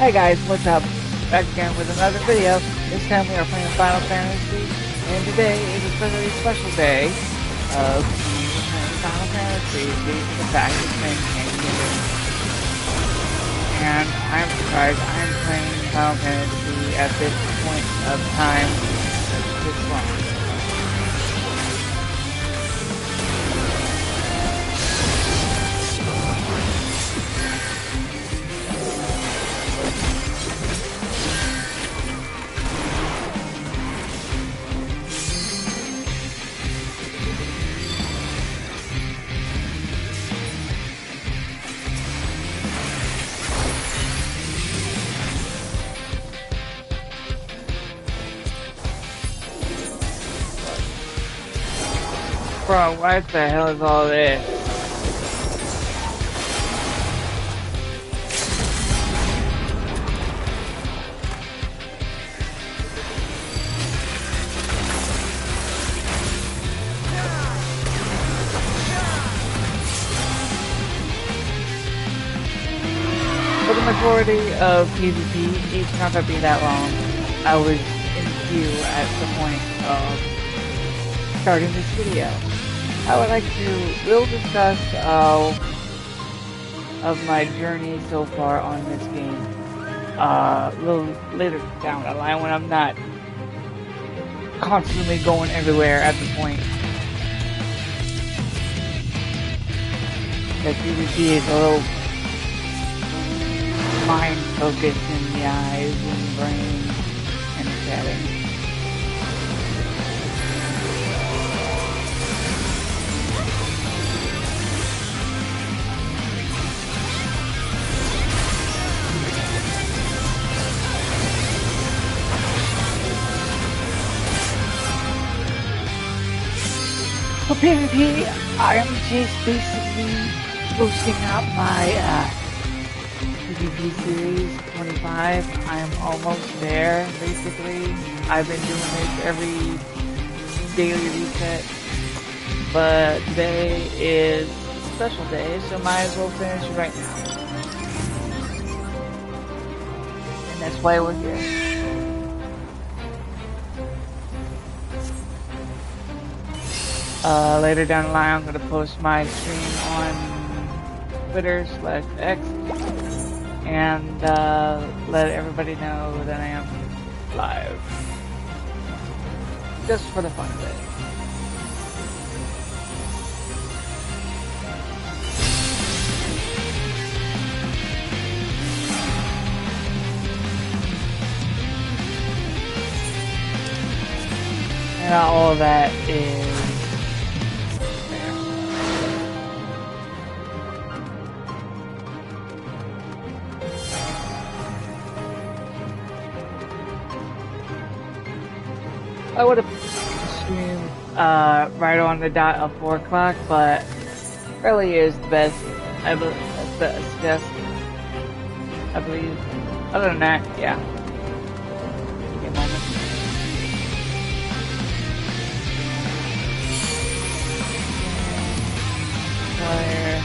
Hey guys, what's up? Back again with another video. This time we are playing Final Fantasy, and today is a very special day of playing Final Fantasy due to the fact it's been 10 years. And I'm surprised I'm playing Final Fantasy at this point of time this long. Bro, what the hell is all this? For the majority of PvP, each not gonna be that long. I was in queue at the point of starting this video. I would like to discuss of my journey so far on this game a little later down the line when I'm not constantly going everywhere at the point that PvP is a little mind focused in the eyes and brain and setting. For PvP, I am just basically boosting out my PvP series 25. I'm almost there, basically. I've been doing this every daily reset, but today is a special day, so might as well finish it right now. And that's why we're here. Later down the line, I'm going to post my stream on Twitter/X and let everybody know that I am live. Just for the fun of it. And all of that is I would have streamed right on the dot of 4 o'clock, but really is the best. I believe that's the best. I believe. Other than that, yeah. Give me a moment. Fire.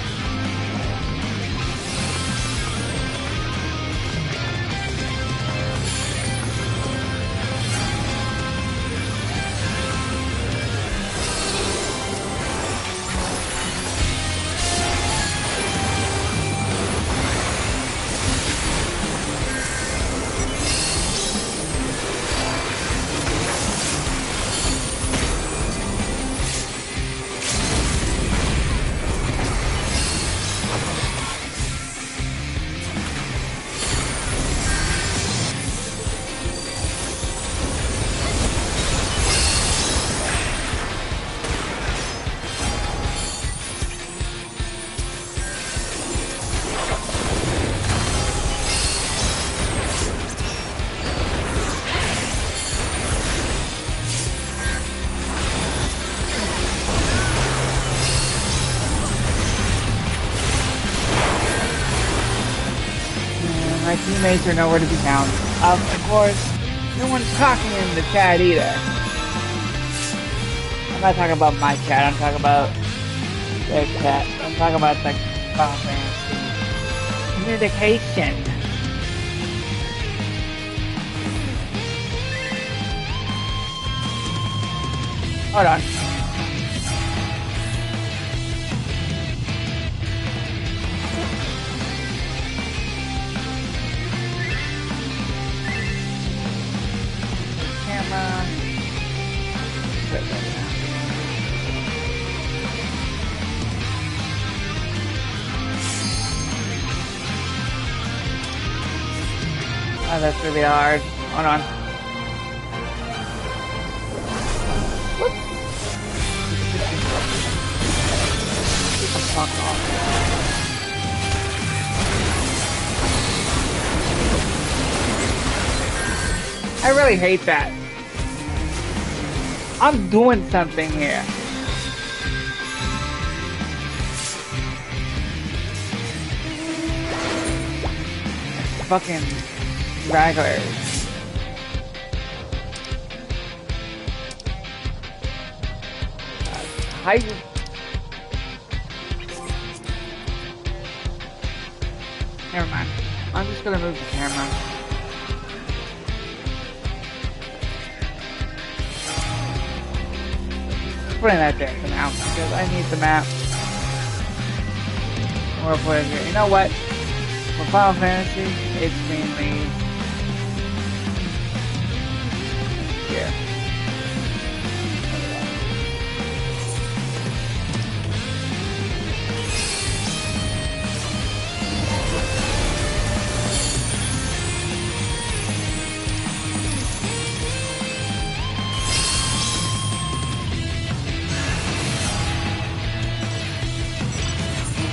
My teammates are nowhere to be found. Of course, no one's talking in the chat either. I'm not talking about my chat, I'm talking about their chat. I'm talking about the Final Fantasy communication. Hold on. Camera. Oh, that's really hard. Hold on. Fuck off. I really hate that. I'm doing something here. Fucking stragglers. How you... Never mind. I'm just gonna move the camera. Putting that there for now because I need the map. We're putting it. You know what? For Final Fantasy, it's mainly here.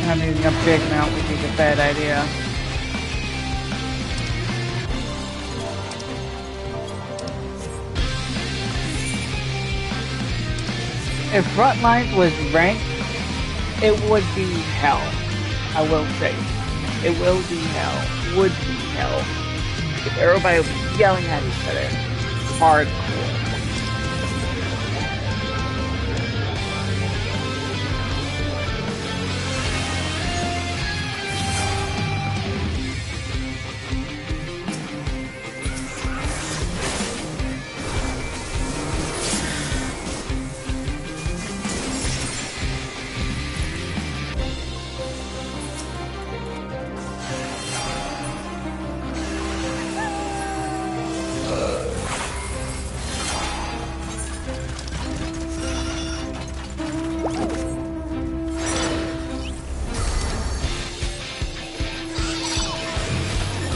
I'm using a big mount, which is a bad idea. If Frontlines was ranked, it would be hell. I will say. It will be hell. Would be hell. If everybody was yelling at each other. Hardcore.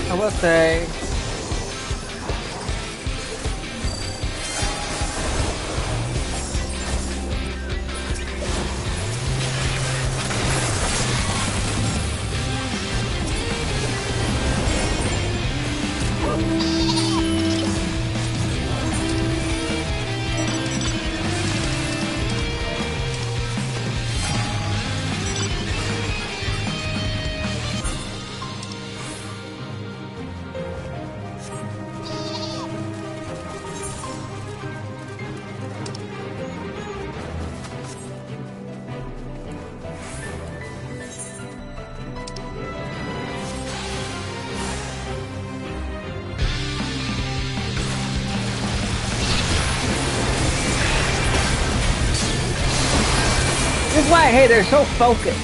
I will say, this is why I hate they're so focused.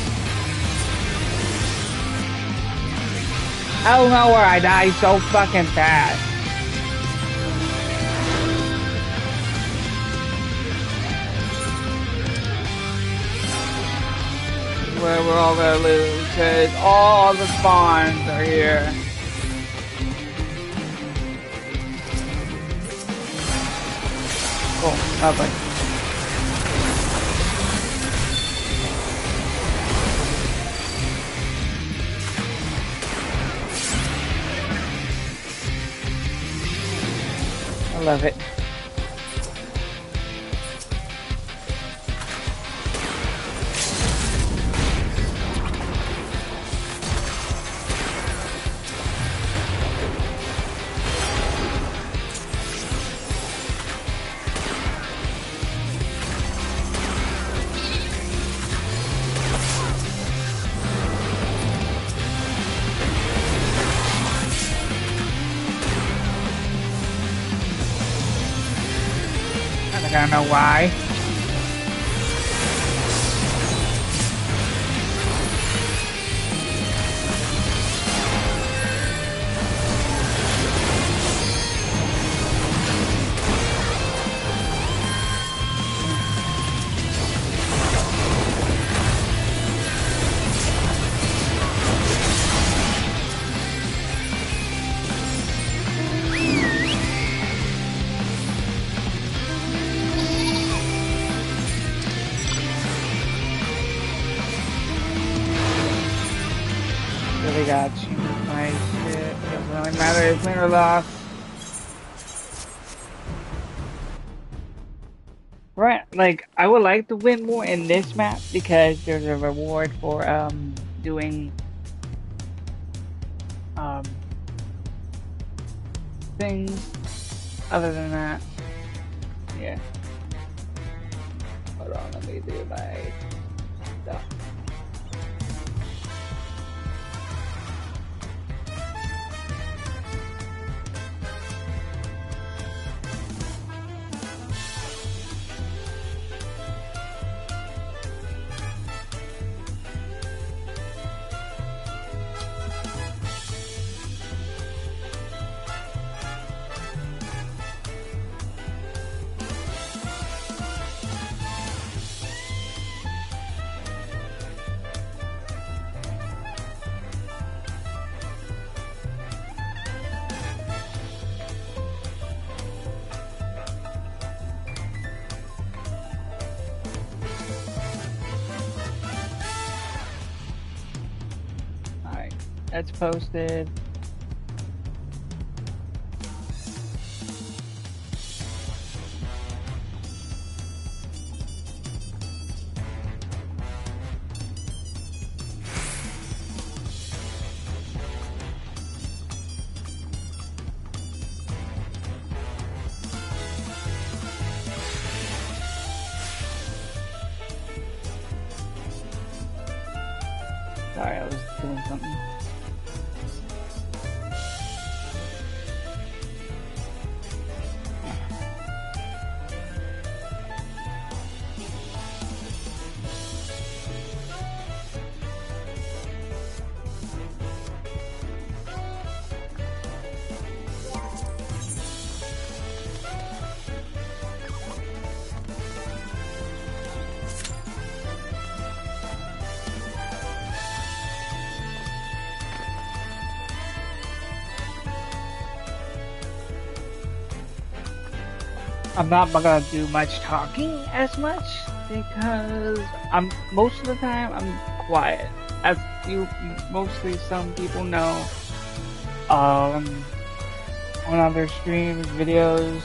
I don't know where I die so fucking fast. Where we're all gonna lose, because all the spawns are here. Oh, lovely. I love it. I don't know why. really gotta change my shit. Doesn't really matter if win or loss. Right, like, I would like to win more in this map because there's a reward for, doing, um, things. Other than that, yeah. Hold on, let me do my stuff. Alright, that's posted. Sorry, I was doing something. I'm not gonna do much talking as much because most of the time I'm quiet. As you mostly some people know, on other streams, videos,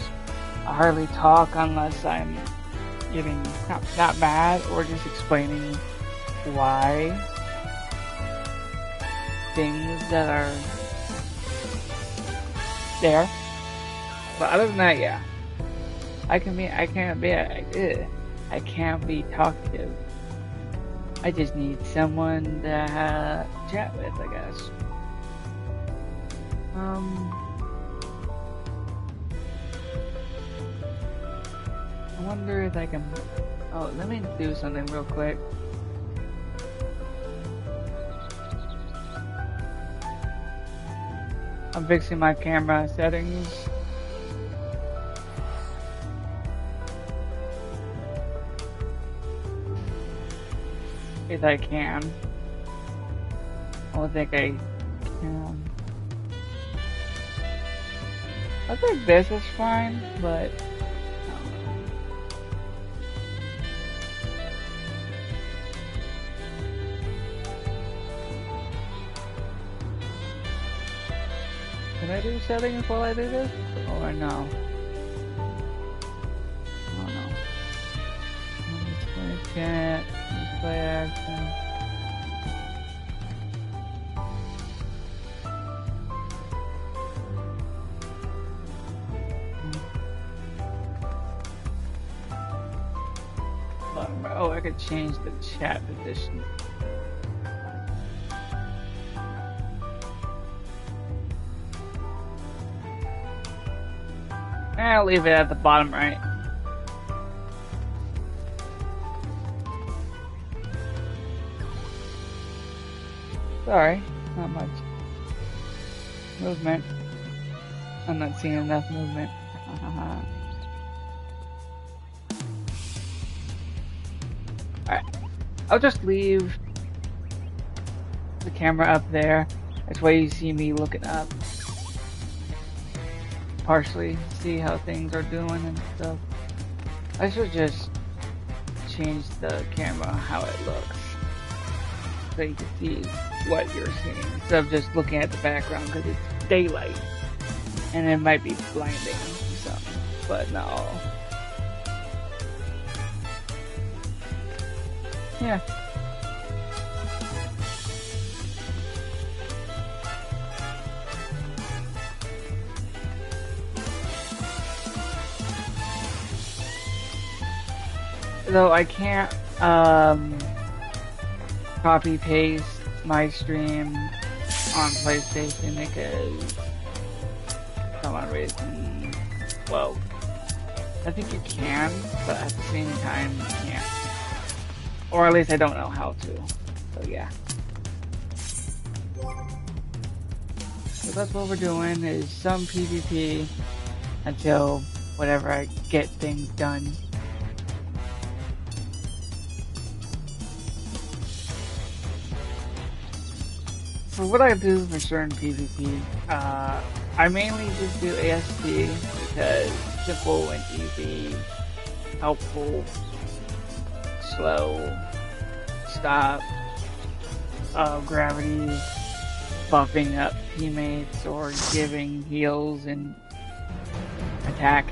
I hardly talk unless I'm getting not mad or just explaining why things that are there. But other than that, yeah. I can't be talkative. I just need someone to chat with, I guess. I wonder if I can. Oh, let me do something real quick. I'm fixing my camera settings. If I can. I don't think I can. I think this is fine, but can I do settings while I do this? Or no? I don't know. Display chat, display action. Oh, I could change the chat position. I'll leave it at the bottom right. Sorry, not much movement. I'm not seeing enough movement. Alright, I'll just leave the camera up there. That's why you see me looking up. Partially see how things are doing and stuff. I should just change the camera how it looks. so you can see what you're seeing instead of just looking at the background because it's daylight and it might be blinding. So, but no. Yeah. Though I can't copy paste my stream on PlayStation because for some reason, well, I think you can, but at the same time you can't. Or at least I don't know how to. So yeah. So that's what we're doing, is some PvP until whenever I get things done. For what I do for certain PvP, I mainly just do AST because simple and easy, helpful, slow, stop, gravity, buffing up teammates or giving heals and attack.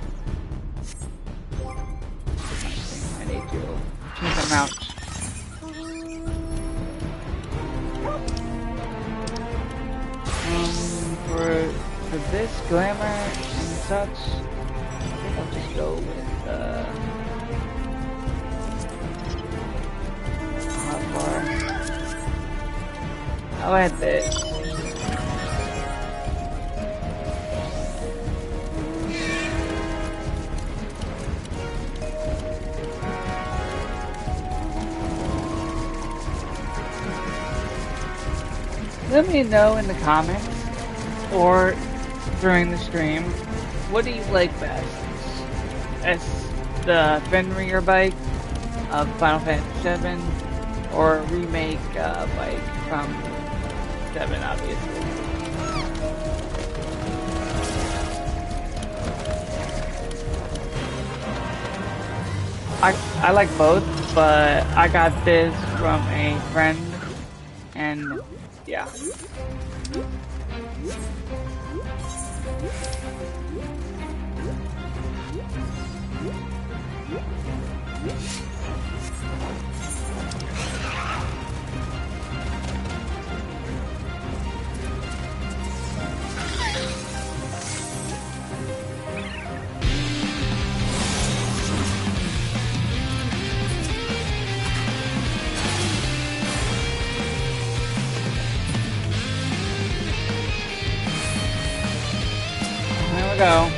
I need to change the mount. For this glamour and such, I think I'll just go with hotbar. I'll add this. Let me know in the comments or during the stream, what do you like best? As the Fenrir bike of Final Fantasy XIV, or a remake bike from 7, obviously. I like both, but I got this from a friend, and yeah. There we go.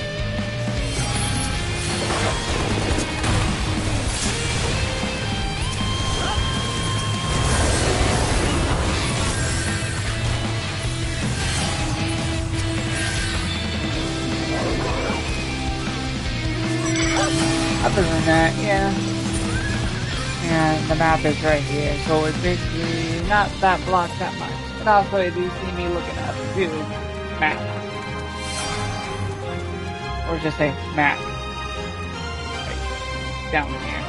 Other than that, yeah. And the map is right here, so it's basically not that blocked that much. And also, you do see me looking up to map. Or just say map. Like, down here.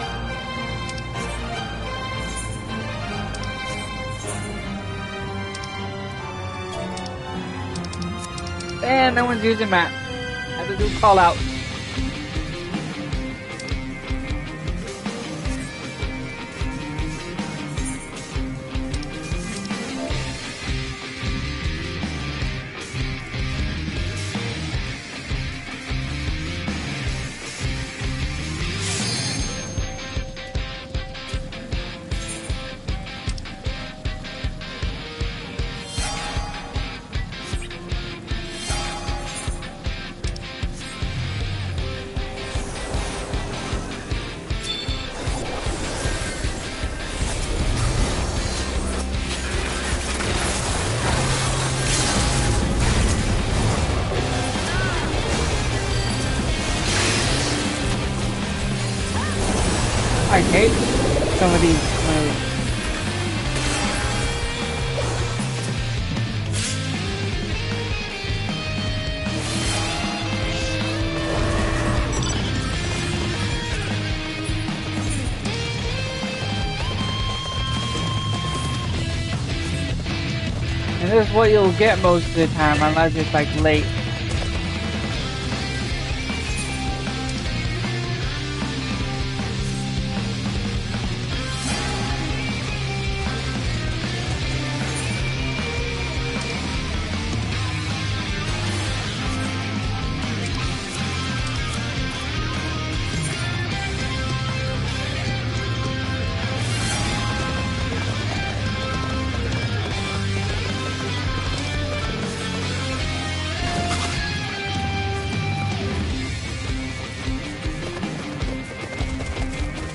And no one's using map. I have to do call out. I hate some of these moves. And this is what you'll get most of the time, unless it's like late.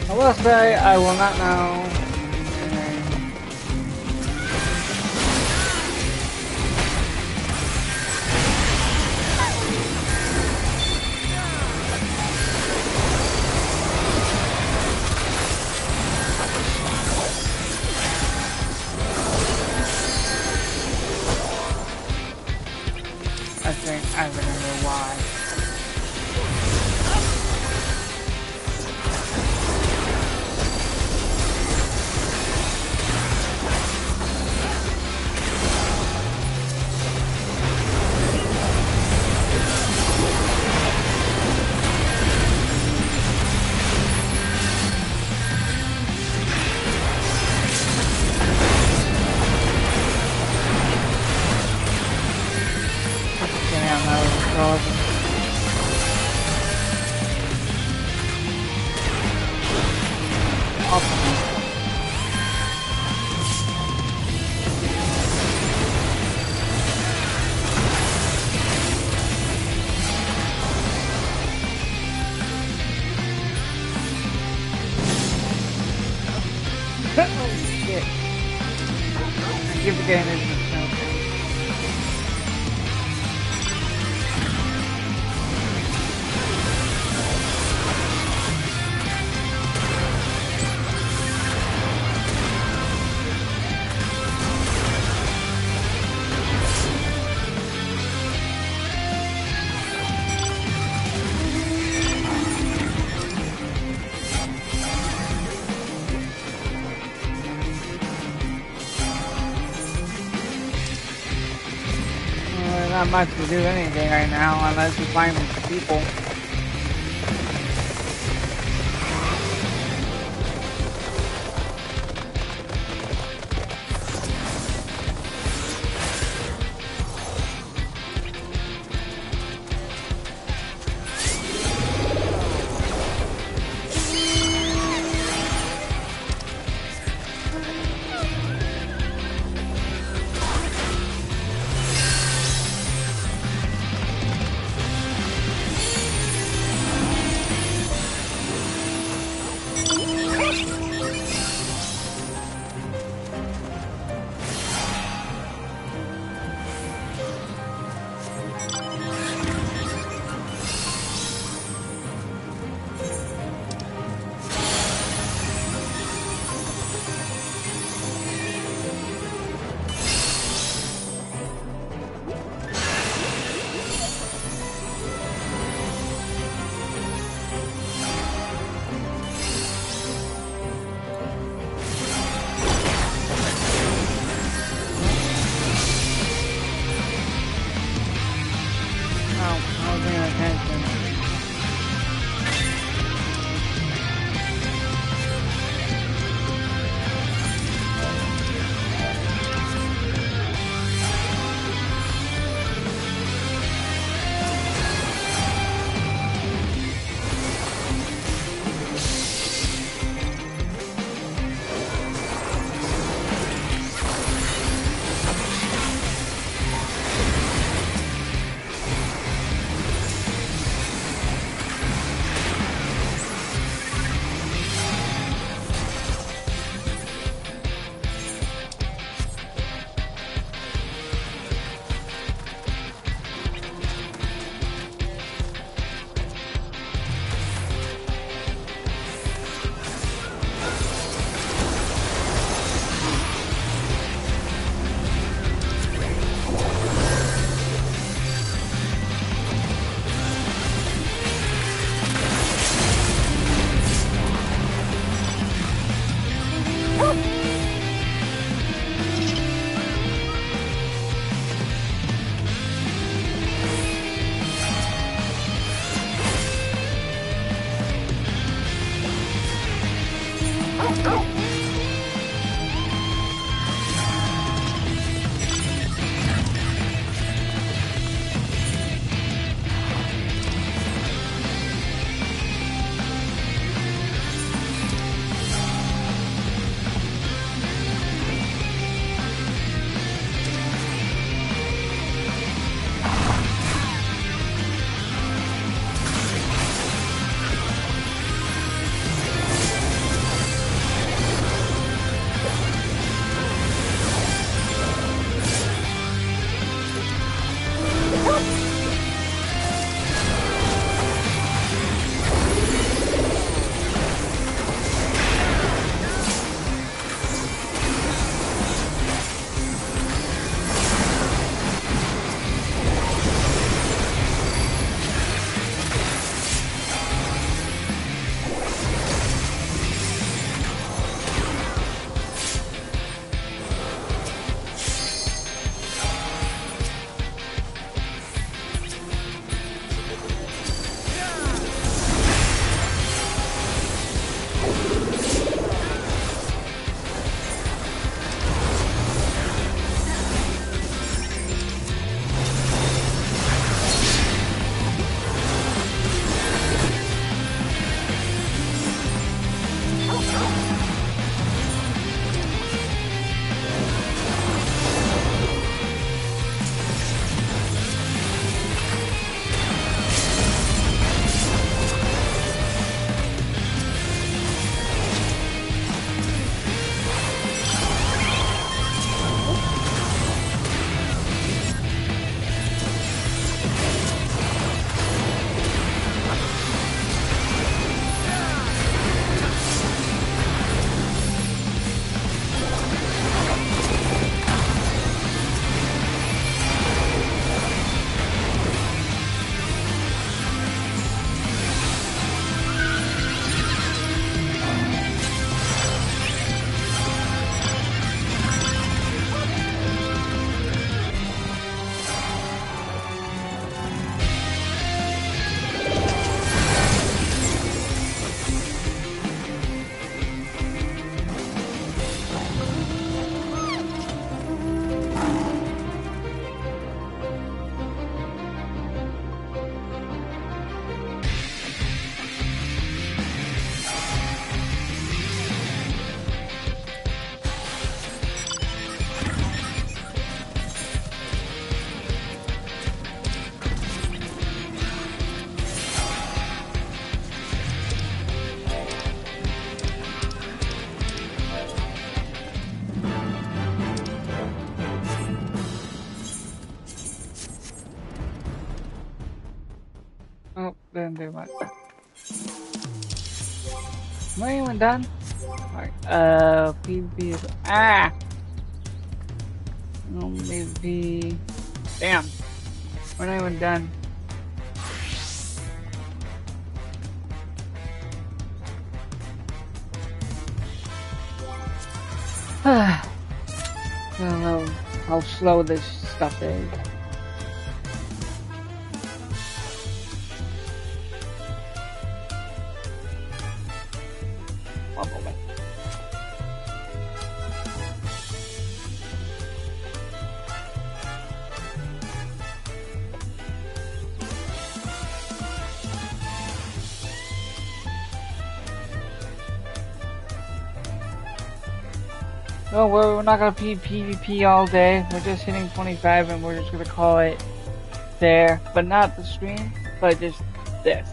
I will say I will not know. I think I remember why. Damn, that was awesome. Oh shit. I keep forgetting this is no thing. Not much to do anything right now unless you find these people. Didn't do much. Am I even done? Alright, PvP is... Ah! No, maybe... Damn! We're not even done. I don't know how slow this stuff is. One moment. No, we're not gonna PvP all day. We're just hitting 25 and we're just gonna call it there. But not the stream, but just this.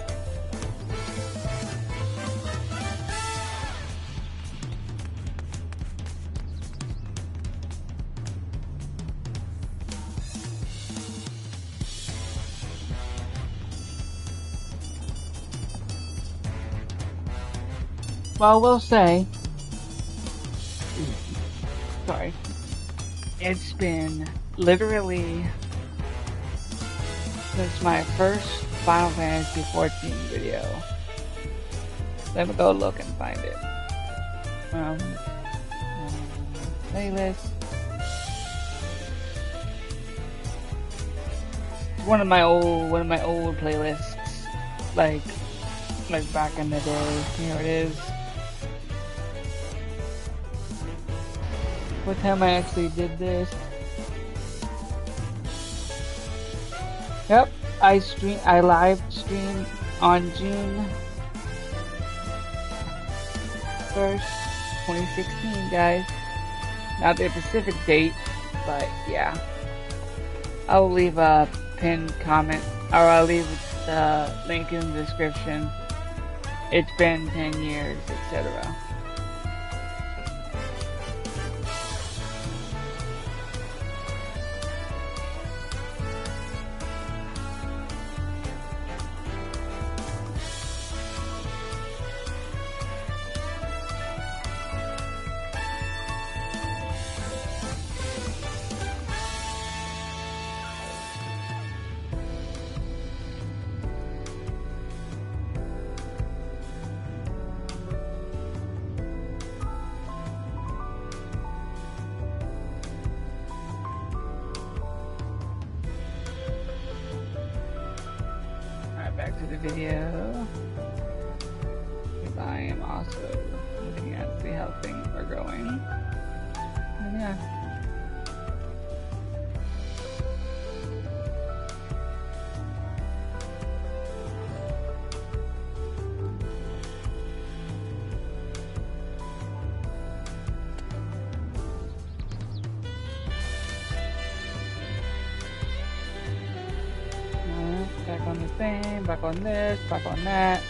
Well, we'll say, sorry, it's been literally since my first Final Fantasy XIV video. Let me go look and find it. Playlist. One of my old playlists, like back in the day. Here it is. What time I actually did this? Yep, I live streamed on June 1st, 2016, guys. Not the specific date, but yeah. I'll leave a pinned comment, or I'll leave the link in the description. It's been 10 years, etc. Back to the video. I am also looking at see how things are going. And yeah. Back on the thing, back on this, back on that.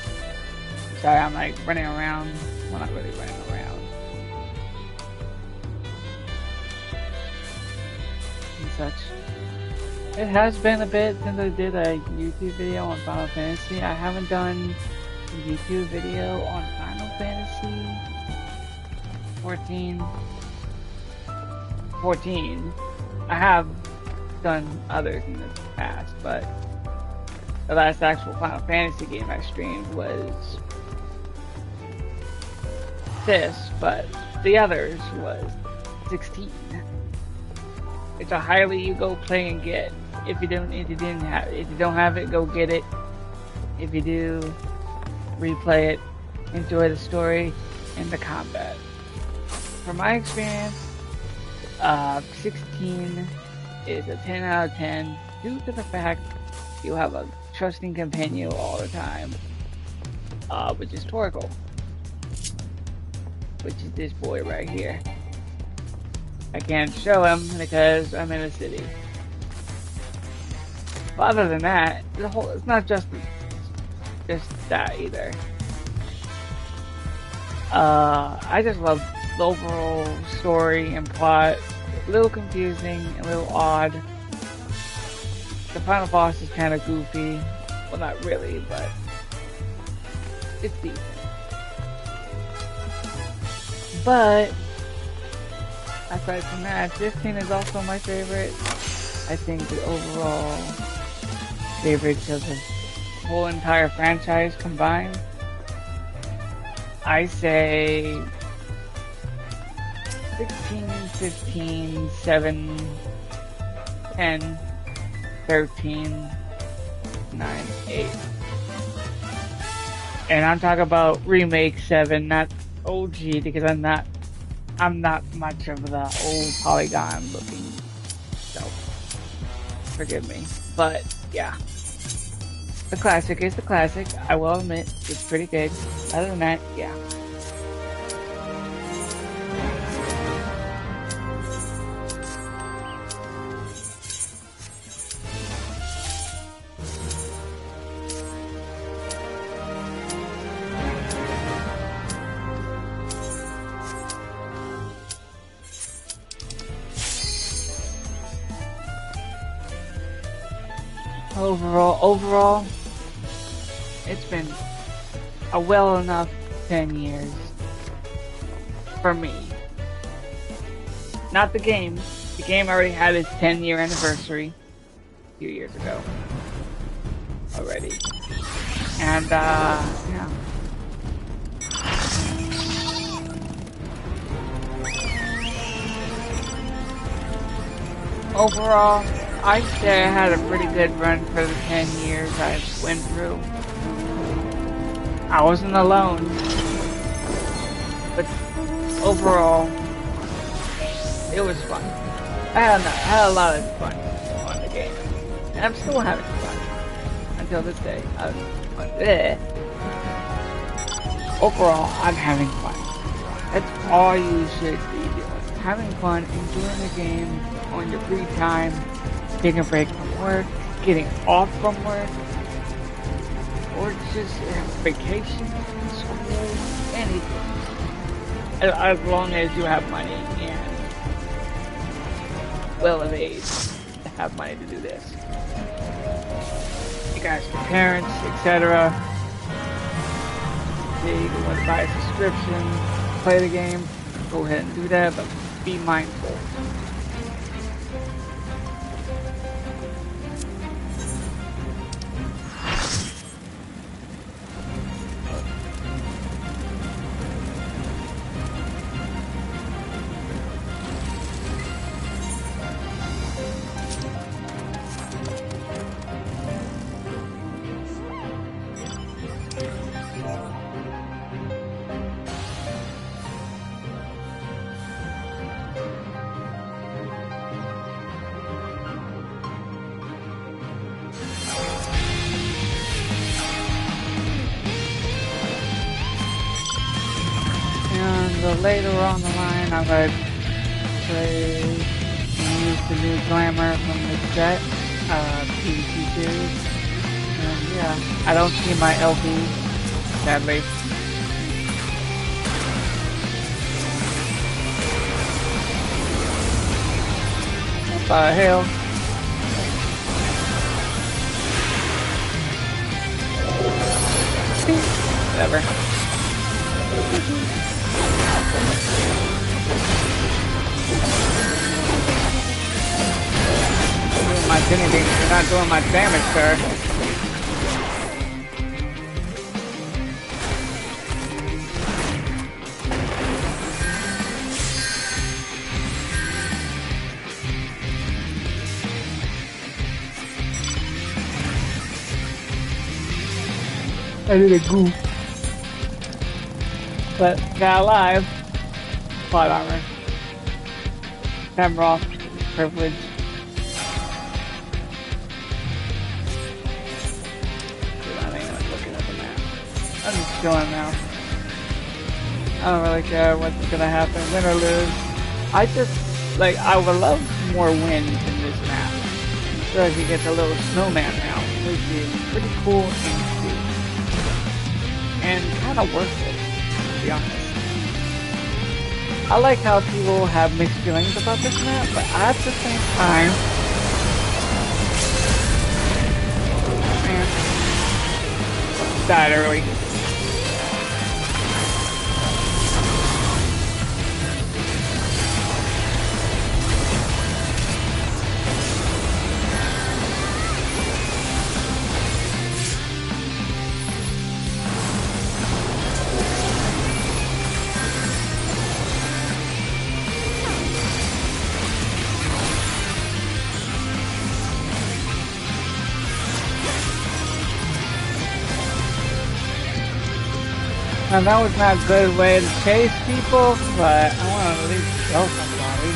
Sorry, I'm like running around. Well, not really running around. And such. It has been a bit since I did a YouTube video on Final Fantasy. I haven't done a YouTube video on Final Fantasy 14. I have done others in the past, but the last actual Final Fantasy game I streamed was this, but the others was 16. It's a highly you go play and get. If you don't have it, go get it. If you do, replay it, enjoy the story and the combat. From my experience, 16 is a 10 out of 10 due to the fact you have a trusting companion all the time, which is Torgal, which is this boy right here. I can't show him because I'm in a city. But other than that, it's not just that either. I just love the overall story and plot. A little confusing, a little odd. The final boss is kind of goofy. Well, not really, but It's decent. But aside from that, 15 is also my favorite. I think the overall favorites of the whole entire franchise combined, I say 16, 15, 7, 10, 13, 9, 8. And I'm talking about remake 7, not OG, because I'm not much of the old polygon looking stuff. Forgive me. But yeah. The classic is the classic. I will admit it's pretty good. Other than that, yeah. Overall, it's been a well enough 10 years for me. Not the game. The game already had its 10-year anniversary a few years ago already. And, yeah. Overall, I'd say I had a pretty good run for the 10 years I went through. I wasn't alone, but overall, it was fun. I had a lot of fun on the game, and I'm still having fun until this day. Overall, I'm having fun. That's all you should be doing. Having fun, enjoying the game on your free time, taking a break from work, getting off from work, or just vacation, school, anything. As long as you have money and well of age to have money to do this. You guys, your parents, etc. If you want to buy a subscription, play the game, go ahead and do that, but be mindful. Later on the line, I'm going to play and use the new glamour from the set, PvP series. And yeah, I don't see my LP, sadly. What the hell? Whatever. You're not doing much damage, sir. I did a goof. But got alive. Plot armor. Camera privilege. I'm just chilling now. I don't really care what's gonna happen, win or lose. I would love more wins in this map. So as you get the little snowman now, which is pretty cool and cute. And kinda worth it, to be honest. I like how people have mixed feelings about this map, but at the same time, man, died early. Now that was not a good way to chase people, but I want to at least kill somebody.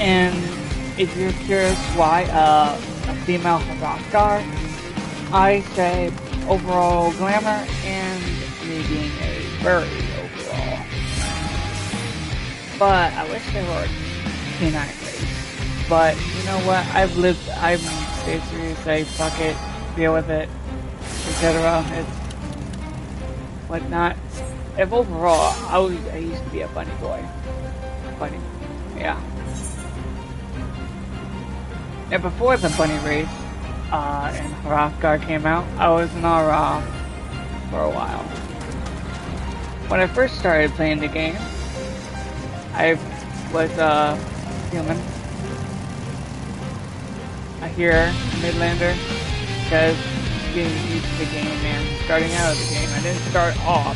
And if you're curious why a female Hrothgar, I say overall glamour and me being a furry overall. But I wish they were canine race. But you know what? I'm basically say fuck it, deal with it, etc. It's whatnot. If overall, I used to be a bunny boy. Bunny, yeah. And before the bunny race, and Hrothgar came out, I was in Aura for a while. When I first started playing the game, I was human. I hear Midlander because getting used to the game and starting out of the game. I didn't start off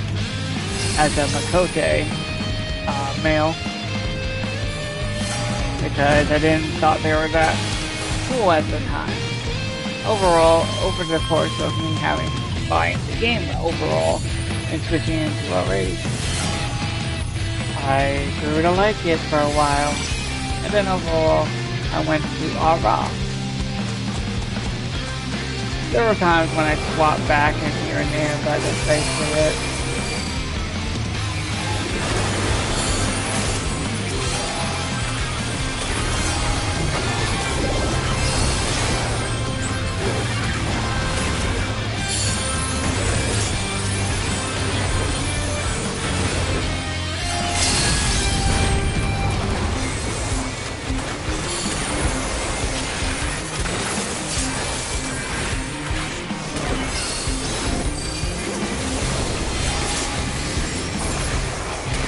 as a Makote male because I didn't thought they were that cool at the time. Overall, over the course of me having buying the game overall and switching into a race, I grew to like it for a while, and then overall I went to Aura. There were times when I swapped back and here and there, but that's basically it.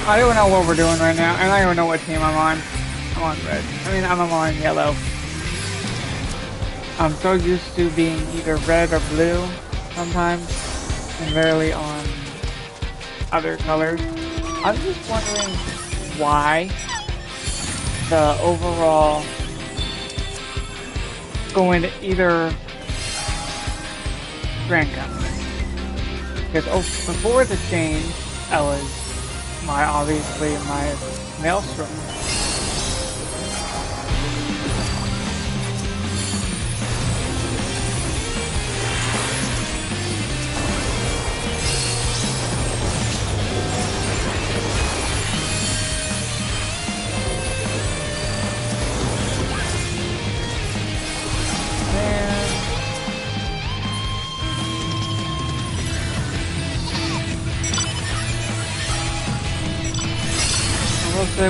I don't know what we're doing right now, and I don't even know what team I'm on. I'm on red. I'm on yellow. I'm so used to being either red or blue sometimes, and rarely on other colors. I'm just wondering why the overall going to either Grand Company. Because before the change, I was obviously my Maelstrom.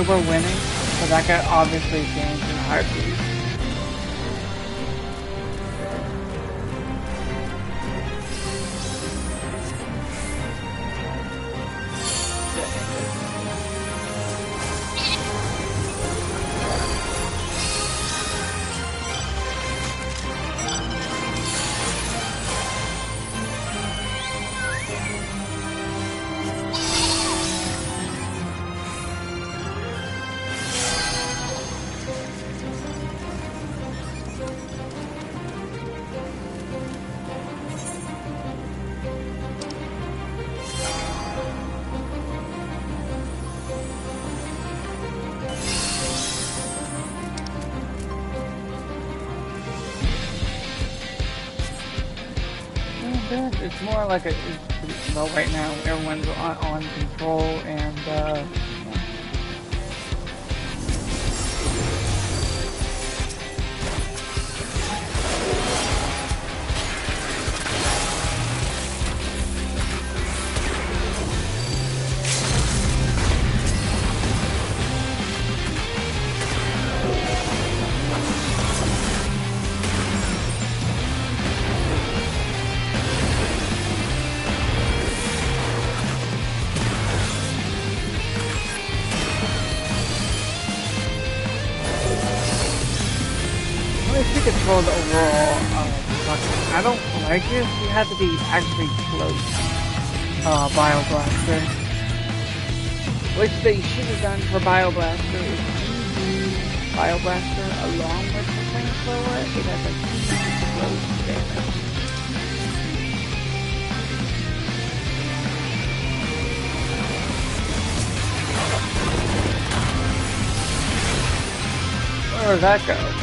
We're winning, so that could obviously change in a heartbeat. It's more like well, right now everyone's on control and control the overall I don't like it. You have to be actually close Bioblaster. Which they should have done for Bioblaster is Bioblaster along with the flamethrower. It has a explosion damage. Where does that go?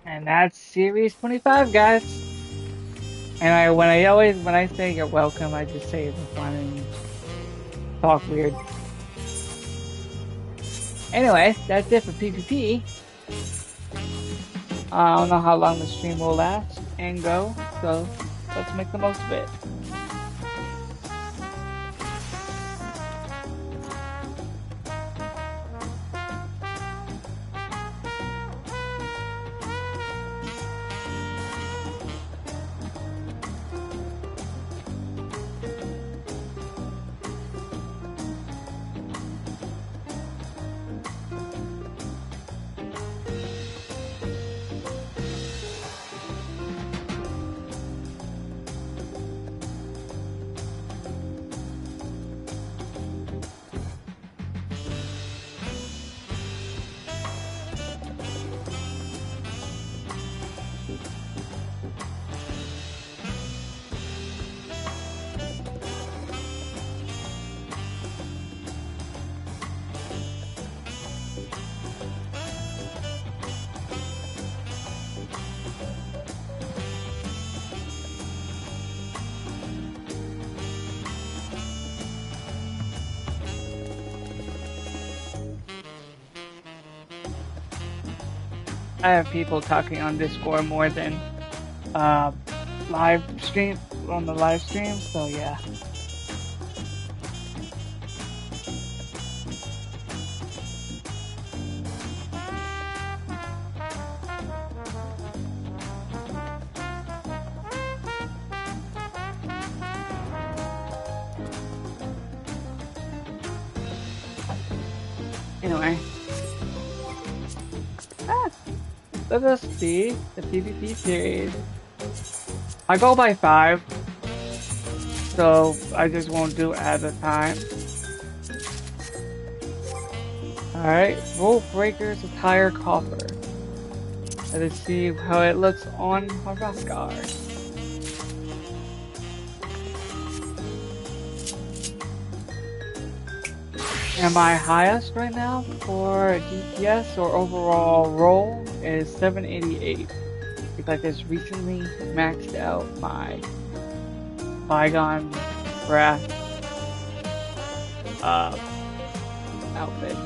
And that's Series 25, guys. And when I say you're welcome, I just say it for fun and talk weird. Anyway, that's it for PvP. I don't know how long the stream will last and go, so let's make the most of it. I have people talking on Discord more than uh, live stream on the live stream, so yeah. Anyway, let us see the PvP series. I go by 5, so I just won't do it at a time. Alright, Rule Breaker's Attire Coffer. Let us see how it looks on Haraskar. And my highest right now for DPS or overall roll is 788. Because I just recently maxed out my Bygone Wrath outfit.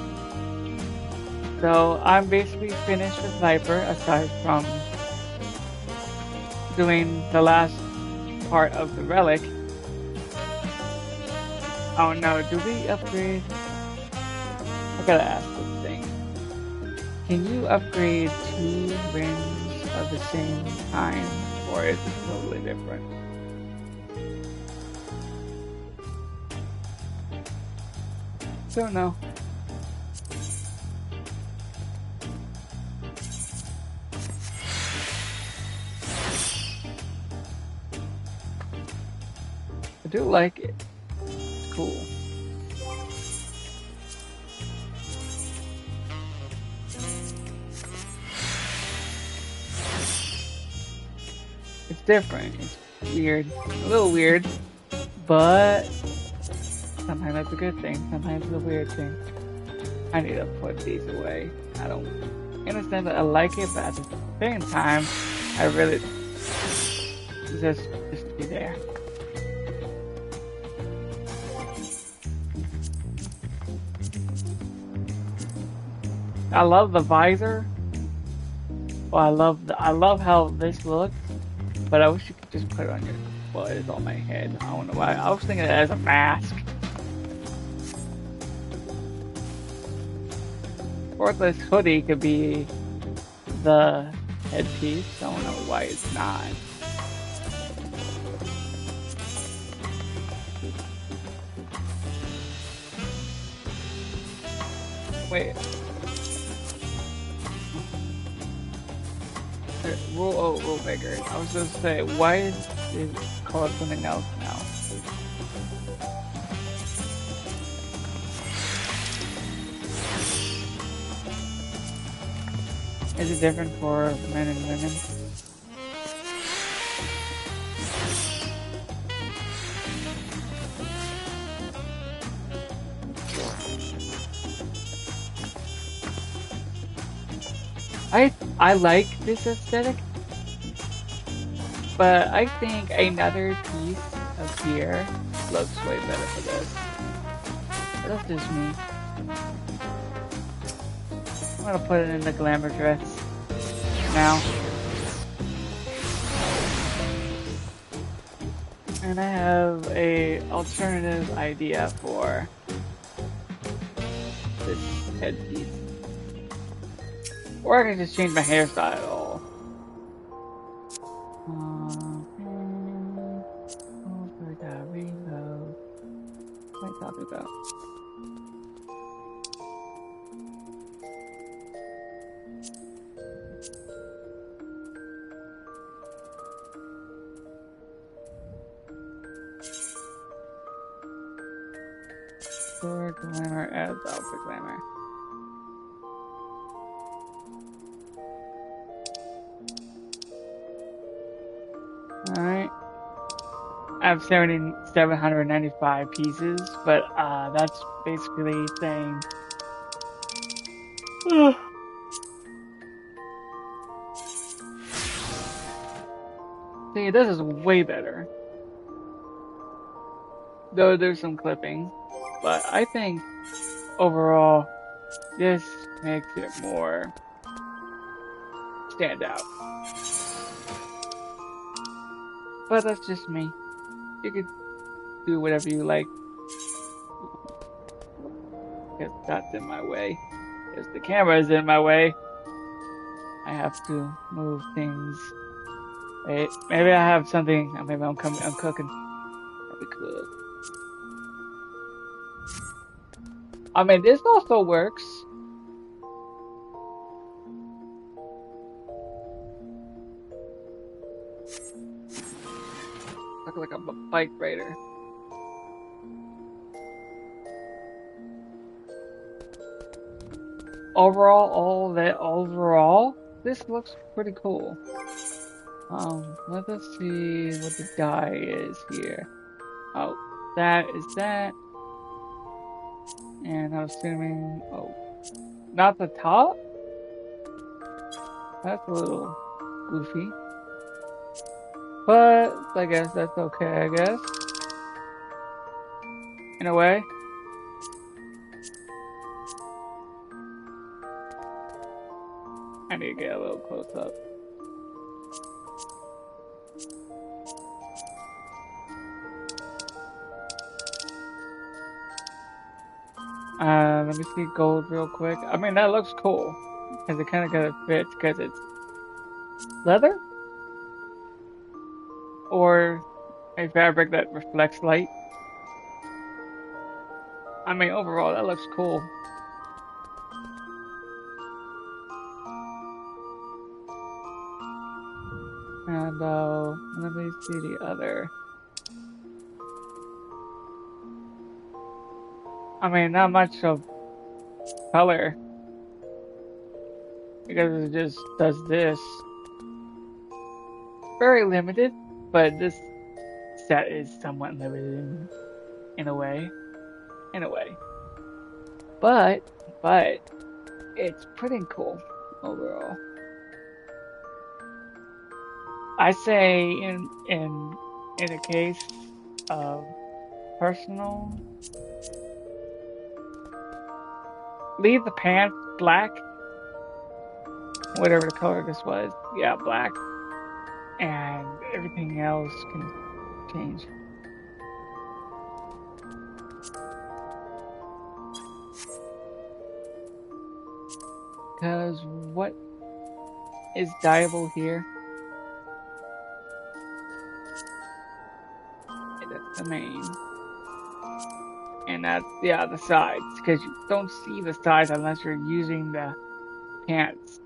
So I'm basically finished with Viper aside from doing the last part of the relic. Oh no, do we upgrade? I gotta ask this thing. Can you upgrade 2 rings of the same kind, or is it totally different? Don't know. I do like it. It's cool. It's different. It's weird. A little weird. But sometimes that's a good thing. Sometimes it's a weird thing. I need to put these away. I don't understand that I like it, but at the same time, I really just be there. I love the visor. Well, I love how this looks, but I wish you could just put it on your. Well, it's on my head. I don't know why. I was thinking it as a mask. Or this hoodie could be the headpiece. I don't know why it's not. Wait. Rule bigger. I was just say, why is it called something else now? Is it different for men and women? I like this aesthetic, but I think another piece of gear looks way better for this. But that's just me. I'm gonna put it in the glamour dress now. And I have a alternative idea for this headpiece. Or I can just change my hairstyle at all. Over the rainbow. What am I talking about? Sword glamour as outfit glamour. Alright. I have 795 pieces, but that's basically saying see, this is way better. Though there's some clipping. But I think overall this makes it more stand out. But that's just me. You could do whatever you like. Because that's in my way. Because the camera is in my way. I have to move things. Wait, maybe I have something. Maybe I'm cooking. That'd be cool. I mean, this also works. Look like I'm a bike rider. Overall, this looks pretty cool. Let us see what the die is here. Oh, that is that. And I'm assuming, oh, not the top? That's a little goofy. But I guess that's okay, I guess. In a way. I need to get a little close up. Let me see gold real quick. I mean, that looks cool. Because it kind of got to fit because it's leather? Or a fabric that reflects light. I mean, overall, that looks cool. And, let me see the other. I mean, not much of color. Because it just does this. Very limited, but this set is somewhat limited in a way. In a way. But it's pretty cool overall. I say in a case of personal, leave the pants black, whatever the color this was. Yeah, black, and everything else can change. Because what is dyeable here? That's the main. And that's, yeah, the sides. Because you don't see the sides unless you're using the pants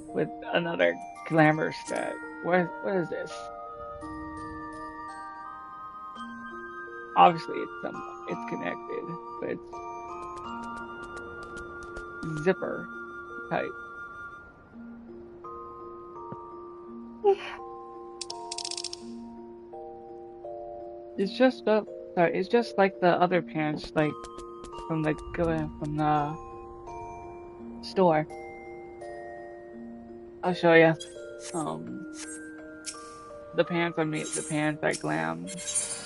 with another glamour stat. What is this? Obviously, it's connected, but it's zipper type. It's just it's just like the other pants, like from the store. I'll show you. The pants the pants I glam.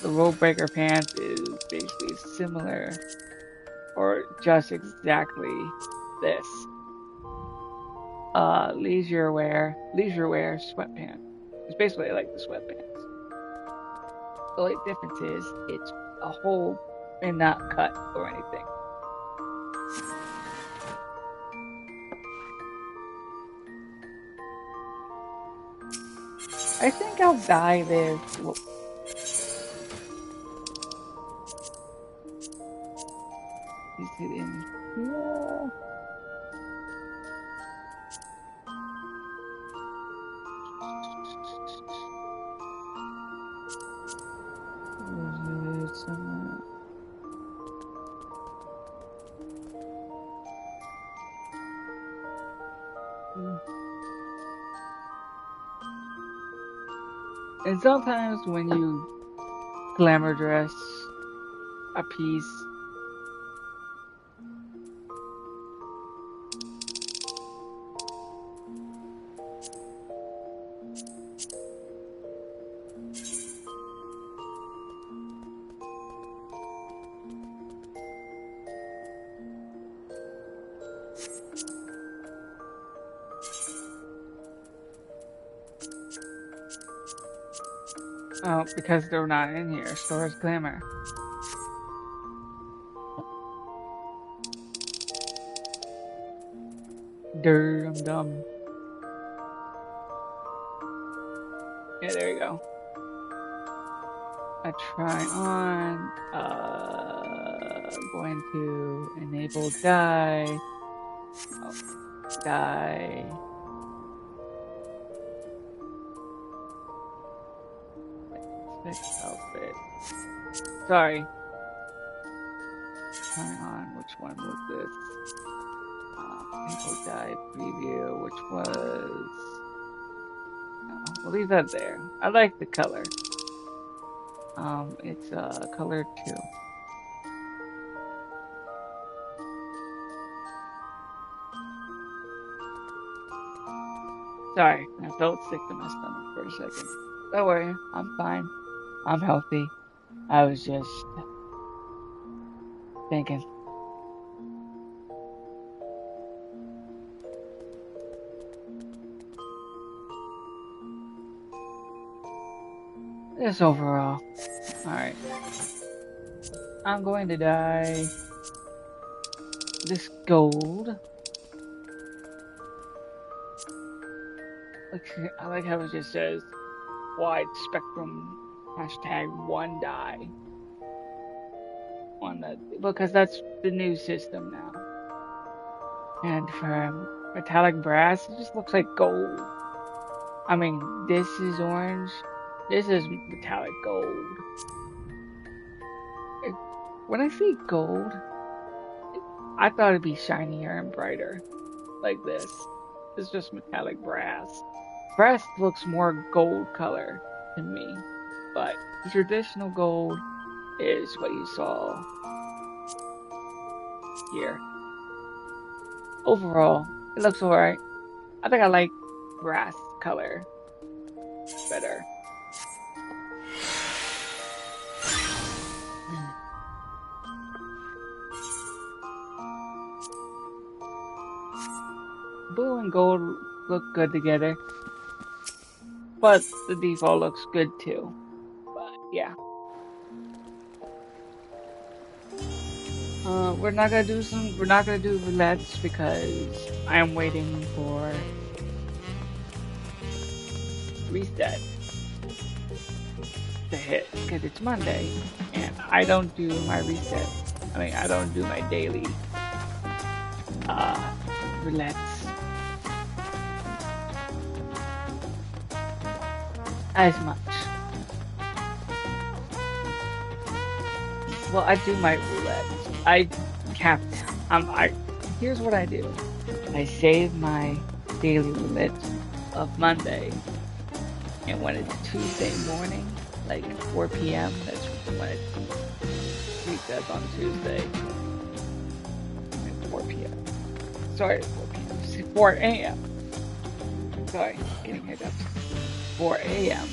The road breaker pants is basically similar, or just exactly this. Leisure wear sweatpants. It's basically like the sweatpants. The only difference is it's a hole and not cut or anything. I think I'll dye this. Is it in here? Is it somewhere? And sometimes when you glamour dress a piece, Oh, because they're not in here. Stores Glamour. I'm dumb. Yeah, there you go. I try on, going to enable dye. Oh, dye. Fix outfit. Sorry. Try on, which one was this? Enable dye preview, which was... No, we'll leave that there. I like the color. It's, color 2. Sorry, I felt sick to my stomach for a second. Don't worry, I'm fine. I'm healthy. I was just thinking. Just overall. Alright. I'm going to dye this gold. I like how it just says wide spectrum #1 dye on the, because that's the new system now. And for metallic brass, it just looks like gold. I mean, this is orange. This is metallic gold. When I see gold, I thought it'd be shinier and brighter, like this. It's just metallic brass. Brass looks more gold color to me, but the traditional gold is what you saw here. Overall, it looks alright. I think I like brass color better. Blue and gold look good together, but the default looks good too. But yeah, we're not gonna do roulettes because I am waiting for reset to hit because it's Monday and I don't do my reset. I mean, I don't do my daily roulettes as much. Well, I do my roulettes. Here's what I do. I save my daily roulette of Monday, and when it's Tuesday morning, like 4 p.m., that's when it resets on Tuesday. At 4 p.m. Sorry, 4 p.m. 4 a.m. Sorry, getting hiccups. 4 a.m.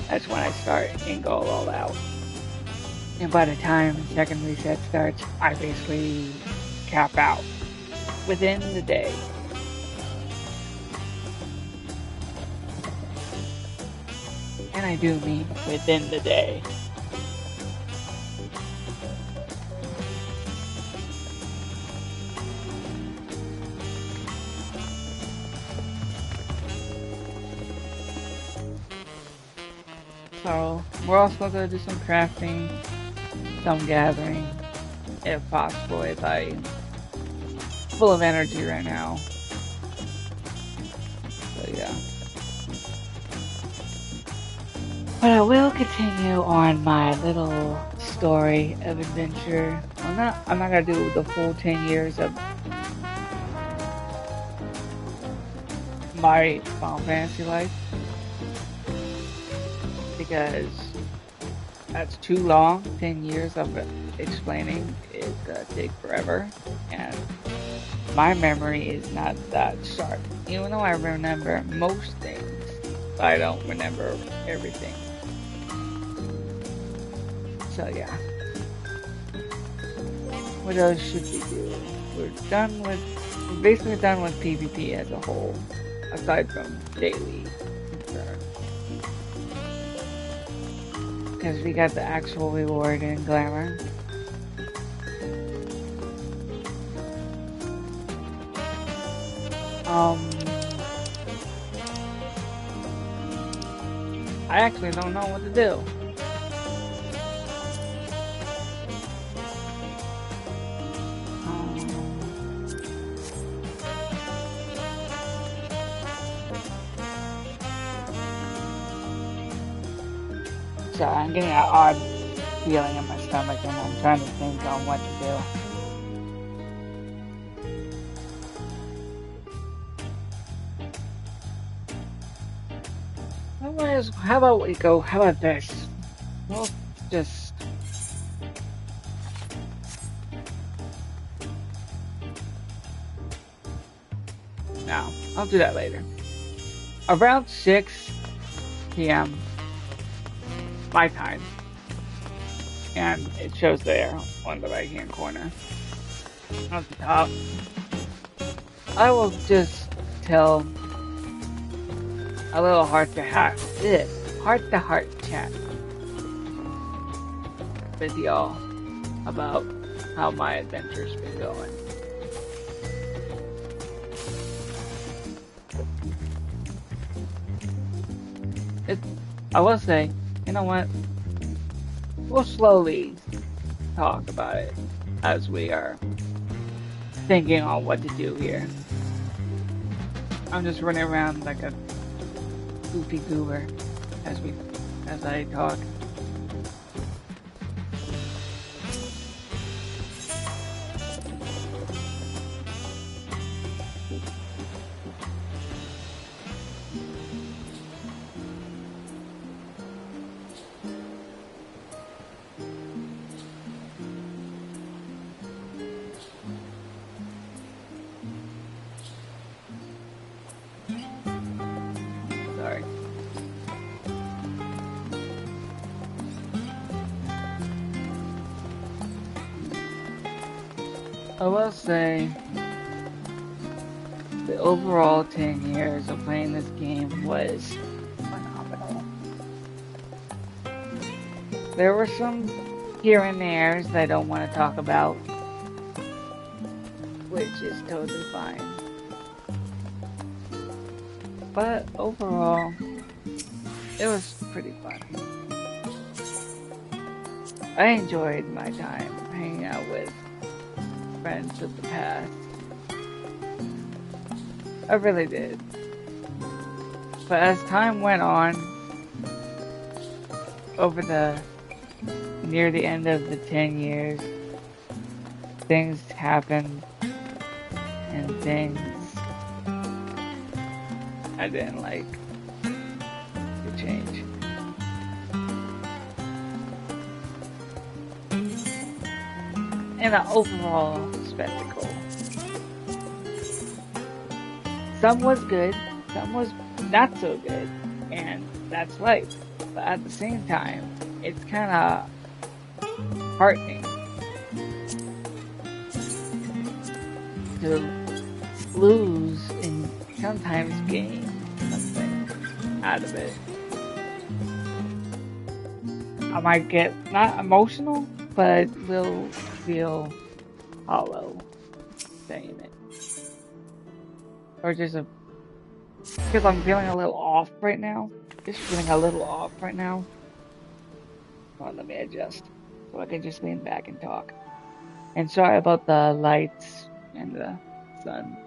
That's when I start and go all out. And by the time the second reset starts, I basically cap out within the day. And I do mean within the day. So, we're also going to do some crafting, some gathering, if possible, as I'm full of energy right now. So yeah. But I will continue on my little story of adventure. I'm not gonna do the full 10 years of my Final Fantasy life, because that's too long. 10 years of explaining is gonna take forever, and my memory is not that sharp. Even though I remember most things, I don't remember everything. So yeah. What else should we do? We're basically done with PvP as a whole, aside from daily concerns. because we got the actual reward in Glamour. I actually don't know what to do. Sorry, I'm getting an odd feeling in my stomach and I'm trying to think on what to do. How about we go, how about this? We'll just... No, I'll do that later. Around 6 p.m. my time. And it shows there on the right hand corner. At the top. I will just tell a little heart to heart chat with y'all about how my adventure's been going. I will say, you know what? We'll slowly talk about it as we are thinking on what to do here. I'm just running around like a goofy goober as I talk. Sorry. I will say the overall 10 years of playing this game was phenomenal. There were some here and there's that I don't want to talk about, which is totally fine. But overall, it was pretty fun. I enjoyed my time hanging out with friends of the past. I really did. But as time went on, near the end of the 10 years, things happened and things I didn't like to change. And an overall spectacle. Some was good, some was not so good, and that's life. But at the same time, it's kind of heartening to lose and sometimes gain something out of it. I might get not emotional, but will feel hollow saying it. Or just because I'm feeling a little off right now. Just feeling a little off right now. Hold on, let me adjust so I can just lean back and talk. And sorry about the lights and the sun.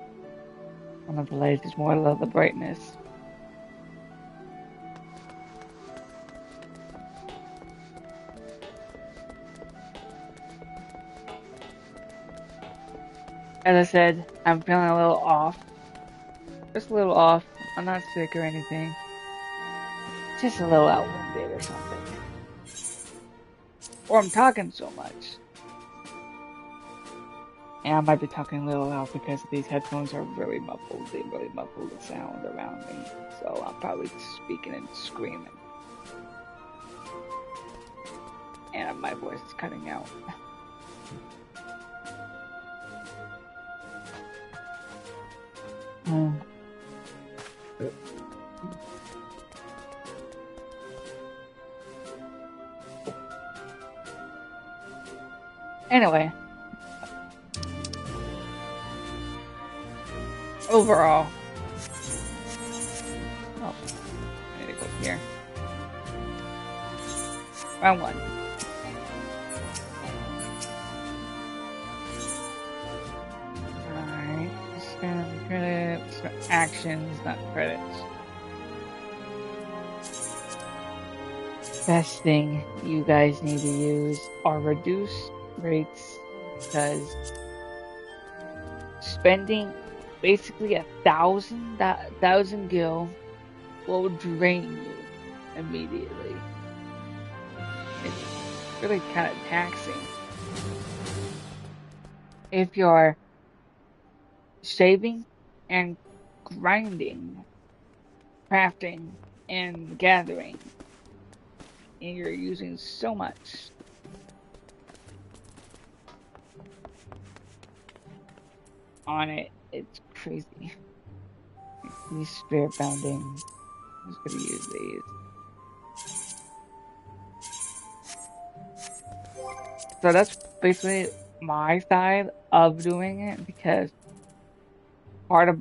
One of the lights is more of the brightness. As I said, I'm feeling a little off. Just a little off. I'm not sick or anything. Just a little outwinded or something. Or I'm talking so much. And I might be talking a little loud because these headphones are very muffled. They really muffle the sound around me. So I'm probably speaking and screaming. And my voice is cutting out. Anyway, overall, oh, I need to go here. Round 1. Alright, spend credits, spend actions, not credits. Best thing you guys need to use are reduce rates, because spending basically 1,000 gil will drain you immediately. It's really kind of taxing. If you're saving and grinding, crafting, and gathering, and you're using so much, on it, it's crazy. These spirit bounding, I'm just gonna use these. So that's basically my side of doing it, because part of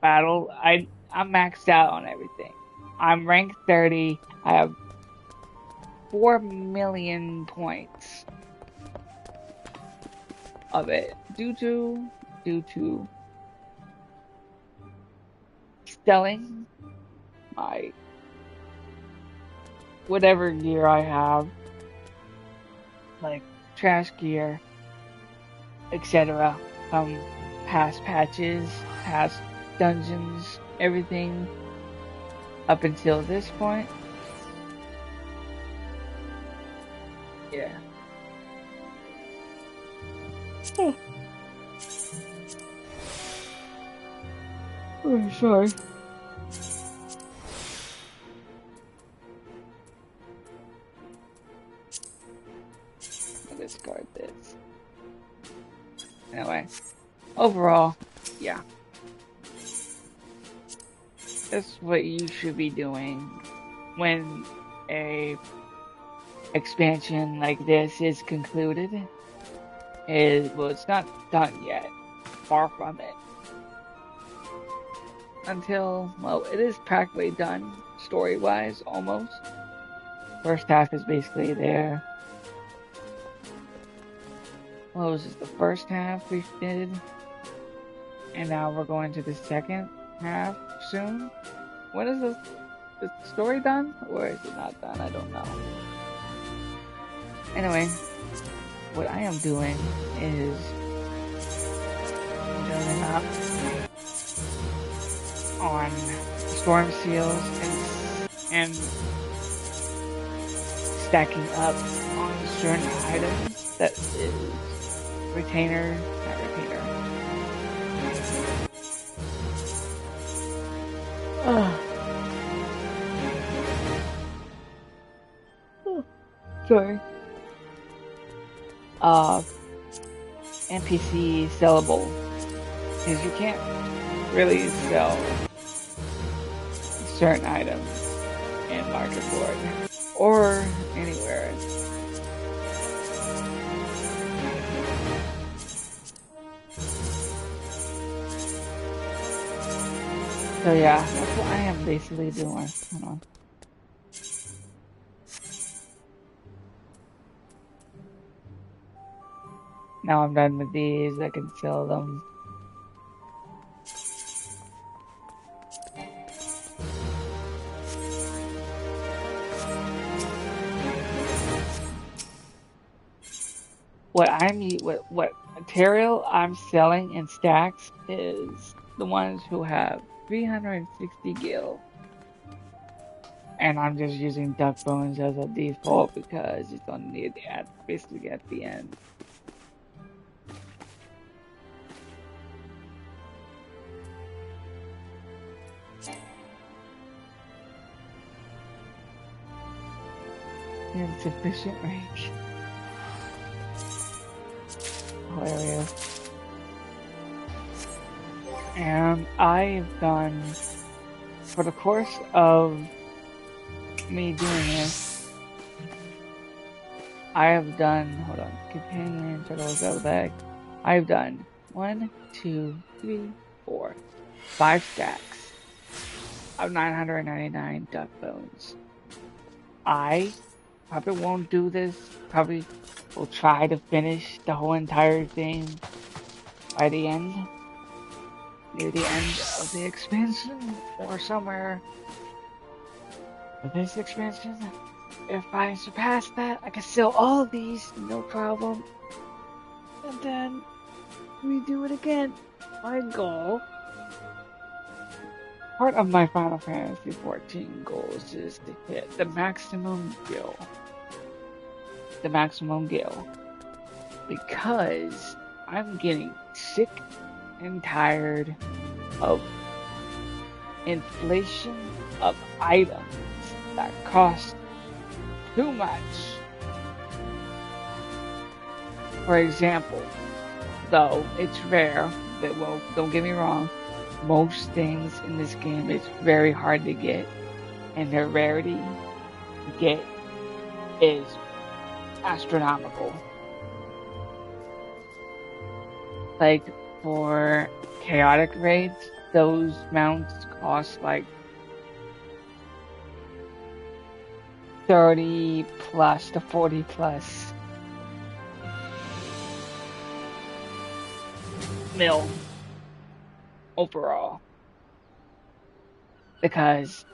battle, I'm maxed out on everything. I'm rank 30. I have 4 million points of it due to selling my whatever gear I have, like trash gear, etc. from past patches, past dungeons, everything up until this point. Yeah. Oh, sorry. I'll discard this. Anyway, overall, yeah. That's what you should be doing when a expansion like this is concluded. Well, it's not done yet. Far from it. Until, well, it is practically done, story-wise, almost. First half is basically there. Well, this is the first half we did. And now we're going to the second half soon. When is this? Is the story done? Or is it not done? I don't know. Anyway, what I am doing is building up on storm seals and stacking up on certain items that is retainer, not retainer. Sorry. NPC sellable, because you can't really sell certain items in Market Board or anywhere. So yeah, that's what I am basically doing. Hold on. Now I'm done with these, I can sell them. What material I'm selling in stacks is the ones who have 360 gil. And I'm just using duck bones as a default because it's only basically at the end. Insufficient range. Hilarious. And I've done, for the course of me doing this, I have done, hold on, companion, turtle, go back. I've done 1, 2, 3, 4, 5 stacks of 999 duck bones. I probably won't do this. Probably will try to finish the whole entire thing by the end, near the end of the expansion, or somewhere with this expansion. If I surpass that, I can sell all of these, no problem. And then redo it again. My goal, part of my Final Fantasy XIV goals is to hit the maximum gil. The maximum gil. Because I'm getting sick and tired of inflation of items that cost too much. For example, though it's rare, that, well, don't get me wrong, most things in this game is very hard to get, and the rarity to get is astronomical. Like for chaotic raids, those mounts cost like 30 plus to 40 plus mil overall, because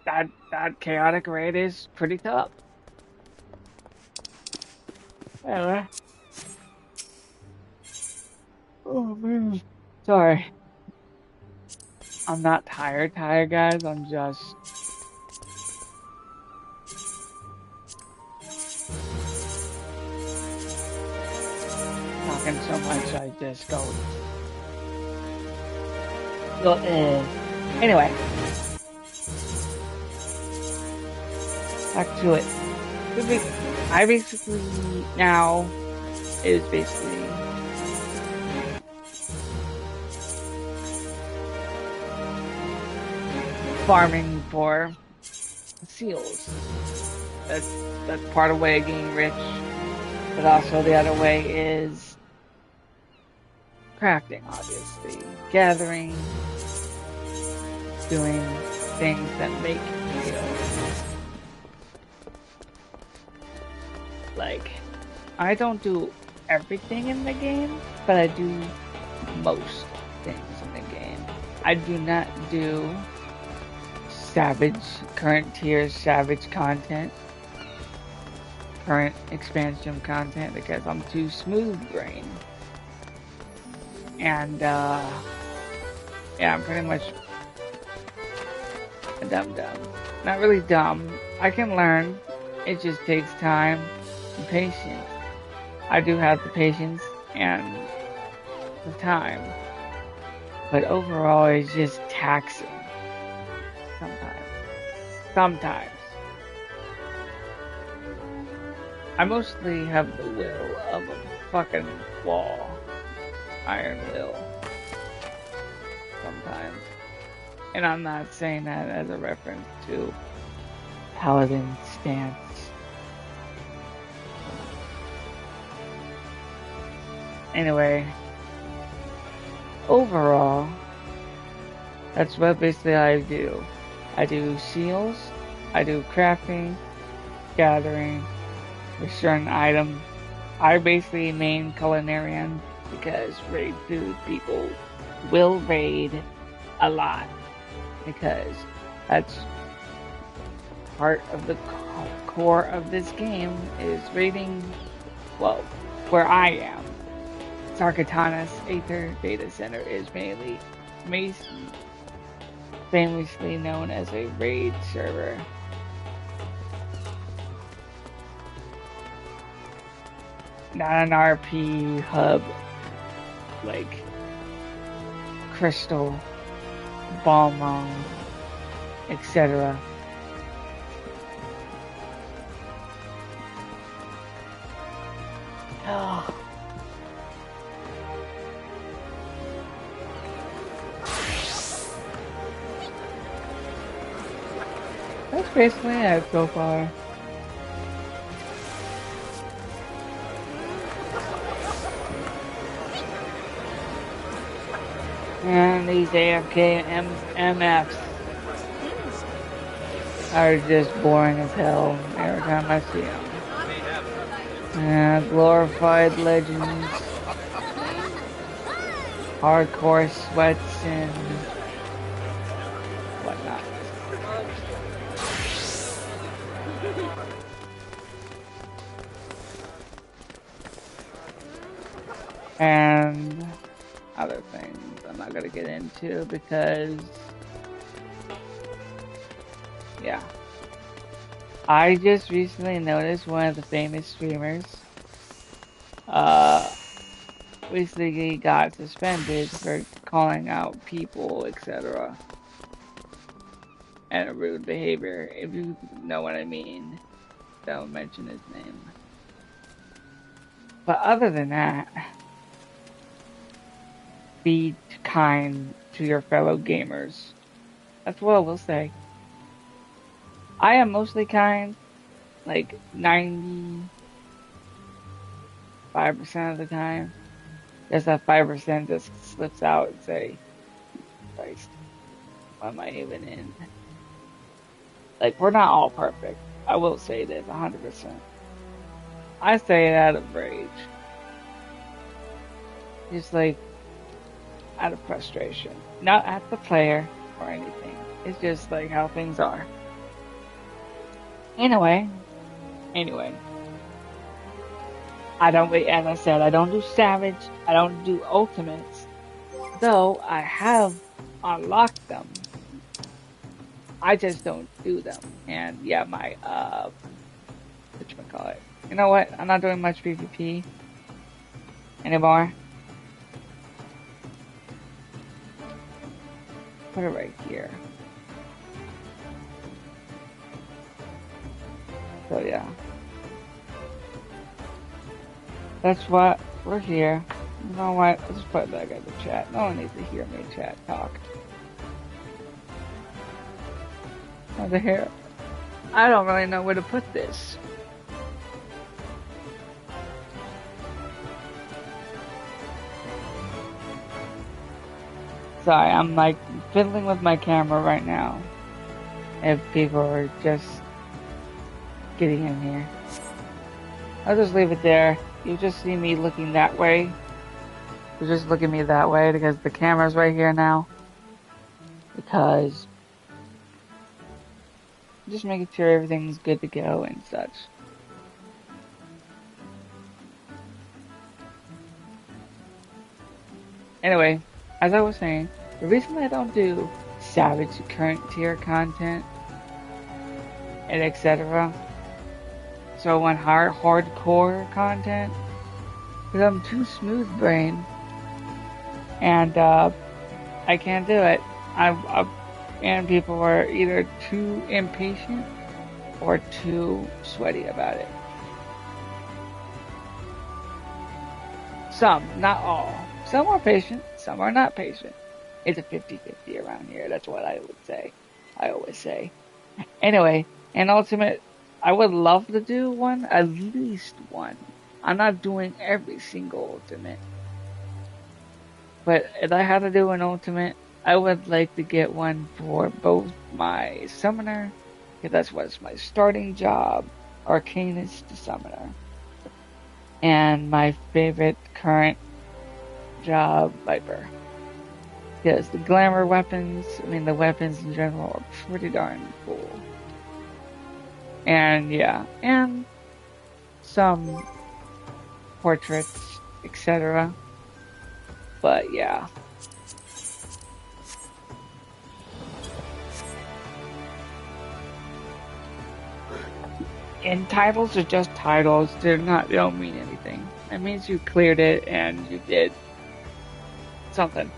that chaotic raid is pretty tough. Anyway. Oh man. Sorry. I'm not tired, guys. I'm just talking so much I just go. Anyway. Back to it. I basically now is basically farming for seals. That's part of the way of getting rich, but also the other way is crafting, obviously, gathering, doing things that make seals. Like, I don't do everything in the game, but I do most things in the game. I do not do current tier Savage content, current expansion content, because I'm too smooth brain. And, yeah, I'm pretty much a dumb. Not really dumb. I can learn. It just takes time and patience. I do have the patience and the time, but overall it's just taxing. Sometimes. I mostly have the will of a fucking wall. Iron will. Sometimes. And I'm not saying that as a reference to Paladin stance. Anyway, overall, that's what basically I do. I do seals, I do crafting, gathering, for certain items. I basically main culinarian because raid food people will raid a lot, because that's part of the core of this game is raiding, well, where I am. Sarkatana's Aether Data Center is mainly famously known as a raid server. Not an RP hub like Crystal, Balmung, etc. Oh. That's basically it so far. And these AFK MFs are just boring as hell every time I see them. Glorified legends, hardcore sweats, and whatnot. And other things I'm not gonna get into because, yeah. I just recently noticed one of the famous streamers recently got suspended for calling out people, etc. and rude behavior. If you know what I mean, don't mention his name. But other than that, be kind to your fellow gamers. That's what I will say. I am mostly kind, like 95% of the time. Just that 5% just slips out and say, Christ, why am I even in? Like, we're not all perfect. I will say this 100%. I say it out of rage. Just like, out of frustration. Not at the player or anything. It's just like how things are. Anyway. As I said, I don't do Savage. I don't do Ultimates. Though I have unlocked them. I just don't do them. And yeah, my, whatchamacallit. You know what? I'm not doing much PvP anymore. Put it right here. So yeah. That's what we're here. You know what? Let's put that guy in the chat. No one needs to hear me chat talk. Over here. I don't really know where to put this. Sorry, I'm like fiddling with my camera right now. If people are just getting in here. I'll just leave it there. You just see me looking that way. You just look at me that way because the camera's right here now. Because just making sure everything's good to go and such. Anyway, as I was saying, the reason I don't do Savage current tier content and etc. So I want hardcore content because I'm too smooth brain and I can't do it. And people are either too impatient or too sweaty about it. Some, not all. Some are patient, some are not patient. It's a 50-50 around here. That's what I would say. I always say. Anyway, an Ultimate, I would love to do one, at least one. I'm not doing every single Ultimate. But if I had to do an Ultimate, I would like to get one for both my Summoner, because that's what's my starting job, Arcanist Summoner, and my favorite current job, Viper. Because the glamour weapons, the weapons in general are pretty darn cool. And yeah, and some portraits, etc. But yeah. And titles are just titles. They don't mean anything. It means you cleared it and you did something.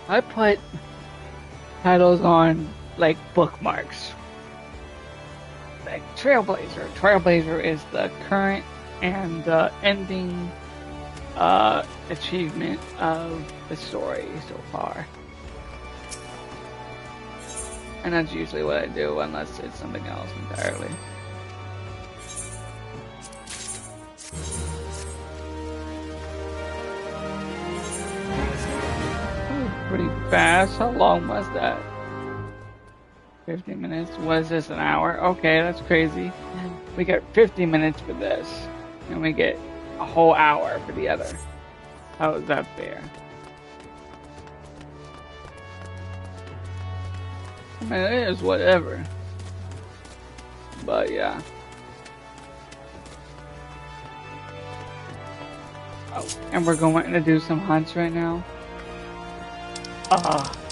I put titles on like bookmarks. Like Trailblazer. Trailblazer is the current and ending achievement of the story so far. And that's usually what I do, unless it's something else entirely. pretty fast. How long was that? 50 minutes? Was this an hour? Okay, that's crazy. We get 50 minutes for this, and we get a whole hour for the other. How is that fair? I mean, it is whatever. But yeah. Oh, and we're going to do some hunts right now.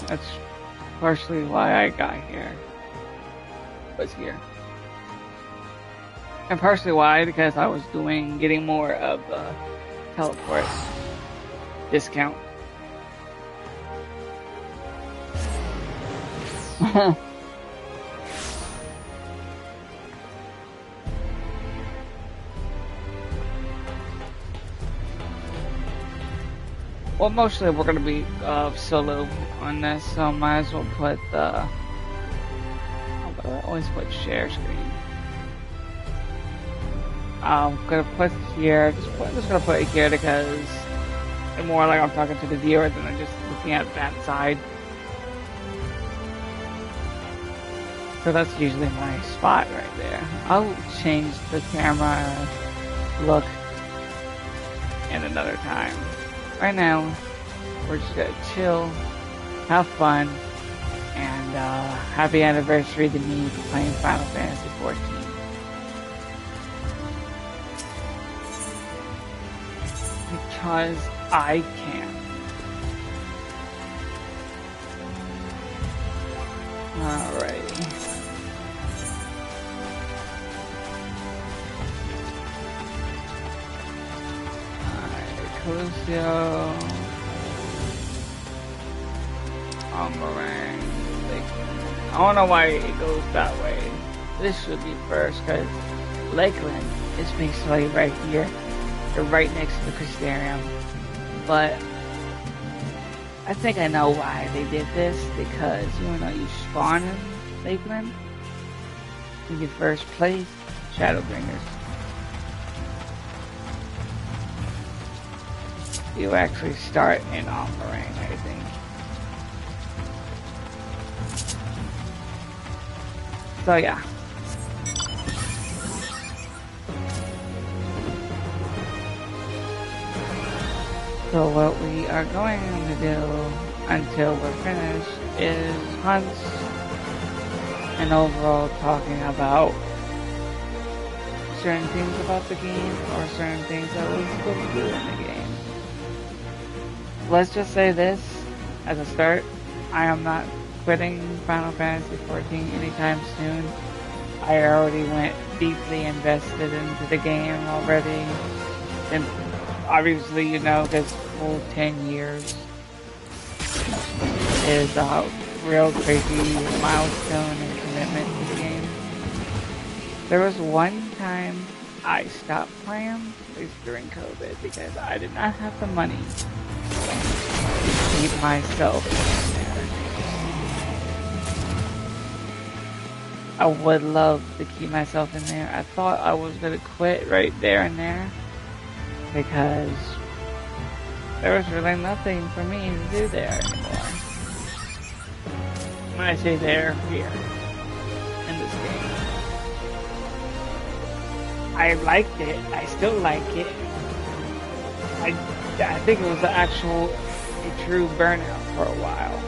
That's partially why I got here. Was here. And partially why, because I was getting more of a teleport discount. Well, mostly we're going to be solo on this, so I might as well put I always put share screen. I'm going to put here, just going to put it here because it's more like I'm talking to the viewer than I'm just looking at that side. So that's usually my spot right there. I'll change the camera look in another time. Right now, we're just gonna chill, have fun, and happy anniversary to me for playing Final Fantasy XIV. Because I can. Alrighty. Crucio, Meringue. I don't know why it goes that way. This should be first because Lakeland is basically right here. They're right next to the Crystarium. But I think I know why they did this, because even though you spawn in Lakeland, you get first place Shadowbringers. You actually start in Meringue, I think. So yeah. So what we are going to do until we're finished is hunts and overall talking about certain things about the game or certain things that we could do in the game. Let's just say this as a start. I am not quitting Final Fantasy XIV anytime soon. I already went deeply invested into the game already. And obviously, you know, this full 10 years is a real crazy milestone and commitment to the game. There was one time I stopped playing, at least during COVID, because I did not have the money to keep myself in there. I would love to keep myself in there. I thought I was going to quit right there and there, because there was really nothing for me to do there anymore. When I say there, here, in this game. I liked it. I still like it. I think it was a true burnout for a while.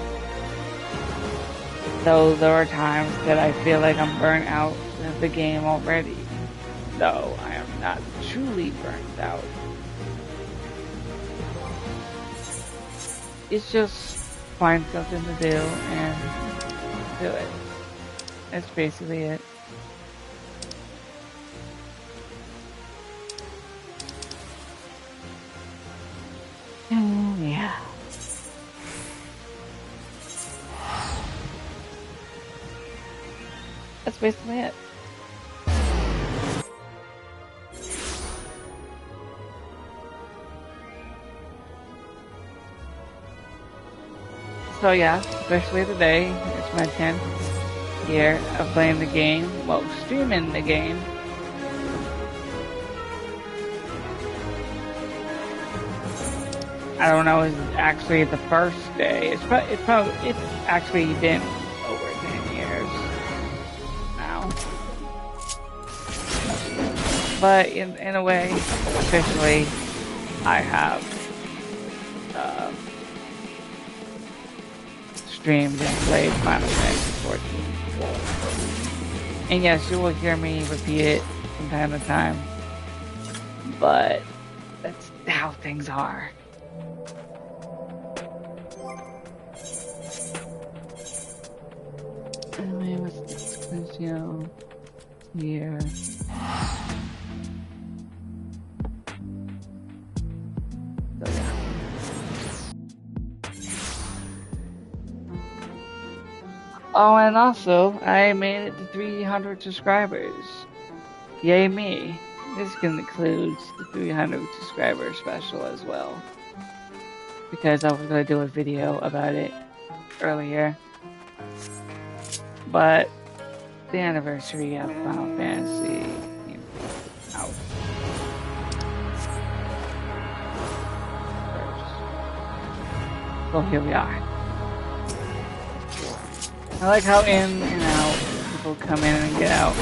Though there are times that I feel like I'm burnt out with the game already. Though I am not truly burnt out. It's just find something to do and do it. That's basically it. Yeah. That's basically it. So yeah, especially today, it's my 10th year of playing the game, well, streaming the game. I don't know, it's actually the first day. It's actually been over 10 years now. But in a way, officially, I have streamed and played Final Fantasy XIV. And yes, you will hear me repeat it from time to time. But that's how things are. Anyway, what's this? Crucio here. So yeah. Oh, and also, I made it to 300 subscribers. Yay me. This includes the 300 subscriber special as well. Because I was going to do a video about it earlier. But the anniversary of Final Fantasy came out first. So here we are. I like how in and out people come in and get out.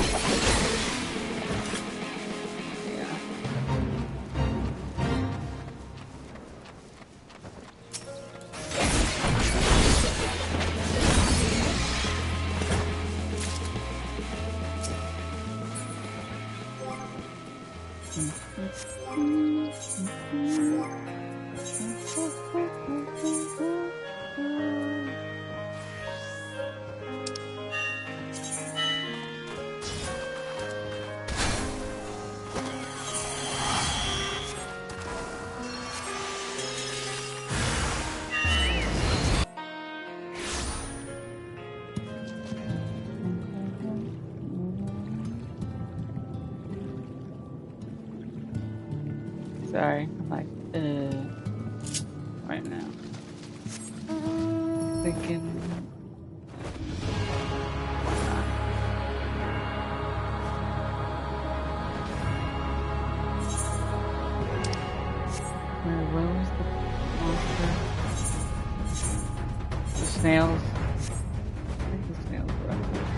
Sorry, I'm like, right now. Thinking, where was the monster? The snails? I think the snails were up there.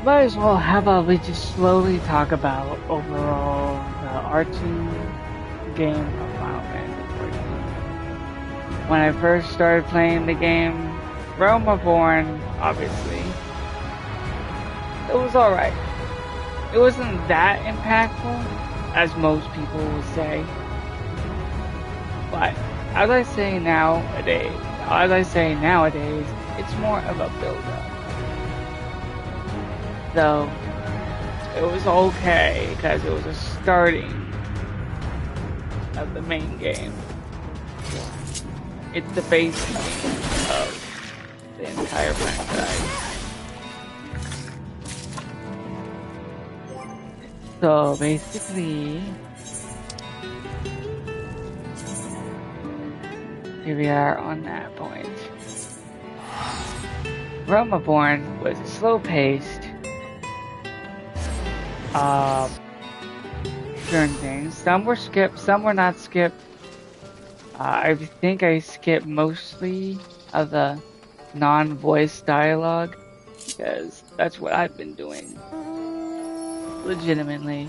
Might as well, how about we just slowly talk about overall the R2 game of Final Fantasy XIV. When I first started playing the game, Realm Reborn, obviously, it was alright. It wasn't that impactful, as most people would say. But, as I say nowadays, it's more of a build-up. So, it was okay, because it was a starting of the main game. It's the base game of the entire franchise. So, basically, here we are on that point. Realm Reborn was slow-paced, certain things. Some were skipped, some were not skipped. I think I skipped mostly of the non-voice dialogue, because that's what I've been doing. Legitimately.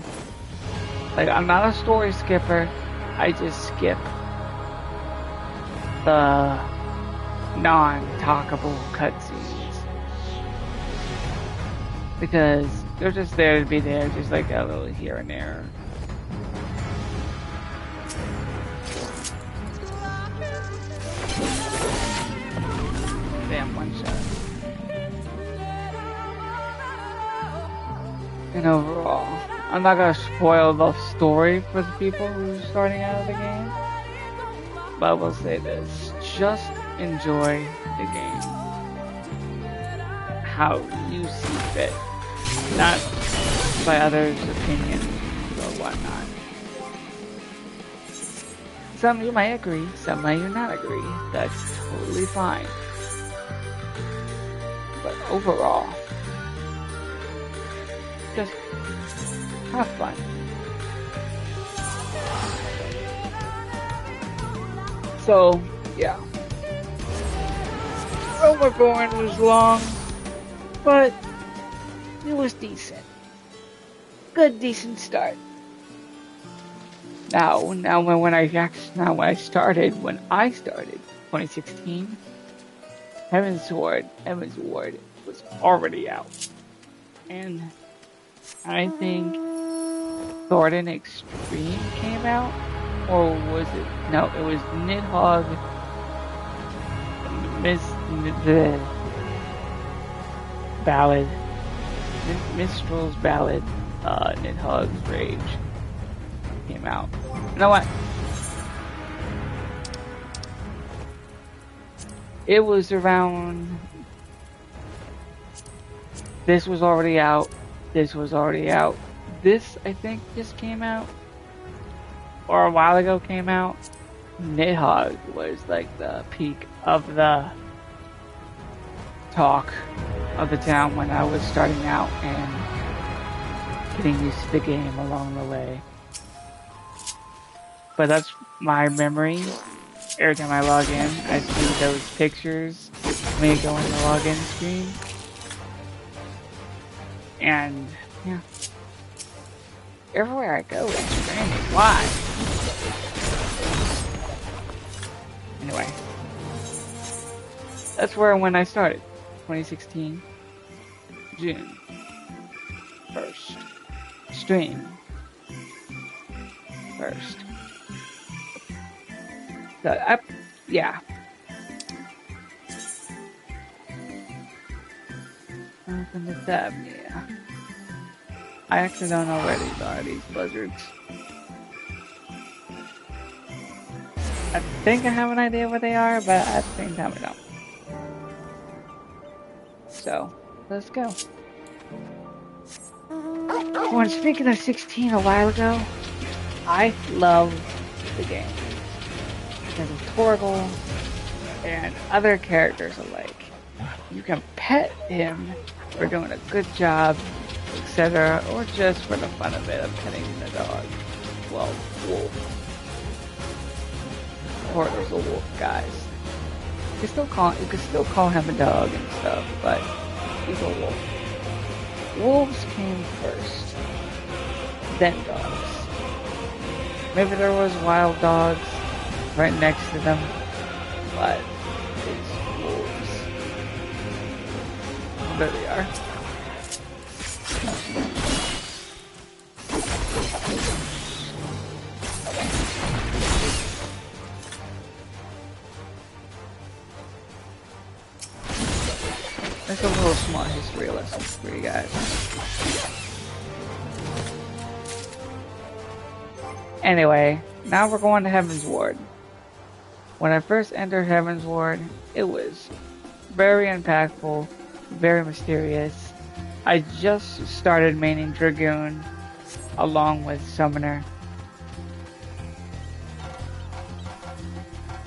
Like, I'm not a story skipper, I just skip the non-talkable cutscenes. Because they're just there to be there, just like a little here and there. Damn, one shot. And overall, I'm not gonna spoil the story for the people who are starting out of the game. But I will say this, just enjoy the game how you see fit. Not by others' opinions or whatnot. Some you might agree, some might not agree. That's totally fine. but overall, just have fun. So, yeah. Overborn was long, but it was decent. Good, decent start. Now when I started, 2016, Heaven's Ward was already out, and I think Thornton Extreme came out, or was it? No, it was Nidhogg, the Ballad, Minstrel's Ballad, Nidhogg's Rage came out. You know what? It was around. This was already out. This was already out. This, I think, just came out, or a while ago came out. Nidhogg was like the peak of the talk of the town when I was starting out and getting used to the game along the way. But that's my memory. Every time I log in, I see those pictures when you go in the login screen. And, yeah. Everywhere I go, it's brand new. Why? Anyway. That's when I started. 2016. June 1st. Stream. 1st. So, yeah. Open the tab, yeah. I actually don't know where these are, these buzzards. I think I have an idea what they are, but at the same time I don't. So, let's go. When speaking of 16 a while ago, I love the game. Because of Torgal and other characters alike. You can pet him for doing a good job, etc., or just for the fun of it of petting the dog. Well, wolf. Torgal's a wolf, guys. You can still call him a dog and stuff, but he's a wolf. Wolves came first, then dogs. Maybe there was wild dogs right next to them, but it's wolves. There they are. That's a little small history lesson for you guys. Anyway, now we're going to Heaven's Ward. When I first entered Heaven's Ward, it was very impactful, very mysterious. I just started maining Dragoon along with Summoner.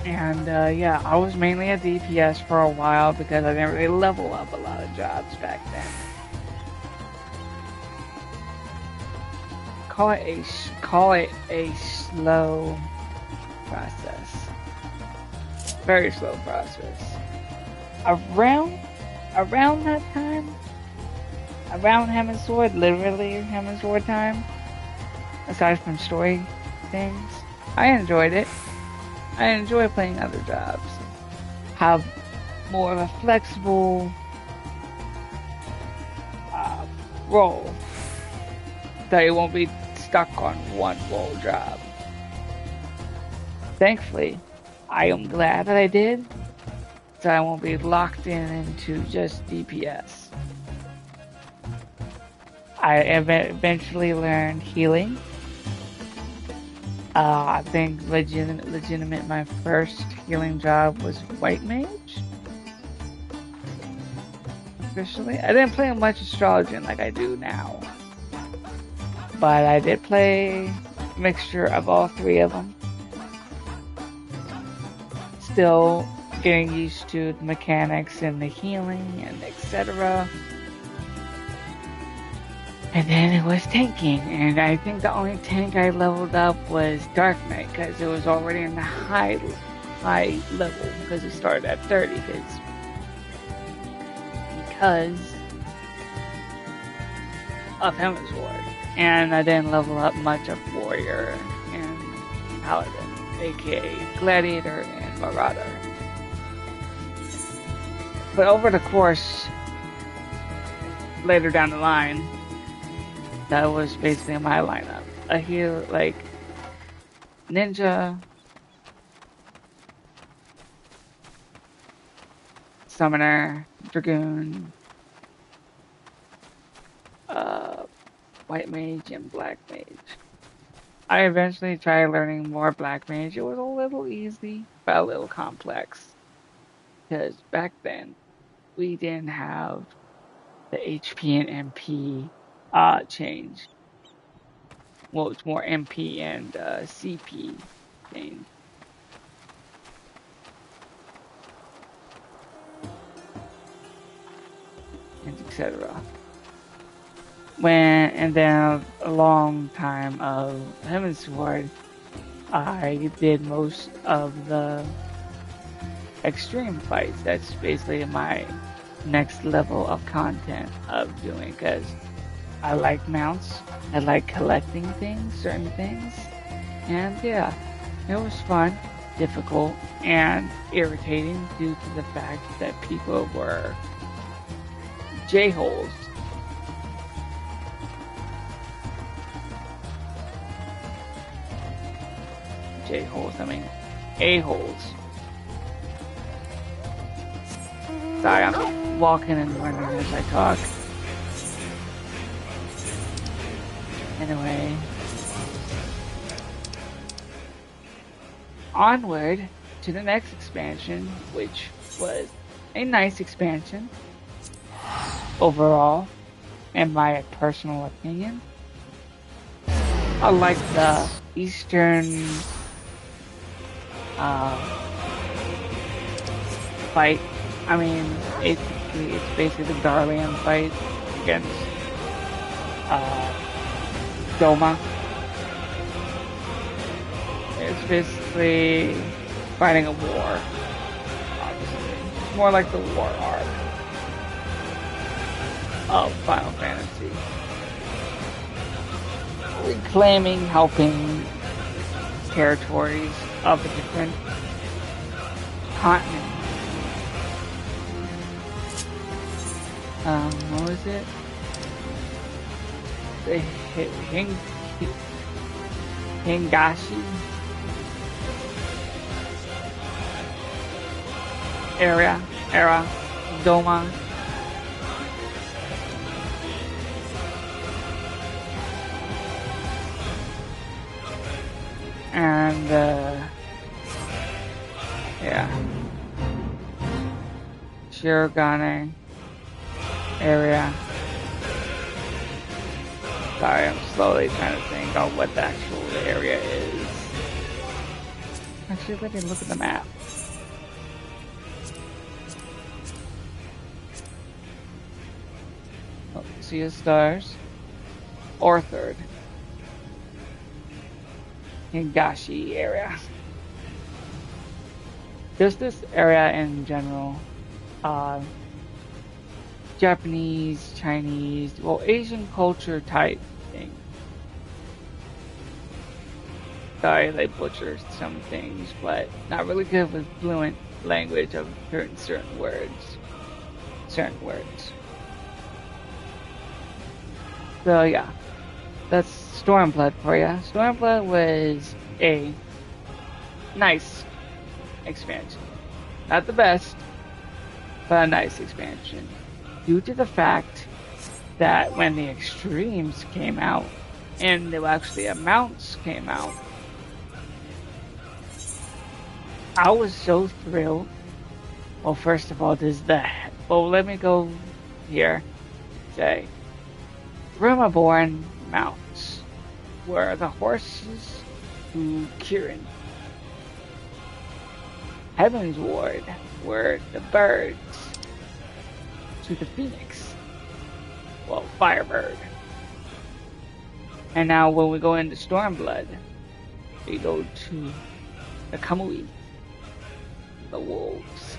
And yeah, I was mainly a DPS for a while because I didn't really level up a lot of jobs back then. Call it a slow process. Very slow process. Around that time, around Heaven's Sword, literally Heaven's Sword time, aside from story things, I enjoyed it. I enjoy playing other jobs. Have more of a flexible role. So you won't be stuck on one role job. Thankfully, I am glad that I did, so I won't be locked into just DPS. I eventually learned healing. I think legitimate my first healing job was White Mage. Officially. I didn't play much Astrologian like I do now. But I did play a mixture of all three of them. Still getting used to the mechanics and the healing and etc. And then it was tanking, and I think the only tank I leveled up was Dark Knight because it was already in the high level because it started at 30 because of Heaven's Ward. And I didn't level up much of Warrior and Paladin, aka Gladiator and Marauder. But over the course, later down the line, that was basically my lineup. I hear like Ninja, Summoner, Dragoon, White Mage, and Black Mage. I eventually tried learning more Black Mage. It was a little easy, but a little complex. Because back then, we didn't have the HP and MP change. Well, it's more MP and CP change. And etc. And then a long time of Heaven's Sword, I did most of the extreme fights. That's basically my next level of content of doing, because I like mounts, I like collecting things, certain things, and yeah, it was fun, difficult, and irritating due to the fact that people were J-holes. J-holes, I mean A-holes. Sorry, I'm walking and running as I talk. Anyway. Onward to the next expansion, which was a nice expansion overall, in my personal opinion. I like the Eastern fight. I mean, it's basically the Garlean fight against Doma. It's basically fighting a war, obviously. It's more like the war arc of Final Fantasy. Reclaiming, helping territories of a different continent. What was it? The Hingashi era, Doma. And, yeah. Shirogane area. Sorry, I'm slowly trying to think of what the actual area is. Actually, let me look at the map. Oh, Sea of Stars. Orthard. Hingashi area. Just this area in general. Japanese, Chinese, well, Asian culture type thing. Sorry, they butchered some things, but not really good with fluent language of certain words. So yeah, that's Stormblood for you. Stormblood was a nice expansion. Not the best, but a nice expansion. Due to the fact that when the extremes came out, and there were actually amounts came out, I was so thrilled. Well, first of all, let me go here. Say, Rumaborn mounts were the horses who Kirin. Heaven's Ward were the birds to the phoenix. Well, firebird. And now when we go into Stormblood, we go to the Kamui, the wolves,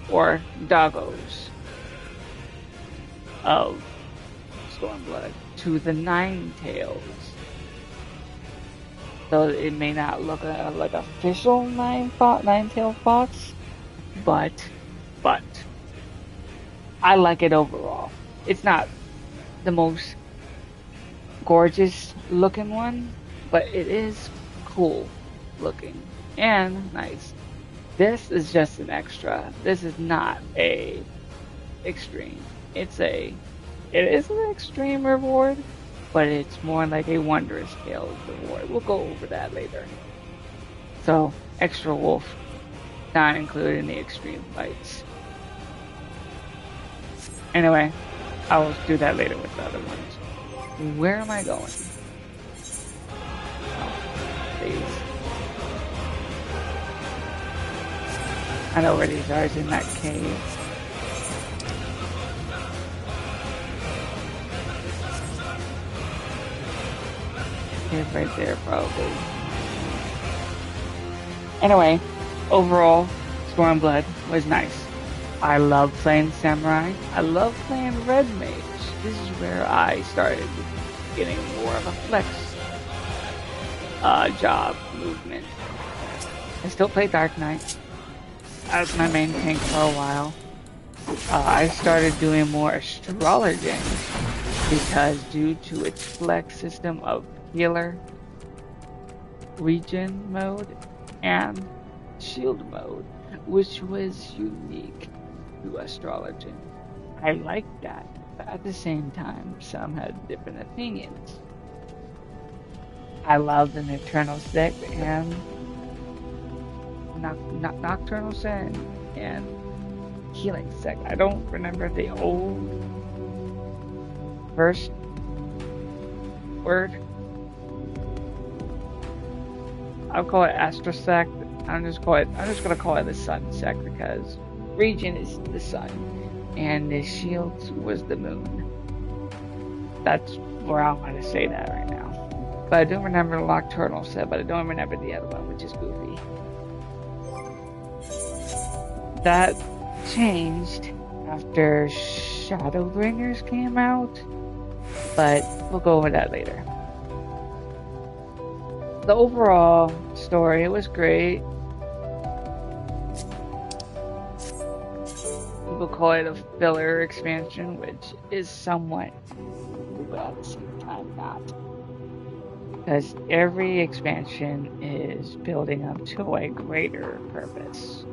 or doggos of Stormblood, to the Nine Tails. So it may not look like official nine-tailed fox, but I like it overall. It's not the most gorgeous looking one, but it is cool looking and nice. This is just an extra. This is not a extreme. It is an extreme reward, but it's more like a wondrous tale reward. We'll go over that later. So, extra wolf, not included in the extreme fights. Anyway, I will do that later with the other ones. Where am I going? Oh, please. I know where these are, in that cave. Cave right there, probably. Anyway, overall, Stormblood was nice. I love playing Samurai. I love playing Red Mage. This is where I started getting more of a flex job movement. I still play Dark Knight. That was my main tank for a while. I started doing more astrologing because due to its flex system of healer, regen mode, and shield mode, which was unique to astrology. I liked that, but at the same time, some had different opinions. I loved the Nocturnal Sect and Nocturnal Sect and Healing Sect. I don't remember the old first word. I'll call it Astro Sect. I'm just gonna call it the Sun Sect because region is the sun and the shield was the moon. That's where I want to say that right now. But I don't remember the Nocturnal Sect, but I don't remember the other one, which is goofy. That changed after Shadowbringers came out, but we'll go over that later. The overall story was great. People call it a filler expansion, which is somewhat, but at the same time not. Because every expansion is building up to a greater purpose.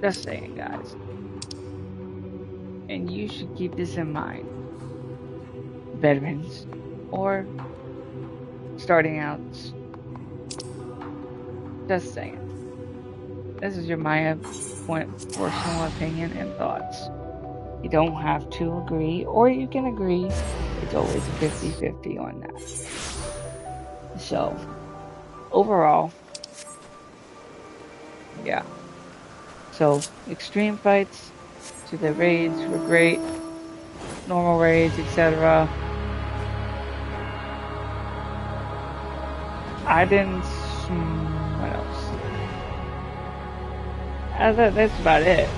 Just saying, guys. And you should keep this in mind. Veterans or starting out. Just saying. This is my personal opinion and thoughts. You don't have to agree, or you can agree. It's always a 50-50 on that. So, overall, yeah. So, extreme fights to the raids were great. Normal raids, etc. I didn't. What else? That's about it.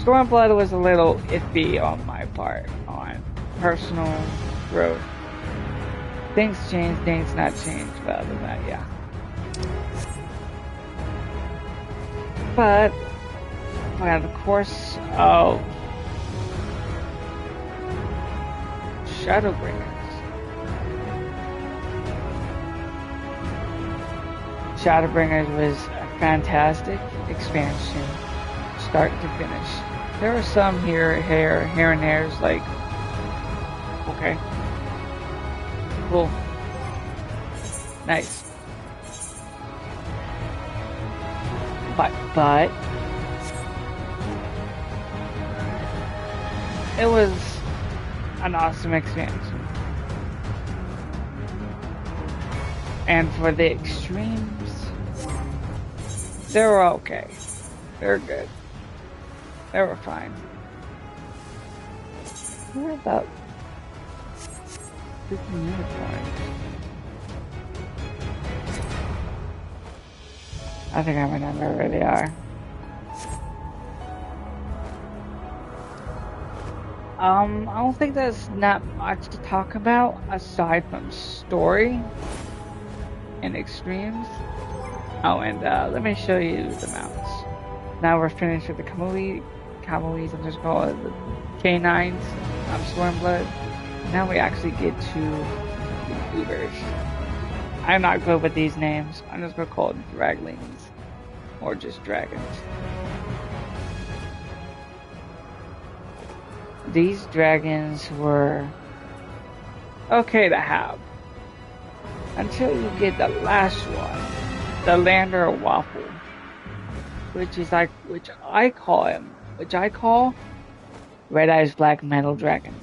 Stormblood was a little iffy on my part on personal growth. Things change, things not change, but other than that, yeah. But of course of Shadowbringers. Shadowbringers was a fantastic expansion, start to finish. There were some here and there's like, okay, cool, nice, but it was an awesome expansion. And for the extremes, They were okay. They're good. They were fine. We're about 15 minutes long. I think I remember where they are. I don't think there's not much to talk about aside from story and extremes. Oh, and let me show you the mounts. Now we're finished with the camellies, I'm just calling it the canines, Stormblood. Now we actually get to the Ubers. I'm not good with these names. I'm just gonna call it Draglings, or just dragons. These dragons were okay to have until you get the last one, the Lander Waffle, which I call Red Eyes Black Metal Dragon.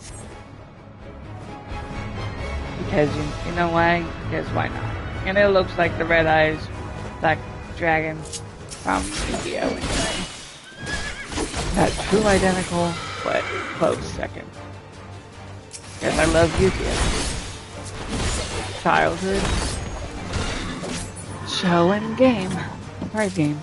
Because you know why? Because why not? And it looks like the Red Eyes Black Dragon from Yu-Gi-Oh! Anyway. Not true identical, but close second. Because I love Yu-Gi-Oh! Childhood show and game. Card game.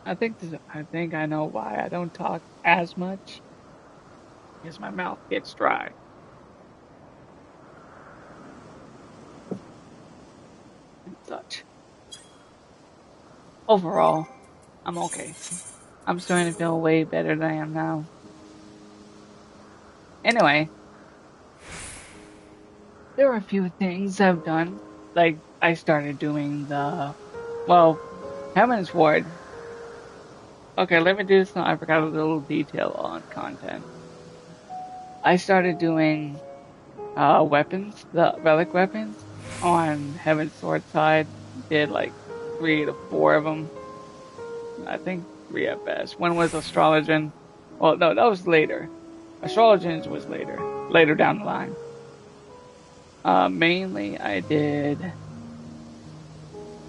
I think I know why I don't talk as much. Because my mouth gets dry. And such. Overall, I'm okay. I'm starting to feel way better than I am now. Anyway, there are a few things I've done. Like, I started doing Heaven's Ward. Okay, let me do some. I forgot a little detail on content. I started doing weapons, the relic weapons, on Heaven's Sword side. Did like 3 to 4 of them. I think 3 at best. One was Astrologian. Well, no, that was later. Astrologians was later down the line. Mainly I did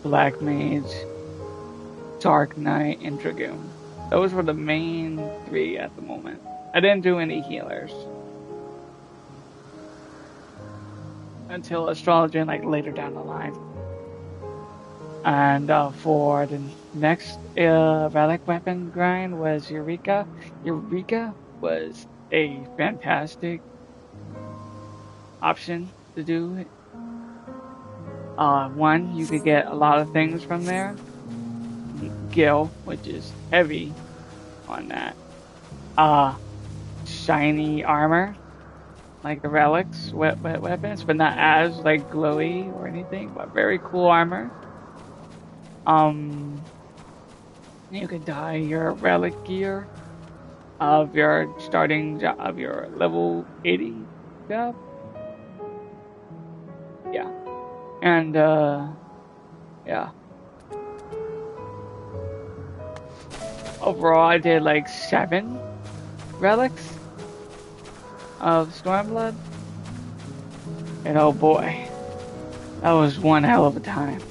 Black Mage, Dark Knight, and Dragoon. Those were the main 3 at the moment. I didn't do any healers until Astrologian, like later down the line. And for the next relic weapon grind was Eureka. Eureka was a fantastic option to do. One, you could get a lot of things from there. Gil, which is heavy on that. Shiny armor, like the relics, weapons, but not as like glowy or anything, but very cool armor. You could dye your relic gear of your of your level 80 job. Yeah. And yeah. Overall I did like 7 relics of Stormblood. And oh boy, that was one hell of a time.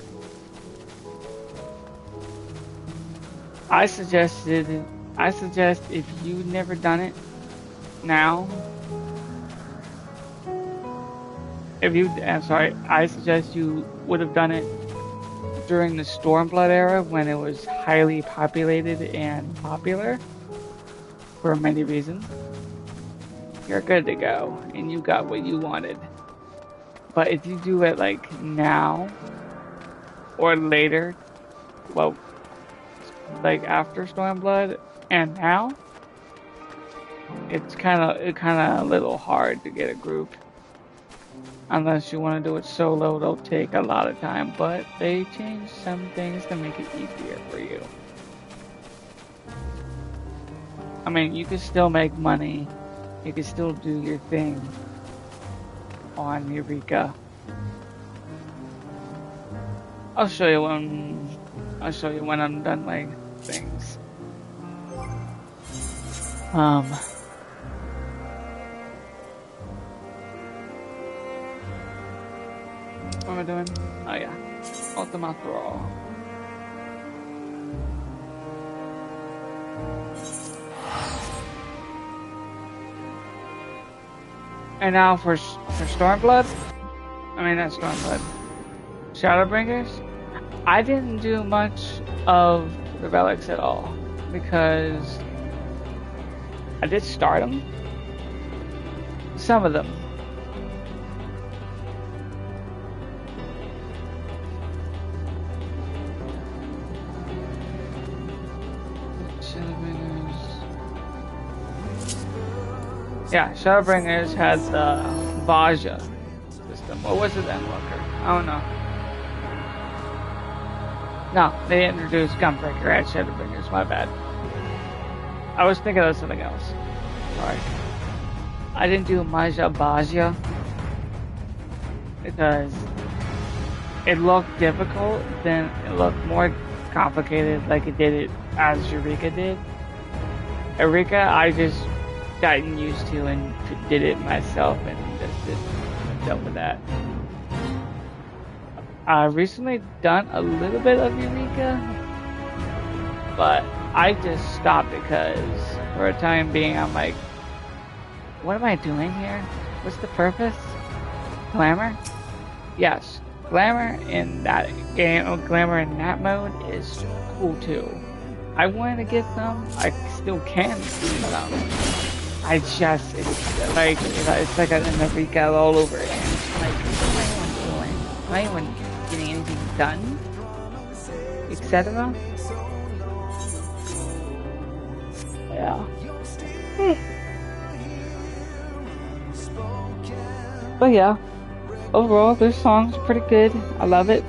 I suggest if you've never done it now, I suggest you would have done it during the Stormblood era when it was highly populated and popular for many reasons. You're good to go and you got what you wanted. But if you do it like now or later, well, like after Stormblood and now, it's kind of a little hard to get a group. Unless you want to do it solo, it'll take a lot of time, but they changed some things to make it easier for you. I mean, you can still make money, you can still do your thing on Eureka. I'll show you when I'm done like things. What am I doing? Oh yeah. Ultima Thrall. And now for Stormblood. I mean, not Stormblood. Shadowbringers. I didn't do much of the relics at all because I did start them. Some of them. Yeah, Shadowbringers had the Vaja system. Or was it Endwalker? I don't know. No, they introduced Gunbreaker at Shadowbringers, my bad. I was thinking of something else. Sorry. I didn't do Maja Baja because it looked difficult, then it looked more complicated like it did it as Eureka did. Eureka, I just gotten used to and did it myself and just dealt with that. I've recently done a little bit of Eureka, but I just stopped because for a time being I'm like, what am I doing here? What's the purpose? Glamour? Yes, glamour in that game, glamour in that mode is cool too. I wanted to get some, I still can get them. I just, it's like an Eureka all over again. Like, what am I doing? Am I even getting anything done? Etc. Yeah. But yeah, overall, this song's pretty good. I love it.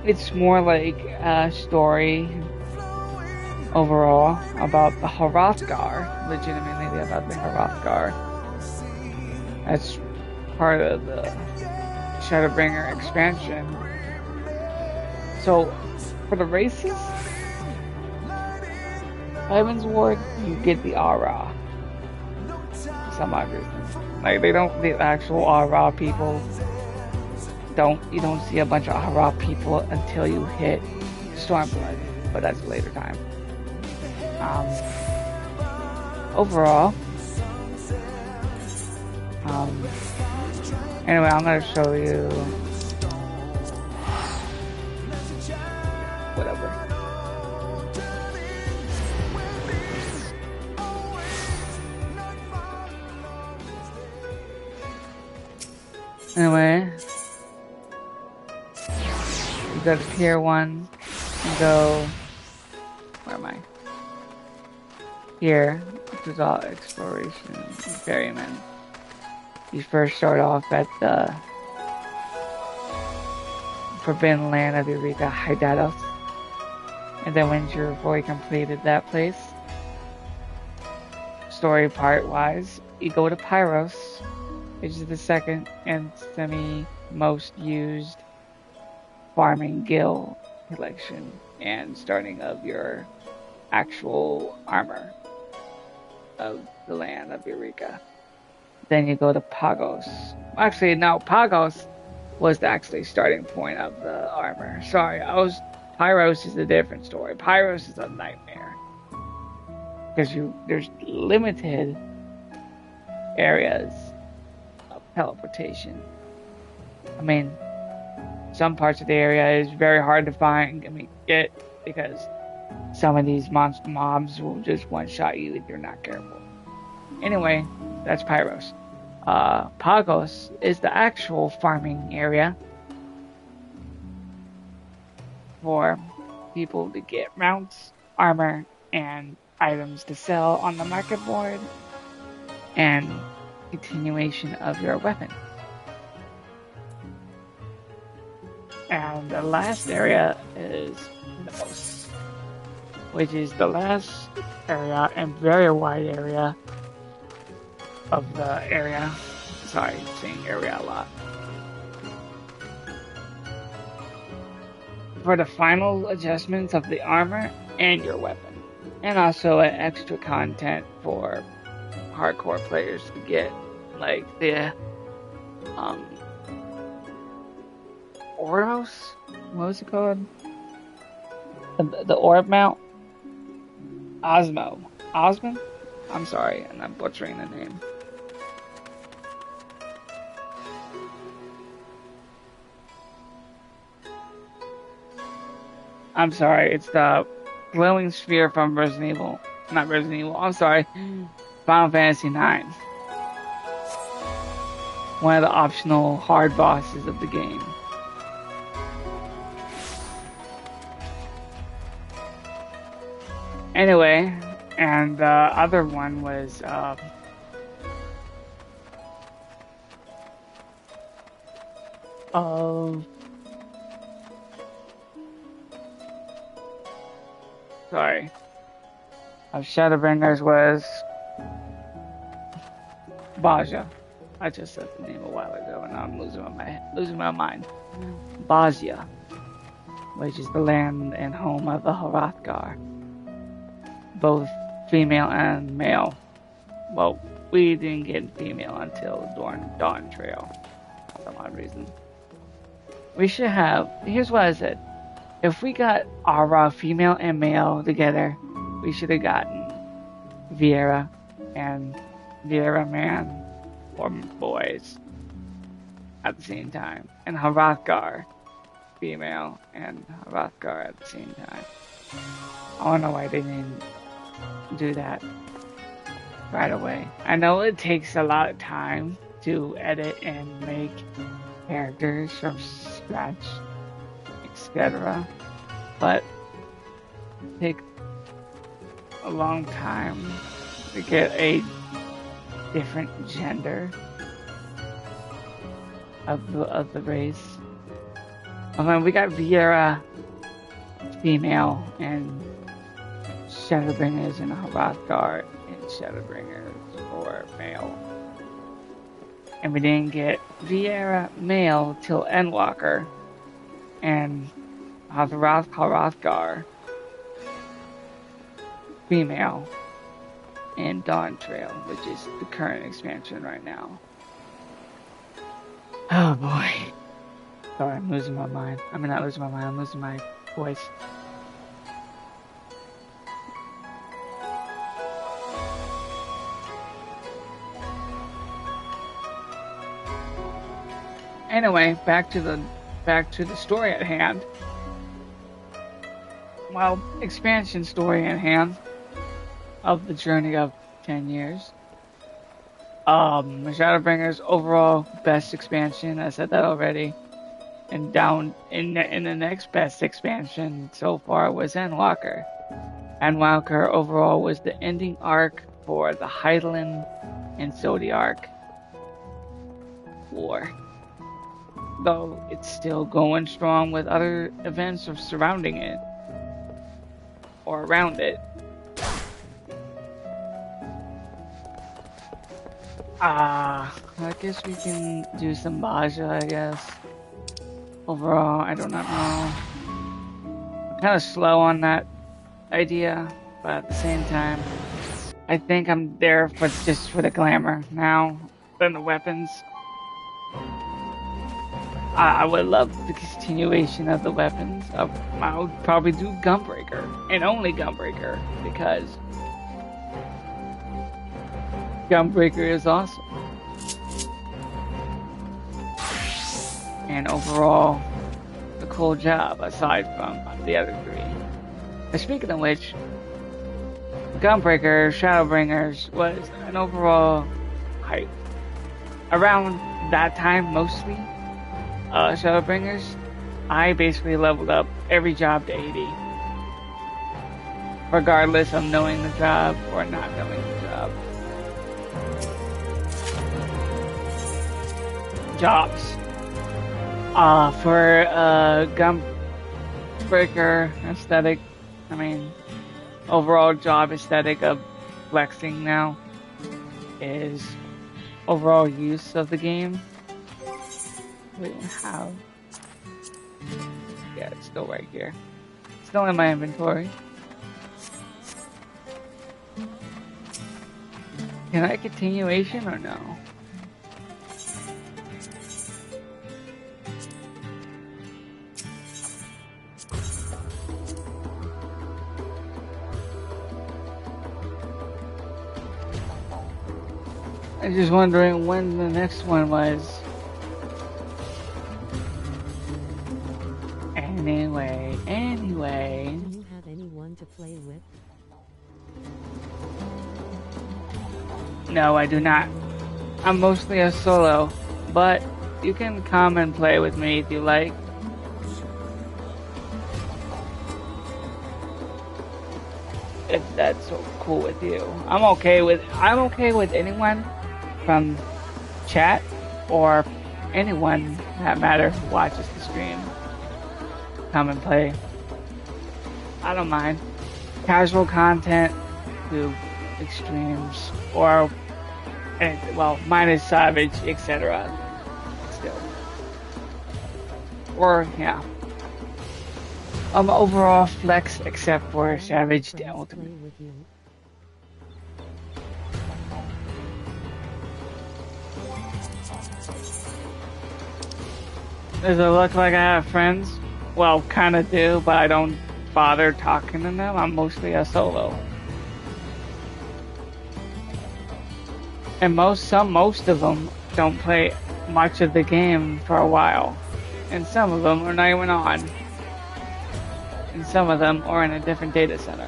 It's more like a story overall about the Hrothgar, legitimately about the Hrothgar. That's part of the Shadowbringer expansion. So, for the races, Heaven's Ward, you get the Ara. For some odd reason. Like, they don't, the actual Ara people, you don't see a bunch of Ara people until you hit Stormblood, but that's a later time. Overall, anyway, I'm gonna show you whatever. Anyway, you go to Tier 1 and go, where am I? Here, this is all exploration experiment. You first start off at the Forbidden Land of Eureka Hydatos. And then once you've fully completed that place, story part wise, you go to Pyros, which is the second and most used farming guild collection and starting of your actual armor of the land of Eureka. Then you go to Pagos. Actually, no, Pagos was the actually starting point of the armor. Sorry, Pyros is a different story. Pyros is a nightmare because there's limited areas of teleportation. I mean, some parts of the area is very hard to get because some of these monster mobs will just one-shot you if you're not careful. Anyway, that's Pyros. Pagos is the actual farming area for people to get mounts, armor, and items to sell on the market board, and continuation of your weapon. And the last area is Nose, which is the last area and very wide area of the area. Sorry, saying area a lot. For the final adjustments of the armor and your weapon. And also an extra content for hardcore players to get, like the um, Oros? What was it called? The orb mount? Osmo. Osmond? I'm sorry, and I'm butchering the name. I'm sorry, it's the glowing sphere from Resident Evil. Not Resident Evil, I'm sorry. Final Fantasy IX. One of the optional hard bosses of the game. Anyway, and the other one was, sorry. Of Shadowbringers was Baja. I just said the name a while ago, and I'm losing my mind. Basia, which is the land and home of the Hrothgar, both female and male. Well, we didn't get female until Dawn Trail, for some odd reason. We should have. Here's what I said: if we got our female and male together, we should have gotten Viera and Viera man or boys at the same time, and Hrothgar female and Hrothgar at the same time. I don't know why they didn't do that right away. I know it takes a lot of time to edit and make characters from scratch, etc. But it takes a long time to get a different gender of the race. I mean, we got Viera female and Shadowbringers and Hrothgar and Shadowbringers for male. And we didn't get Viera male till Endwalker and Hrothgar female in Dawn Trail, which is the current expansion right now. Oh boy. Sorry, I'm losing my mind. I mean, not losing my mind, I'm losing my voice. Anyway, back to the story at hand. Well, expansion story at hand of the journey of 10 years. Shadowbringers overall best expansion. I said that already. And down in the next best expansion so far was Endwalker. Endwalker overall was the ending arc for the Hydaelyn and Zodiac War. Though it's still going strong with other events surrounding it or around it. I guess we can do some Baja, I guess. Overall, I do not know. I'm kind of slow on that idea, but at the same time, I think I'm there just for the glamour now than the weapons. I would love the continuation of the weapons. I would probably do Gunbreaker, and only Gunbreaker, because Gunbreaker is awesome. And overall, a cool job aside from the other three. And speaking of which, Gunbreaker, Shadowbringers was an overall hype. Around that time, mostly, Shadowbringers, I basically leveled up every job to 80. Regardless of knowing the job or not knowing the job. Jobs. For Gunbreaker aesthetic, I mean, overall job aesthetic of flexing now is overall use of the game. We don't have. Yeah, it's still right here. Still in my inventory. Can I continuation or no? I'm just wondering when the next one was. Anyway. Do you have anyone to play with? No, I do not. I'm mostly a solo, but you can come and play with me if you like. If that's so cool with you. I'm okay with anyone from chat or anyone that matter who watches the stream. Come and play. I don't mind. Casual content to extremes or well, mine is savage, etc. Still. Or yeah. Overall flex except for savage the ultimate. Does it look like I have friends? Well, kinda do, but I don't bother talking to them. I'm mostly a solo. And most of them don't play much of the game for a while. And some of them are not even on. And some of them are in a different data center.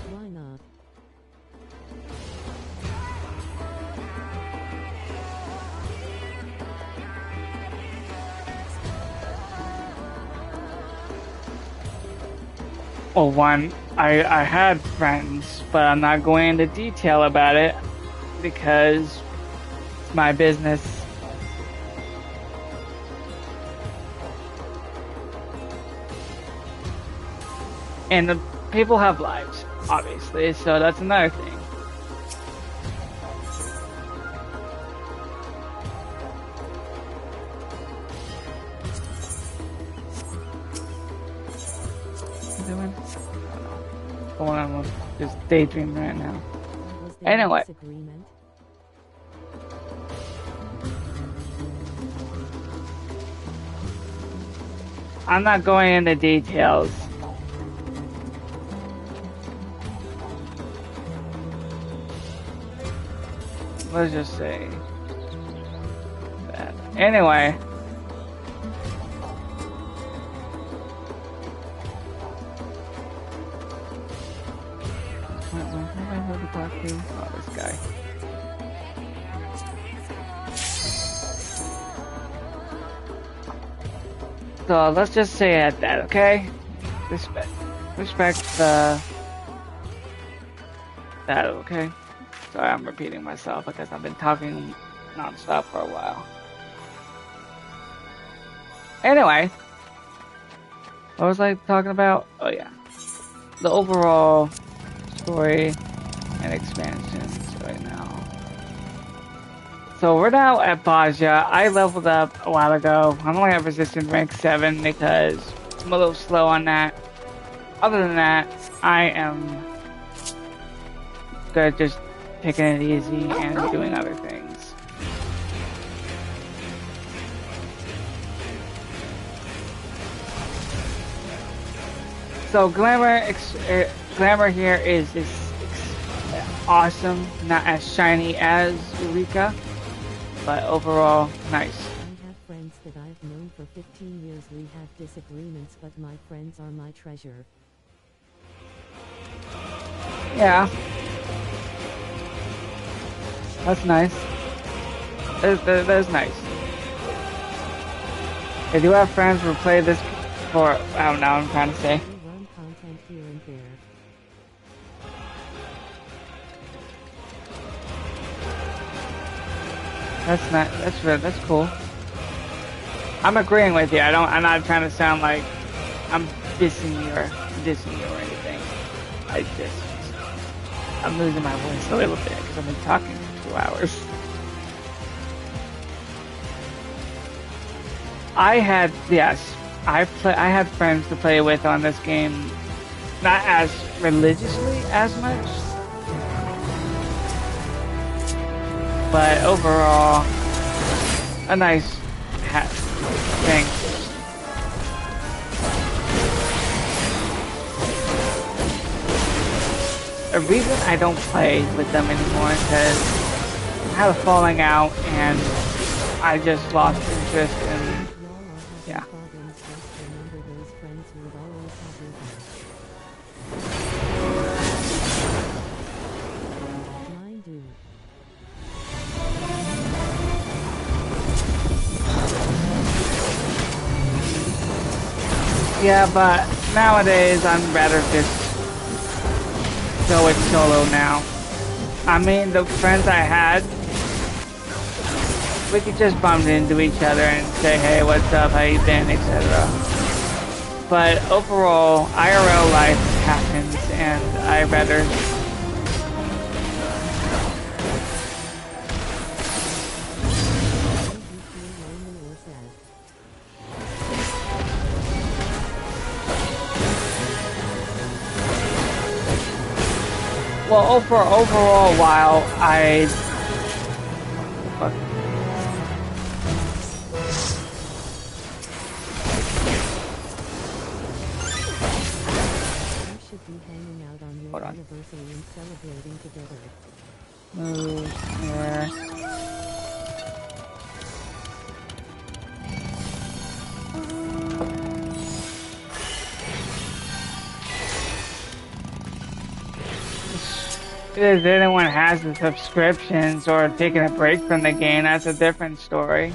Why not? Well, one, I had friends, but I'm not going into detail about it because it's my business. And the people have lives, obviously, so that's another thing. Going on with just daydreaming right now. Anyway. I'm not going into details. Let's just say that. Anyway. Oh, this guy. So let's just say at that, okay? Respect that, okay? Sorry, I'm repeating myself because I've been talking non-stop for a while. Anyway, what was I talking about? Oh yeah, the overall story and expansions right now. So we're now at Baja. I leveled up a while ago. I'm only at resistance rank 7 because I'm a little slow on that. Other than that, I am good just taking it easy and doing other things. So glamour here is awesome, not as shiny as Eureka, but overall nice. I have friends that I've known for 15 years. We have disagreements, but my friends are my treasure. Yeah. That's nice. That's nice. I do have friends who play this for, I don't know what I'm trying to say. We run content here and there. That's not, that's cool. I'm agreeing with you. I'm not trying to sound like I'm dissing you or anything. I'm losing my voice a little bit because I've been talking for 2 hours. I had friends to play with on this game, not as religiously as much, but overall, a nice thing. A reason I don't play with them anymore is because had a falling out, and I just lost interest in, Y'all are having yeah. problems, just remember those friends who would always have your back. Mine do. Yeah, but nowadays I'm rather just go it solo now. I mean, the friends I had, we could just bump into each other and say, hey, what's up, how you been, etc. But overall, IRL life happens, and I rather Made you feel lonely or sad. well, overall, while I fuck, You should be hanging out on your hold on. anniversary and celebrating together. Move here. If anyone has the subscriptions or taking a break from the game, that's a different story.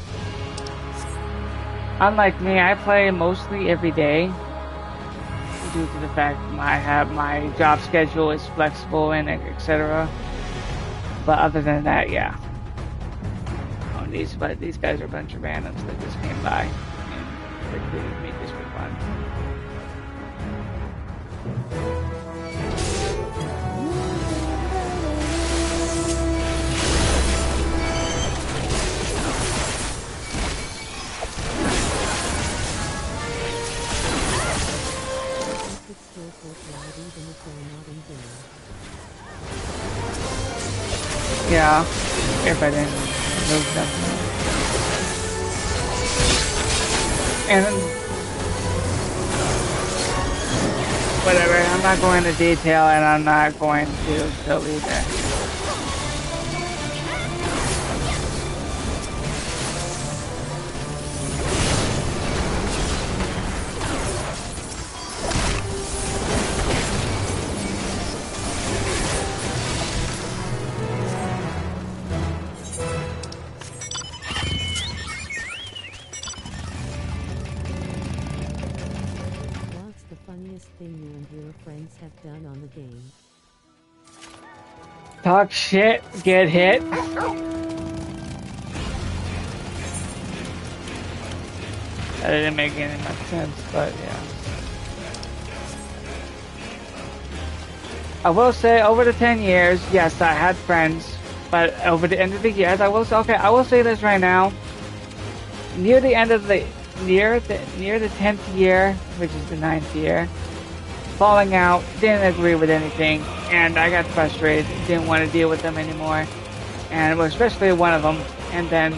Unlike me, I play mostly every day due to the fact my job schedule is flexible and etc. But other than that, yeah. Oh, these guys are a bunch of randoms that just came by and recruited me just for fun. You could still push loud even if they're not in game. Yeah, if I didn't move them. And whatever, I'm not going into detail, and I'm not going to kill either. What's the funniest thing you and your friends have done on the game? Talk shit, get hit. That didn't make any much sense, but yeah. I will say, over the 10 years, yes, I had friends, but over the end of the years, I will say this right now. Near the 10th year, which is the 9th year, falling out, didn't agree with anything, and I got frustrated, didn't want to deal with them anymore, and well, especially one of them, and then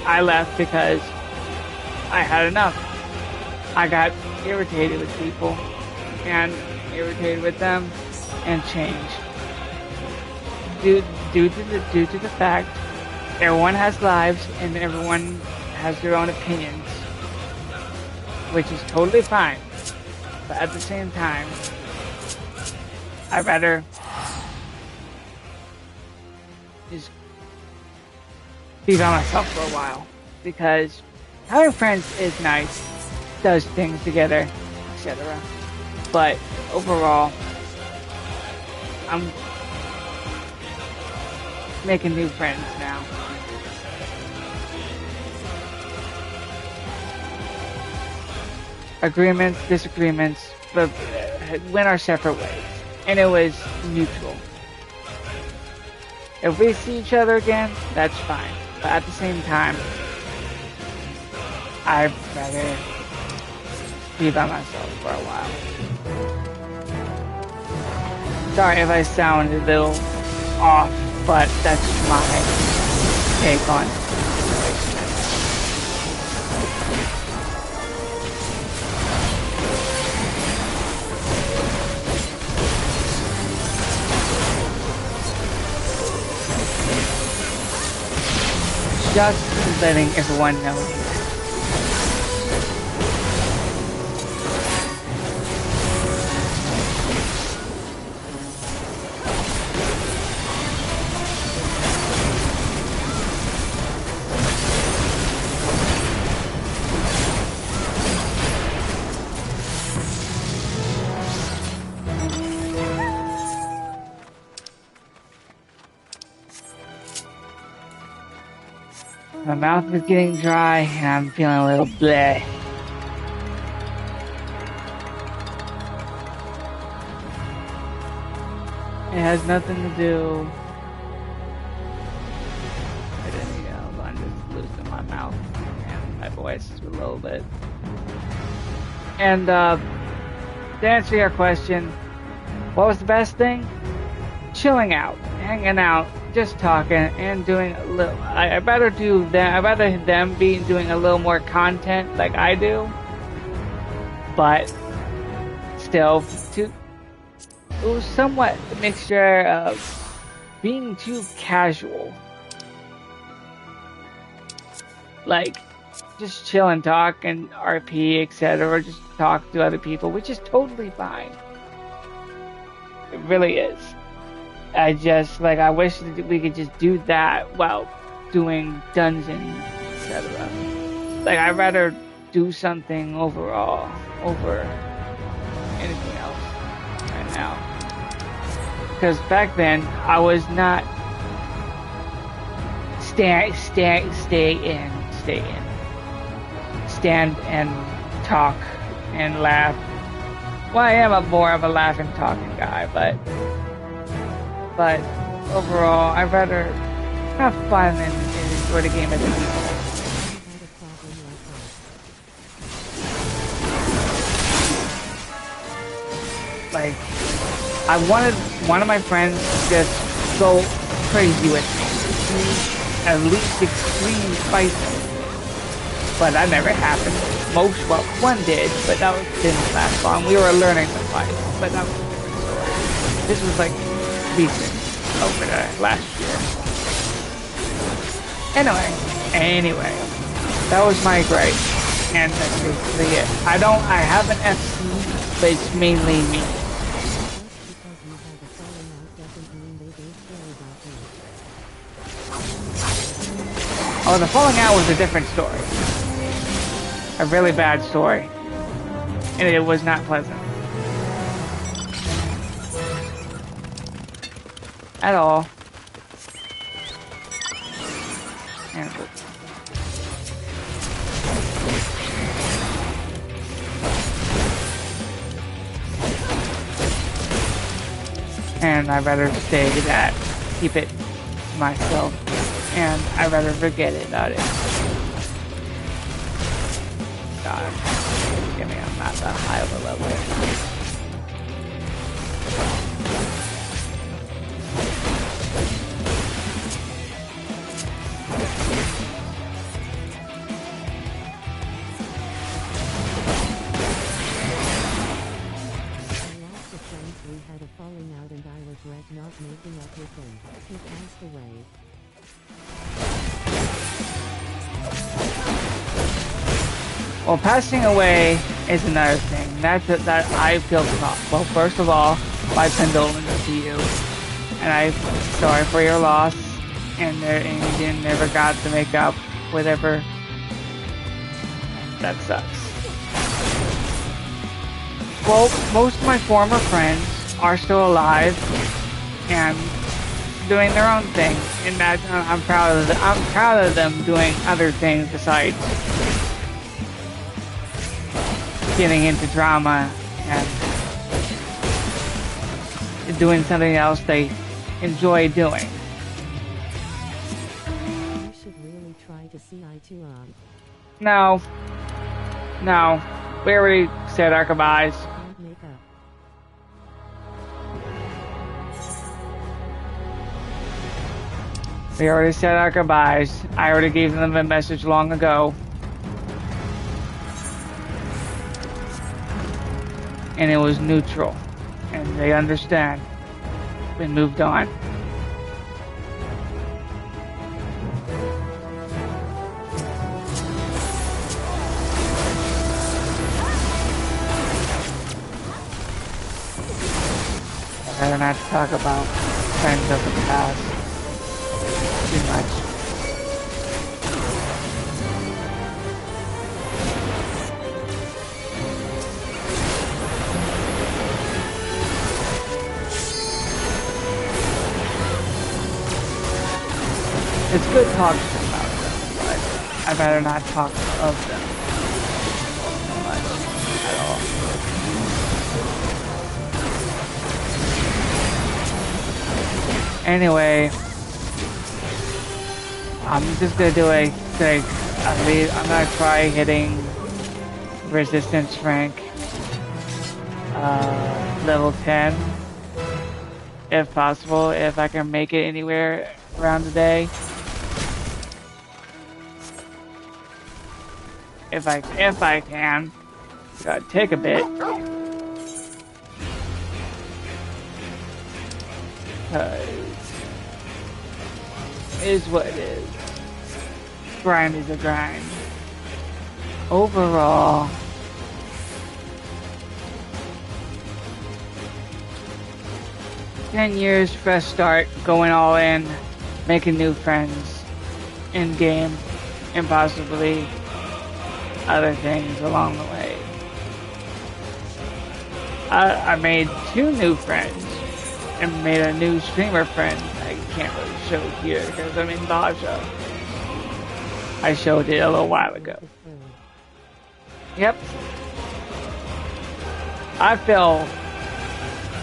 I left because I had enough. I got irritated with people, and irritated with them, and changed. Due to the fact everyone has lives and everyone has their own opinions, which is totally fine. But at the same time, I'd rather just be by myself for a while, because having friends is nice, does things together, etc. But overall, I'm making new friends now. Agreements, disagreements, but went our separate ways, and it was mutual. If we see each other again, that's fine. But at the same time, I'd rather be by myself for a while. Sorry if I sound a little off, but that's my take on it. just letting everyone know here. My mouth is getting dry and I'm feeling a little bleh. It has nothing to do. I'm just losing my mouth and my voice a little bit. And to answer your question, what was the best thing? Chilling out, hanging out, just talking and doing a little. I'd rather do that. I'd rather them be doing a little more content like I do, but still, it was somewhat a mixture of being too casual, like just chill and talk and RP, etc., or just talk to other people, which is totally fine. It really is. I wish that we could just do that while doing dungeons, etc. Like, I'd rather do something overall over anything else right now. Because back then, I was not stand and talk and laugh. Well, I am more of a laughing, talking guy, but overall, I'd rather have fun and enjoy the game as a whole. Like, I wanted one of my friends to just go crazy with me, at least extreme spicy, but that never happened. One did, but that didn't last long. We were learning to fight, but that was a different story. This was like recent over the last year. Anyway, that was my gripe, and that's basically it. I have an FC, but it's mainly me. Oh, the falling out was a different story. A really bad story. And it was not pleasant. At all. And I'd rather say that, keep it to myself, and I'd rather forget about it. God, give me, I'm not that high of a level. We had a falling out and I regret not making up with him. He passed away. Well, passing away is another thing. That I feel not. Well, first of all, my condolences to you, and I'm sorry for your loss, and you never got to make up, whatever. That sucks. Well, most of my former friends are still alive and doing their own thing, and that I'm proud of them doing other things besides getting into drama and doing something else they enjoy doing. You should really try to see eye to eye. No, we already said our goodbyes. Make up. We already said our goodbyes. I already gave them a message long ago. And it was neutral. And they understand. We moved on. better not talk about friends of the past too much. It's good talking about them, but I better not talk of them much at all. Anyway, I'm just gonna do a thing. I'm gonna try hitting resistance rank level 10 if possible, if I can make it anywhere around the day. If I can. It's gotta take a bit. Is what it is. Grind is a grind. Overall, $10 fresh start, going all in, making new friends in game, and possibly other things along the way. I made 2 new friends and made a new streamer friend. I can't really show here because I'm in Baja. I showed it a little while ago. Yep. I feel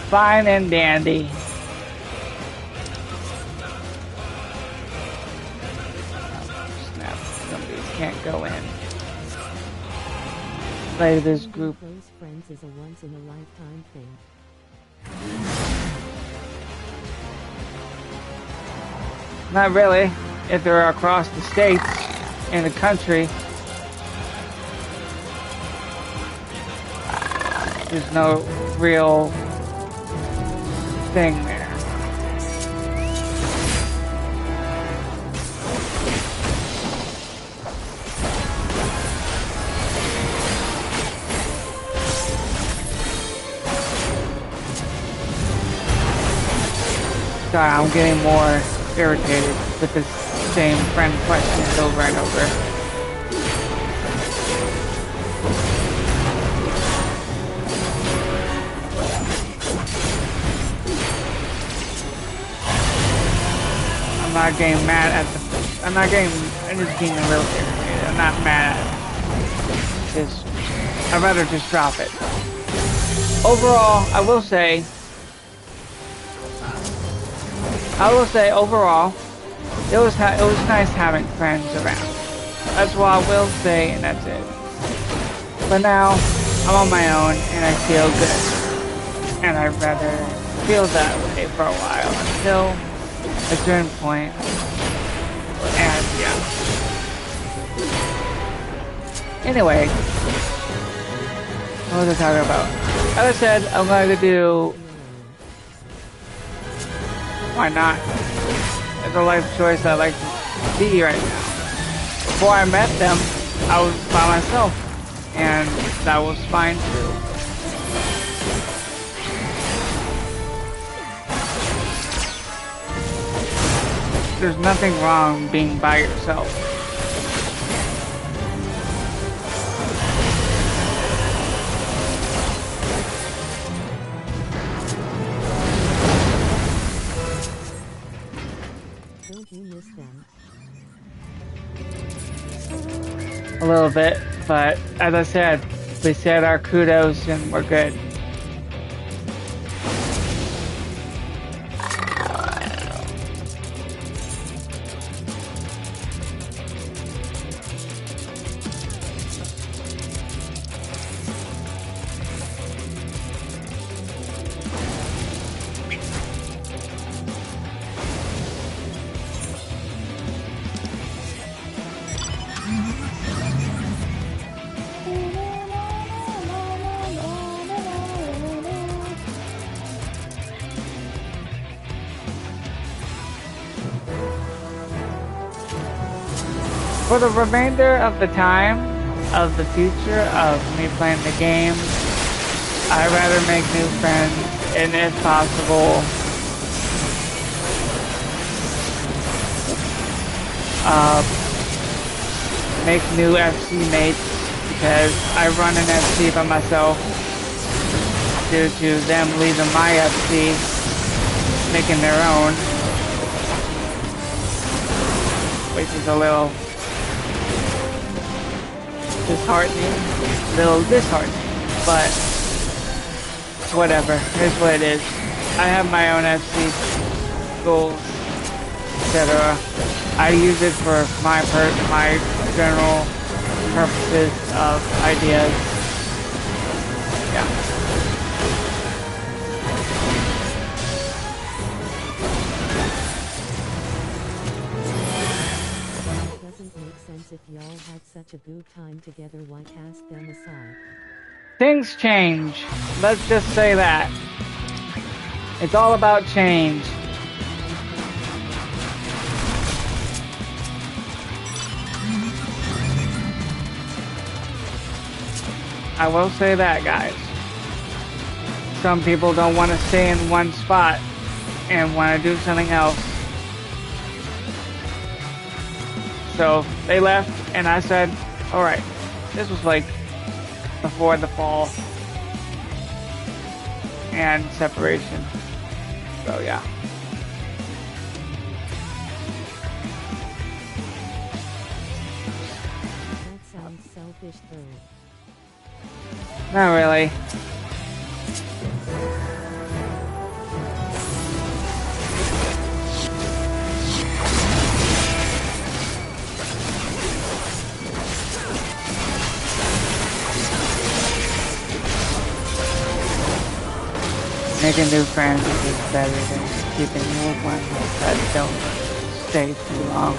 fine and dandy. Snap. Some of these can't go in. Play this group. Those friends is a once in a lifetime thing. Not really. If they're across the states in the country, there's no real thing there. Sorry, I'm getting more irritated with the same friend questions over and over. I'm not getting mad at the... I'm just getting a little irritated. I'm not mad at it. I'd rather just drop it. Overall, I will say, overall, it was nice having friends around. That's what I will say, and that's it. But now, I'm on my own, and I feel good. And I'd rather feel that way for a while, until a certain point. And, yeah. Anyway, what was I talking about? As I said, I'm going to do... Why not? It's a life choice I like to be right now. Before I met them, I was by myself, and that was fine too. There's nothing wrong being by yourself. A little bit, but as I said, we said our kudos and we're good. For the remainder of the time of the future of me playing the game, I'd rather make new friends and if possible, make new FC mates, because I run an FC by myself due to them leaving my FC, making their own, which is a little disheartening, but it's whatever. Here's what it is. I have my own FC goals, etc. I use it for my general purposes of ideas. Yeah. It doesn't make sense if y'all had such a good time together, why cast them aside? Things change. Let's just say that. It's all about change. I will say that, guys. Some people don't want to stay in one spot and want to do something else. So they left, and I said, alright, this was like before the fall and separation. So yeah. That sounds selfish though. Not really. Making new friends is better than keeping old ones that don't stay too long.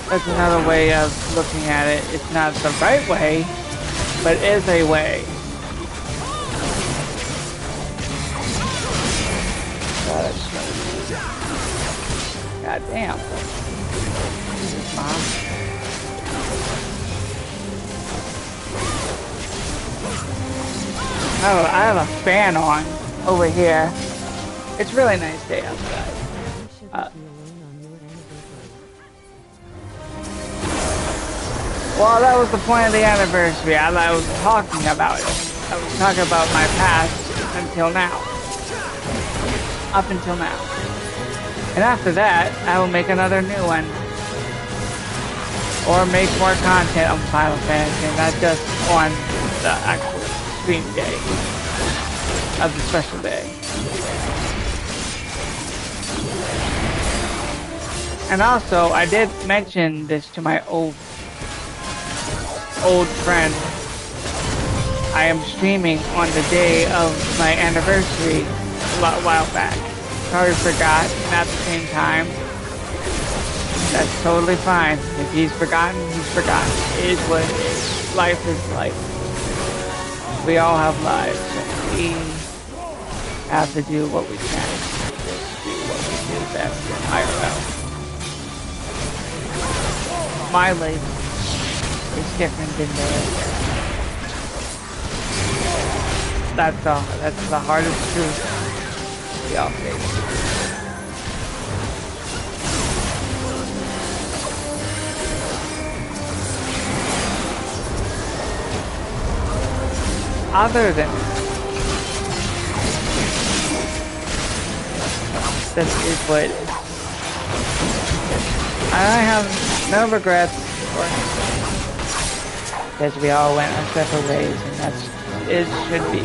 That's another way of looking at it. It's not the right way, but it is a way. God damn. Mom. Oh, I have a fan on over here. It's a really nice day outside. Well, that was the point of the anniversary. I was talking about it. I was talking about my past until now. Up until now. And after that, I will make another new one. Or make more content on Final Fantasy, and not just on the actual stream day of the special day. And also, I did mention this to my old friend. I am streaming on the day of my anniversary a while back. Probably forgot, and at the same time, that's totally fine. If he's forgotten, he's forgotten. It is what it is. Life is life. We all have lives, and we have to do what we can. Just do what we do best in IRL. My life is different than theirs. That's the hardest truth we all face. Other than this is what it is. I have no regrets, because we all went our separate ways, and that's it should be.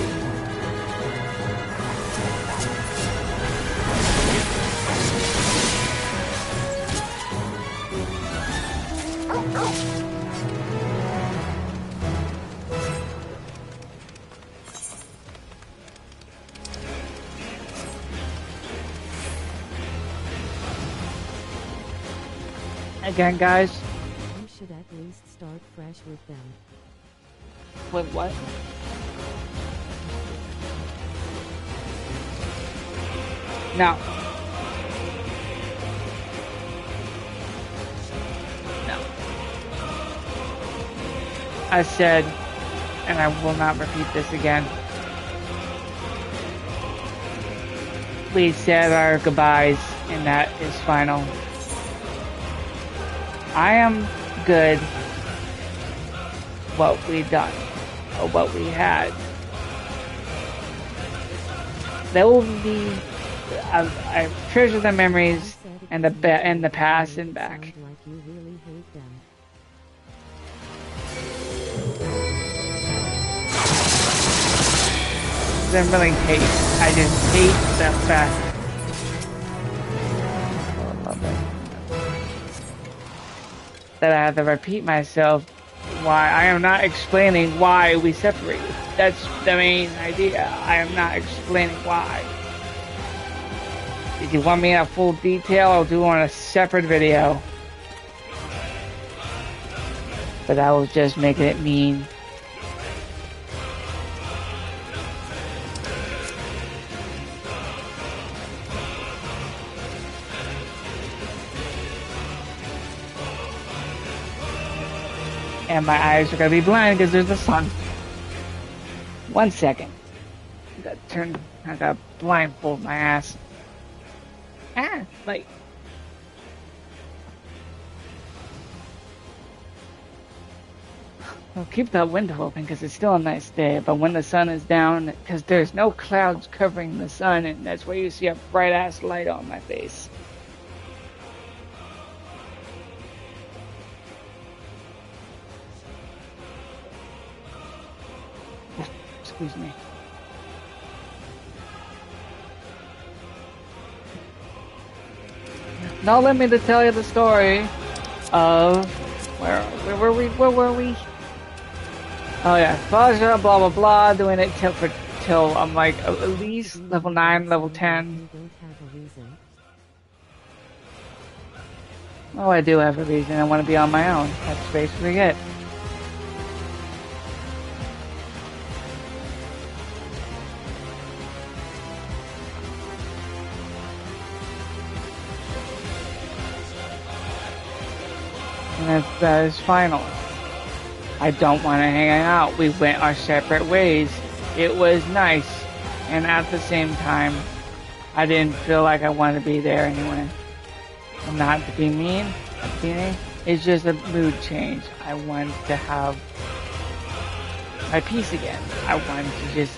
Again, guys. You should at least start fresh with them. With what? No. I said, and I will not repeat this again, we said our goodbyes, and that is final. I am good what we done, or what we had. There will be, I treasure the memories and the past and back. Like you really hate them. I don't really hate. I just hate the fact that I have to repeat myself. Why I am not explaining why we separated. That's the main idea. I am not explaining why. If you want me in a full detail, I'll do on a separate video. But I was just making it mean. And my eyes are gonna be blind because there's the sun. 1 second. I gotta blindfold my ass. Like. I'll keep that window open because it's still a nice day, but when the sun is down, because there's no clouds covering the sun, and that's where you see a bright ass light on my face. Excuse me. Now let me to tell you the story of where were we? Oh yeah, Faja, blah blah blah, doing it till I'm like at least level 9, level 10. You don't have a reason. Oh, I do have a reason. I want to be on my own. That's basically it. And that is final. I don't want to hang out. We went our separate ways. It was nice. And at the same time, I didn't feel like I wanted to be there anyway. Not to be mean, it's just a mood change. I wanted to have my peace again. I wanted to just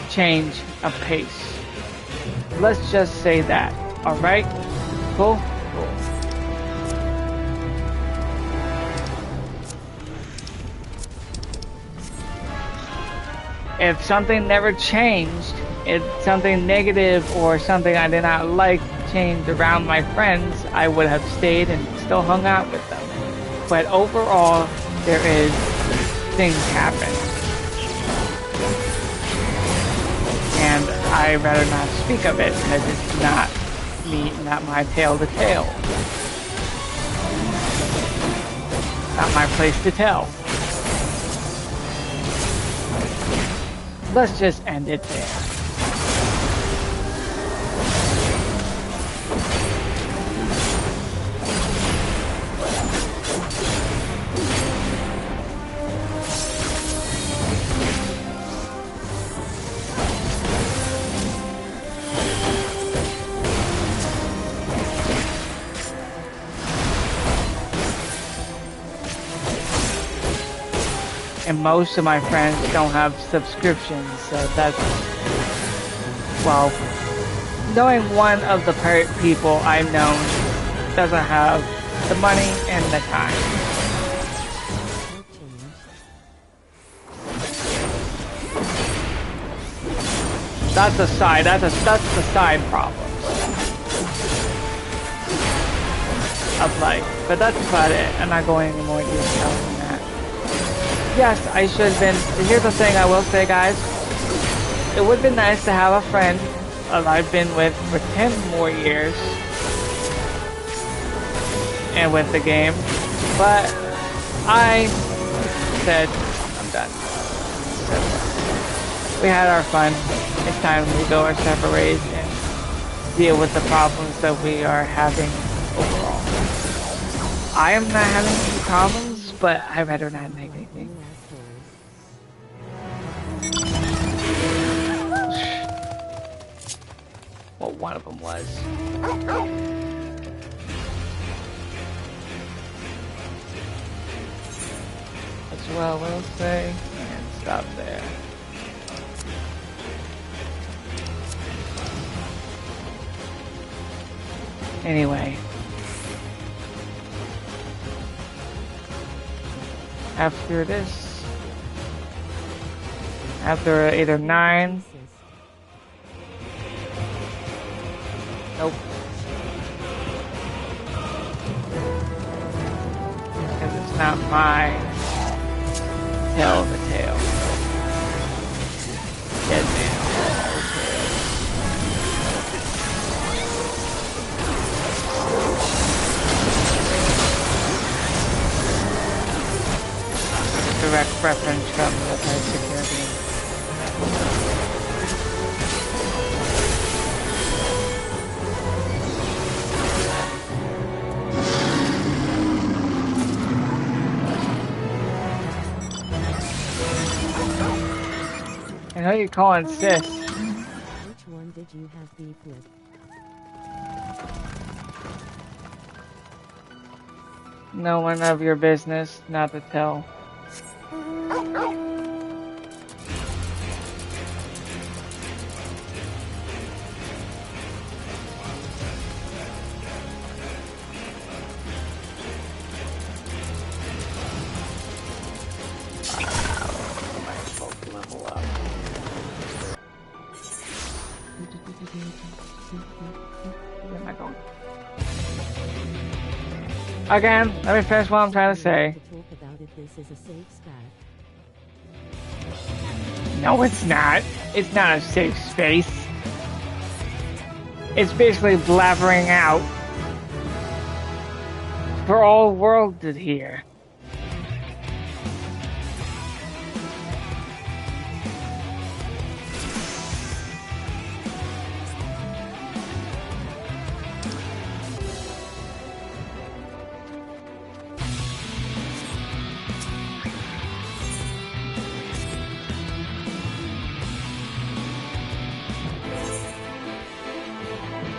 change a pace. Let's just say that. Alright? Cool? Cool. If something never changed, if something negative or something I did not like changed around my friends, I would have stayed and still hung out with them. But overall, there is things happen. And I'd rather not speak of it because it's not my tale to tell. Not my place to tell. Let's just end it there. And most of my friends don't have subscriptions, so that's, well, knowing one of the people I've known doesn't have the money and the time. That's the side problem of life, but that's about it. I'm not going into more detail than that. Yes, I should have been. Here's the thing I will say, guys. It would have been nice to have a friend that I've been with for 10 more years and with the game, but I said, I'm done. So, we had our fun. It's time to go our separate ways and deal with the problems that we are having overall. I am not having any problems, but I'd rather not make anything. Well, one of them was. As well, we'll say, and stop there. Anyway. After this, after either 9, nope, because it's not my tell the tale. Dead man all tale. Direct reference from the security. I know you're calling sis. Which one did you have beef with? No one of your business, not to tell. Where am I going? Again, let me finish what I'm trying to say. No, it's not. It's not a safe space. It's basically blabbering out for all the world to hear.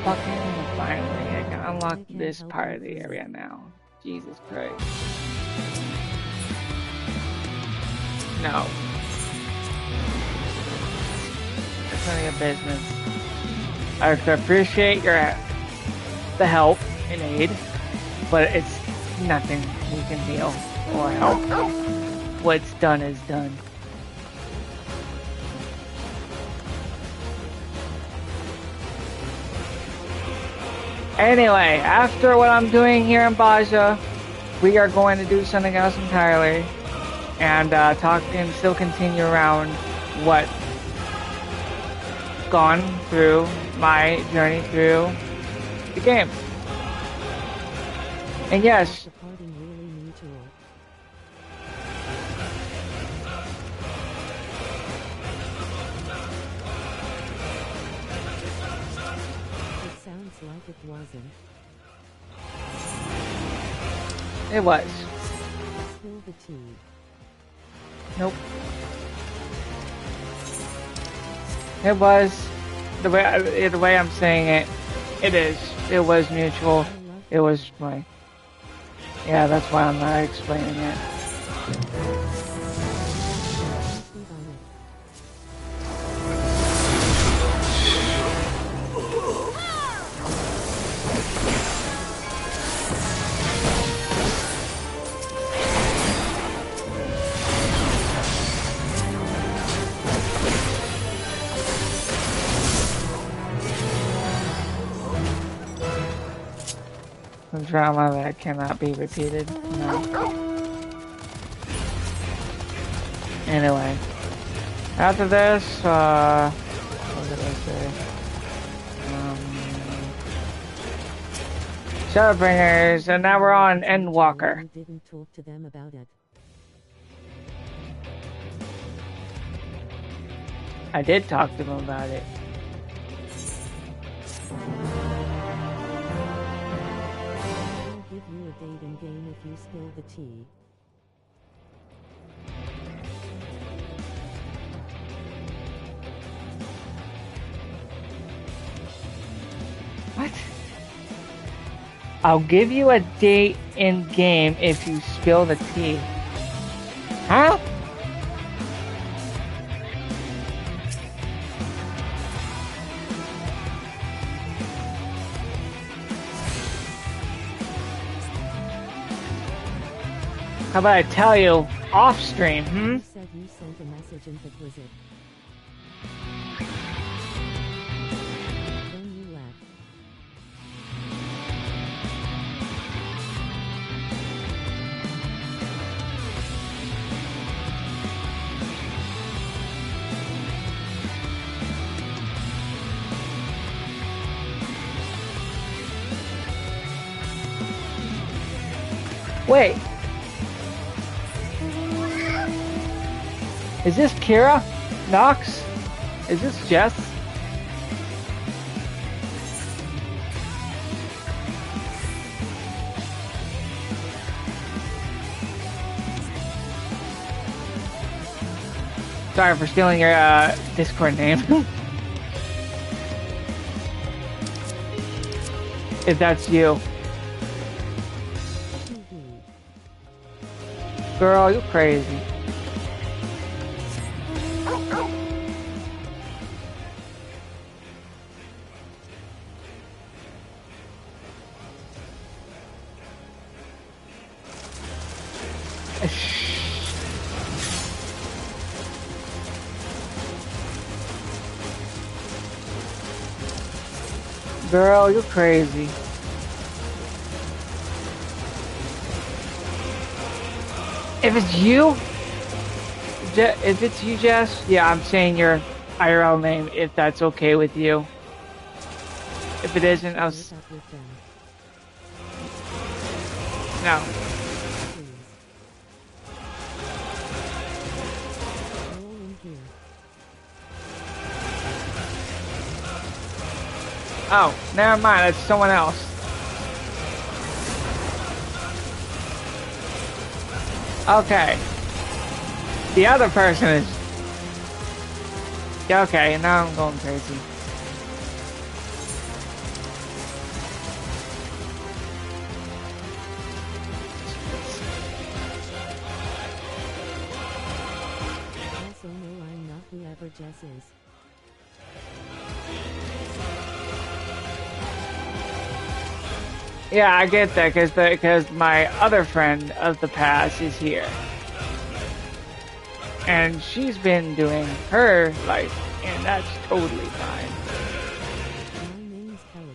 Fucking finally, I can unlock this part of the area now. Jesus Christ. No. It's none of your business. I appreciate the help and aid, but it's nothing we can heal or help. What's done is done. Anyway, after what I'm doing here in Baja, we are going to do something else entirely, and talk and still continue around what gone through my journey through the game. And yes, like it wasn't. It was. Spill the tea. Nope. It was. The way I'm saying it, it is. It was mutual. It was my... Yeah, that's why I'm not explaining it. Drama that cannot be repeated. No. Anyway, after this, what did I say? Shadowbringers, and now we're on Endwalker. Didn't talk to them about it. I did talk to them about it. I'll give you a date in game if you spill the tea. What? I'll give you a date in game if you spill the tea. Huh? How about I tell you off stream, You said you sent a message and that was it. Then you left. Wait. Is this Kira? Nox? Is this Jess? Sorry for stealing your Discord name. If that's you. Girl, you're crazy. Girl, you're crazy. If it's you, if it's you, Jess, yeah, I'm saying your IRL name if that's okay with you. If it isn't, I'll. No. Oh, never mind. That's someone else. Okay. The other person is... Yeah, okay, now I'm going crazy. Also, no, I'm not whoever Jess is. Yeah, I get that because my other friend of the past is here. And she's been doing her life, and that's totally fine. My name's Kelly.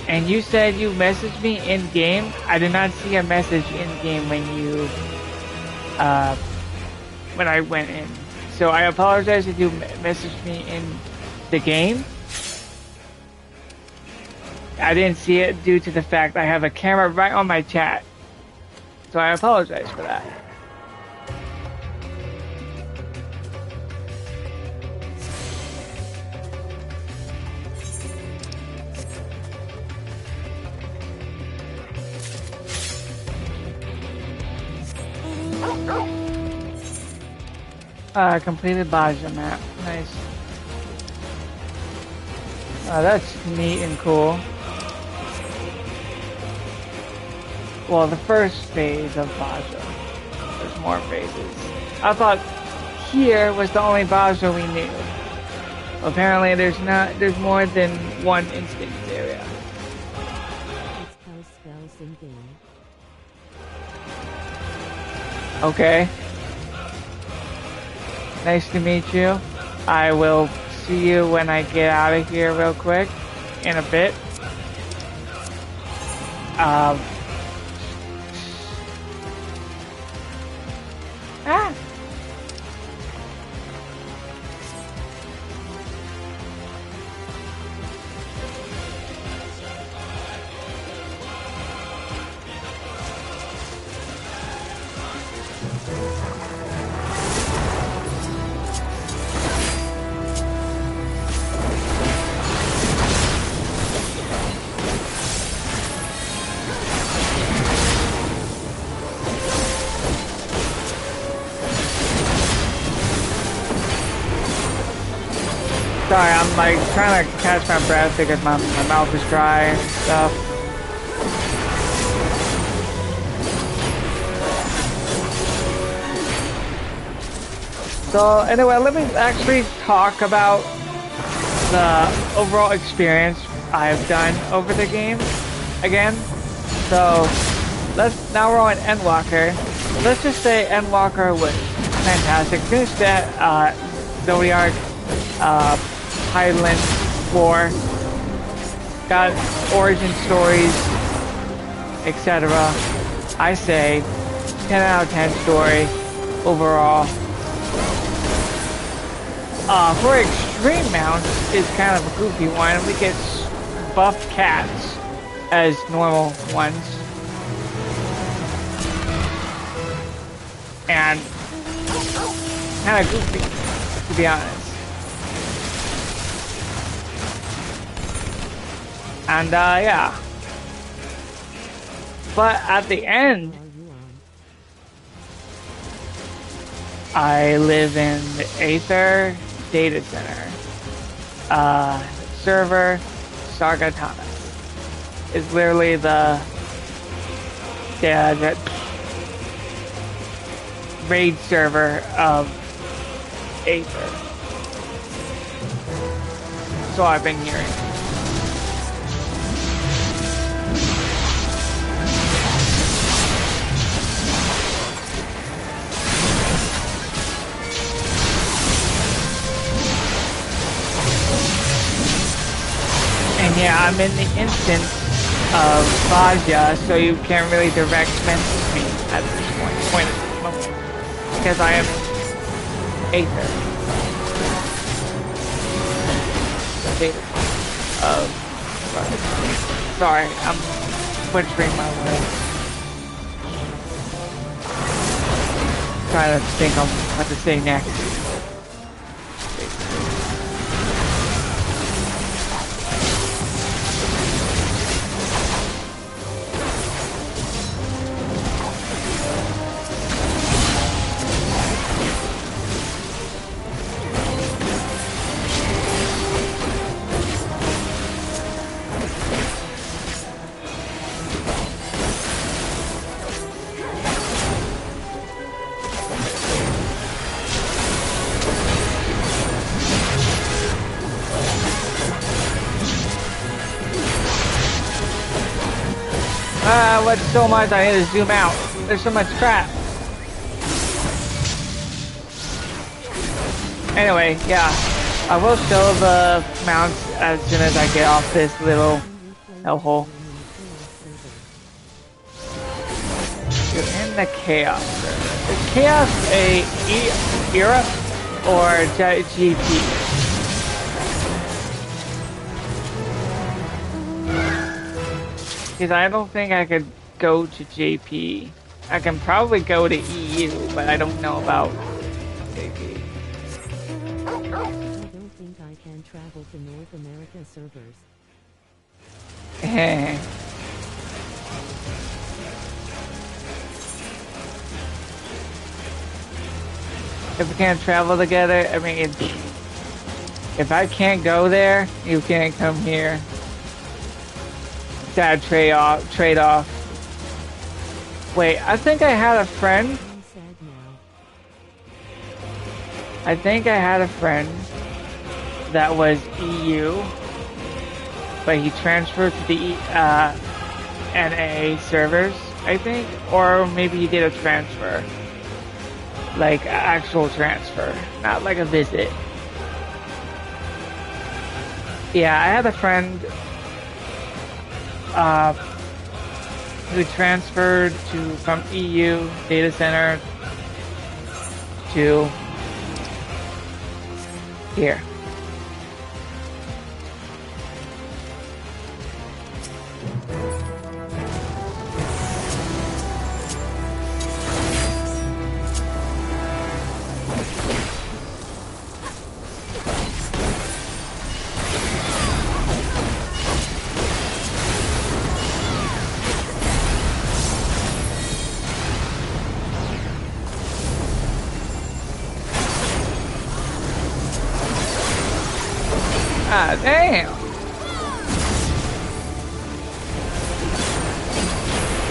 And you said you messaged me in game? I did not see a message in game when you when I went in. So I apologize if you messaged me in the game. I didn't see it due to the fact I have a camera right on my chat. So I apologize for that. Completed Baja map. Nice. That's neat and cool. Well, the first phase of Baja. There's more phases. I thought here was the only Baja we knew. Apparently there's not, there's more than one instance area. It's how spells in game. Okay. Nice to meet you. I will see you when I get out of here real quick in a bit. Ah. Sorry, I'm like trying to catch my breath because my mouth is dry and stuff. So anyway, let me actually talk about the overall experience I've done over the game again. So now we're on Endwalker. Let's just say Endwalker was fantastic. Finished that Zodiac Highland 4. Got origin stories, etc. I say 10 out of 10 story overall. For extreme mounts is kind of a goofy one. We get buffed cats as normal ones. And kind of goofy, to be honest. And yeah. But at the end, I live in the Aether Data Center. Server Sargatana. It's literally the raid server of Aether. So I've been hearing. And yeah, I'm in the instance of Vaja, so you can't really direct message me at this point at this moment. Because I am Aether. The data of sorry, I'm butchering my words. Trying to think of what to say next. What's so much? I need to zoom out. There's so much crap. Anyway, yeah. I will show the mounts as soon as I get off this little hellhole. You're in the Chaos server. Is Chaos a era or GP? Because I don't think I could go to JP. I can probably go to EU, but I don't know about JP. I don't think I can travel to North America servers. If we can't travel together, I mean, if I can't go there, you can't come here. Sad trade-off. Wait, I think I had a friend. I think I had a friend that was EU, but he transferred to the NA servers, I think, or maybe he did a transfer, like actual transfer, not like a visit. Yeah, I had a friend who transferred from EU data center to here. Ah, damn.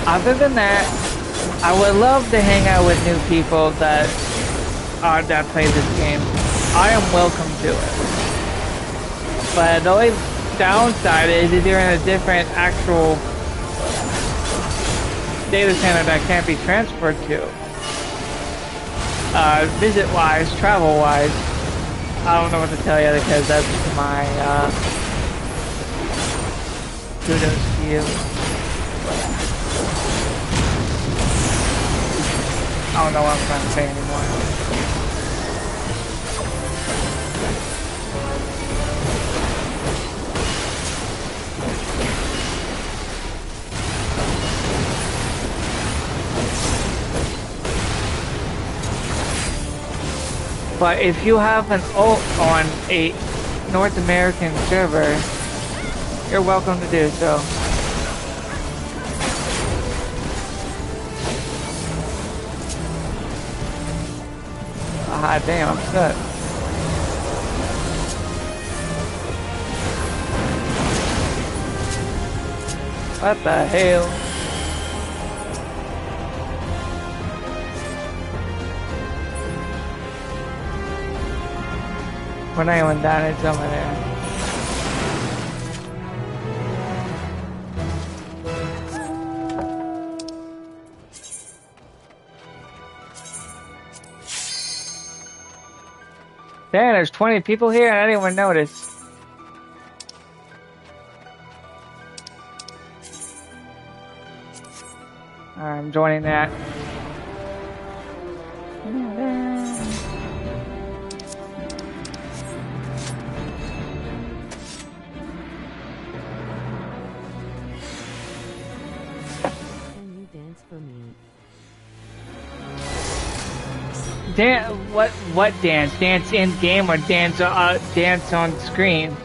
Other than that, I would love to hang out with new people that play this game. I am welcome to it. But the only downside is if you're in a different actual data center that can't be transferred to. Visit-wise, travel-wise, I don't know what to tell you because that's my kudos to you. I don't know what I'm trying to say anymore. But if you have an ult on a North American server, you're welcome to do so. Ah, damn, I'm stuck. What the hell? We're not even down in some of there. Damn, there's 20 people here and I didn't even notice. Alright, I'm joining that. What dance? Dance in game or dance on screen?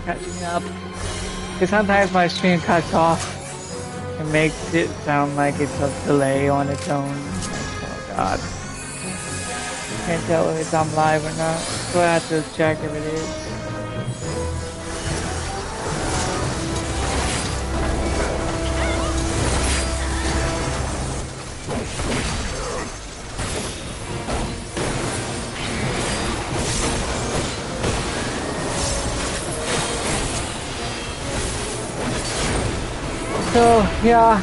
Catching up. Because sometimes my stream cuts off and makes it sound like it's a delay on its own. Oh god. Can't tell if I'm live or not, so I have to check if it is. So yeah,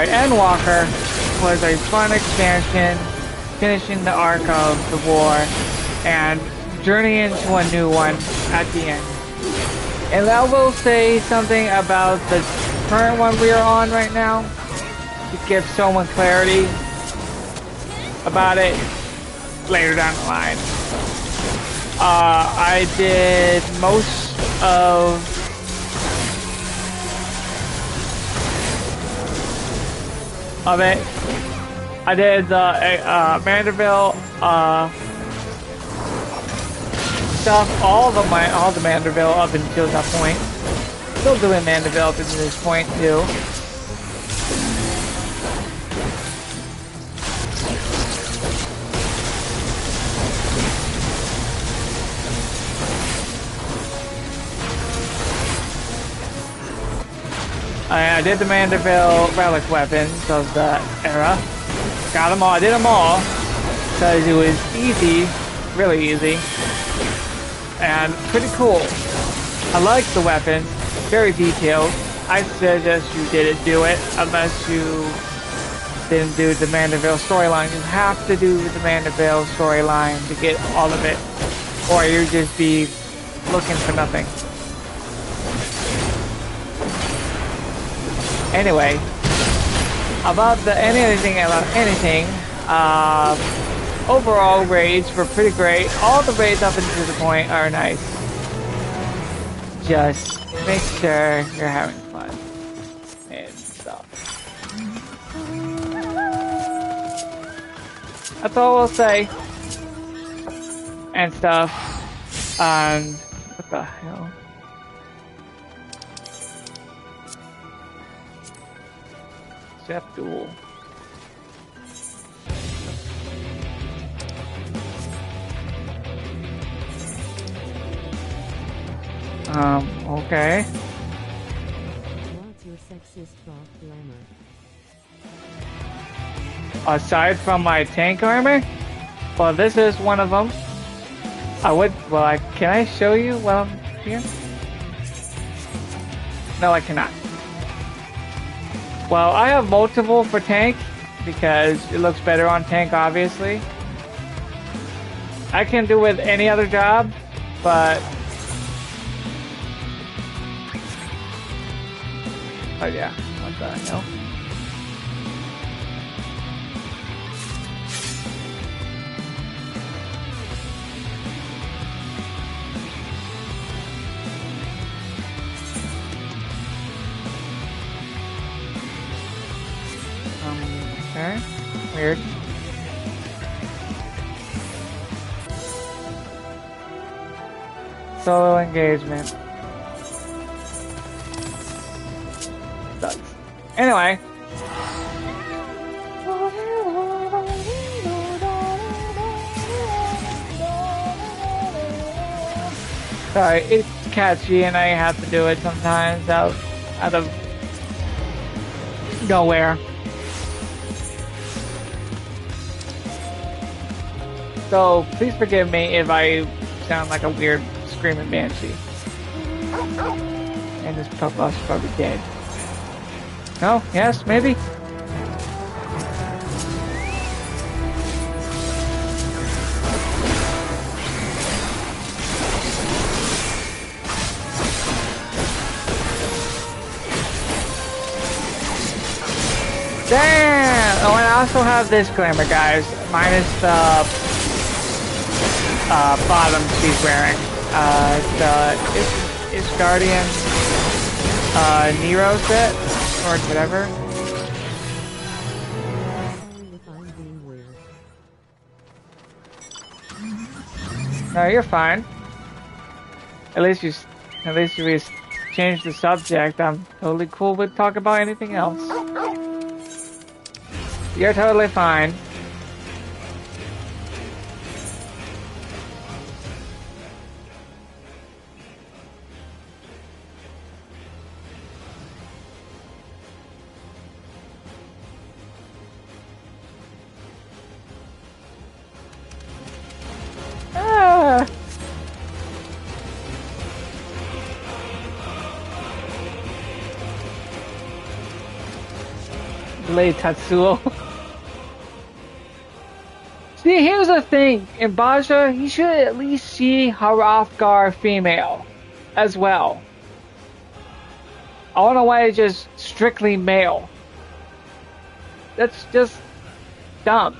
Endwalker was a fun expansion, finishing the arc of the war, and journeying into a new one at the end. And I will say something about the current one we are on right now, to give someone clarity about it later down the line. I did most of it. I did the Manderville stuff, all the Manderville up until that point. Still doing Manderville up to this point too. I did the Manderville relic weapons of the era. Got them all. I did them all because it was easy really easy. And pretty cool. I like the weapons, very detailed. I suggest you didn't do it unless you didn't do the Mandeville storyline. You have to do the Mandeville storyline to get all of it, or you just be looking for nothing. Anyway, about anything, overall raids were pretty great. All the raids up until the point are nice. Just make sure you're having fun and stuff. That's all I'll say. And stuff. And what the hell? Chef Duel. Okay. What's your sexist buff glamour? Aside from my tank armor? Well, this is one of them. Can I show you while I'm here? No, I cannot. Well, I have multiple for tank because it looks better on tank, obviously. I can do with any other job, but oh yeah, what the hell? Okay, weird. Solo engagement. Sucks. Anyway. Sorry, it's catchy and I have to do it sometimes out of nowhere. So please forgive me if I sound like a weird screaming banshee. And this puppet's probably dead. No? Yes? Maybe? Damn! Oh, and I also have this glamour, guys. Minus the bottom she's wearing. It's Guardian Nero set or whatever. No, you're fine. At least we changed the subject. I'm totally cool with talking about anything else. You're totally fine. Blade Tatsuo. See, here's the thing. In Baja, you should at least see Hrothgar female as well. I don't know why it's just strictly male. That's just dumb.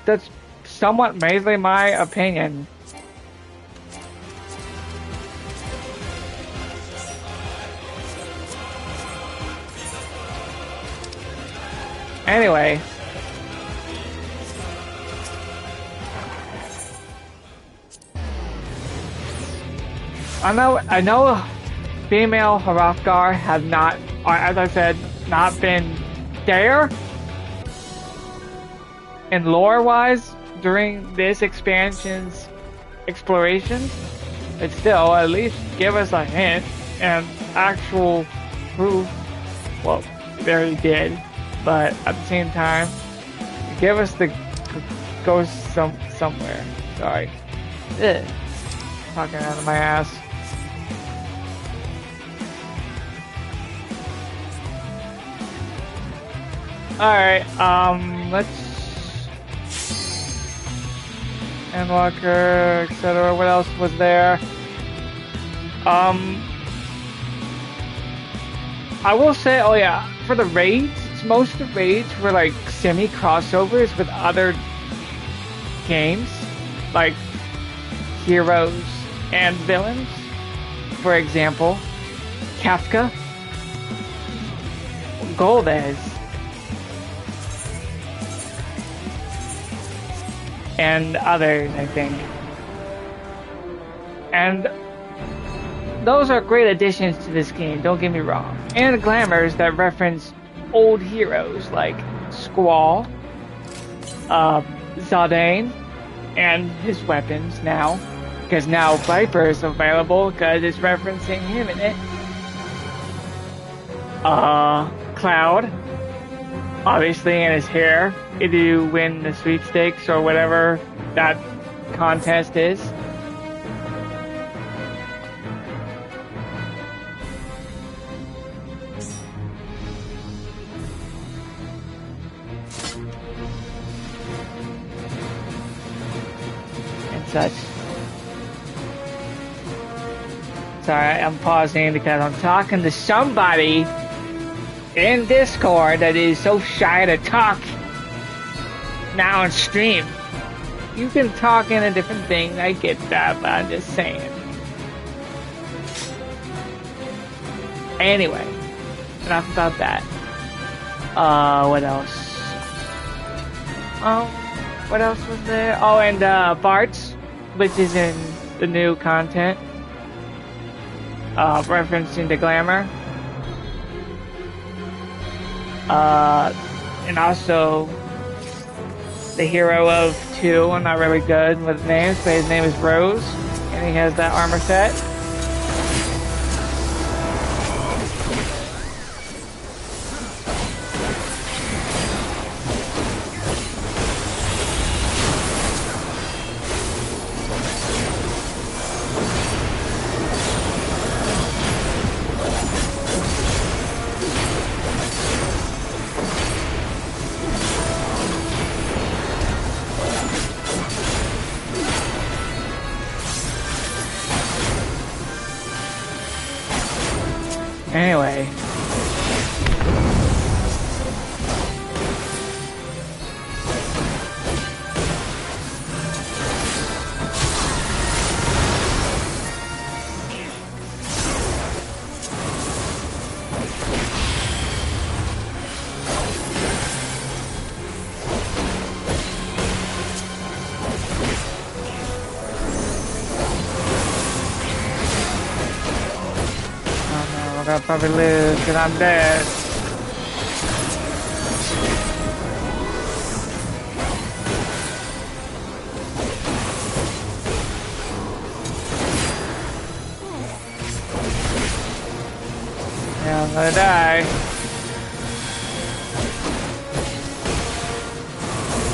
That's somewhat mainly my opinion. Anyway. I know female Hrothgar have not, as I said, not been there. And lore-wise, during this expansion's explorations, but still, at least give us a hint and actual proof. Well, they already did, but at the same time, give us the go somewhere. Sorry, ugh. Talking out of my ass. Alright, let's Endwalker, etc. What else was there? I will say, oh yeah, for the raids, most of the raids were like semi-crossovers with other games, like heroes and villains. For example, Kafka, Goldes, and others, I think. And those are great additions to this game, don't get me wrong. And glamours that reference old heroes like Squall, Zaldane, and his weapons now. Because now Viper is available because it's referencing him in it. Cloud, obviously, and his hair, if you win the sweepstakes or whatever that contest is. And such. Sorry, I'm pausing because I'm talking to somebody in Discord that is so shy to talk now on stream. You can talk in a different thing, I get that, but I'm just saying. Anyway, enough about that. What else? Oh, what else was there? Oh, and Bart's, which is in the new content. Referencing the glamour. And also the hero of 2. I'm not really good with names, but his name is Rose, and he has that armor set. Anyway. I'll probably lose because I'm dead. Yeah, I'm gonna die.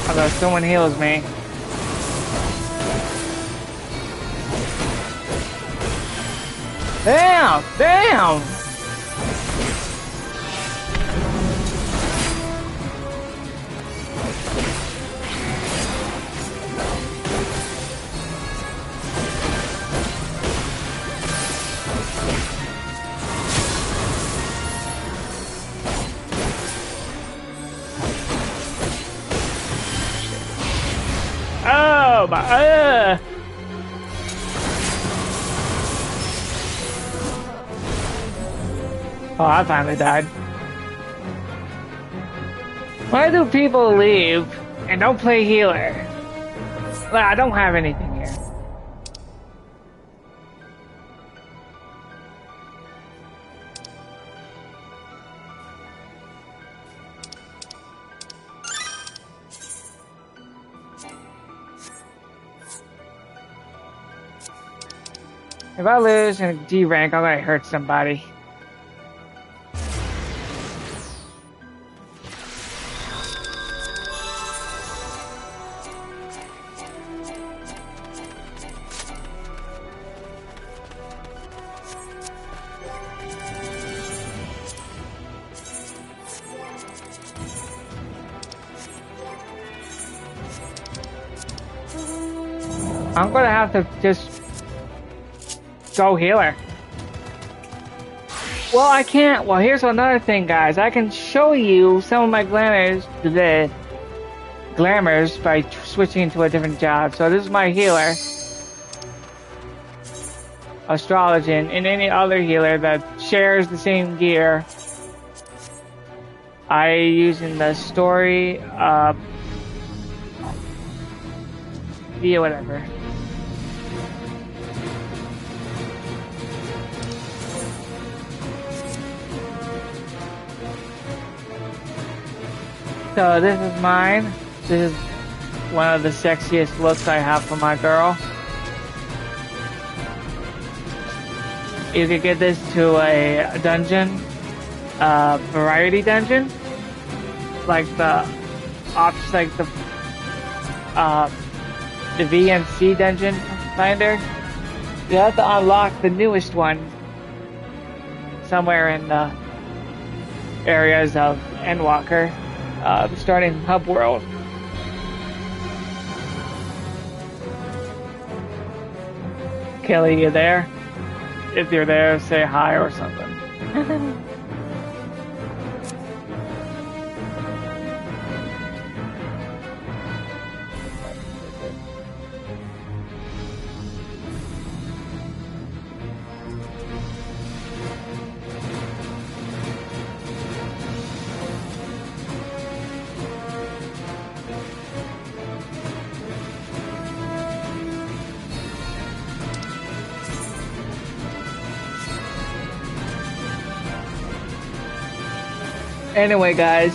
Although someone heals me. Damn! Damn! Oh my! Oh, I finally died. Why do people leave and don't play healer? Well, I don't have anything here. If I lose in D rank, I'm gonna hurt somebody. I'm gonna have to just go healer. Well, I can't. Well, here's another thing, guys. I can show you some of my glamours by switching to a different job. So this is my healer, Astrologian, and any other healer that shares the same gear. I using the story, yeah, whatever. So this is mine. This is one of the sexiest looks I have for my girl. You could get this to a dungeon, variety dungeon, like the VNC dungeon finder. You have to unlock the newest one somewhere in the areas of Endwalker. Starting Hub World. Kelly, you there? If you're there, say hi or something. Anyway, guys.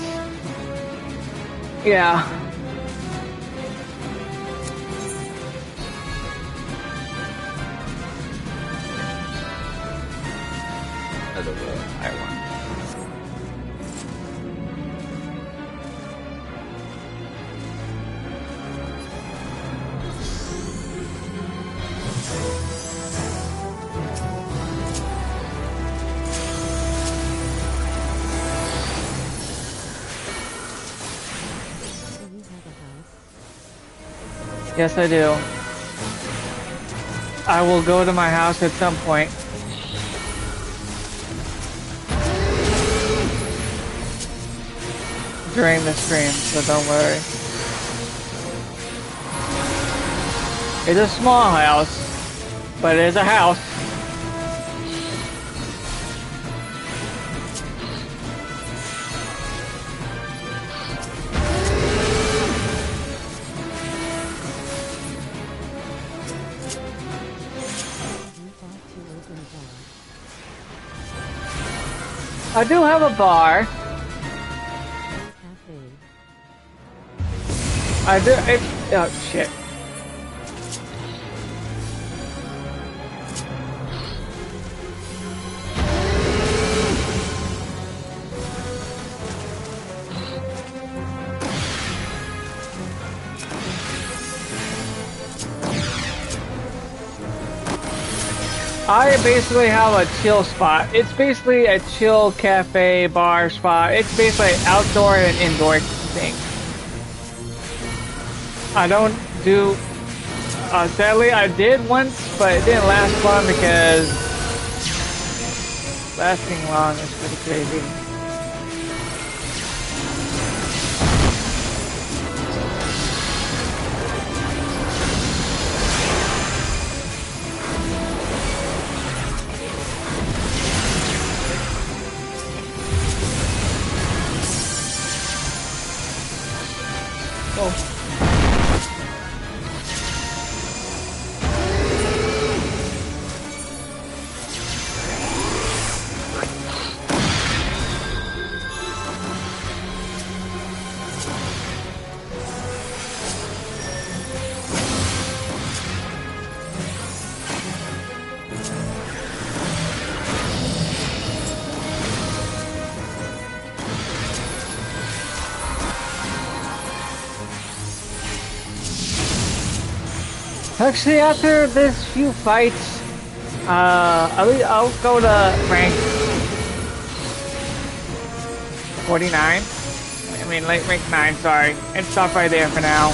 Yeah. I won. Yes, I do. I will go to my house at some point. During the stream, so don't worry. It's a small house, but it is a house. I do have a bar. I do. Oh shit. I basically have a chill spot. It's basically a chill cafe bar spot. It's basically an outdoor and indoor thing. I don't do, sadly I did once, but it didn't last long because lasting long is pretty crazy. Oh. Actually, after this few fights, I'll go to rank 49. I mean, like rank 9, sorry. And stop right there for now.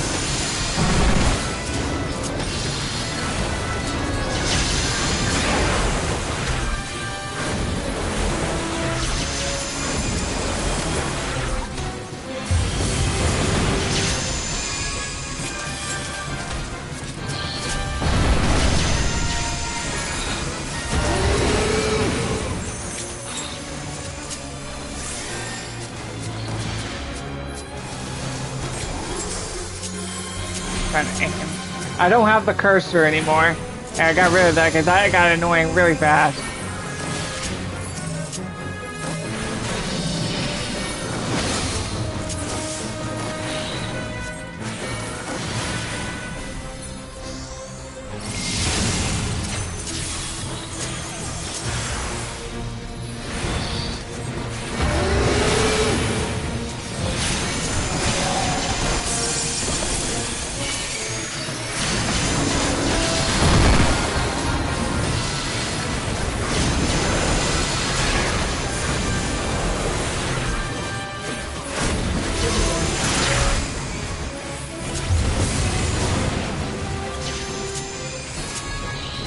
I don't have the cursor anymore. I got rid of that because that got annoying really fast.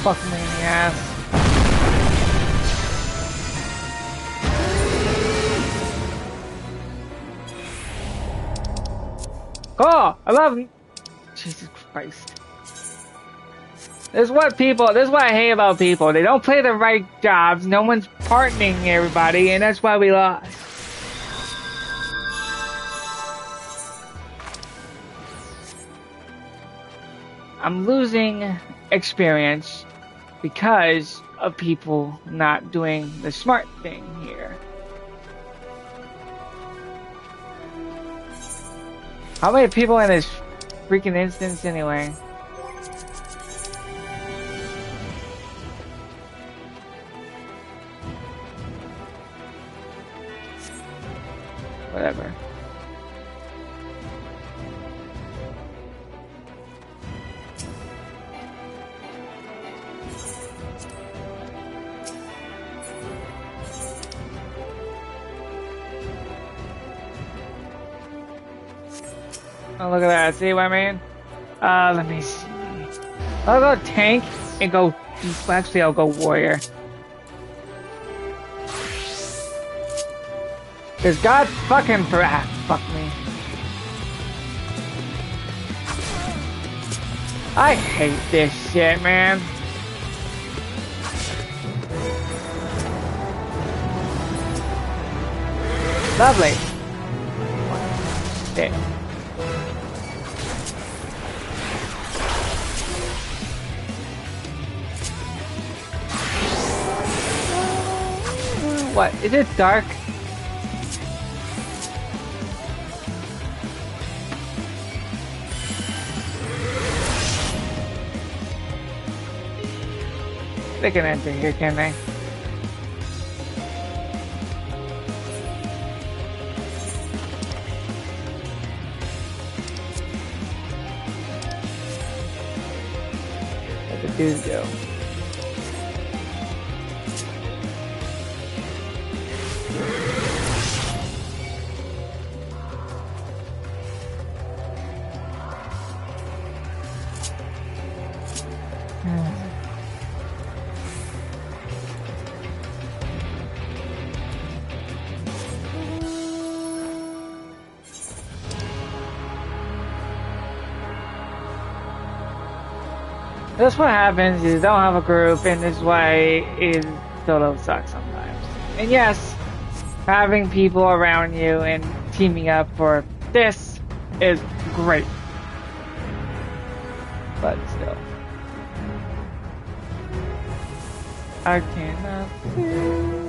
Fuck me in the ass. Oh, I love you. Jesus Christ. This is what I hate about people. They don't play the right jobs. No one's partnering everybody, and that's why we lost. I'm losing experience because of people not doing the smart thing here. How many people in this freaking instance anyway? Whatever. Oh, look at that. See what I mean? Let me see. I'll go tank and go... Actually, I'll go warrior. Because God fucking... fuck me. I hate this shit, man. Lovely. Shit. What? Is it dark? They can enter here, can they? Let the dudes go. That's what happens is you don't have a group, and this way it sort sucks sometimes. And yes, having people around you and teaming up for this is great. But still. I cannot see.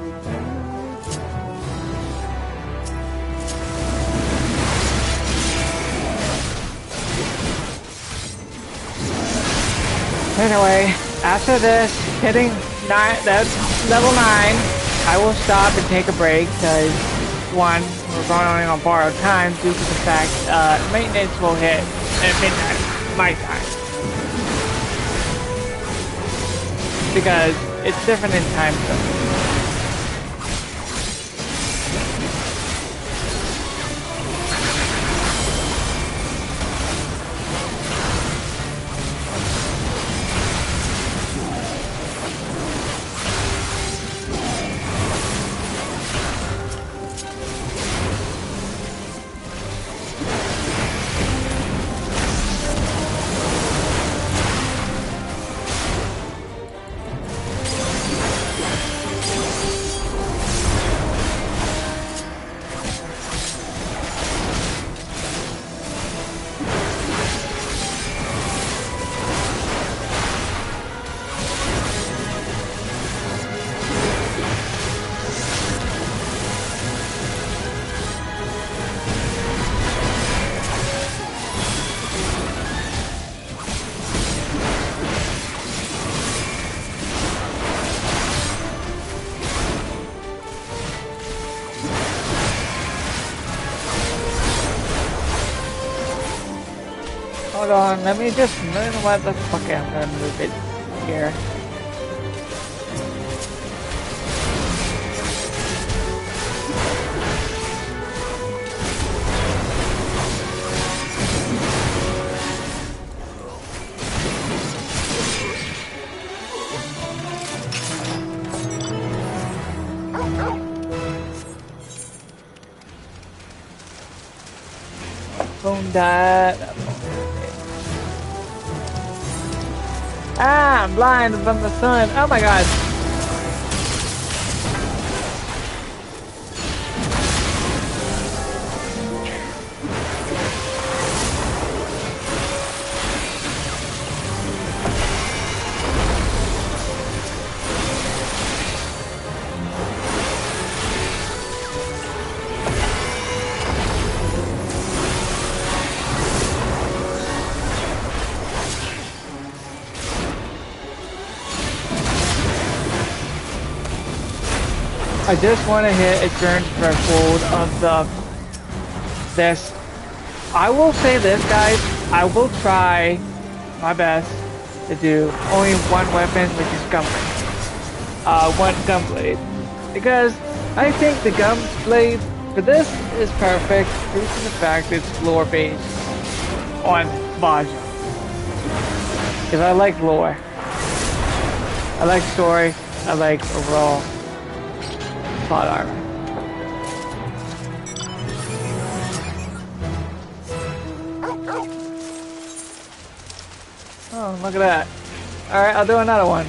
Anyway, after this, hitting that's level 9, I will stop and take a break because, one, we're going on borrowed time due to the fact maintenance will hit at midnight, my time. because it's different in time zone. Hold on, let me just move what the fuck I'm gonna move it here. Phone died. Ah, I'm blind from the sun. Oh my god. I just want to hit a turn threshold of this. I will say this, guys. I will try my best to do only one weapon, which is gunblade. One gunblade, because I think the gunblade for this is perfect due to the fact it's lore based on Baja. Because I like lore, I like story, I like overall plot armor. Oh, look at that. Alright, I'll do another one.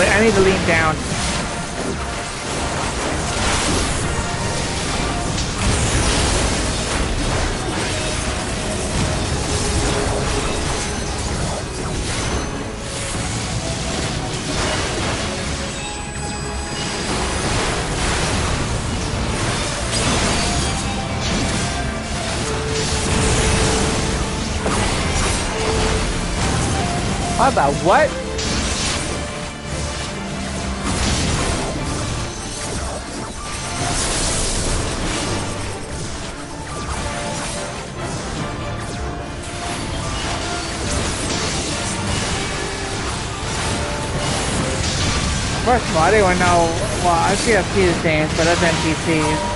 I need to lean down. What about what? First of all, I didn't even know. Well, I see a few things, but that's NPCs.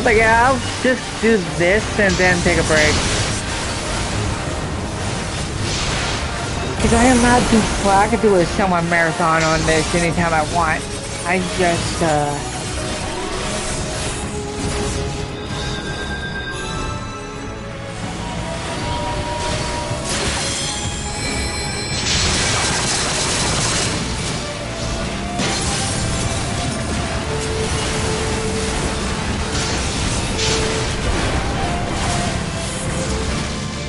was like, yeah, I'll just do this and then take a break. Because I am not too far. I could do a semi-marathon on this anytime I want. I just,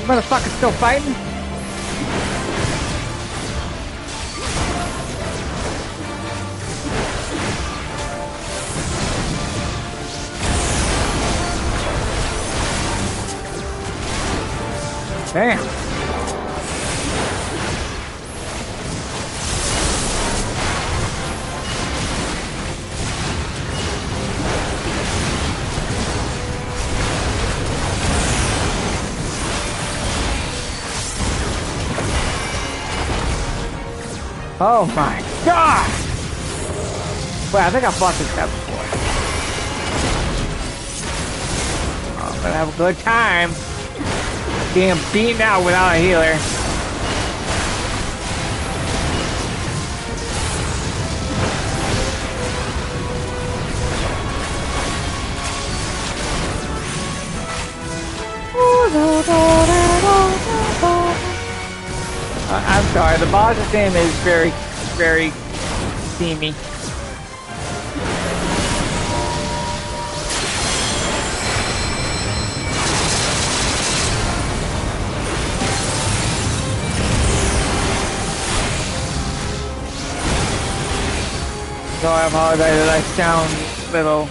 motherfucker's still fighting? Damn. Oh my god! Wait, I think I fought this guy before. Oh, I'm gonna have a good time. Being beaten out without a healer. I'm sorry, the boss's name is very, very steamy. So I apologize that I sound a little...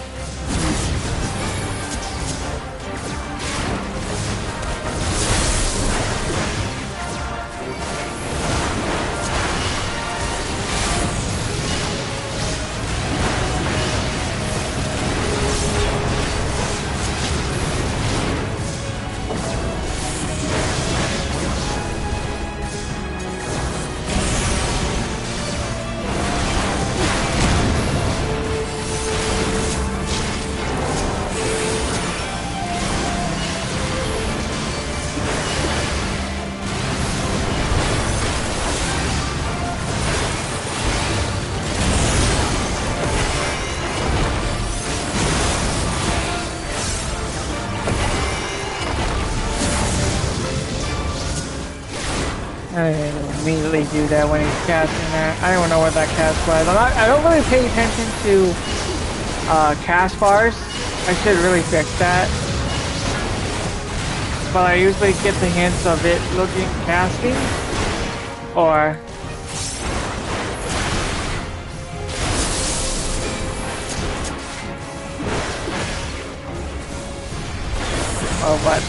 I immediately do that when he's casting that. I don't know what that cast was. I don't really pay attention to cast bars. I should really fix that. But I usually get the hints of it looking casting. Or... or what?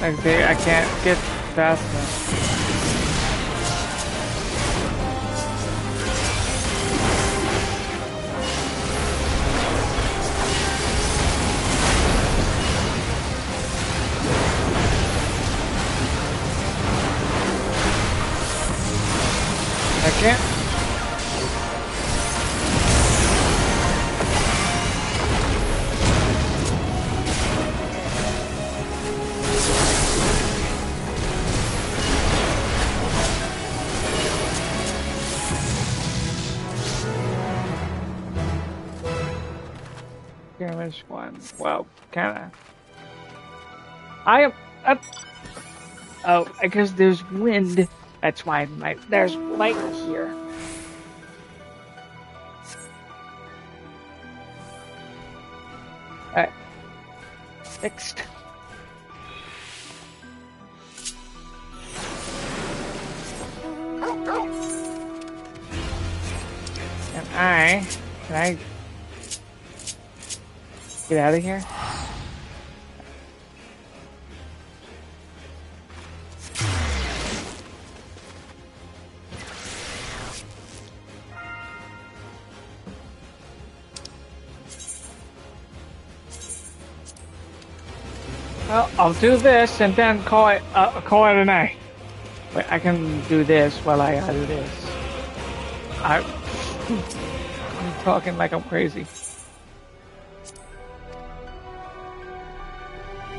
Okay, I can't get past them. I can't. Damage one. Well, kinda. I am up. Oh, because there's wind. That's why there's light here. Alright. Fixed. And can I get out of here? Well, I'll do this and then call it a night. Wait, I can do this while I do this. I'm talking like I'm crazy.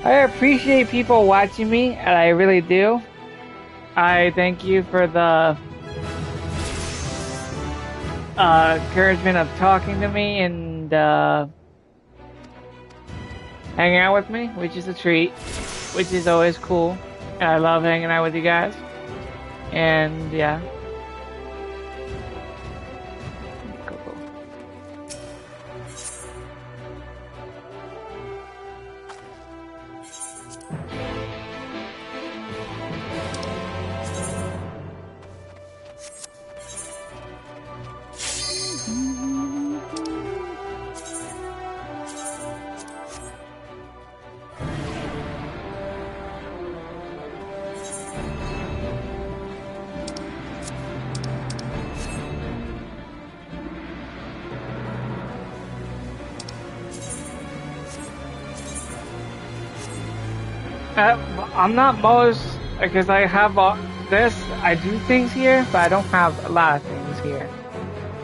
I appreciate people watching me, and I really do. I thank you for the encouragement of talking to me and hanging out with me, which is a treat, which is always cool. And I love hanging out with you guys. And yeah. Cool. I'm not most, because I have this, I do things here, but I don't have a lot of things here.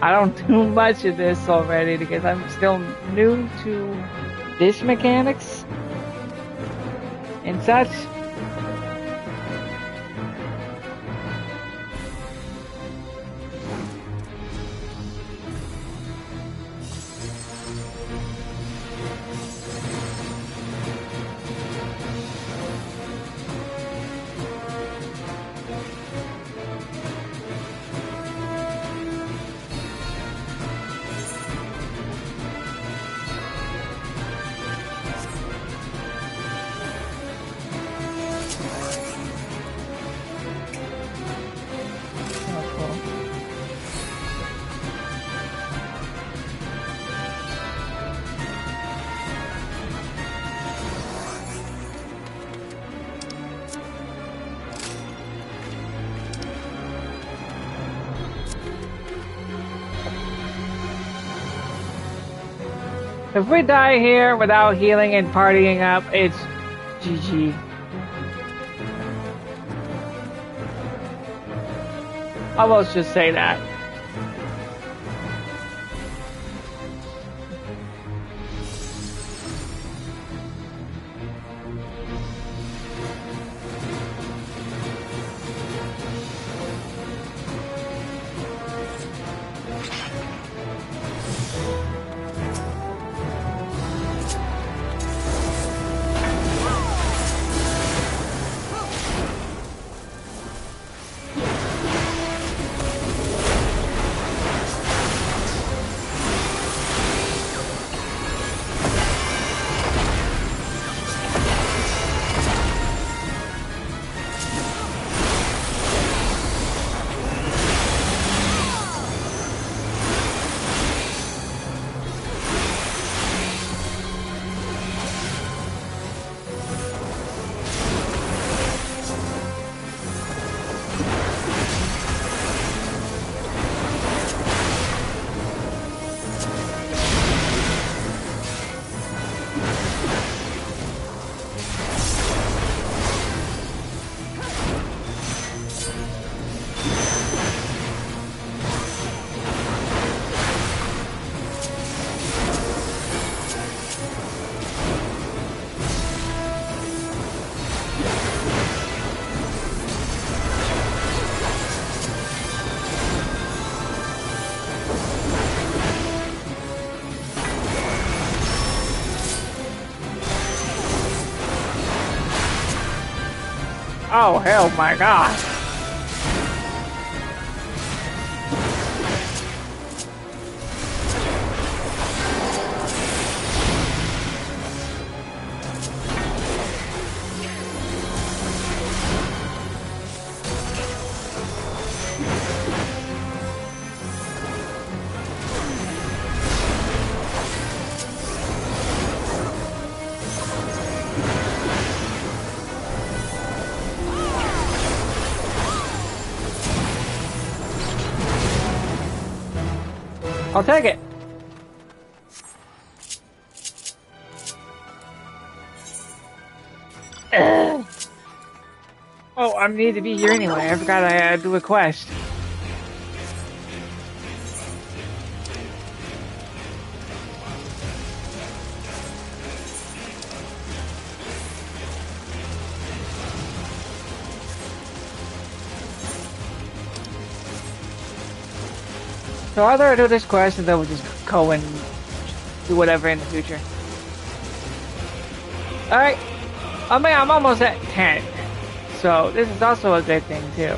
I don't do much of this already because I'm still new to this mechanics and such. If we die here without healing and partying up, it's GG. I'll just say that. Oh, hell my god. I'll take it. Oh, I need to be here anyway. I forgot I had to do a quest. So either I do this quest and then we'll just go and do whatever in the future. Alright. I mean, I'm almost at 10. So this is also a good thing too.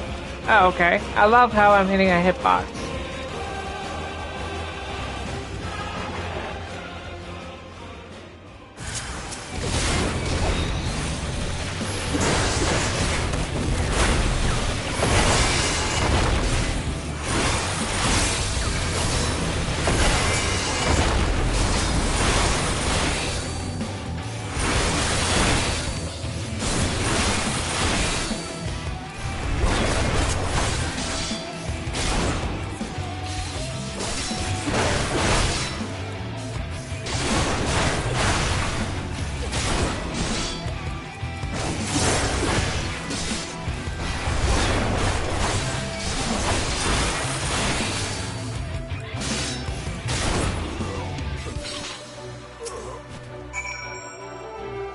Oh, okay. I love how I'm hitting a hitbox.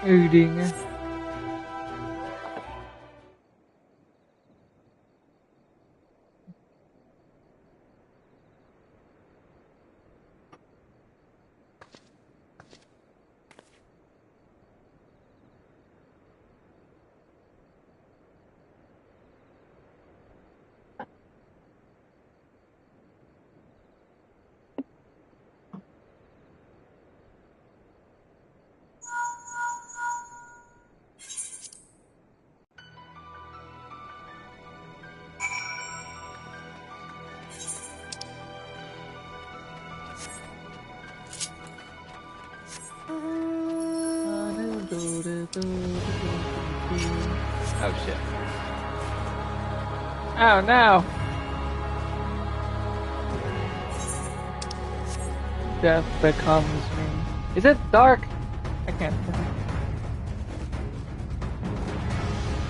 Ooding. Oh shit. Oh no! Death becomes me. Is it dark? I can't tell.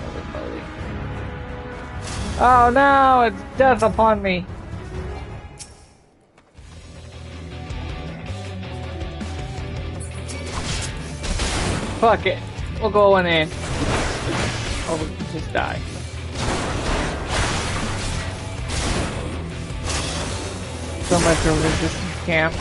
Holy moly. Oh no! It's death upon me! Fuck it. We'll go on in. Or we'll just die. So much for resistance camp.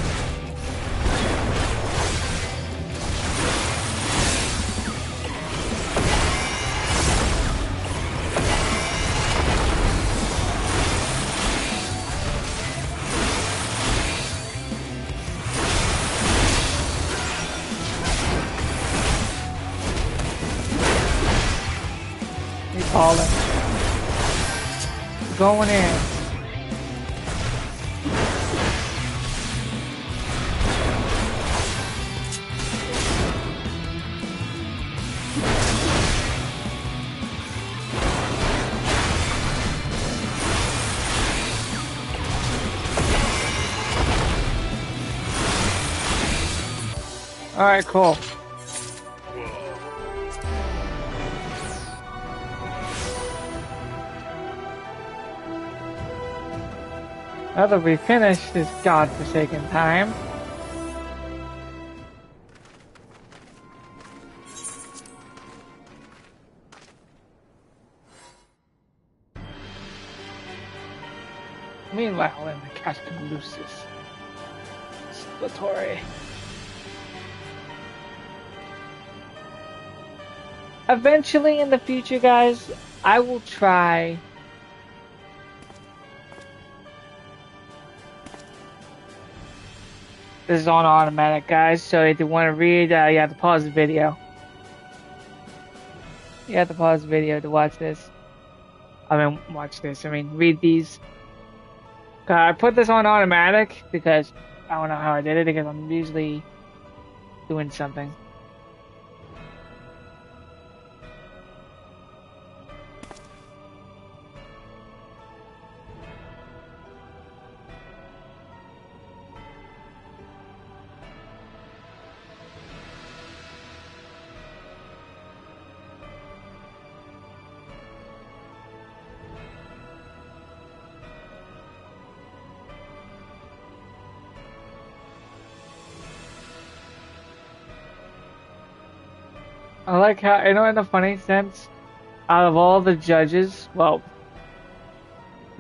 He's falling. Going in. Alright, cool. Now that we finished this godforsaken time, meanwhile in the Castellucis Laboratory. Eventually in the future, guys, I will try this is on automatic, guys, so if you want to read, you have to pause the video. You have to pause the video to watch this. Read these. I put this on automatic because I don't know how I did it because I'm usually doing something. I like how, in a funny sense, out of all the judges, well,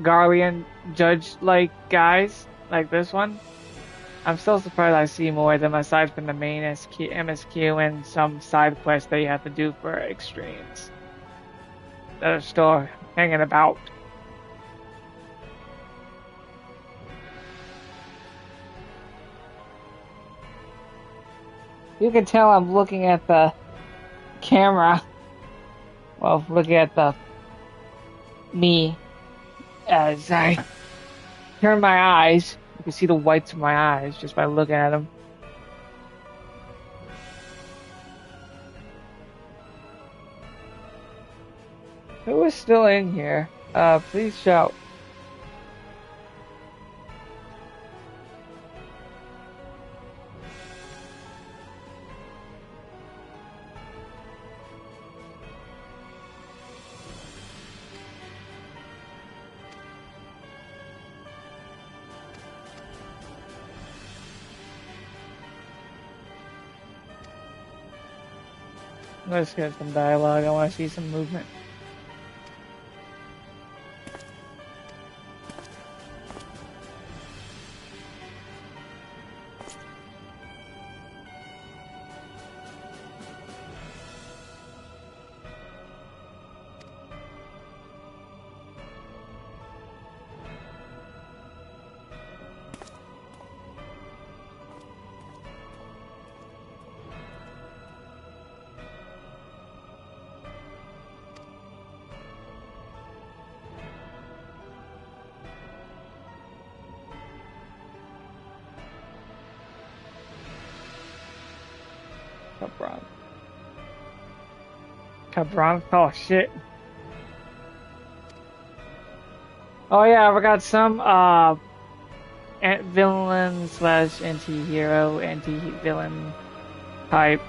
Guardian judge-like guys, like this one, I'm still surprised I see more of them aside from the main MSQ and some side quests that you have to do for extremes that are still hanging about. You can tell I'm looking at the camera. Well, looking at the me as I turn my eyes. You can see the whites of my eyes just by looking at them. Who is still in here? Please shout. Let's get some dialogue. I want to see some movement. Cabron. Cabron? Oh shit. Oh yeah, I forgot some villain slash anti-hero, anti-villain type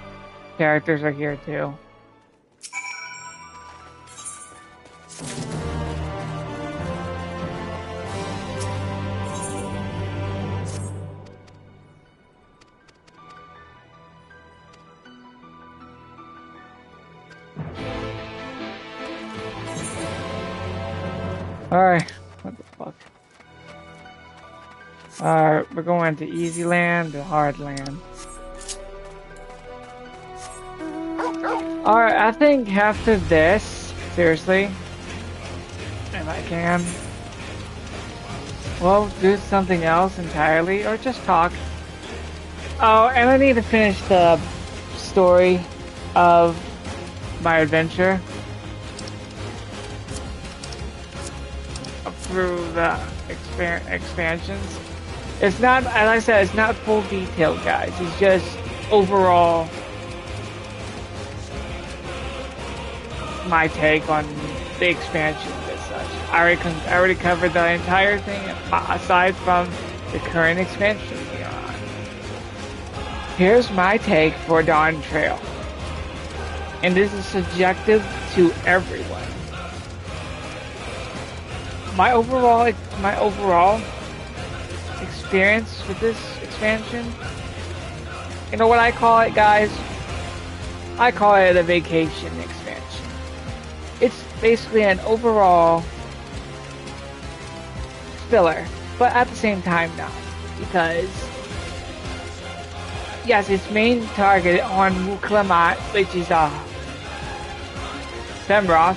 characters are here too. Alright, what the fuck? Alright, we're going to easy land to hard land. Alright, I think after this, seriously, if I can, we'll do something else entirely, or just talk. Oh, and I need to finish the story of my adventure through the expansions. It's not, as I said, it's not full detail, guys. It's just overall my take on the expansions as such. I already covered the entire thing aside from the current expansion we're on. Here's my take for Dawn Trail, and this is subjective to everyone. My overall experience with this expansion, you know what I call it, guys? I call it a vacation expansion. It's basically an overall filler, but at the same time not, because yes, its main target on Muklamat, which is Semroth,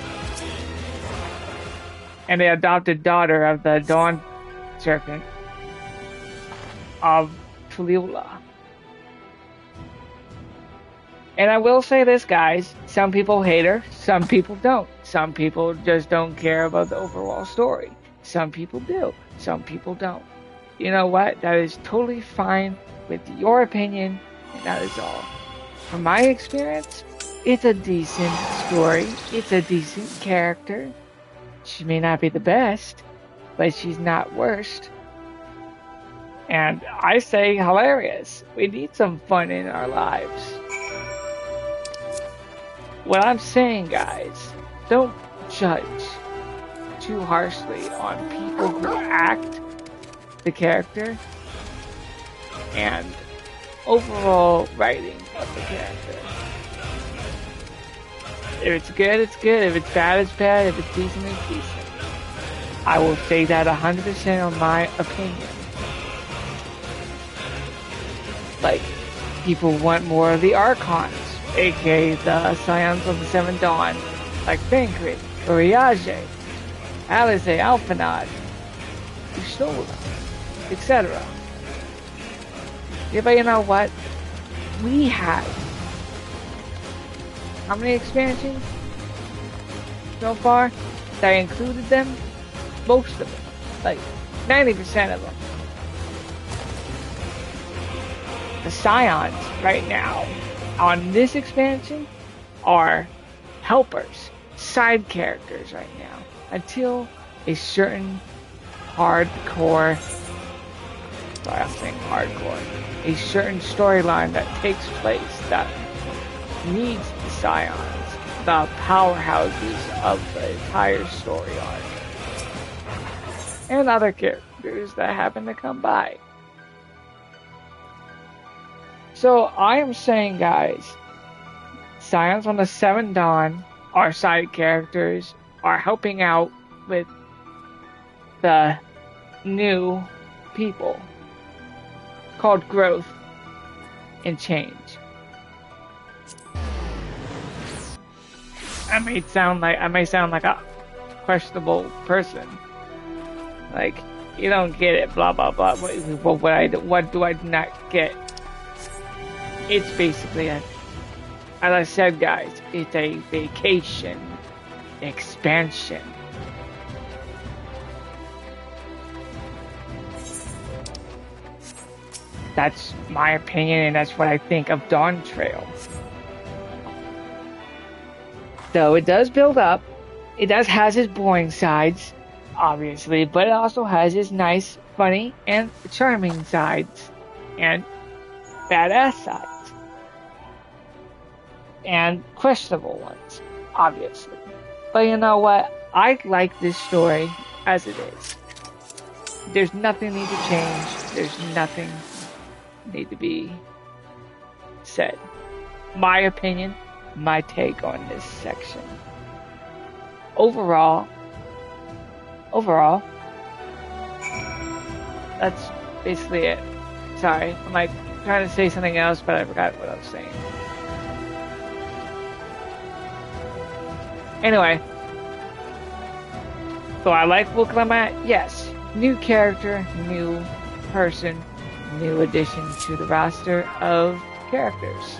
and the adopted daughter of the Dawn Serpent of Tulula. And I will say this, guys, some people hate her, some people don't. Some people just don't care about the overall story. Some people do, some people don't. You know what? That is totally fine with your opinion, and that is all. From my experience, it's a decent story, it's a decent character. She may not be the best, but she's not worst. And I say hilarious. We need some fun in our lives. What I'm saying, guys, don't judge too harshly on people who act the character and overall writing of the character. If it's good, it's good. If it's bad, it's bad. If it's decent, it's decent. I will say that 100% on my opinion. Like, people want more of the Archons, aka the Scions of the Seven Dawn, like Thancred, Urianger, Alice, Alphanod, Ustola, etc. Yeah, but you know what? We had how many expansions so far that included them? Most of them, like 90% of them. The Scions right now on this expansion are helpers, side characters right now, until a certain hardcore, sorry, I'm saying hardcore, a certain storyline that takes place that needs the Scions, the powerhouses of the entire story arc, and other characters that happen to come by. So I am saying, guys, Scions on the Seven Dawn, our side characters, are helping out with the new people called growth and change. I may sound like a questionable person. Like, you don't get it, blah blah blah. What do I not get? It's basically as I said, guys, it's a vacation expansion. That's my opinion, and that's what I think of Dawn Trail. So it does build up. It does has its boring sides, obviously, but it also has its nice, funny, and charming sides, and badass sides. And questionable ones, obviously. But you know what? I like this story as it is. There's nothing need to change. There's nothing need to be said. My opinion, my take on this section. Overall, that's basically it. Sorry, I'm like trying to say something else, but I forgot what I was saying. Anyway, so I like where I'm at. Yes, new character, new person, new addition to the roster of characters.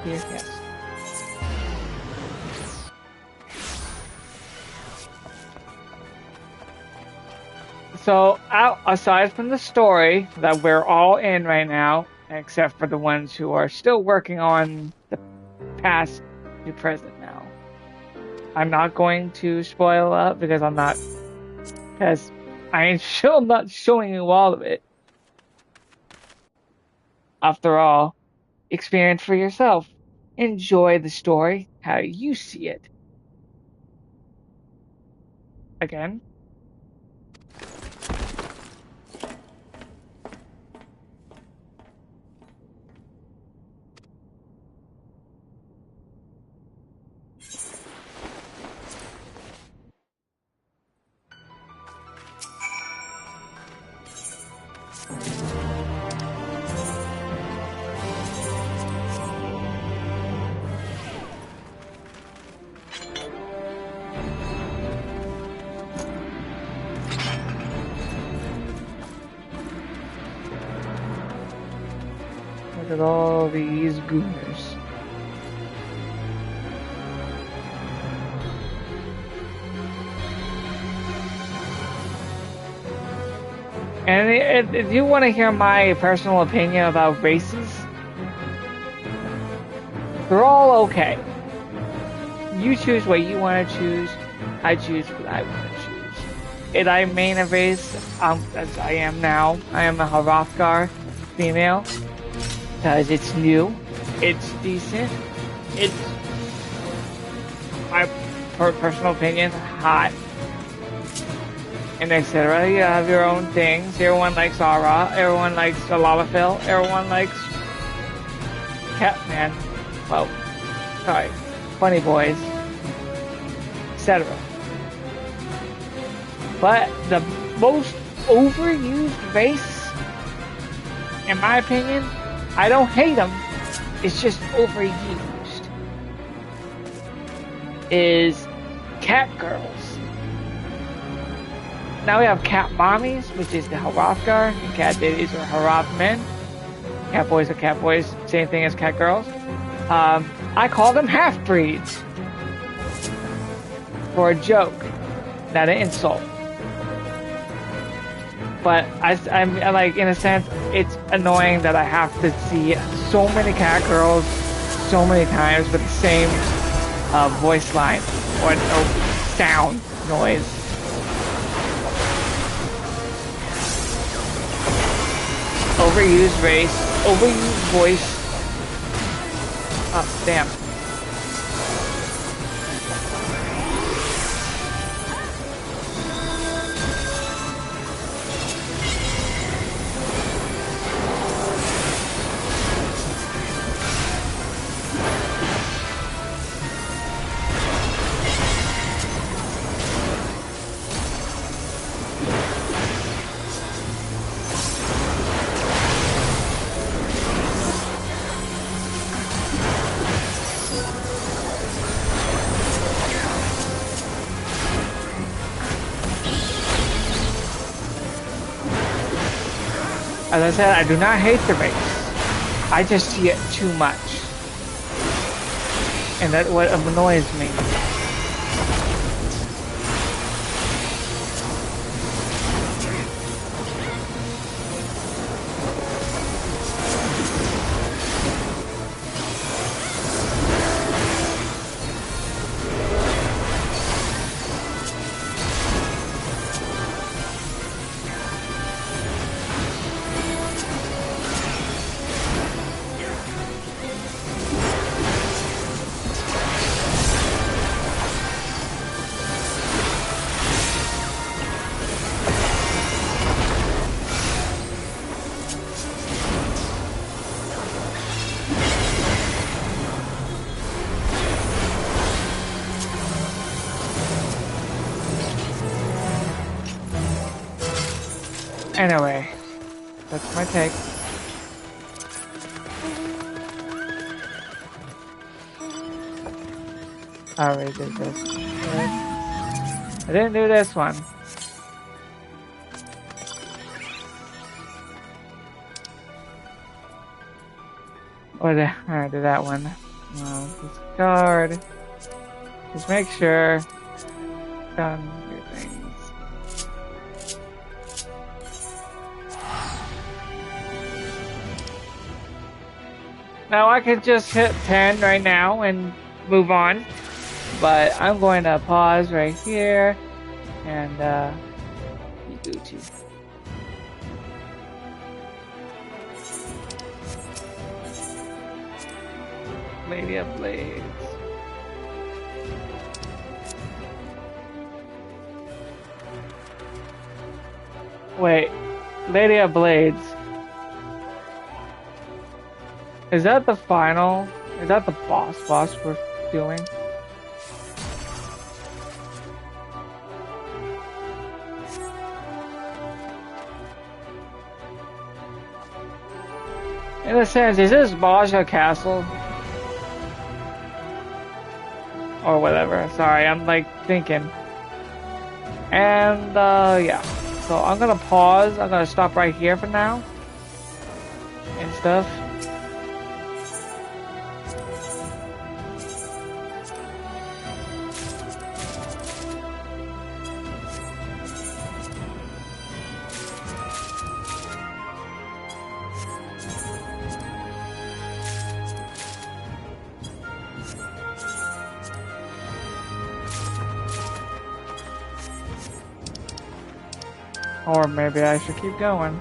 Yes. So, aside from the story that we're all in right now, except for the ones who are still working on the past to present now, I'm not going to spoil up because I ain't still not showing you all of it. After all, experience for yourself. Enjoy the story how you see it. Again. Look at all these gooners. And if you want to hear my personal opinion about races, they're all okay. You choose what you want to choose. I choose what I want to choose. And I main a race, as I am now. I am a Hrothgar female. because it's new, it's decent, it's my personal opinion, hot, and etc. You have your own things. Everyone likes Aura, everyone likes the Lalafell, everyone likes Catman, well, sorry, Funny Boys, etc. But the most overused race, in my opinion, I don't hate them, it's just overused, is cat girls. Now we have cat mommies, which is the Hrothgar, and cat daddies are Hroth men. Cat boys are cat boys, same thing as cat girls. I call them half-breeds. For a joke, not an insult. But I'm like, in a sense, it's annoying that I have to see so many cat girls so many times with the same voice line or sound noise. Overused race, overused voice. Oh, damn. As I said, I do not hate the race. I just see it too much. And that's what annoys me. Anyway, that's my take. I already did this. I didn't do this one. Or I did that one. Discard. Just make sure. Done your things. Now I could just hit 10 right now and move on, but I'm going to pause right here and be Gucci. Lady of Blades. Wait, Lady of Blades. Is that the final? Is that the boss we're doing? In a sense, is this Baja Castle? Or whatever. Sorry, I'm like thinking. And yeah. So I'm gonna pause. I'm gonna stop right here for now. And stuff. Or maybe I should keep going.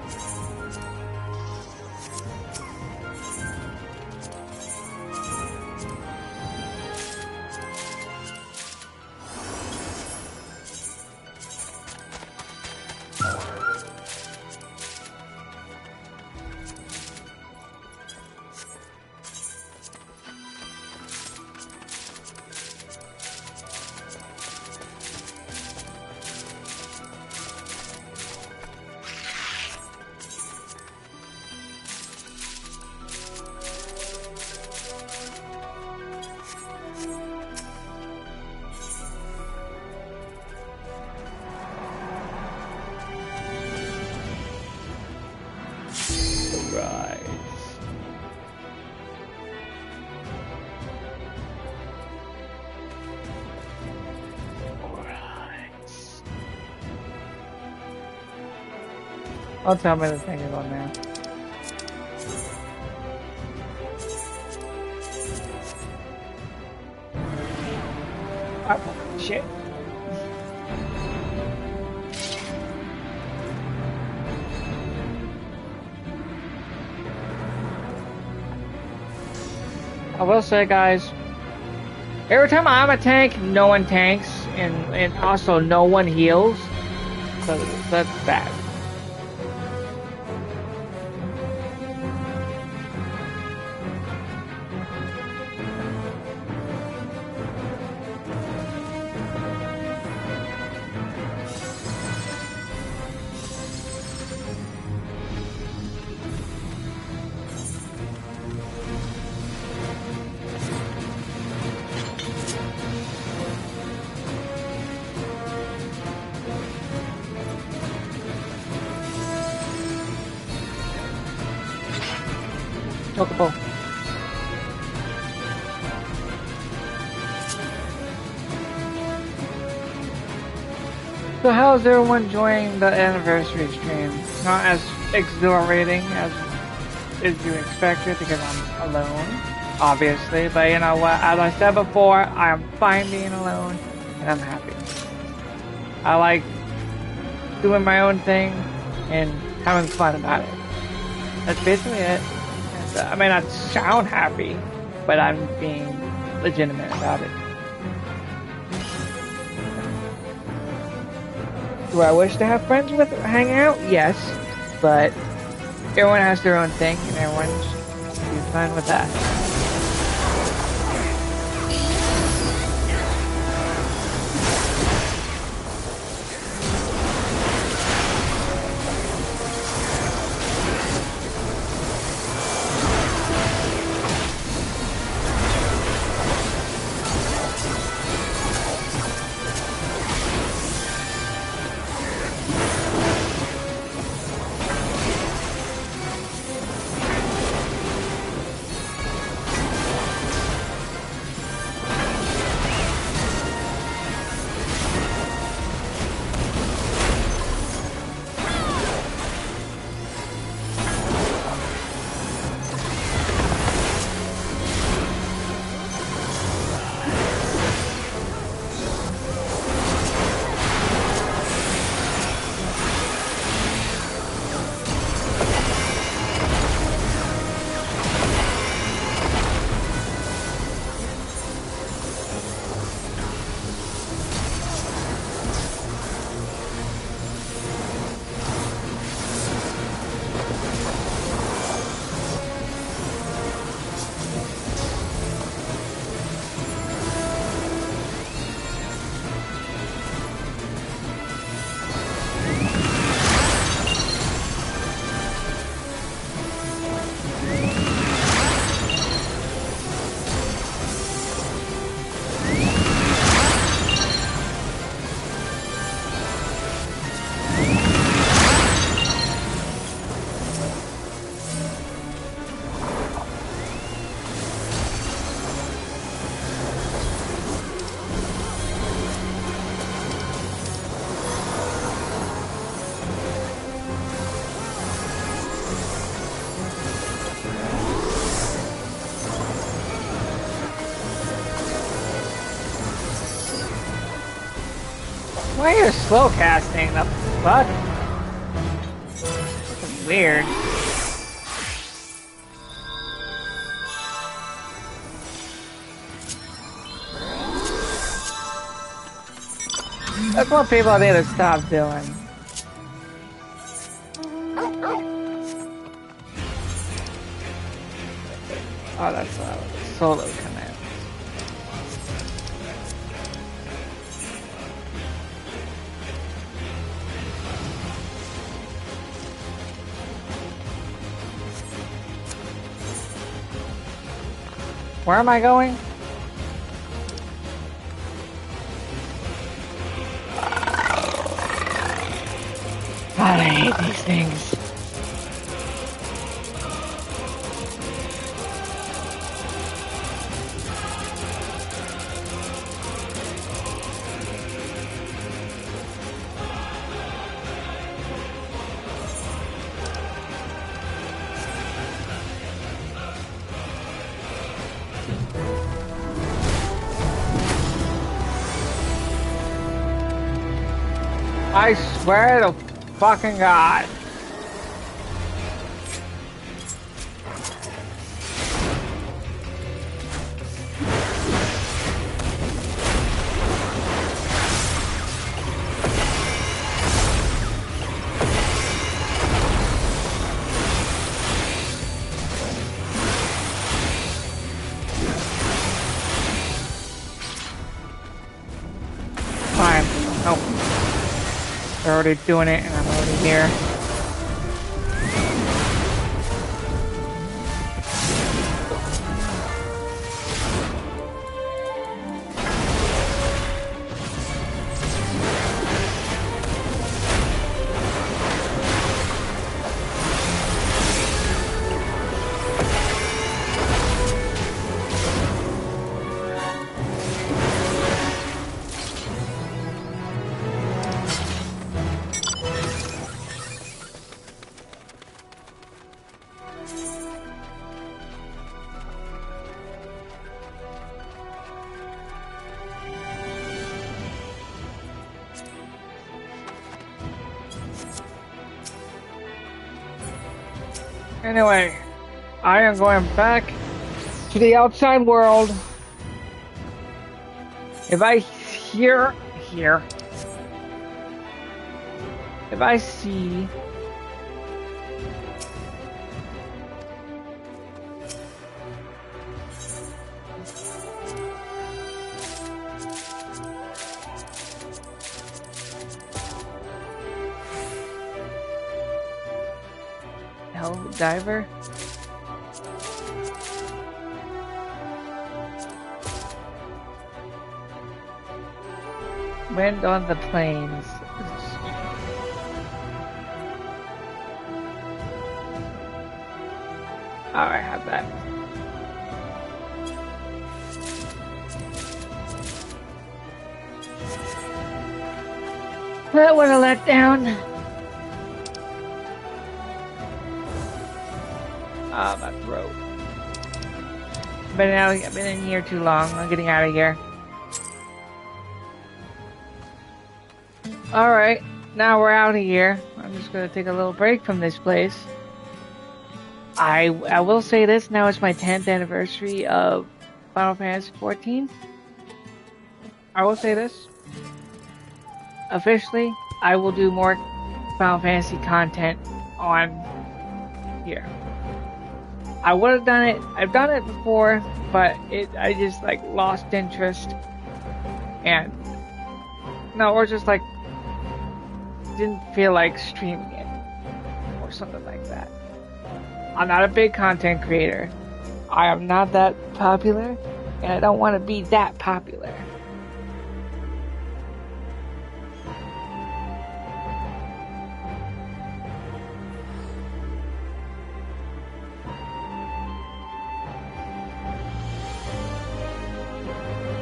Don't tell me the thing is on there. Oh, shit. I will say, guys, every time I'm a tank, no one tanks, and also no one heals. So that's bad. Chocobo. So how's everyone enjoying the anniversary stream? Not as exhilarating as you expected because I'm alone, obviously. But you know what? As I said before, I am fine being alone, and I'm happy. I like doing my own thing and having fun about it. That's basically it. I may not sound happy, but I'm being legitimate about it. Do I wish to have friends with hang out? Yes, but everyone has their own thing, and everyone should be fine with that. Why are you slow casting? The fuck? That's weird. That's what people need to stop doing. Oh, that's a solo command. Where am I going? God, I hate these things. I swear to fucking God. Fine. Nope. They're already doing it and I'm already here. Anyway, I am going back to the outside world. If I hear, if I see Hell Diver. Wind on the plains. Oh, I have that. That was a letdown. Ah, my throat. I've been in here too long. I'm getting out of here. Alright, now we're out of here. I'm just gonna take a little break from this place. I will say this, now it's my 10th anniversary of Final Fantasy XIV. I will say this. Officially, I will do more Final Fantasy content on here. I would have done it, I've done it before, but I just like lost interest. And, no, or just like, didn't feel like streaming it or something like that. I'm not a big content creator. I am not that popular, and I don't want to be that popular.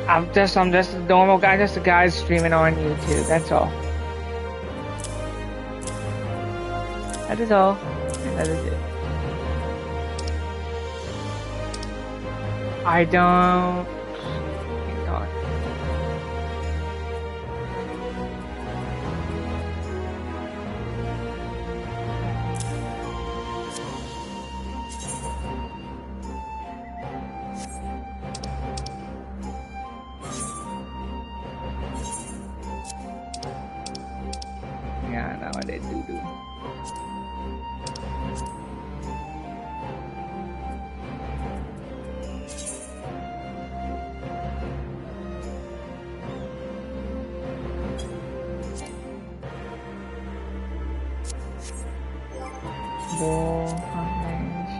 I'm just a normal guy, just a guy streaming on YouTube, that's all. That is all, and that is it. I don't... God. Yeah, I know what they do.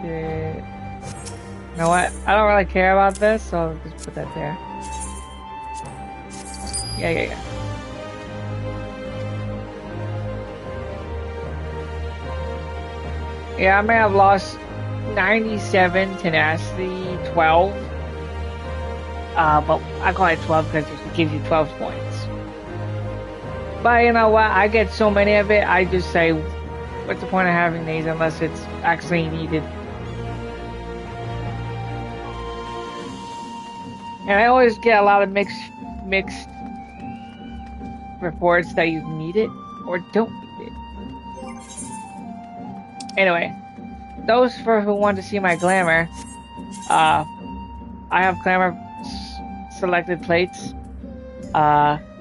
Shit. You know what? I don't really care about this, so I'll just put that there. Yeah. Yeah, I may have lost 97 tenacity, 12. But I call it 12 because it gives you 12 points. But you know what? I get so many of it, I just say, what's the point of having these unless it's actually needed? And I always get a lot of mixed reports that you need it. or don't need it. Anyway, those for who want to see my glamour, I have glamour selected plates.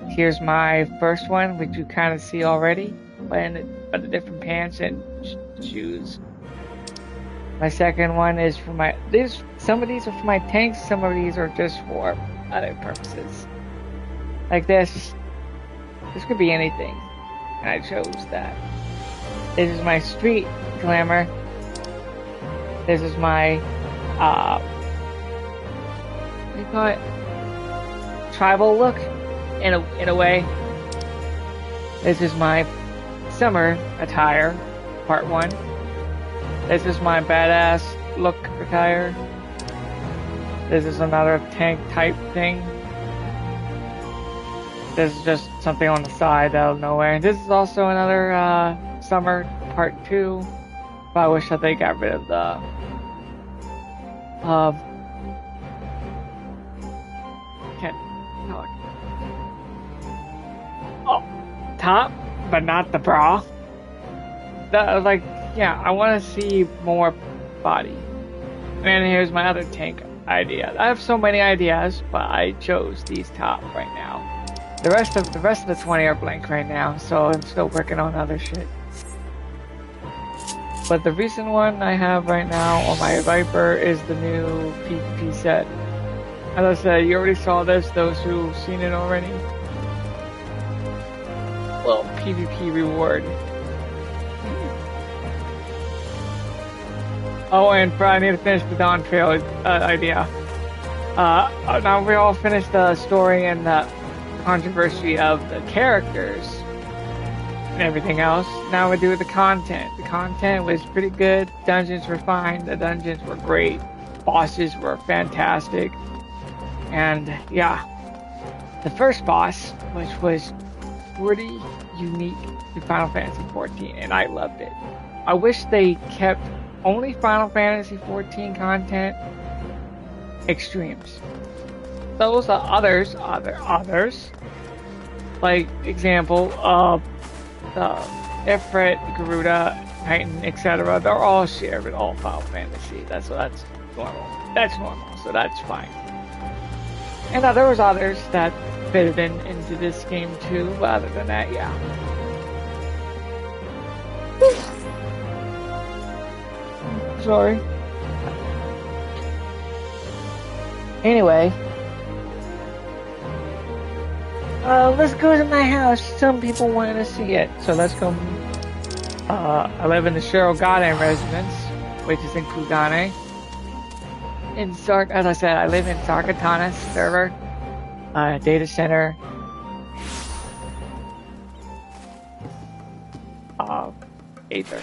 Here's my first one, which you kind of see already, but the different pants and shoes. My second one is for some of these are for my tanks, some of these are just for other purposes. Like this could be anything, and I chose that. This is my street glamour. This is my, what do you call it? Tribal look, in a way. This is my summer attire, part 1. This is my badass look attire. This is another tank type thing. This is just something on the side out of nowhere. This is also another summer part 2. But I wish that they got rid of the can't talk. Oh, top, but not the bra. Yeah, I want to see more body. And here's my other tank idea. I have so many ideas, but I chose these top right now. The rest of the 20 are blank right now, so I'm still working on other shit. But the recent one I have right now on my Viper is the new PvP set. As I said, you already saw this, those who've seen it already. Well, PvP reward. Oh, and I need to finish the Dawn Trail idea. Now we all finished the story and the controversy of the characters and everything else. Now we do the content. The content was pretty good. Dungeons were fine. The dungeons were great. Bosses were fantastic. And yeah, the first boss, which was pretty unique to Final Fantasy XIV, and I loved it. I wish they kept only Final Fantasy XIV content extremes. Those are others, like example of the Ifrit, Garuda, Titan, etc. They're all shared with all Final Fantasy. That's normal. That's normal, so that's fine. And there was others that fitted into this game too, but other than that, yeah. Sorry. Anyway. Let's go to my house. Some people wanted to see it, so let's go. I live in the Shirogane residence, which is in Kugane. As I said, I live in Sakatana's server, data center. Aether.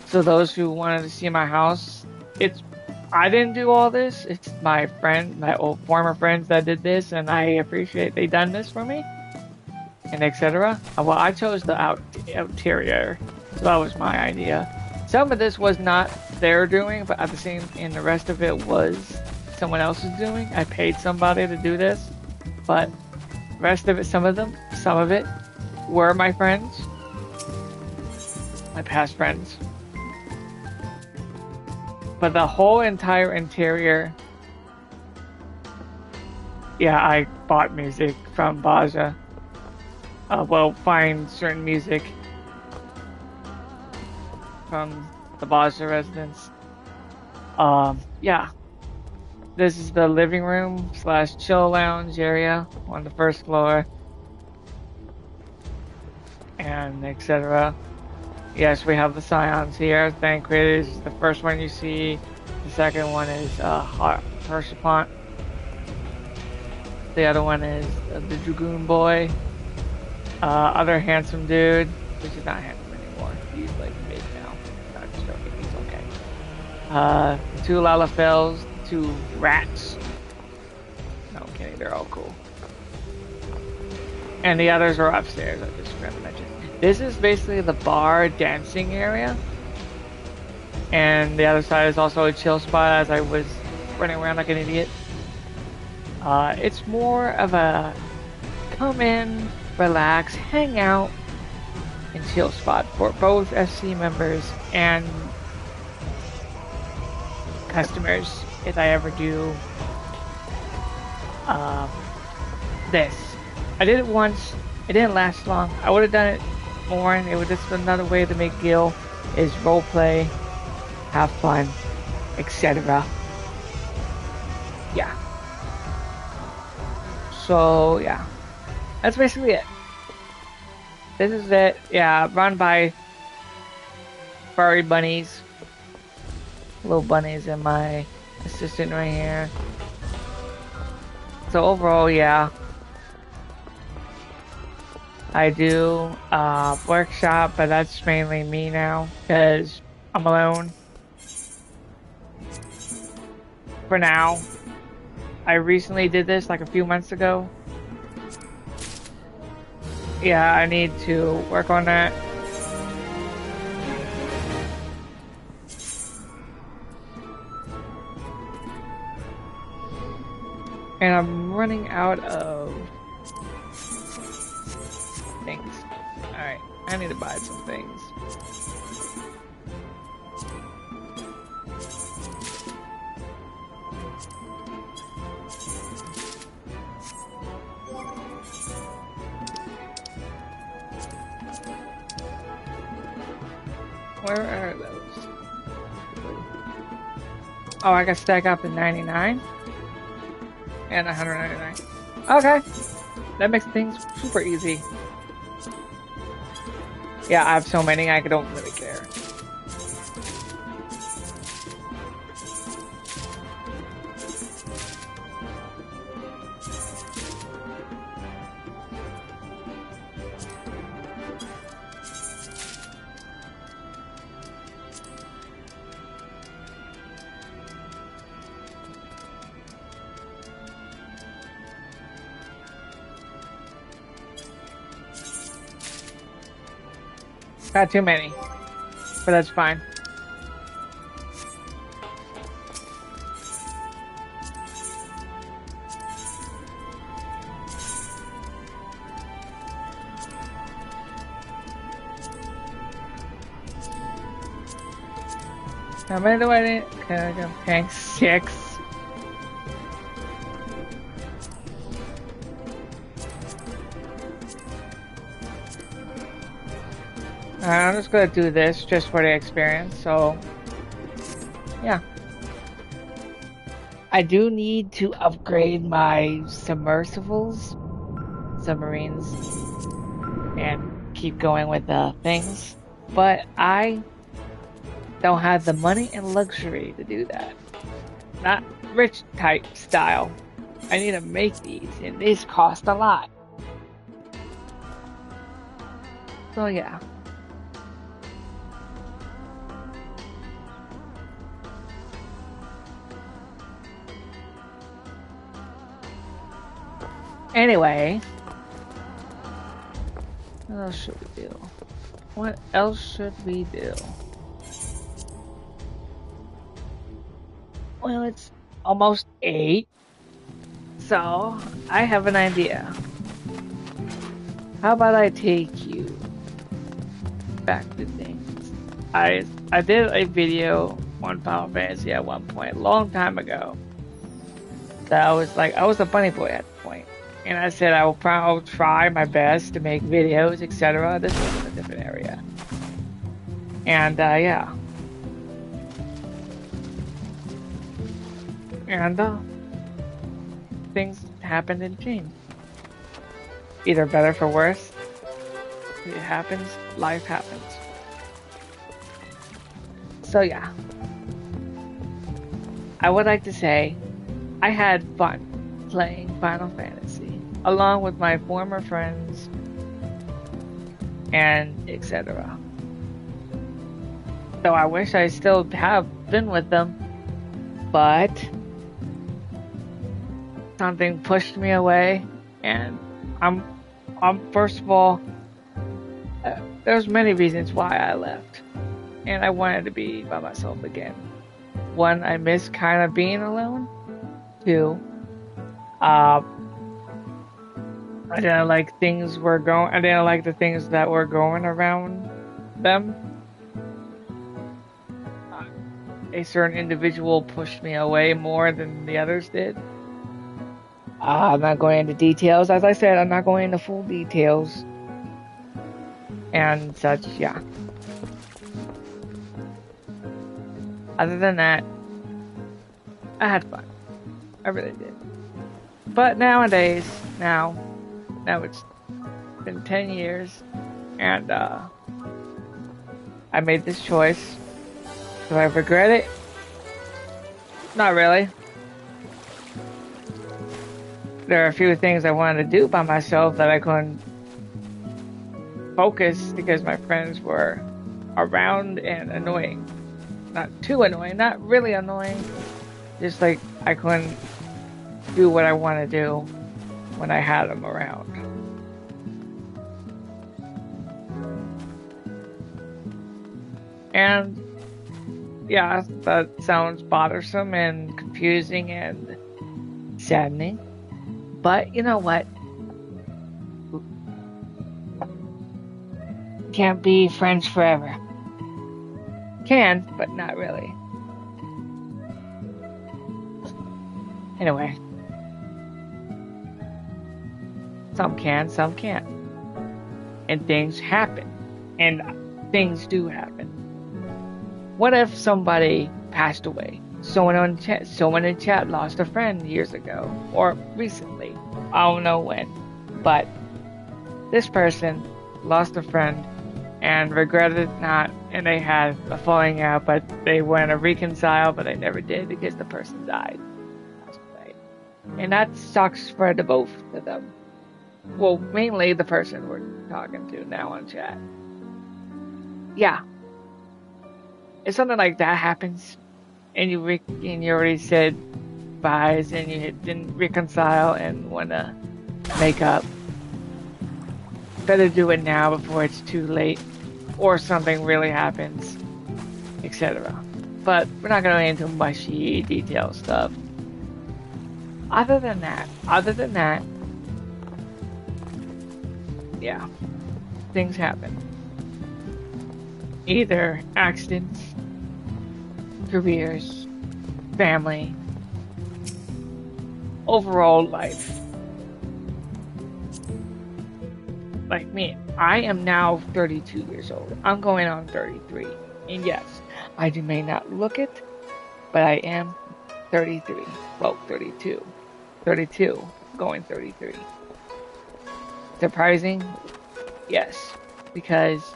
So those who wanted to see my house, I didn't do all this. It's my old former friends that did this, and I appreciate they done this for me, and etc. Well, I chose the interior, so that was my idea. Some of this was not their doing, but and the rest of it was someone else's doing. I paid somebody to do this, but the rest of it, some of it, were my friends, my past friends. But the whole entire interior, yeah, I bought music from Baja. Find certain music from the Baja residence. Yeah. This is the living room / chill lounge area on the first floor. And etc. Yes, we have the Scions here. Thancred is the first one you see. The second one is Hershapont. The other one is the Dragoon Boy. Other handsome dude, which is not handsome anymore. He's like big now. I'm just joking, he's okay. 2 Lalafels, 2 rats. No, I'm kidding, they're all cool. And the others are upstairs, I just forgot to mention. This is basically the bar dancing area. And the other side is also a chill spot as I was running around like an idiot. It's more of a come in, relax, hang out, conceal spot for both SC members and customers if I ever do this. I did it once. It didn't last long. I would have done it more, and it was just another way to make Gil is roleplay, have fun, etc. Yeah. So yeah, that's basically it. This is it. Yeah, run by furry bunnies, little bunnies, and my assistant right here. So overall, yeah, I do workshop, but that's mainly me now because I'm alone for now. I recently did this like a few months ago. Yeah, I need to work on that. And I'm running out of things. Alright, I need to buy some things. Where are those? Oh, I can stack up in 99 and 199. Okay, that makes things super easy. Yeah, I have so many, I don't really care. Got too many, but that's fine. How many do I need? Okay, I'm paying 6. I'm just gonna do this just for the experience, so yeah. I do need to upgrade my submersibles, submarines, and keep going with the things, but I don't have the money and luxury to do that. Not rich type style. I need to make these, and these cost a lot. So yeah. Anyway, what else should we do? What else should we do? Well, it's almost 8, so I have an idea. How about I take you back to things? I did a video on Final Fantasy at one point, a long time ago. That I was like, I was a bunny boy at the point. And I said I will try my best to make videos, etc. This was in a different area. And yeah. And things happened and changed. Either better for worse. It happens, life happens. So yeah. I would like to say I had fun playing Final Fantasy, along with my former friends, and etc. So I wish I still have been with them, but something pushed me away, and I'm first of all, there's many reasons why I left, and I wanted to be by myself again. One, I miss kind of being alone. Two, I didn't like things were going. I didn't like the things that were going around them. Uh, a certain individual pushed me away more than the others did. I'm not going into details. As I said, I'm not going into full details and such. Yeah. Other than that, I had fun. I really did. But nowadays, now it's been 10 years, and I made this choice. Do I regret it? Not really. There are a few things I wanted to do by myself that I couldn't focus because my friends were around and annoying. Not too annoying, not really annoying. Just like I couldn't do what I want to do when I had them around. And yeah, that sounds bothersome and confusing and saddening. But you know what? Can't be friends forever. Can, but not really. Anyway. Some can, some can't. And things happen. And things do happen. What if somebody passed away? Someone in chat lost a friend years ago. Or recently. I don't know when. But this person lost a friend and regretted it not, and they had a falling out, but they wanted to reconcile, but they never did because the person died. And that sucks for the both of them. Well, mainly the person we're talking to now on chat. Yeah. If something like that happens, and you already said byes, and you didn't reconcile and want to make up, better do it now before it's too late, or something really happens, etc. But we're not going into mushy detail stuff. Other than that, yeah, things happen. Either accidents, careers, family, overall life. Like me, I am now 32 years old. I'm going on 33. And yes, I may not look it, but I am 33. Well, 32. 32, going 33. Surprising? Yes, because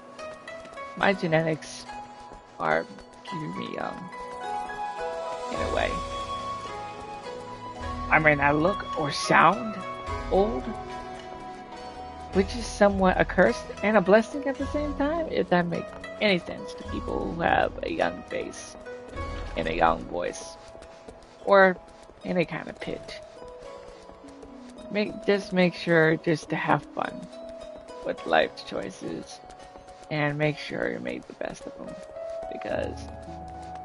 my genetics are keeping me young, in a way. I may not look or sound old, which is somewhat a curse and a blessing at the same time, if that makes any sense to people who have a young face and a young voice, or any kind of pitch. Just make sure just to have fun with life's choices and make sure you make the best of them, because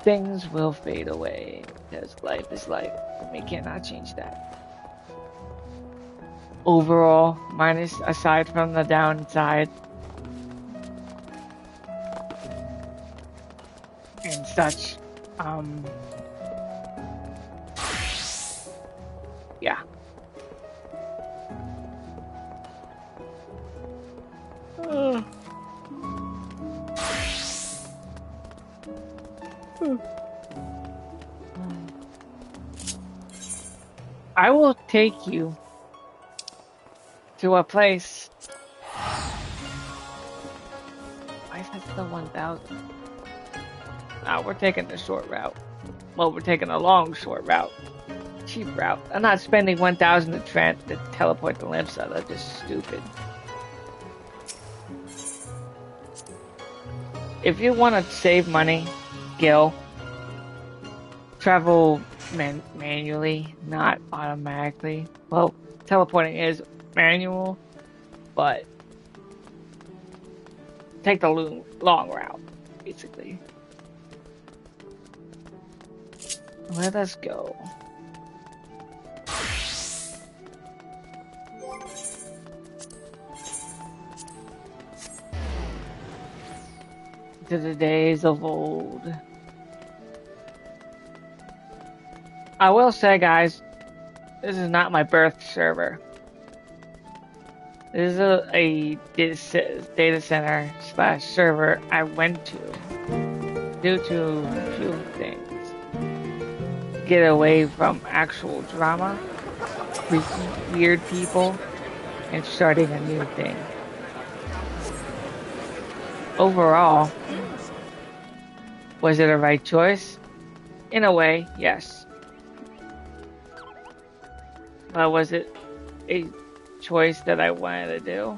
things will fade away, because life is life. We cannot change that. Overall, minus aside from the downside and such, yeah. I will take you to a place. Why is that still 1,000? We're taking the short route. Well, we're taking a long short route. Cheap route. I'm not spending 1,000 to teleport the Limsa. That's just stupid. If you want to save money, Gil, travel manually, not automatically. Well, teleporting is manual, but take the long route, basically. Let us go. to the days of old. I will say, guys, this is not my birth server. This is a data center slash server I went to due to a few things. Get away from actual drama, freaky, weird people, and starting a new thing. Overall, was it a right choice? In a way, yes. But was it a choice that I wanted to do?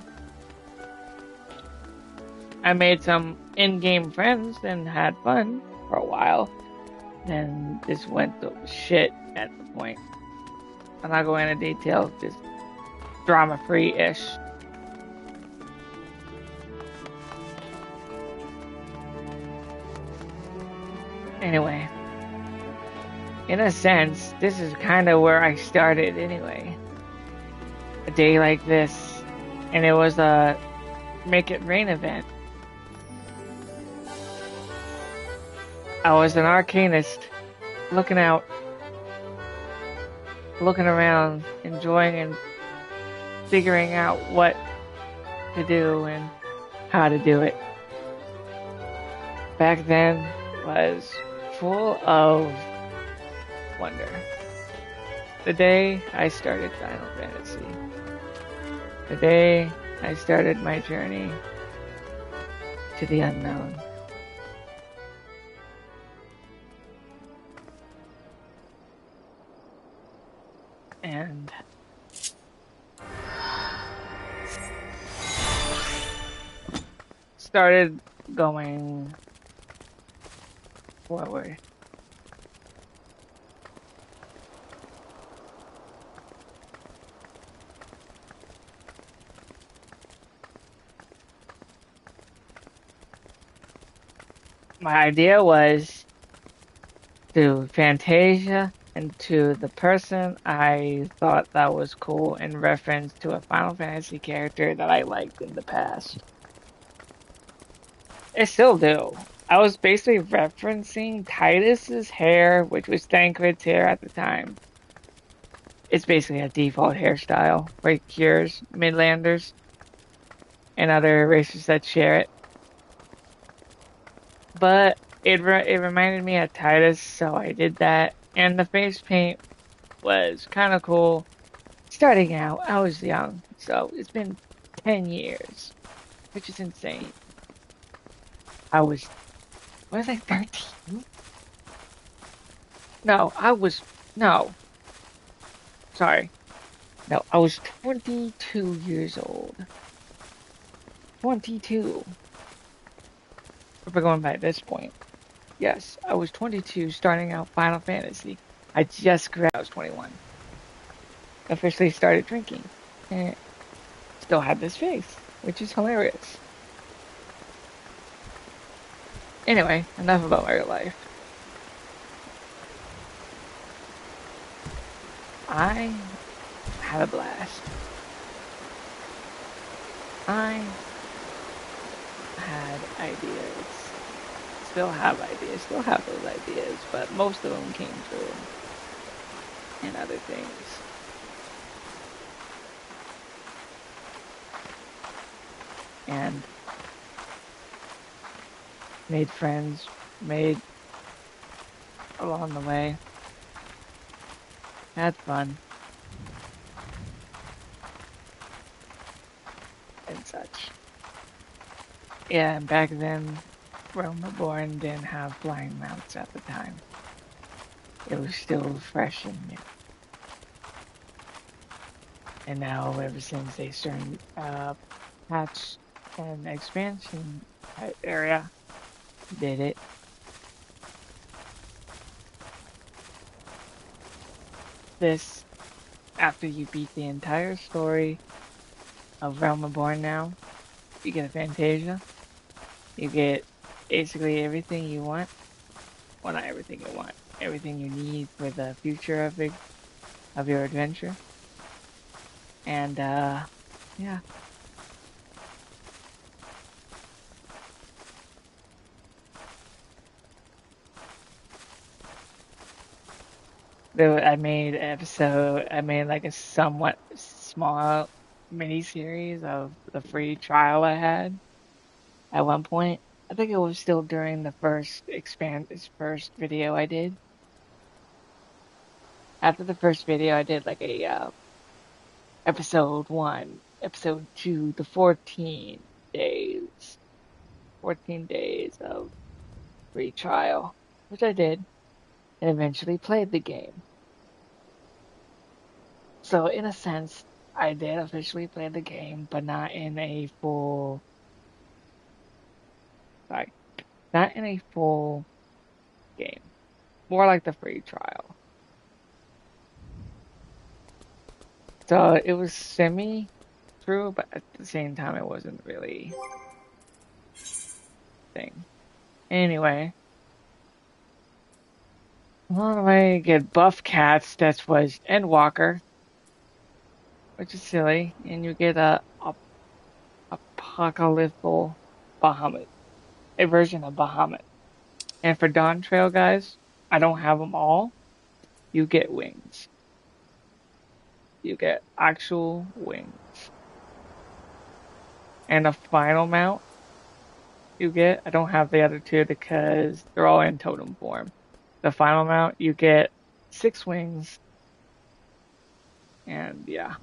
I made some in-game friends and had fun for a while. Then this went to shit at the point. I'm not going into detail, just drama-free-ish. Anyway, in a sense, this is kind of where I started anyway. A day like this, and it was a Make It Rain event. I was an arcanist, looking out, looking around, enjoying and figuring out what to do and how to do it. Back then was full of wonder. The day I started Final Fantasy. The day I started my journey to the unknown. And started going forward. My idea was to Fantasia and to the person I thought that was cool in reference to a Final Fantasy character that I liked in the past. I still do. I was basically referencing Titus's hair, which was Thancred's hair at the time. It's basically a default hairstyle for Cures, Midlanders, and other races that share it. But it reminded me of Titus, so I did that. And the face paint was kind of cool. Starting out, I was young, so it's been 10 years, which is insane. Was I 13? No. Sorry. No, I was 22 years old. 22. If we're going by this point. Yes, I was 22 starting out Final Fantasy. I was 21. Officially started drinking. And still had this face, which is hilarious. Anyway, enough about my life. I had a blast. I had ideas. Still have ideas. Still have those ideas, but most of them came true. And other things. And made friends, made along the way. Had fun. And such. Yeah, and back then, Realm Reborn didn't have flying mounts at the time. It was still fresh and new. And now, ever since they started patch and expansion area, did it. This, after you beat the entire story of Realm Reborn now, you get a Fantasia. You get basically everything you want. Well, not everything you want. Everything you need for the future of your adventure. And, yeah. I made an episode. I made like a somewhat small mini series of the free trial I had at one point. I think it was still during the this first video I did. After the first video, I did like a episode one, episode two, the days, 14 days of free trial, which I did, and eventually played the game. So in a sense, I did officially play the game, but not in a sorry, not in a full game. More like the free trial. So it was semi true, but at the same time, it wasn't really a thing. Anyway, along the way, you get buff cats, that's was Endwalker, which is silly, and you get a apocalyptic Bahamut, a version of Bahamut. And for Dawn Trail guys, I don't have them all. You get wings. You get actual wings. And a final mount you get, I don't have the other two because they're all in totem form. The final mount, you get 6 wings, and yeah.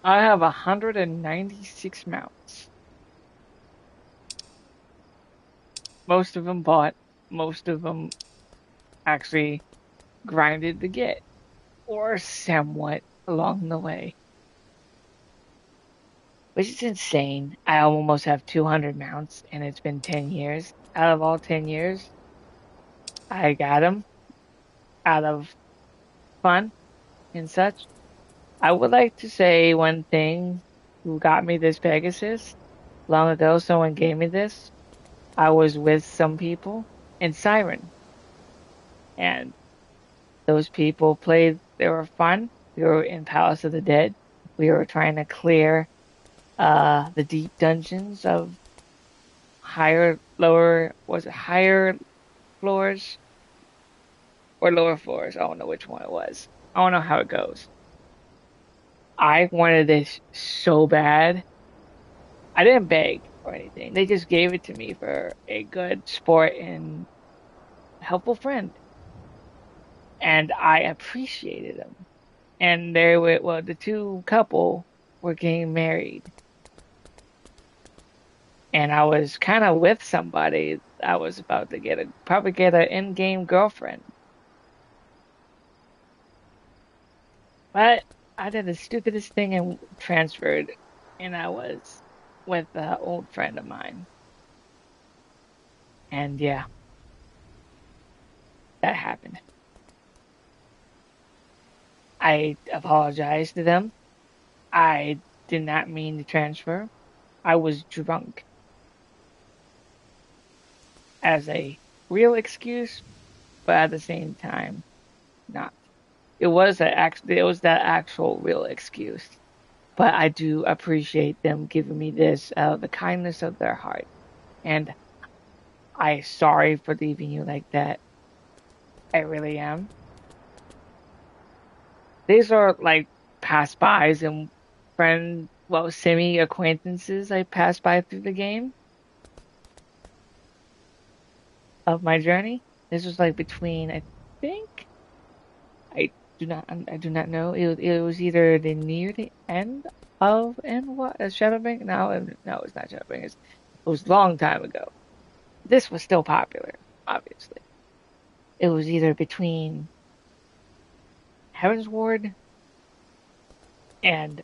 I have 196 mounts. Most of them bought, most of them actually grinded to get, or somewhat along the way. Which is insane. I almost have 200 mounts, and it's been 10 years. Out of all 10 years, I got them out of fun and such. I would like to say one thing who got me this Pegasus long ago. Someone gave me this. I was with some people in Siren, and those people played. They were fun. We were in Palace of the Dead. We were trying to clear the deep dungeons of higher floors or lower floors? I don't know which one it was. I don't know how it goes. I wanted this so bad. I didn't beg or anything. They just gave it to me for a good sport and helpful friend. And I appreciated them. And the two couple were getting married. And I was kind of with somebody. I was about to probably get an in-game girlfriend. But I did the stupidest thing and transferred, and I was with an old friend of mine. And yeah, that happened. I apologized to them. I did not mean to transfer. I was drunk as a real excuse, but at the same time, not. It was that actual real excuse. But I do appreciate them giving me this out of the kindness of their heart. And I sorry for leaving you like that. I really am. These are like pass bys and semi acquaintances I passed by through the game of my journey. This was like between, I think, I do not know. It was either near the end of and what Shadowbring. No, it's not Shadowbring. It was a long time ago. This was still popular, obviously. It was either between Heaven's Ward and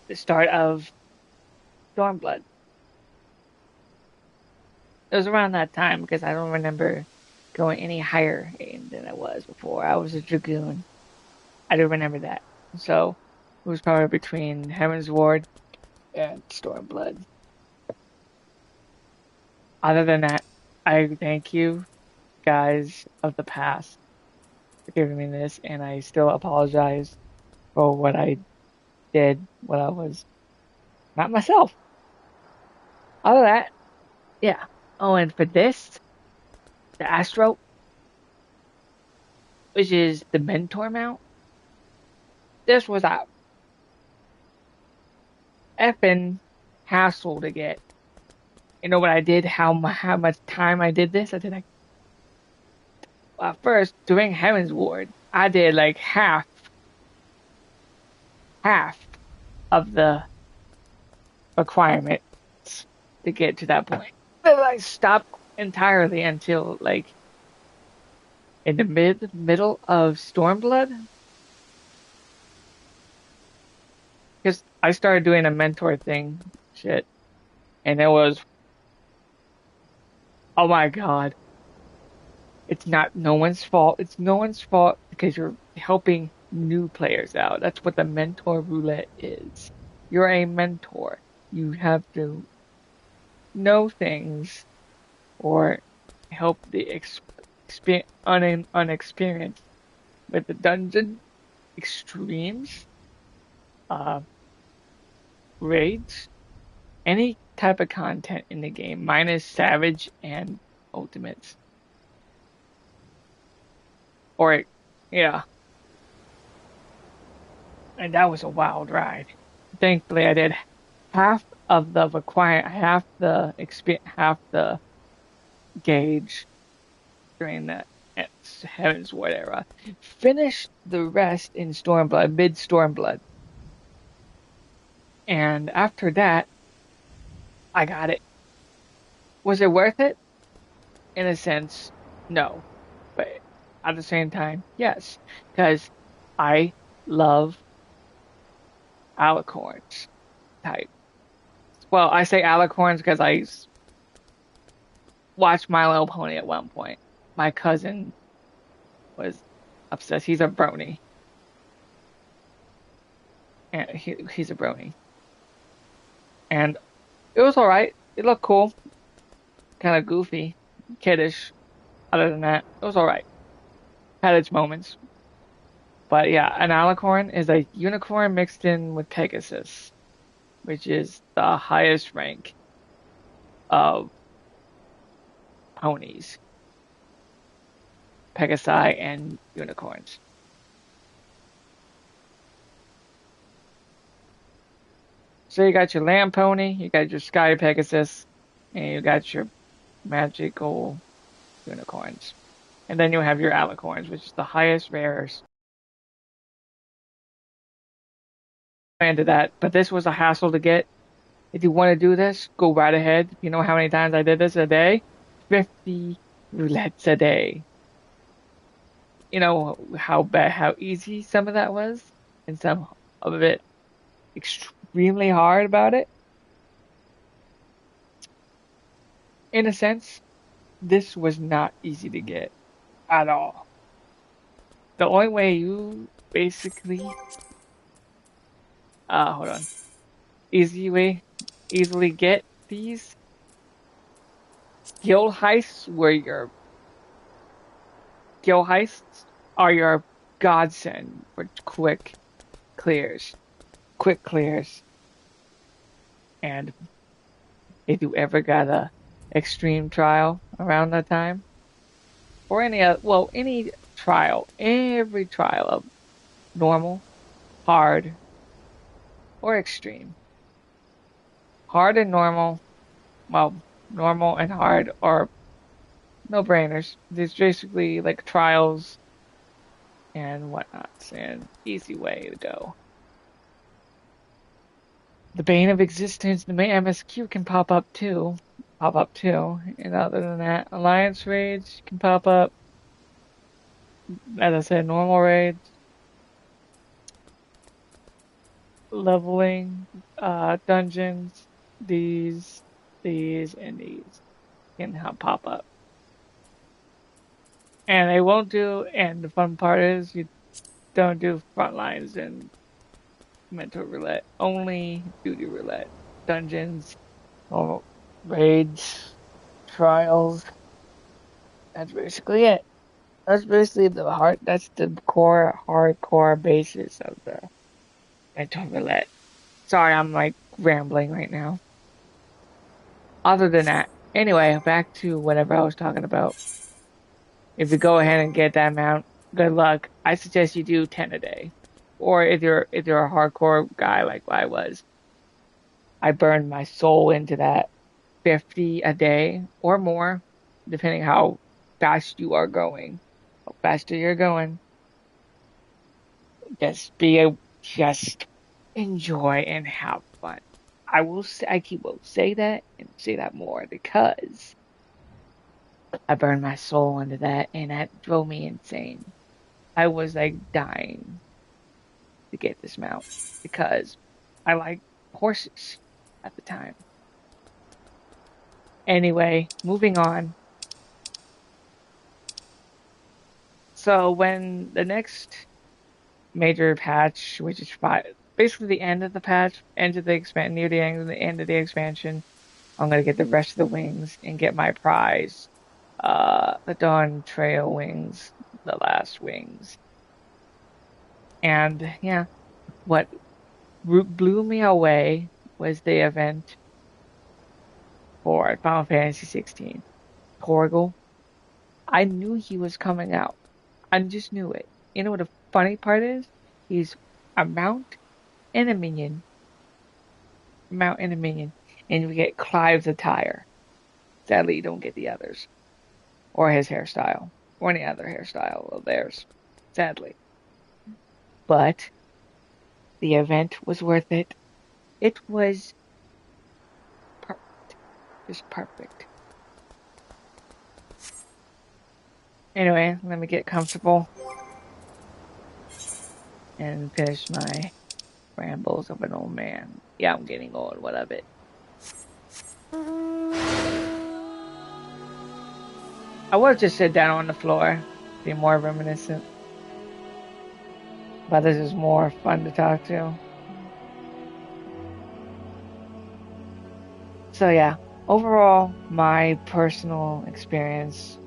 the start of Stormblood. It was around that time because I don't remember going any higher aim than I was before. I was a Dragoon. I do remember that. So it was probably between Heaven's Ward and Stormblood. Other than that, I thank you guys of the past for giving me this, and I still apologize for what I did when I was not myself. Other than that, yeah. Oh, and for this, the Astro, which is the mentor mount, this was a effing hassle to get. You know what I did? How much time I did this? I did like first during Heaven's Ward, I did like half of the requirements to get to that point. Then I stopped entirely until like in the middle of Stormblood, because I started doing a mentor thing, shit, and it was, oh my God, it's not no one's fault. It's no one's fault because you're helping new players out. That's what the mentor roulette is. You're a mentor. You have to know things or help the unexperienced with the dungeon extremes, uh, raids, any type of content in the game, minus Savage and Ultimates. Or, yeah, and that was a wild ride. Thankfully, I did half the gauge during the Heaven's Ward era. Finished the rest in Stormblood, mid Stormblood. And after that, I got it. Was it worth it? In a sense, no. But at the same time, yes. Because I love alicorns type. Well, I say alicorns because watched My Little Pony at one point. My cousin was obsessed. He's a brony. And he's a brony. And it was alright. It looked cool. Kind of goofy. Kiddish. Other than that, it was alright. Had its moments. But yeah, an alicorn is a unicorn mixed in with Pegasus, which is the highest rank of ponies, Pegasi, and unicorns. So you got your land pony, you got your sky Pegasus, and you got your magical unicorns. And then you have your alicorns, which is the highest rares. Into that, but this was a hassle to get. If you want to do this, go right ahead. You know how many times I did this a day? 50 roulettes a day. You know how easy some of that was, and some of it extremely hard about it. In a sense, this was not easy to get at all. The only way you basically, hold on, easy way, easily get these guild heists where your guild heists are your godsend for clears, quick clears. And if you ever got a extreme trial around that time, or any trial, every trial of normal, hard, or extreme. Hard and normal, well, normal and hard are no brainers. There's basically like trials and whatnots, and easy way to go. The Bane of Existence, the main MSQ can pop up too. And other than that, Alliance raids can pop up. As I said, normal raids, leveling, dungeons, and these can pop up. And they won't do, and the fun part is you don't do front lines and mental roulette, only duty roulette, dungeons, or raids, trials. That's basically it. That's basically that's the core, hardcore basis of the mental roulette. Sorry, I'm like rambling right now. Other than that, Anyway, back to whatever I was talking about. If you go ahead and get that amount, good luck. I suggest you do 10 a day. Or if you're a hardcore guy like I was, I burned my soul into that 50 a day or more, depending how fast you are going. How faster you're going, just enjoy and have fun. I keep will say that and say that more because I burned my soul into that and that drove me insane. I was like dying to get this mount because I like horses at the time. Anyway, moving on. So when the next major patch, which is basically the end of the patch, end of the expand near the end of the expansion, I'm gonna get the rest of the wings and get my prize. The Dawn Trail wings, the last wings. And yeah, what blew me away was the event for Final Fantasy XVI. Torgal. I knew he was coming out. I just knew it. You know what the funny part is? He's a mount and a minion. Mount and a minion. And we get Clive's attire. Sadly, you don't get the others. Or his hairstyle. Or any other hairstyle of theirs. Sadly. But the event was worth it. It was perfect. Just perfect. Anyway, let me get comfortable and finish my rambles of an old man. Yeah, I'm getting old. What of it? I would just sit down on the floor, be more reminiscent. But this is more fun to talk to. So yeah, overall, my personal experience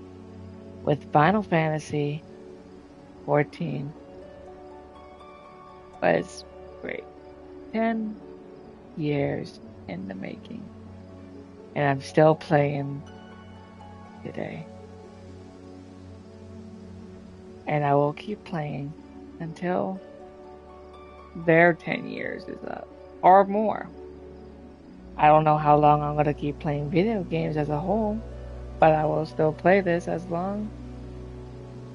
with Final Fantasy XIV was great. 10 years in the making. And I'm still playing today. And I will keep playing until their 10 years is up or more. I don't know how long I'm going to keep playing video games as a whole, but I will still play this as long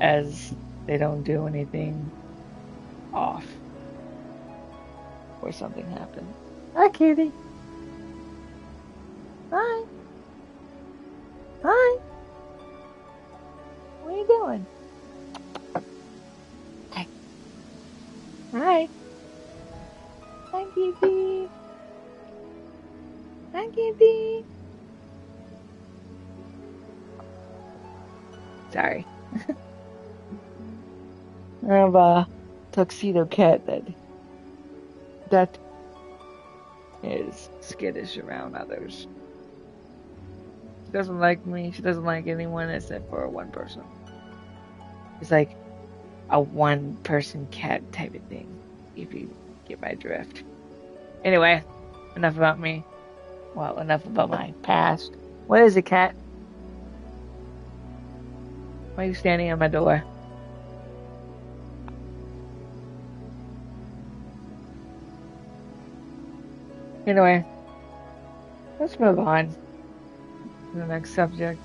as they don't do anything off or something happens. Hi, kitty. Hi. Hi. What are you doing? Hi. Hi. Hi, kitty. Hi, kitty. Sorry. I have a tuxedo cat that is skittish around others. She doesn't like me. She doesn't like anyone except for one person. It's like a one-person cat type of thing, if you get my drift. Anyway, enough about me. Well, enough about my past. What is it, cat? Why are you standing at my door? Anyway, let's move on to the next subject.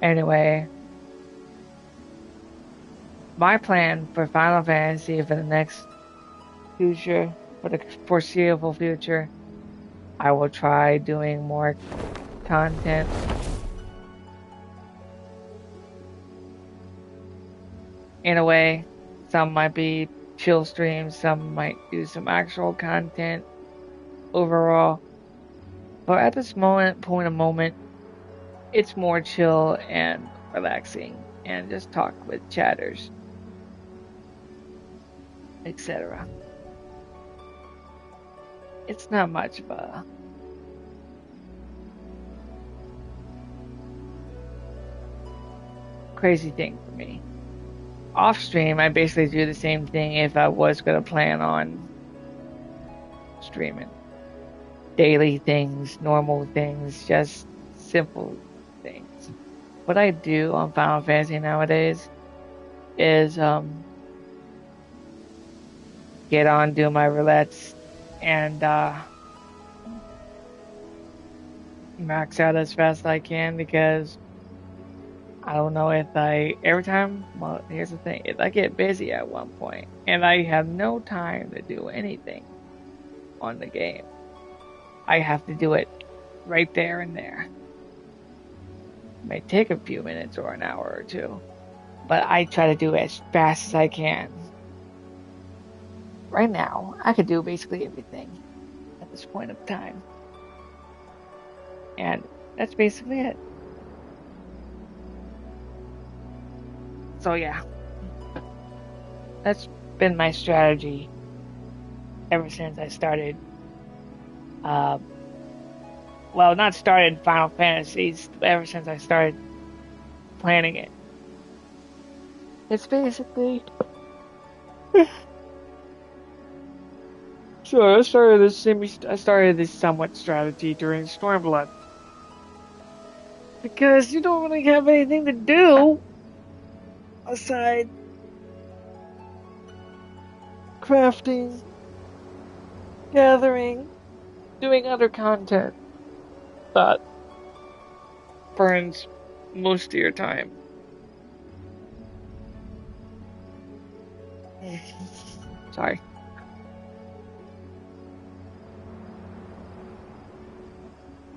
Anyway, my plan for Final Fantasy for the next future, for the foreseeable future, I will try doing more content. In a way, some might be chill streams, some might do some actual content overall. But at this moment, it's more chill and relaxing and just talk with chatters, etc. It's not much of a crazy thing for me. Off stream, I basically do the same thing if I was going to plan on streaming. Daily things, normal things, just simple things. What I do on Final Fantasy nowadays is get on, do my roulettes, and max out as fast as I can because I don't know if every time, well, here's the thing, if I get busy at one point and I have no time to do anything on the game, I have to do it right there and there. It may take a few minutes or an hour or two, but I try to do it as fast as I can. Right now, I could do basically everything at this point of time. And that's basically it. So yeah, that's been my strategy ever since I started. Well, not started Final Fantasies, but ever since I started planning it. It's basically. So I started this somewhat strategy during Stormblood. Because you don't really have anything to do aside crafting, gathering, doing other content that burns most of your time. Sorry.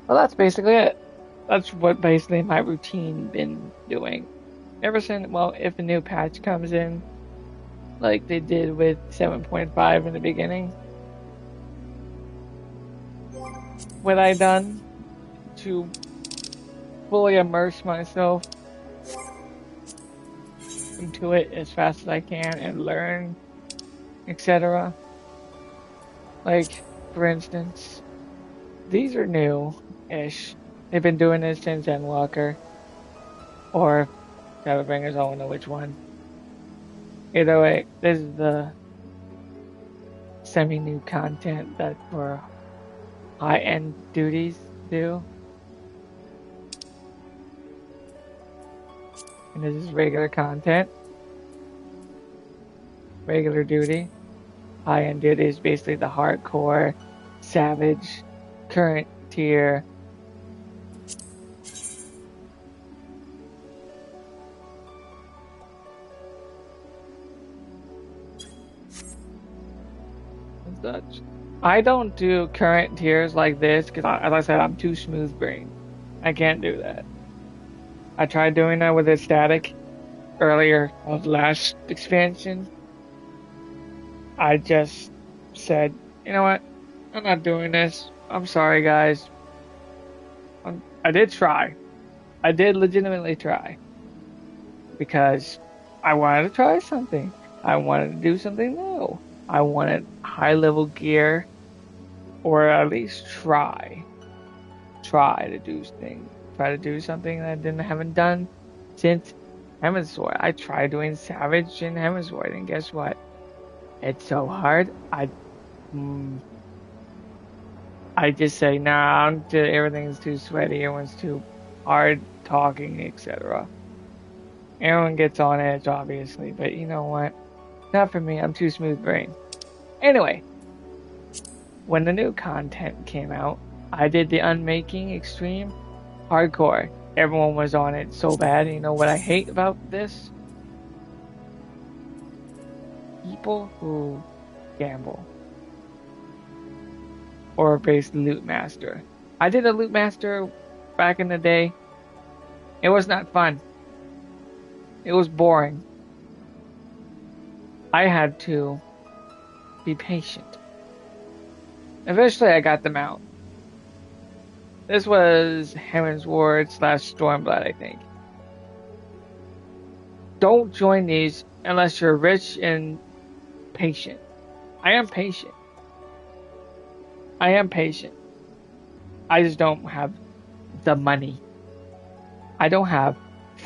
Well, that's basically it. That's what basically my routine been doing. Ever since, well, if a new patch comes in, like they did with 7.5 in the beginning, what I done to fully immerse myself into it as fast as I can and learn, etc. Like, for instance, these are new-ish. They've been doing this since Endwalker, or Shadowbringers, I don't know which one. Either way, this is the semi-new content that for high-end duties do. And this is regular content. Regular duty. High-end duty is basically the hardcore, savage, current tier. Such. I don't do current tiers like this because, as I said, I'm too smooth brain. I can't do that. I tried doing that with Ecstatic earlier of last expansion. I just said, you know what? I'm not doing this. I'm sorry, guys. I did try. I did legitimately try. Because I wanted to try something. I wanted to do something new. I wanted high level gear, or at least try to do things. Try to do something that I haven't done since Heavensward. I tried doing Savage in Heavensward, and guess what? It's so hard. I just say, nah, everything's too sweaty, everyone's too hard talking, etc. Everyone gets on edge, obviously, but you know what? Not for me, I'm too smooth brain. Anyway, when the new content came out, I did the Unmaking Extreme Hardcore. Everyone was on it so bad. You know what I hate about this? People who gamble. Or basically Loot Master. I did a Loot Master back in the day. It was not fun. It was boring. I had to be patient. Eventually I got them out. This was Heavensward / Stormblood, I think. Don't join these unless you're rich and patient. I am patient. I just don't have the money. I don't have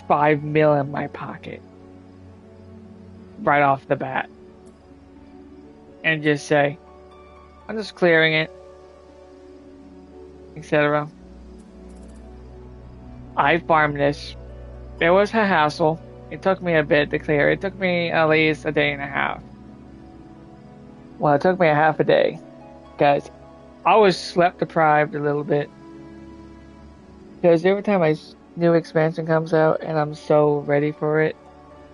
5 mil in my pocket right off the bat and just say, I'm just clearing it, etc. I farmed this. It was a hassle. It took me a bit to clear. It took me at least a day and a half. Well, it took me a half a day, guys. I was sleep deprived a little bit because every time a new expansion comes out and I'm so ready for it,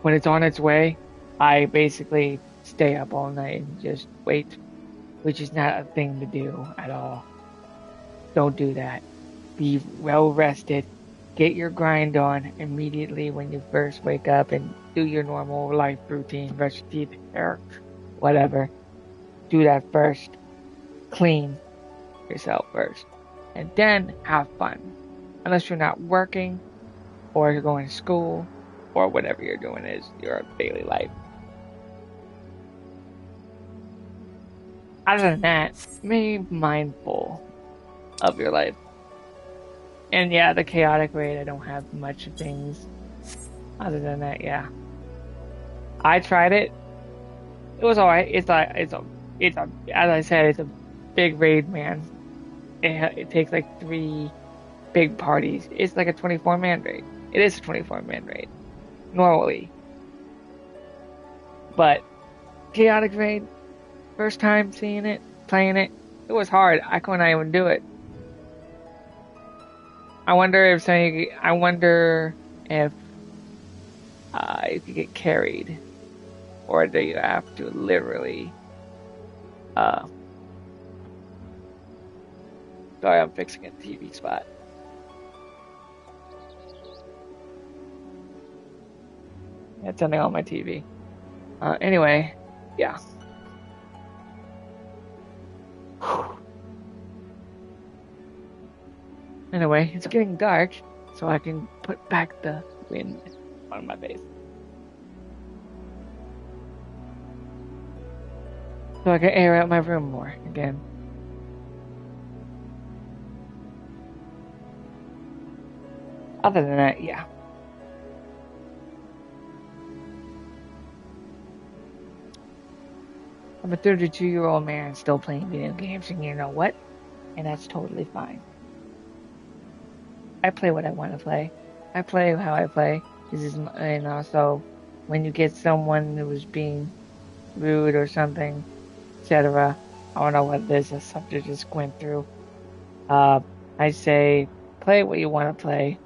when it's on its way, I basically stay up all night and just wait, which is not a thing to do at all. Don't do that. Be well rested. Get your grind on immediately when you first wake up and do your normal life routine, brush your teeth, hair, whatever. Do that first. Clean yourself first. And then have fun. Unless you're not working or you're going to school or whatever you're doing is your daily life. Other than that, be mindful of your life. And yeah, the chaotic raid, I don't have much of things. Other than that, yeah. I tried it. It was alright. It's a, as I said, it's a big raid, man. It takes like 3 big parties. It's like a 24-man raid. It is a 24-man raid. Normally. But, chaotic raid, first time seeing it, playing it, it was hard. I couldn't even do it. I wonder if you get carried, or do you have to literally? Sorry, I'm fixing a TV spot. Yeah, turning on my TV. Anyway, yeah. Anyway, it's getting dark, so I can put back the wind on my face. So I can air out my room more again. Other than that, yeah. I'm a 32-year-old man still playing video games, and you know what? And that's totally fine. I play what I want to play. I play how I play. And also, when you get someone who is being rude or something, etc., I don't know what it is, a subject just went through. I say, play what you want to play.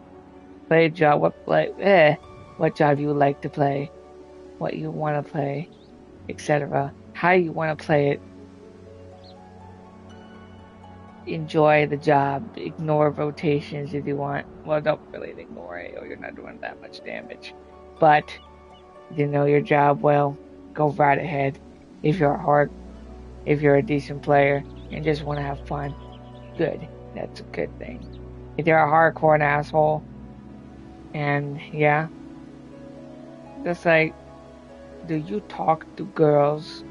Play a job, what job you would like to play, what you want to play, etc. How you want to play it. Enjoy the job. Ignore rotations if you want. Well, don't really ignore it, or you're not doing that much damage. But if you know your job well, go right ahead. If you're a decent player and just want to have fun, good. That's a good thing. If you're a hardcore asshole, and yeah, just like, do you talk to girls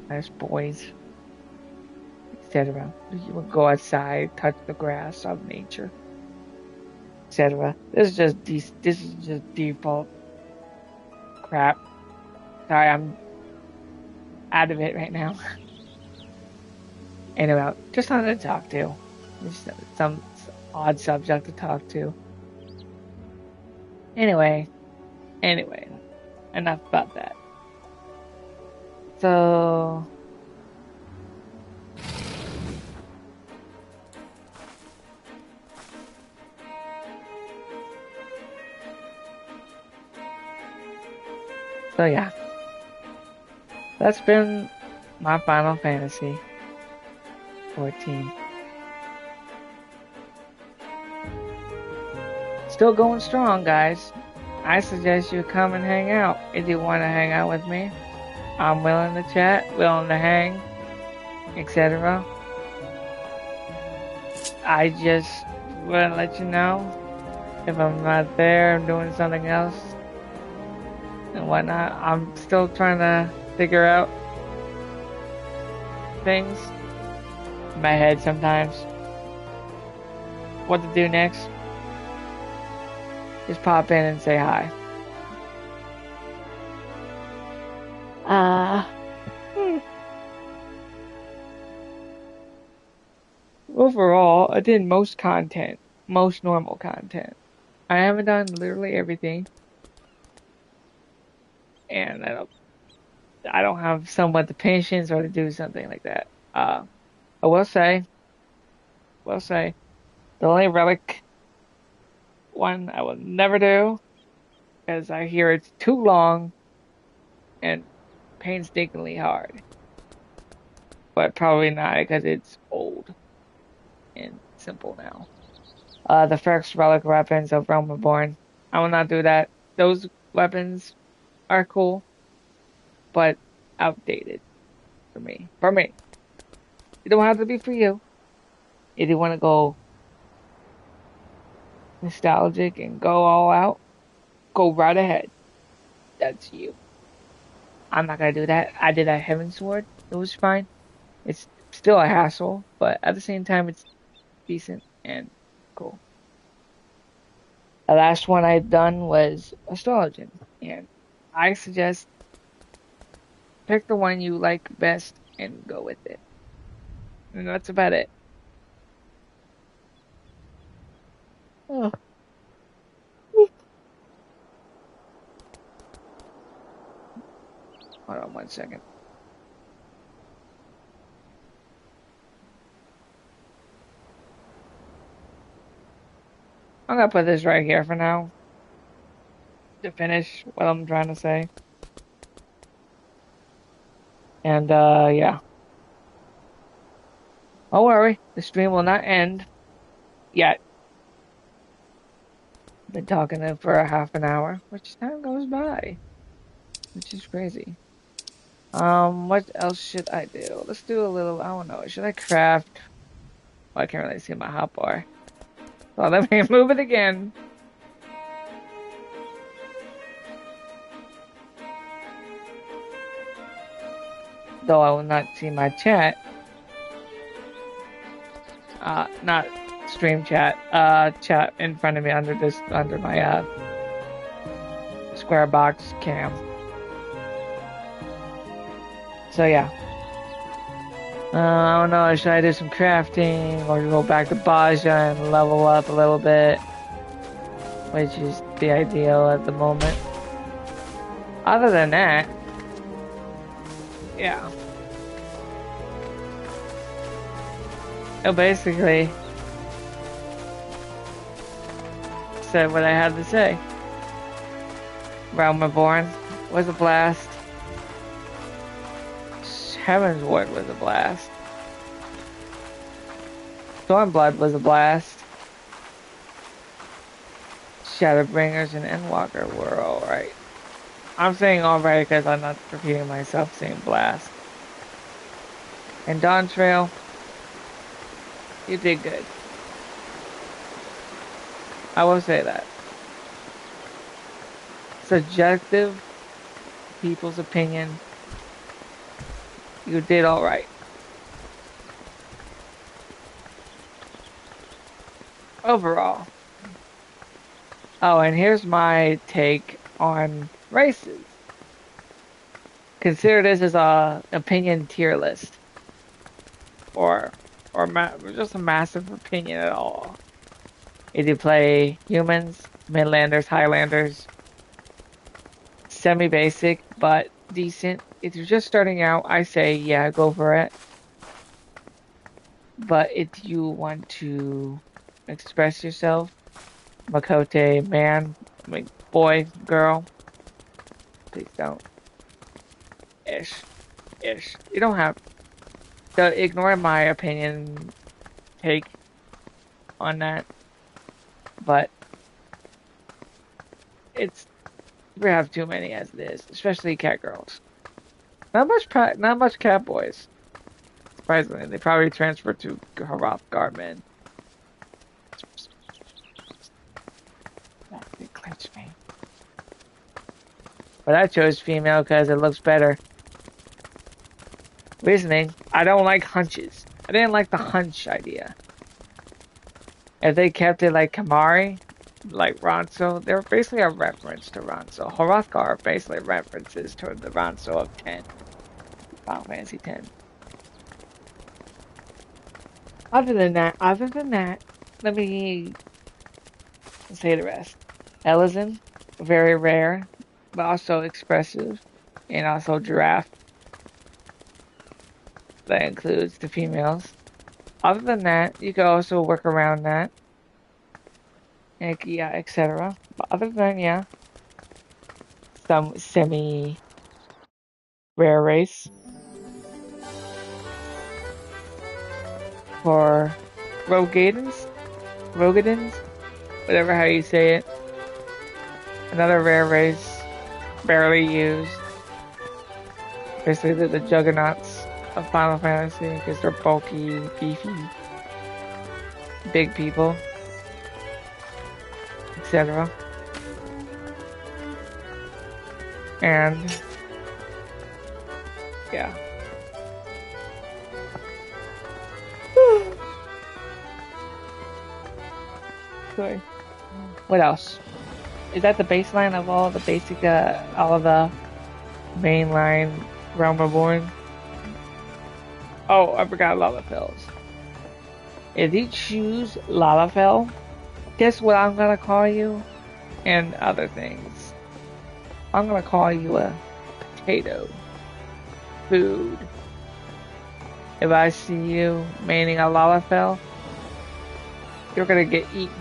as boys? Etc. Do you go outside, touch the grass of nature, etc. This is just default crap. Sorry, I'm out of it right now. Anyway, just something to talk to. Just some odd subject to talk to. Anyway, enough about that. So. So yeah, that's been my Final Fantasy XIV. Still going strong, guys. I suggest you come and hang out if you want to hang out with me. I'm willing to chat, willing to hang, etc. I just want to let you know if I'm not there, I'm doing something else and whatnot. I'm still trying to figure out things in my head sometimes. What to do next. Just pop in and say hi. overall, I did most content, most normal content. I haven't done literally everything, and I don't have somewhat the patience or to do something like that. I will say, the only relic one I will never do, because I hear it's too long and painstakingly hard. But probably not because it's old and simple now. The first relic weapons of Realm Reborn. I will not do that. Those weapons are cool, but outdated for me. For me. It don't have to be for you. If you want to go nostalgic and go all out, go right ahead. That's you. I'm not gonna do that. I did that Heaven Sword. It was fine. It's still a hassle, but at the same time, it's decent and cool. The last one I'd done was Astrologian, and I suggest pick the one you like best and go with it. And that's about it. Oh, hold on 1 second. I'm gonna put this right here for now to finish what I'm trying to say. And yeah. Don't worry, the stream will not end yet. Been talking for a half an hour, which time goes by, which is crazy. What else should I do? Let's do a little, I don't know, should I craft? Well, I can't really see my hotbar. So let me move it again. Though I will not see my chat. Not stream chat. Chat in front of me under my square box cam. So yeah. I don't know, should I do some crafting or go back to Baja and level up a little bit? Which is the ideal at the moment. Other than that, yeah. So basically, said what I had to say. Realm Reborn was a blast. Heaven's Ward was a blast. Stormblood was a blast. Shadowbringers and Endwalker were alright. I'm saying alright because I'm not repeating myself saying blast. And Dawn Trail, you did good. I will say that. Subjective people's opinion, you did alright. Overall. Oh, and here's my take on races. Consider this as a opinion tier list. Or just a massive opinion at all. If you play humans, midlanders, highlanders, semi-basic, but decent. If you're just starting out, I say, yeah, go for it. But if you want to express yourself, Makote, man, boy, girl, please don't. Ish. You don't have to ignore my opinion take on that. But we have too many as it is, especially cat girls. Not much cat boys. Surprisingly, they probably transferred to Hrothgar men. They clinched me. But I chose female because it looks better. Reasoning, I don't like hunches. I didn't like the hunch idea. If they kept it like Kamari, like Ronso, they're basically a reference to Ronso. Hrothgar basically references to the Ronso of 10. Final Fantasy X. other than that, let me say the rest. Elezen, very rare, but also expressive, and also giraffe. That includes the females. Other than that, you can also work around that, and yeah, etc. But other than yeah, some semi rare race for Rogadins, Rogadins, whatever how you say it. Another rare race, barely used. Basically, they're the juggernauts of Final Fantasy because they're bulky, beefy, big people, etc. And yeah. Sorry. What else? Is that the baseline of all the basic, all of the mainline Realm Reborn? Oh, I forgot Lalafels. If you choose Lalafell, guess what I'm gonna call you? And other things. I'm gonna call you a potato. Food. If I see you maining a Lalafell, you're gonna get eaten.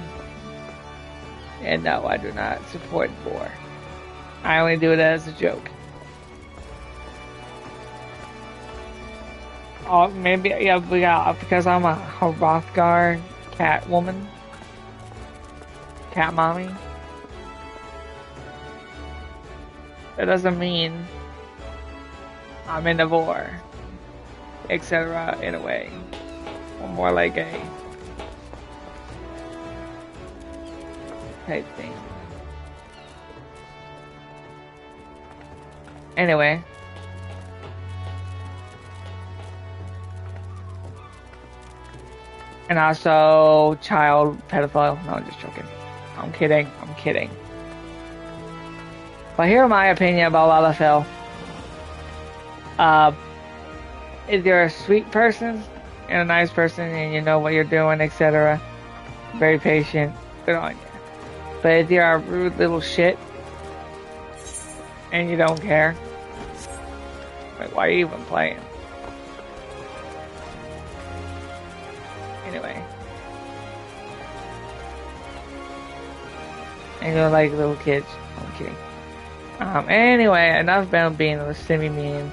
And no, I do not support war. I only do it as a joke. Oh, maybe, yeah, because I'm a Hrothgar cat woman. Cat mommy. That doesn't mean I'm in the war, etc. in a way. Or more like a type thing. Anyway. And also child pedophile. No, I'm just joking. I'm kidding. I'm kidding. But here's my opinion about Lalafell. If you're a sweet person and a nice person and you know what you're doing, etc., very patient, good on you. But if you're a rude little shit and you don't care, like, why are you even playing? Anyway. And you're like little kids. I'm kidding. Anyway, enough about being a semi-mean.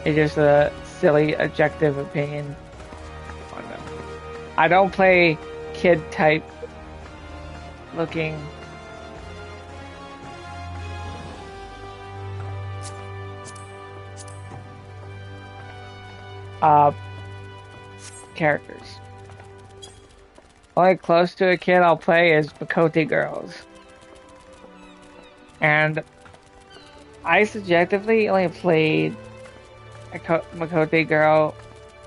It's just a silly, objective opinion on them. I don't play kid-type looking characters. Only close to a kid I'll play is Makote girls. And I subjectively only played a Makote girl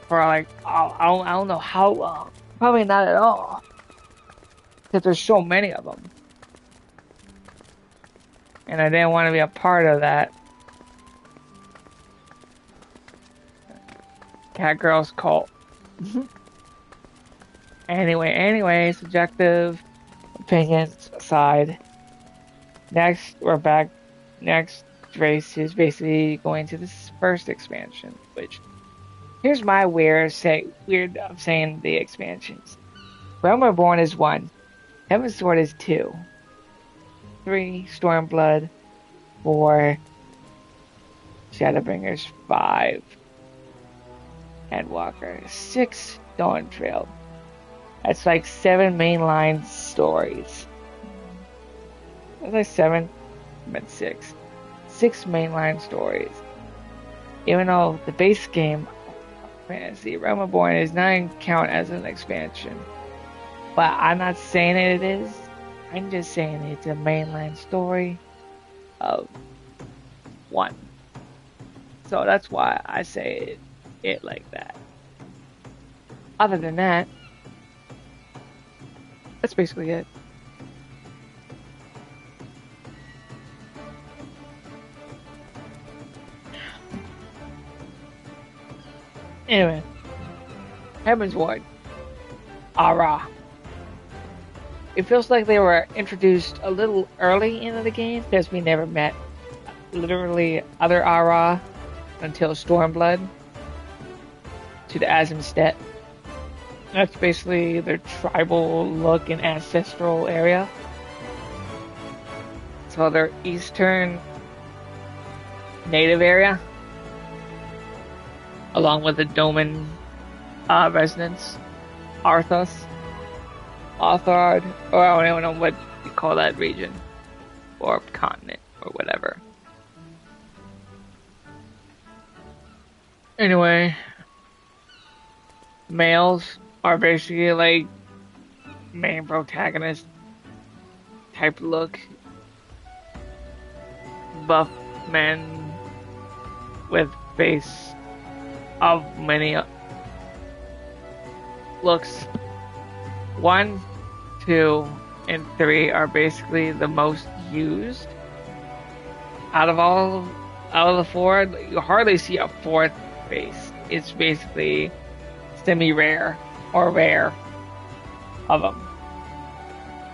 for like, I don't know how long. Probably not at all. Because there's so many of them. And I didn't want to be a part of that cat girls cult. Anyway, subjective opinions aside. Next, we're back. Next race is basically going to this first expansion, which here's my weird of saying the expansions. Realm Reborn is 1. Heaven's Sword is 2. 3. Stormblood. 4. Shadowbringers. 5. Endwalker. 6. Dawn Trail. That's like 7 mainline stories. That's like 7. I meant 6. 6 mainline stories. Even though the base game, Fantasy Realm Reborn, is not count as an expansion. But I'm not saying it is. I'm just saying it's a mainline story of 1. So that's why I say it like that. Other than that, that's basically it. Anyway, Heaven's Ward. Ara. It feels like they were introduced a little early into the game because we never met literally other Ara until Stormblood to the Azimstet. That's basically their tribal look and ancestral area. So their eastern native area, along with the Doman residents, Arthas, Arthard, or I don't know what you call that region, or continent, or whatever. Anyway, males are basically like main protagonist type look. Buff men with face of many looks. 1, 2, and 3 are basically the most used. Out of the 4, you hardly see a 4th face. It's basically semi-rare or rare of them.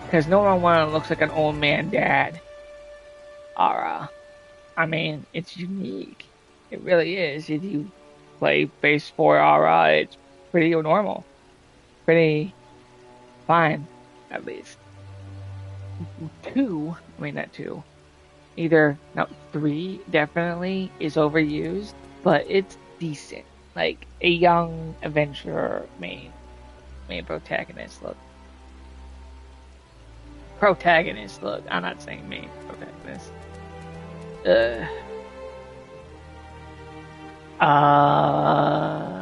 Because no one looks like an old man dad. Ara. I mean, it's unique. It really is. If you play base 4 Ara, it's pretty normal. Pretty fine, at least. 2, I mean not 2. No, 3 definitely is overused, but it's decent. Like a young adventurer main protagonist look. Protagonist look. I'm not saying main protagonist.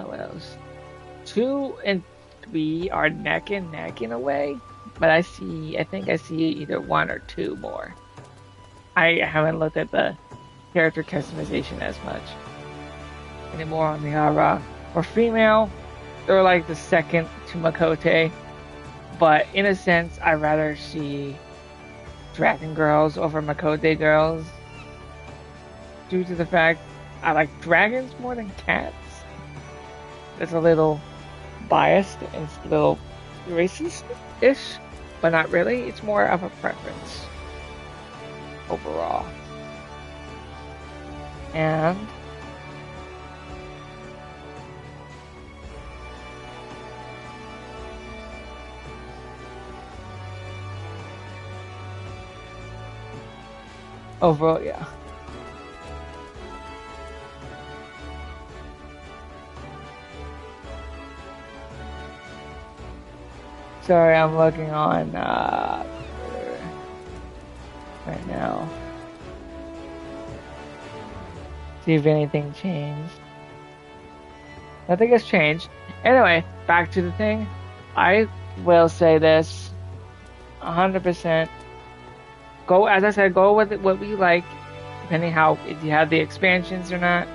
What else? 2 and 3 are neck and neck in a way, but I think I see either 1 or 2 more. I haven't looked at the character customization as much anymore on the Ara. For female, they're like the second to Makote, but in a sense, I'd rather see Dragon Girls over Makote Girls due to the fact I like dragons more than cats. It's a little biased and it's a little racist-ish, but not really. It's more of a preference overall. And overall, yeah. Sorry, I'm looking on right now. See if anything changed. Nothing has changed. Anyway, back to the thing. I will say this 100%. Go, as I said, go with what you like, depending how, if you have the expansions or not.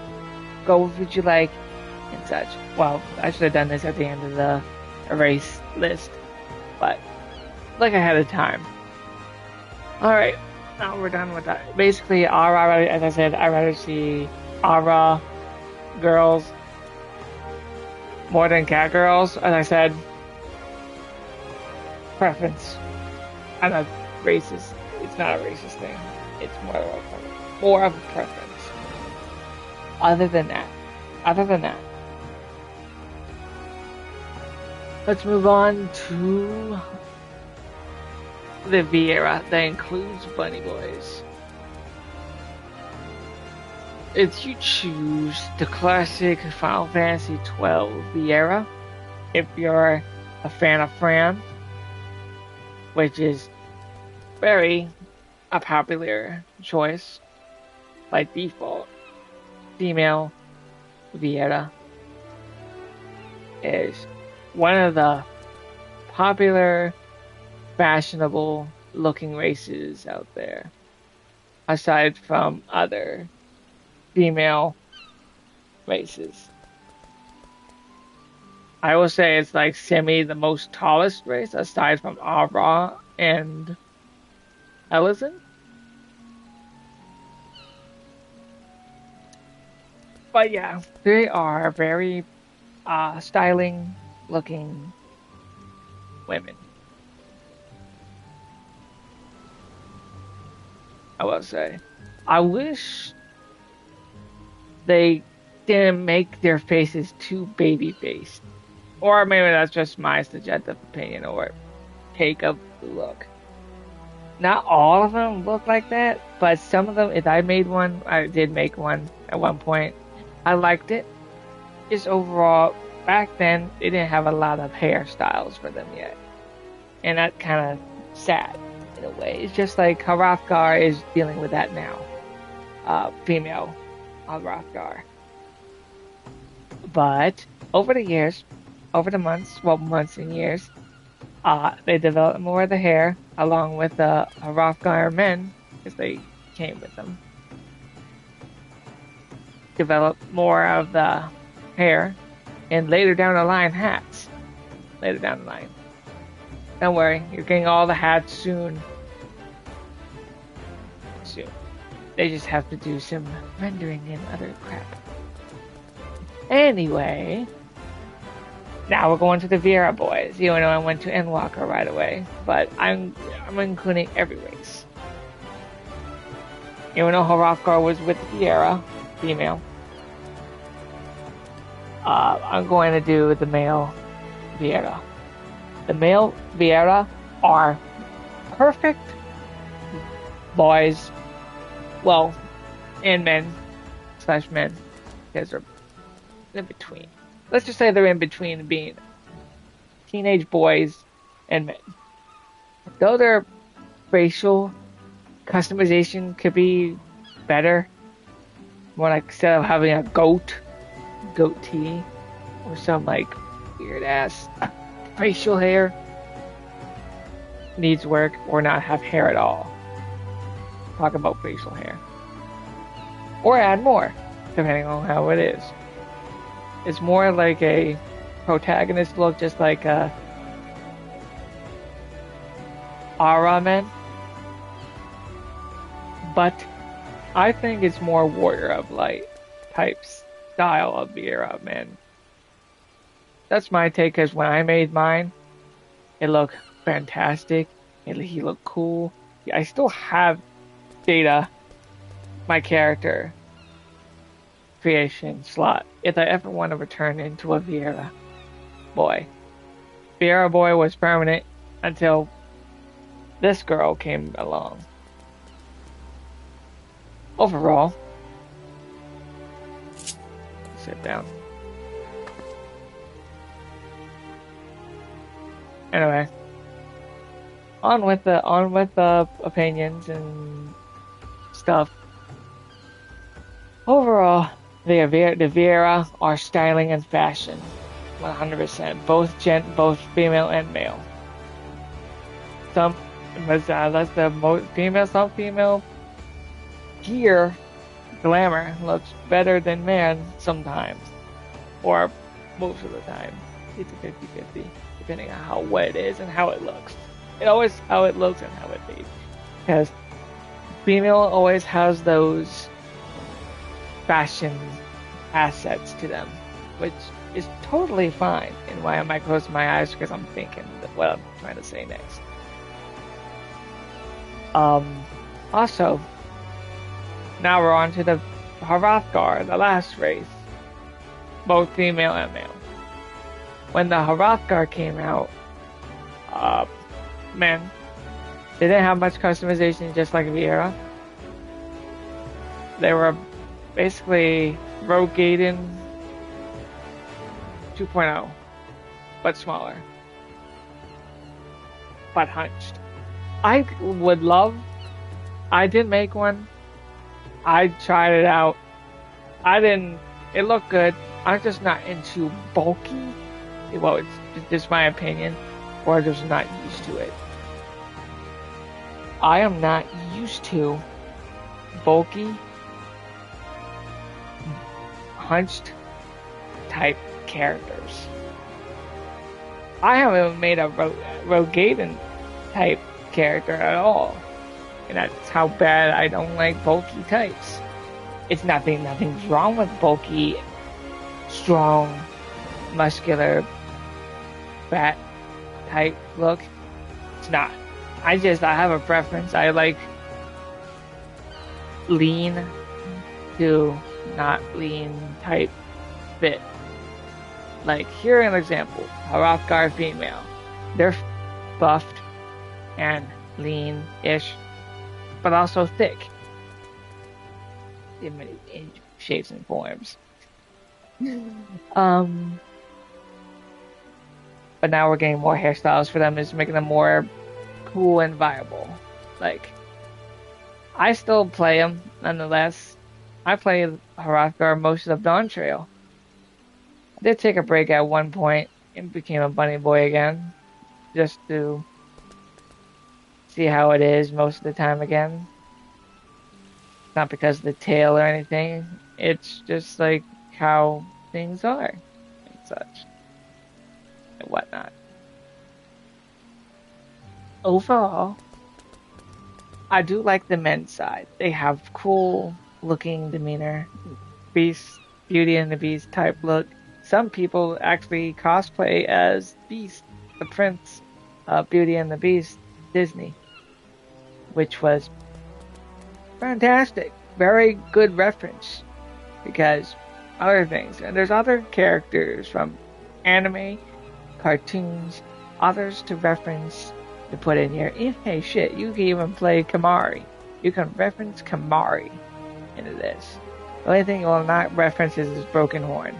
Go with what you like and such. Well, I should have done this at the end of the erase list, but like ahead of time. Alright, now we're done with that. Basically, Ara, as I said, I'd rather see Ara girls more than cat girls. As I said, preference. I'm not racist. It's not a racist thing. It's more of a preference. Other than that, let's move on to the V era that includes Bunny Boys. If you choose the classic Final Fantasy XII V era, if you're a fan of Fran, which is very a popular choice by default, female Viera is one of the popular, fashionable looking races out there, aside from other female races. I will say it's like the most tallest race, aside from Ara and Ellison. But yeah, they are very styling looking women. I will say. I wish they didn't make their faces too baby-faced. Or maybe that's just my subjective opinion or take of the look. Not all of them look like that, but some of them, if I made one, I did make one at one point. I liked it. Just overall, back then, they didn't have a lot of hairstyles for them yet. And that kind of sad in a way. It's just like Hrothgar is dealing with that now. Female Hrothgar. But over the years, over the months, well, months and years, they developed more of the hair along with the Hrothgar men, because they came with them. Developed more of the hair, and later down the line, hats. Later down the line. Don't worry, you're getting all the hats soon. Soon. They just have to do some rendering and other crap. Anyway, now we're going to the Vieira boys. You know, I went to Endwalker right away, but I'm including every race. Even though Hrothgar was with Vieira, female, I'm going to do the male Vieira. The male Vieira are perfect boys, well, and men, / men, because they're in between. Let's just say they're in between being teenage boys and men. Though their facial customization could be better, more like instead of having a goatee, or some like weird ass facial hair, needs work, or not have hair at all. Talk about facial hair. Or add more, depending on how it is. It's more like a protagonist look, just like Ara men. But I think it's more Warrior of Light type style of Vieira men. That's my take, because when I made mine, it looked fantastic. He looked cool. I still have Data, my character creation slot, if I ever want to return into a Vieira boy. Vieira boy was permanent until this girl came along. Overall, sit down. Anyway, on with the opinions and stuff. Overall, the Vieira are styling and fashion, 100%. Both female and male. Some female gear glamour looks better than man sometimes, or most of the time. It's a 50-50, depending on how wet it is and how it looks. It always how it looks and how it feels, because female always has those fashion assets to them, which is totally fine. And why am I closing my eyes? Because I'm thinking what I'm trying to say next. Also, now we're on to the Hrothgar, the last race, both female and male. When the Hrothgar came out, men, they didn't have much customization, just like Vieira. They were basically Rogue Gaiden 2.0, but smaller, but hunched. I did make one. I tried it out. It looked good. I'm just not into bulky. Well, it's just my opinion, or I'm just not used to it. I am not used to bulky, hunched type characters. I haven't made a Rogue Gaiden type character at all, and that's how bad I don't like bulky types. It's nothing's wrong with bulky, strong, muscular, fat type look. It's not. I have a preference. I like lean to not lean type fit. Like, here an example. A Hrothgar female. They're buffed and lean-ish, but also thick in many shapes and forms. But now we're getting more hairstyles for them, is making them more cool and viable. Like, I still play them nonetheless. I play Hrothgar most of Dawn Trail. I did take a break at one point and became a bunny boy again, just to see how it is most of the time again. Not because of the tail or anything. It's just like how things are and such and whatnot. Overall, I do like the men's side. They have cool looking demeanor, Beauty and the Beast type look. Some people actually cosplay as Beast, the Prince of Beauty and the Beast, Disney, which was fantastic. Very good reference, because other things, and there's other characters from anime, cartoons, others to reference to put in here. Hey, shit, you can even play Kamari. You can reference Kamari into this. The only thing you will not reference is his broken horn,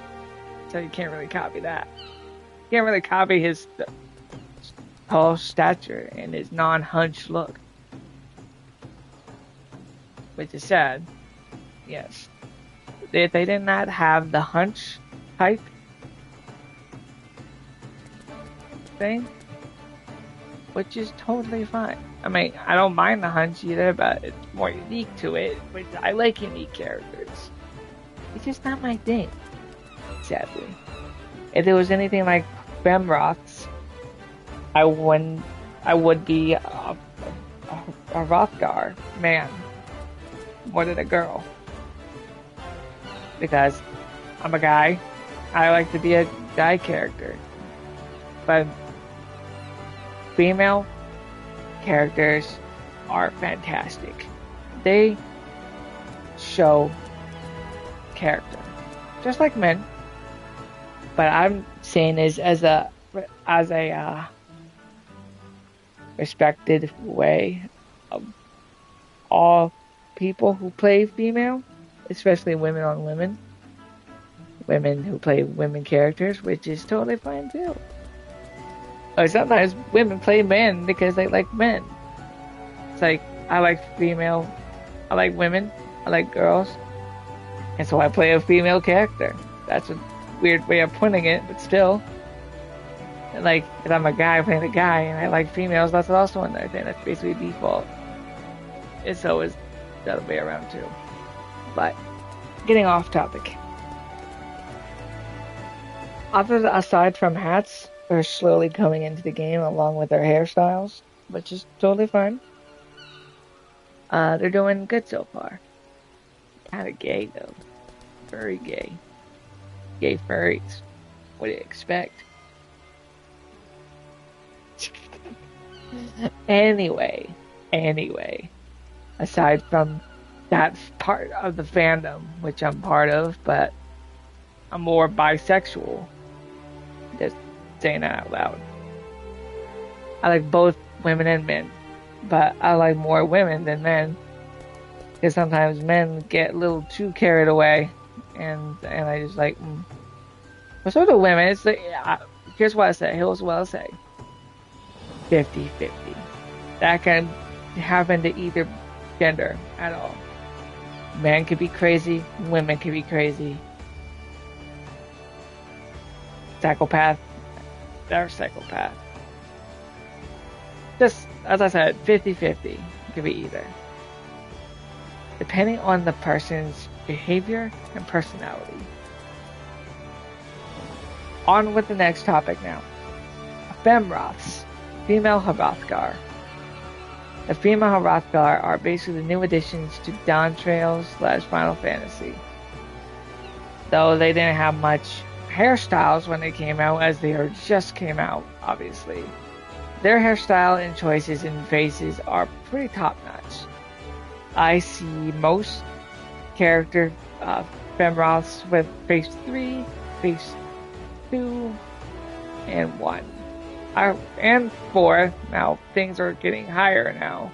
so you can't really copy that. You can't really copy his tall stature and his non-hunch look, which is sad. Yes, they did not have the hunch type thing, which is totally fine. I mean, I don't mind the hunch either, but it's more unique to it, which I like unique characters. It's just not my thing, sadly. If there was anything like Femroth's, I would be a Hrothgar man more than a girl, because I'm a guy. I like to be a guy character, but female characters are fantastic. They show character, just like men. But I'm saying is as a respected way of all people who play female, especially women on women, women who play women characters, which is totally fine too. Or sometimes women play men because they like men. It's like, I like female, I like women, I like girls, and so I play a female character. That's a weird way of putting it, but still. And like, if I'm a guy playing a guy and I like females, that's also another thing. That's basically default. It's always the other way around too. But, getting off topic. Aside from hats, are slowly coming into the game along with their hairstyles, which is totally fine. They're doing good so far. Kinda gay though. Very gay. Gay furries. What do you expect? Anyway. Aside from that part of the fandom, which I'm part of, but I'm more bisexual. Just saying that out loud. I like both women and men, but I like more women than men, because sometimes men get a little too carried away, and I just like, but so do women. It's like, here's what I say. 50-50. That can happen to either gender at all. Men can be crazy, women can be crazy. Psychopath. They're psychopath. Just, as I said, 50-50. It could be either. Depending on the person's behavior and personality. On with the next topic now. Femroths. Female Hrothgar. The female Hrothgar are basically the new additions to Dawn Trail / Final Fantasy. Though they didn't have much hairstyles when they came out, as they just came out, obviously. Their hairstyle and choices and faces are pretty top notch. I see most character Femroths with face 3, face 2, and 1. And 4. Now, things are getting higher now.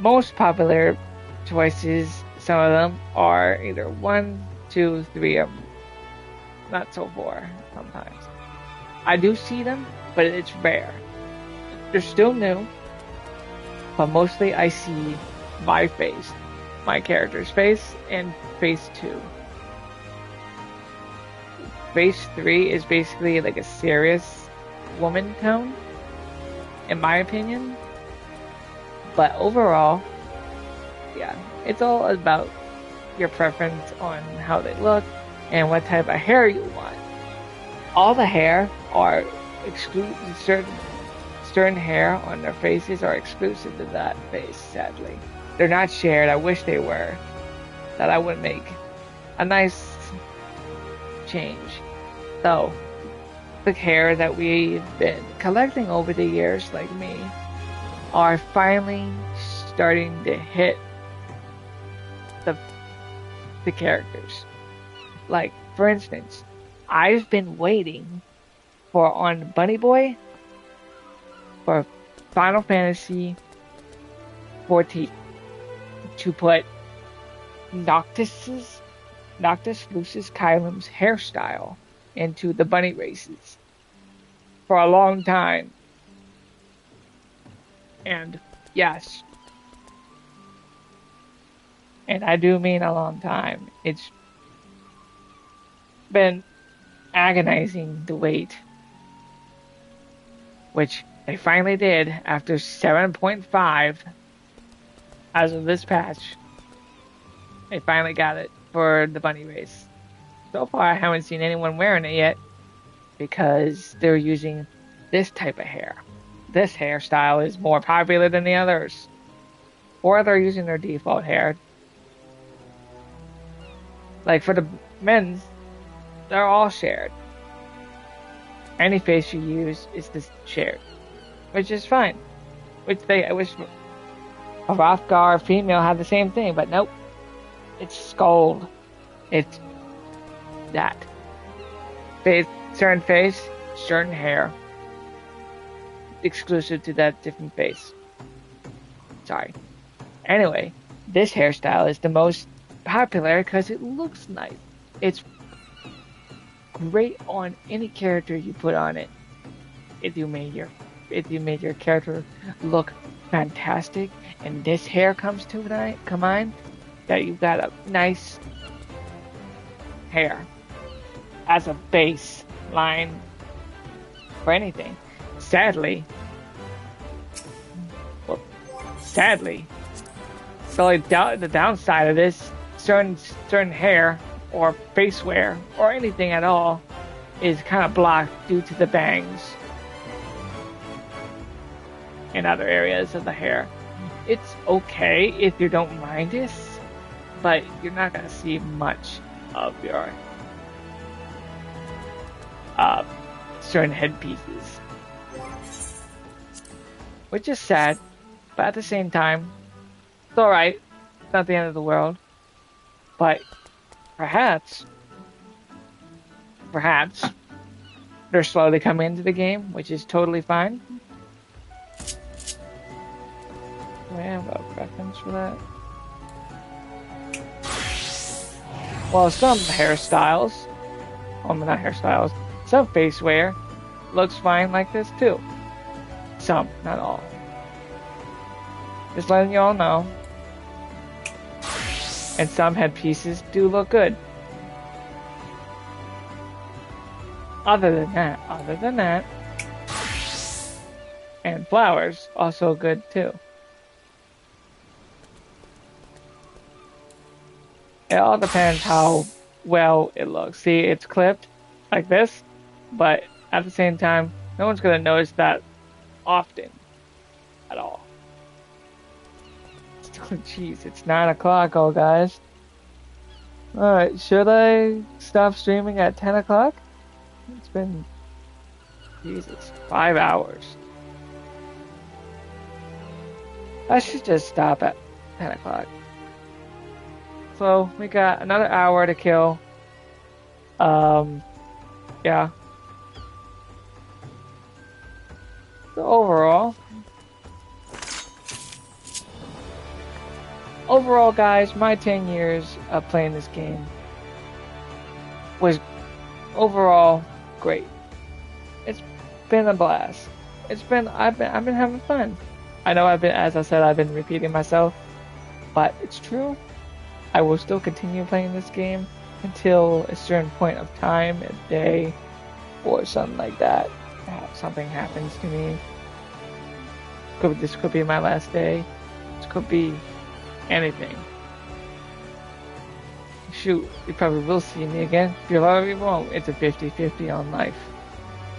Most popular choices, some of them, are either 1, 2, 3, or not so 4 sometimes. I do see them, but it's rare. They're still new, but mostly I see my face, my character's face, and face 2. Face 3 is basically like a serious woman tone, in my opinion. But overall, yeah, it's all about your preference on how they look and what type of hair you want. All the hair are certain hair on their faces are exclusive to that face, sadly. They're not shared. I wish they were. That I would make a nice change. So, the hair that we've been collecting over the years, like me, are finally starting to hit the characters. Like, for instance, I've been waiting on Bunny Boy for Final Fantasy XIV to put Noctis Lucis Kylem's hairstyle into the bunny races for a long time. And yes, and I do mean a long time. It's been agonizing to wait, which they finally did after 7.5 as of this patch. They finally got it for the bunny race. So far, I haven't seen anyone wearing it yet because they're using this type of hair. This hairstyle is more popular than the others. Or they're using their default hair. Like for the men's, they're all shared. Any face you use is this shared, which is fine. I wish a Rothgar female had the same thing, but nope. It's Scold. It's that. Certain face, certain hair. Exclusive to that different face. Sorry. Anyway, this hairstyle is the most popular because it looks nice. It's great on any character you put on it. If you made your character look fantastic, and this hair comes to mind, that you've got a nice hair as a base line for anything. Sadly, the downside of this, certain hair or face wear or anything at all is kind of blocked due to the bangs in other areas of the hair. It's okay if you don't mind this, but you're not going to see much of your certain headpieces. Which is sad, but at the same time, it's alright. It's not the end of the world. But perhaps, they're slowly coming into the game, which is totally fine. Do I have a preference for that? Well, some hairstyles, not hairstyles, some face wear looks fine like this too. Some, not all. Just letting you all know. And some headpieces do look good. Other than that, and flowers also good too. It all depends how well it looks. See, it's clipped like this, but at the same time, no one's gonna notice that often at all. Jeez, it's 9 o'clock, oh guys. Alright, should I stop streaming at 10 o'clock? It's been Jesus, 5 hours. I should just stop at 10 o'clock. So we got another hour to kill. Yeah. So overall, guys, my 10 years of playing this game was overall great. It's been a blast. I've been having fun. I know as I said, I've been repeating myself, but it's true. I will still continue playing this game until a certain point of time, a day, or something like that. Something happens to me. This could be my last day. This could be anything. Shoot, you probably will see me again. You probably won't. It's a 50-50 on life.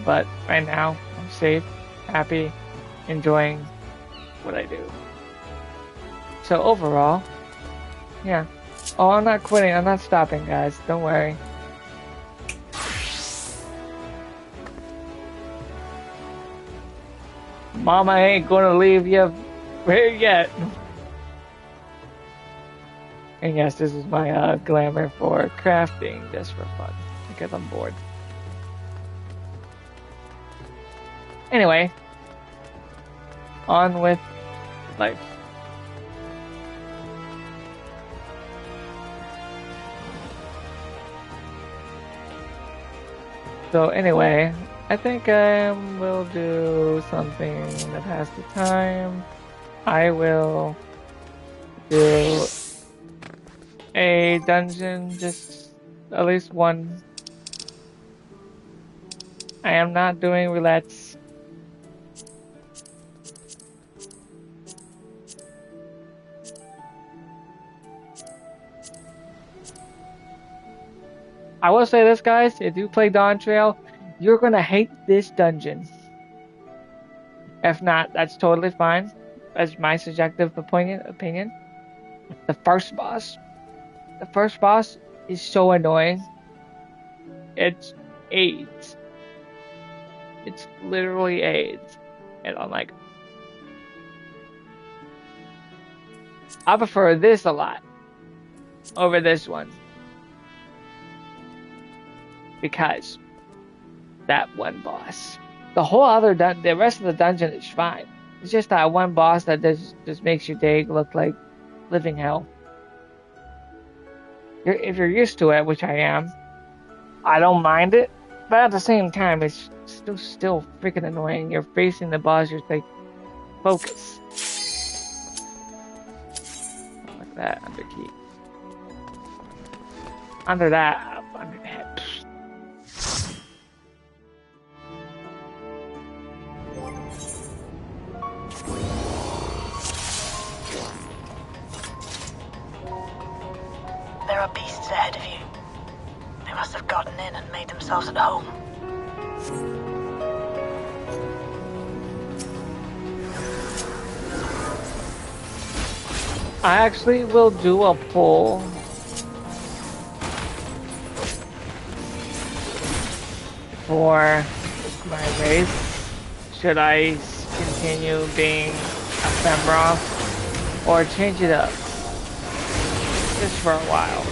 But right now, I'm safe, happy, enjoying what I do. So overall, yeah. Oh, I'm not quitting. I'm not stopping, guys. Don't worry. Mama ain't gonna leave you here yet. And yes, this is my glamour for crafting, just for fun, because I'm bored. Anyway, on with life. So anyway, I think we'll do something that has the time. I will do a dungeon, just at least one. I am not doing roulettes. I will say this, guys, if you play Dawn Trail, you're gonna hate this dungeon. If not, that's totally fine. That's my subjective opinion. The first boss is so annoying. It's AIDS. It's literally AIDS. And I'm like, I prefer this a lot over this one. Because that one boss. The rest of the dungeon is fine. It's just that one boss that just makes your day look like living hell. If you're used to it, which I am, I don't mind it. But at the same time, it's still freaking annoying. You're facing the boss, you're like, focus. Like that, under key. Under that, under that. There are beasts ahead of you. They must have gotten in and made themselves at home. I actually will do a poll for my race. Should I continue being a Femroth or change it up? Just for a while.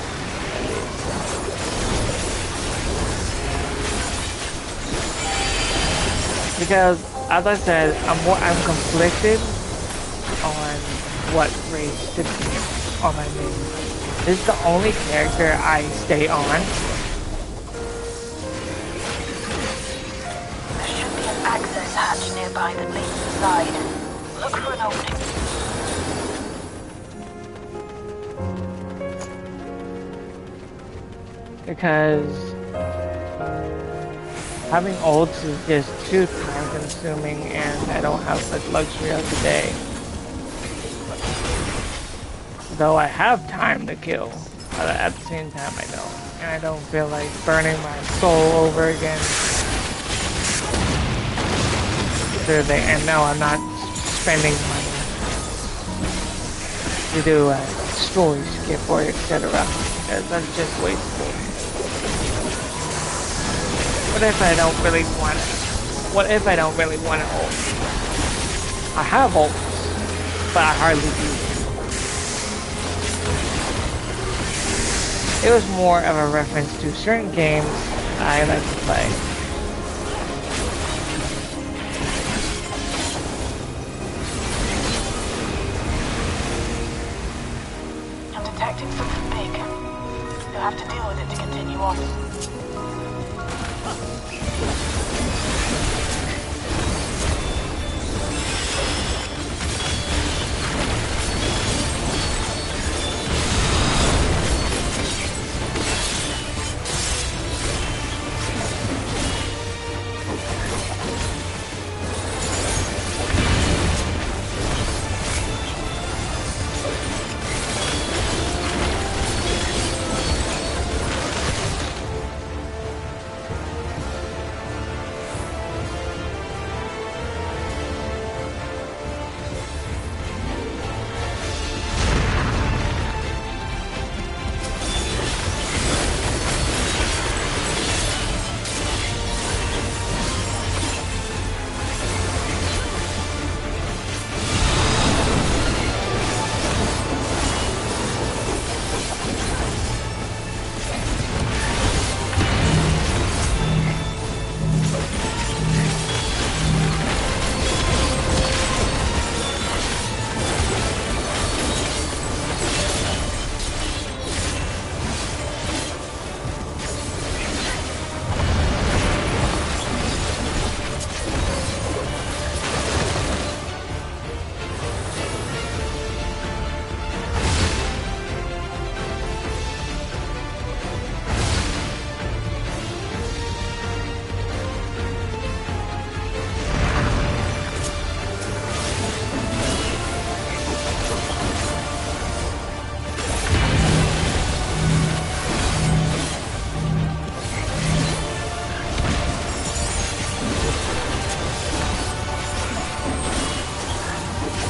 Because, as I said, I'm conflicted on what race to be on my main. This is the only character I stay on. There should be an access hatch nearby that leads inside. Look for an opening. Because having ults is just too time consuming and I don't have the luxury of the day. Though I have time to kill, but at the same time I don't. And I don't feel like burning my soul over again. And no, I'm not spending money to do a story skip or etc. Because that's just wasteful. What if I don't really want it? what if I don't really want an ult? I have ults, but I hardly use them. It was more of a reference to certain games I like to play. I'm detecting something big. You'll have to deal with it to continue on.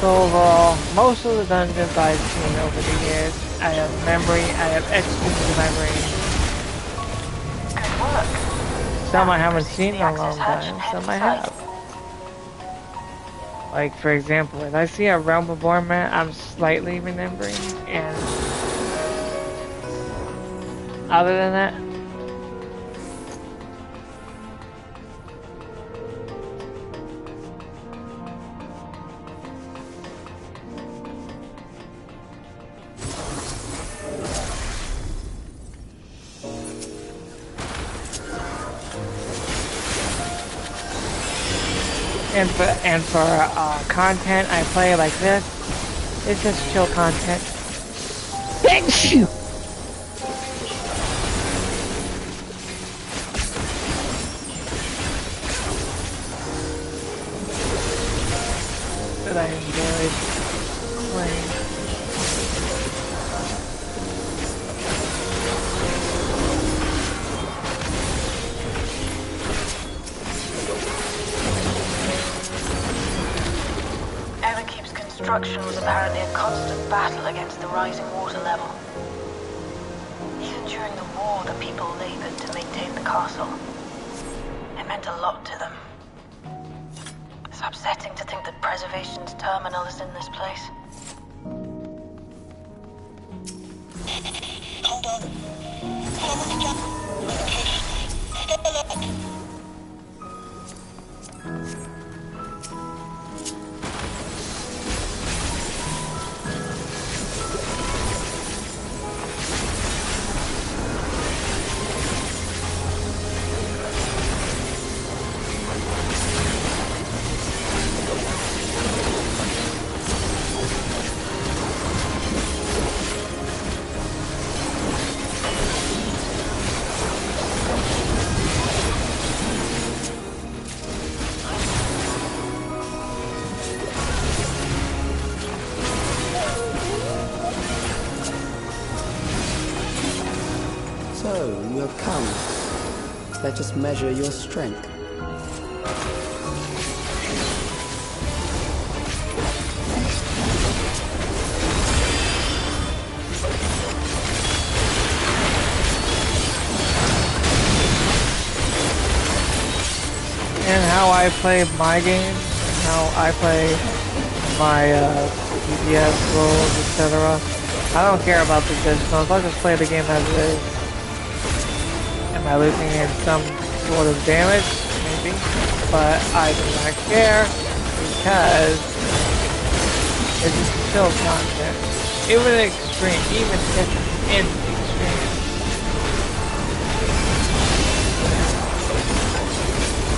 So overall, most of the dungeons I've seen over the years, I have memory, I have excellent memory. Good work. Some I haven't seen in a long time, some I have. Like, for example, if I see a Realm Reborn map, I'm slightly remembering, and other than that, and for content I play like this, it's just chill content. Thank you! That I enjoyed playing. Construction was apparently a constant battle against the rising water level. Even during the war, the people labored to maintain the castle. It meant a lot to them. It's upsetting to think that Preservation's terminal is in this place. Hold on. Someone's jumped. Location. Stay alert. So, you have come. Let us measure your strength. And how I I play my games and how I play my DPS rolls, etc. I don't care about the distance. I'll just play the game as it is. Am I losing in some sort of damage? Maybe. But I do not care because it's still content. Even extreme, even if it's extreme.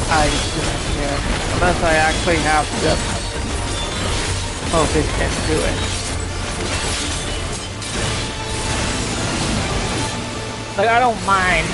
I do not care. Unless I actually have to focus and do it. Like, I don't mind.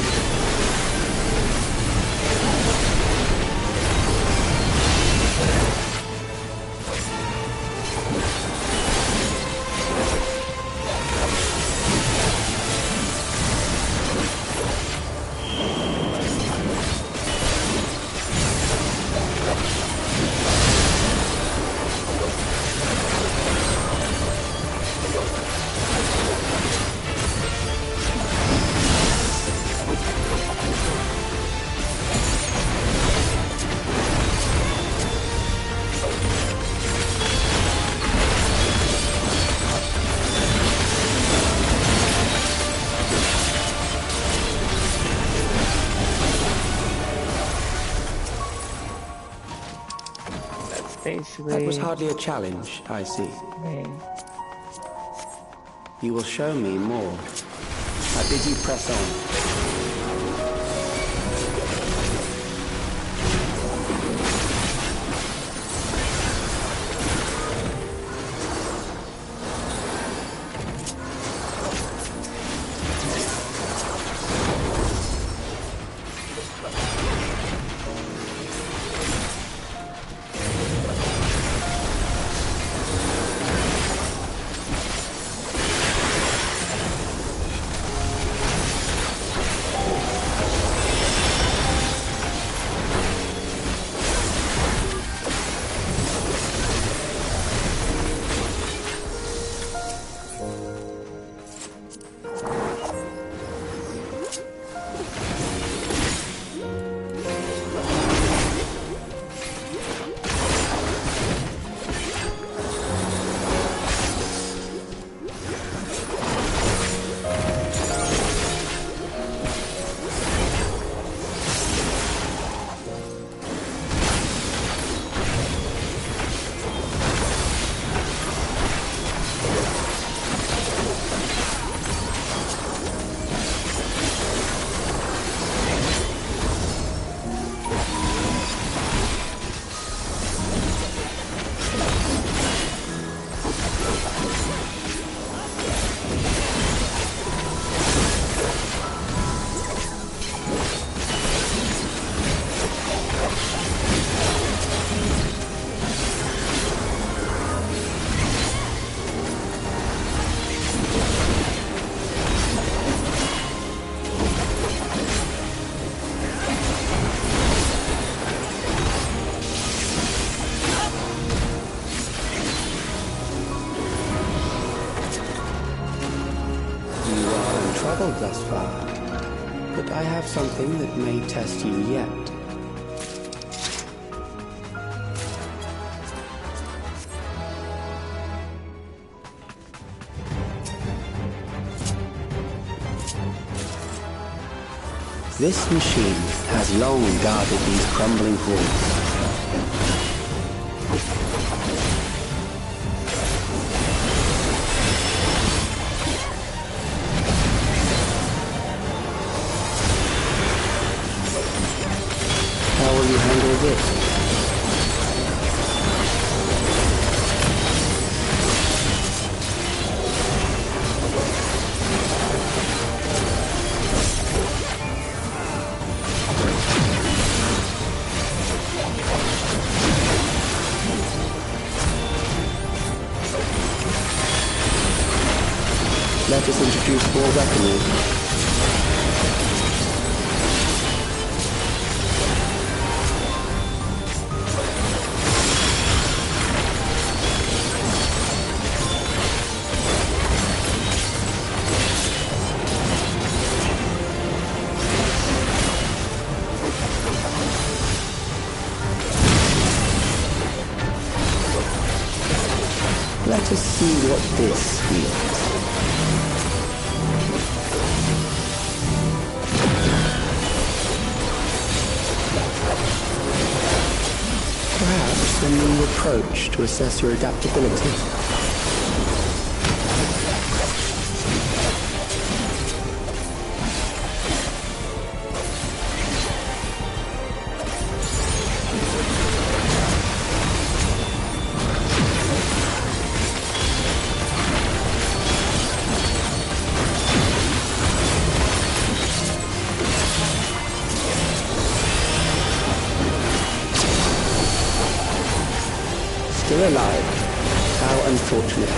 Basically, that was hardly a challenge, I see. You will show me more. I bid you press on. Thus far, but I have something that may test you yet. This machine has long guarded these crumbling halls. How will you handle this? Let us introduce more weaponry. Let us see what this yields. Perhaps a new approach to assess your adaptability. Still alive. How unfortunate.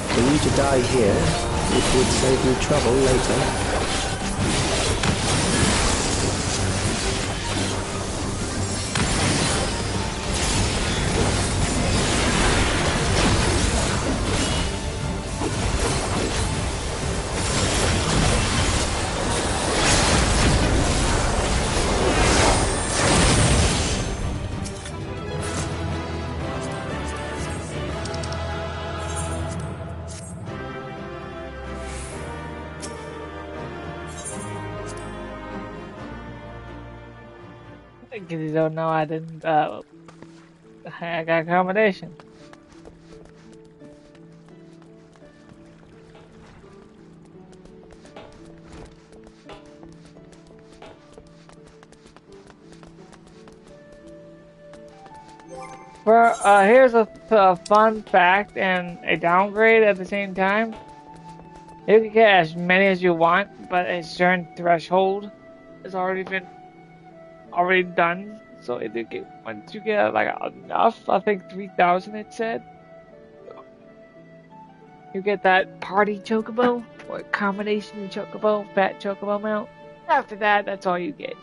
For you to die here, it would save me trouble later. Because you don't know, I didn't, I got accommodation. Here's a fun fact and a downgrade at the same time. You can get as many as you want, but a certain threshold has already done. So if you get, once you get like enough, I think 3,000 it said, you get that party chocobo or combination chocobo, fat chocobo mount. After that, that's all you get.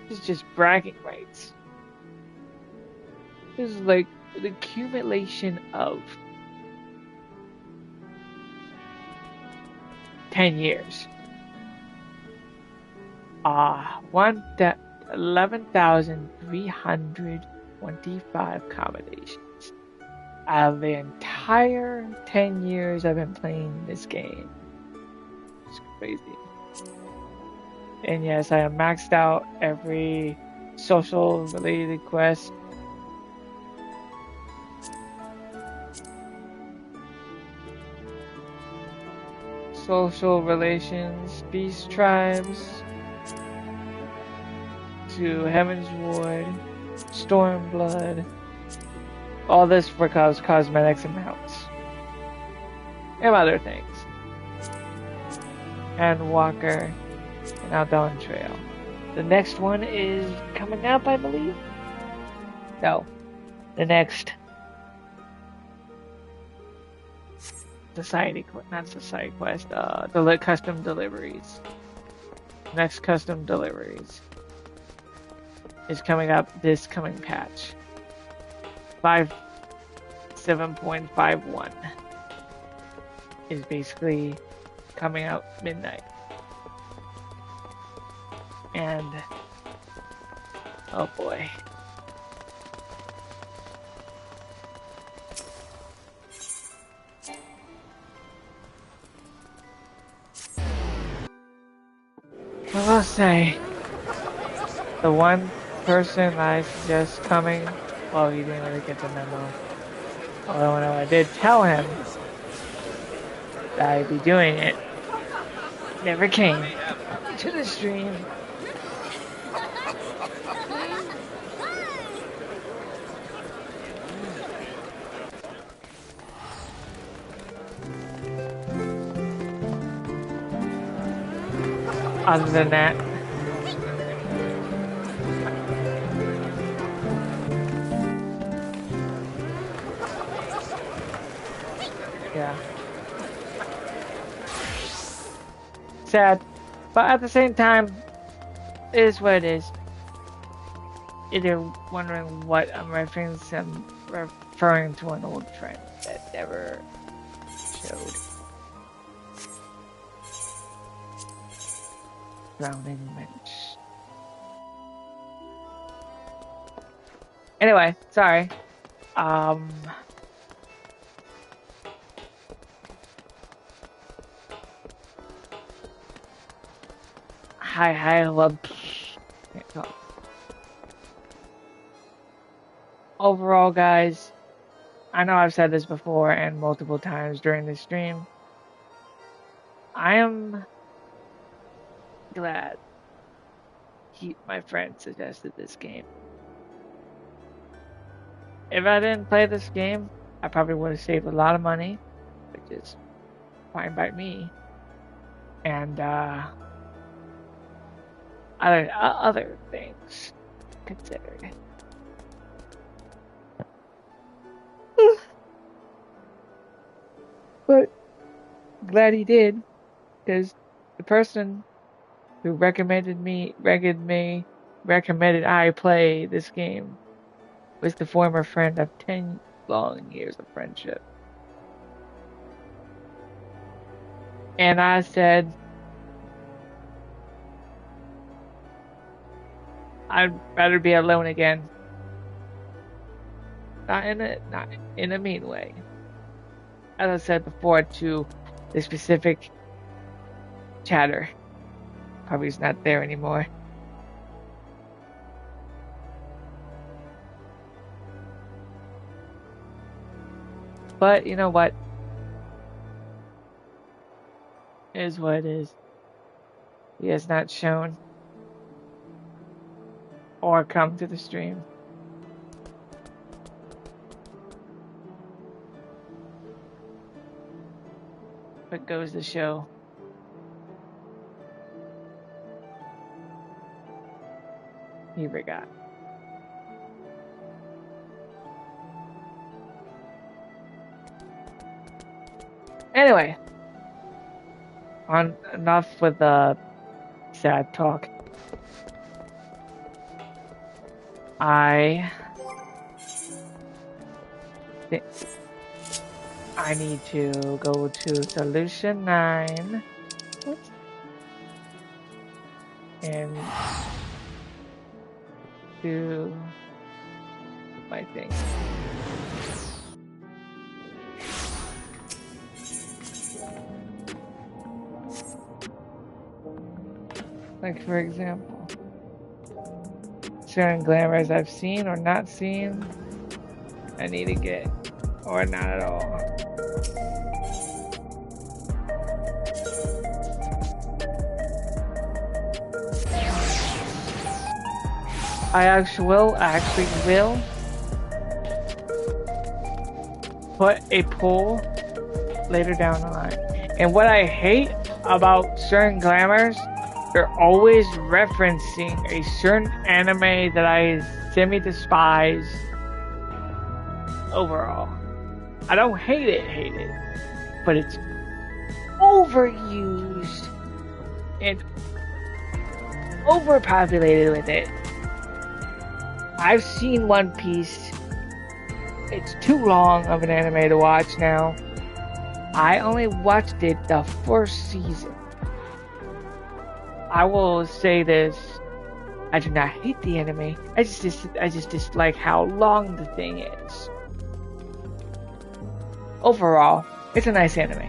It's just bragging rights. This is like the accumulation of 10 years. 11,325 combinations out of the entire 10 years I've been playing this game. It's crazy. And yes, I have maxed out every social related quest. Social relations, beast tribes, to Heaven's Ward, Stormblood, all this for cosmetics and mounts, and other things. And Walker, and Outdown Trail. The next one is coming up, I believe? No. The next not society quest, custom deliveries. Next custom deliveries is coming up this coming patch. 7.51 is basically coming out midnight. And oh boy. I will say, the one person I suggest coming, well, he didn't really get the memo. Although when I did tell him that I'd be doing it, never came to the stream. Other than that, yeah, sad, but at the same time, it is what it is. If you're wondering what I'm referencing, I'm referring to an old friend that never showed. drowning wrench. Anyway, sorry. Hi, love. Can't talk. Overall, guys, I know I've said this before and multiple times during this stream. I am glad my friend suggested this game. If I didn't play this game, I probably would have saved a lot of money, which is fine by me. And other things considered. But glad he did, because the person who recommended I play this game was the former friend of 10 long years of friendship. And I said, I'd rather be alone again. Not in a mean way. As I said before to the specific chatter. Probably is not there anymore. But you know what? It is what it is. He has not shown or come to the stream. But goes to show. He forgot. Anyway, enough with the sad talk. I need to go to solution 9 and do my thing. Like, for example, certain glamours I've seen or not seen, I need to get, or not at all. I actually will put a poll later down the line. And what I hate about certain glamours, they're always referencing a certain anime that I semi-despise overall. I don't hate it, but it's overused and overpopulated with it. I've seen One Piece. It's too long of an anime to watch now. I only watched it the first season. I will say this. I do not hate the anime. I just dislike how long the thing is. Overall, it's a nice anime.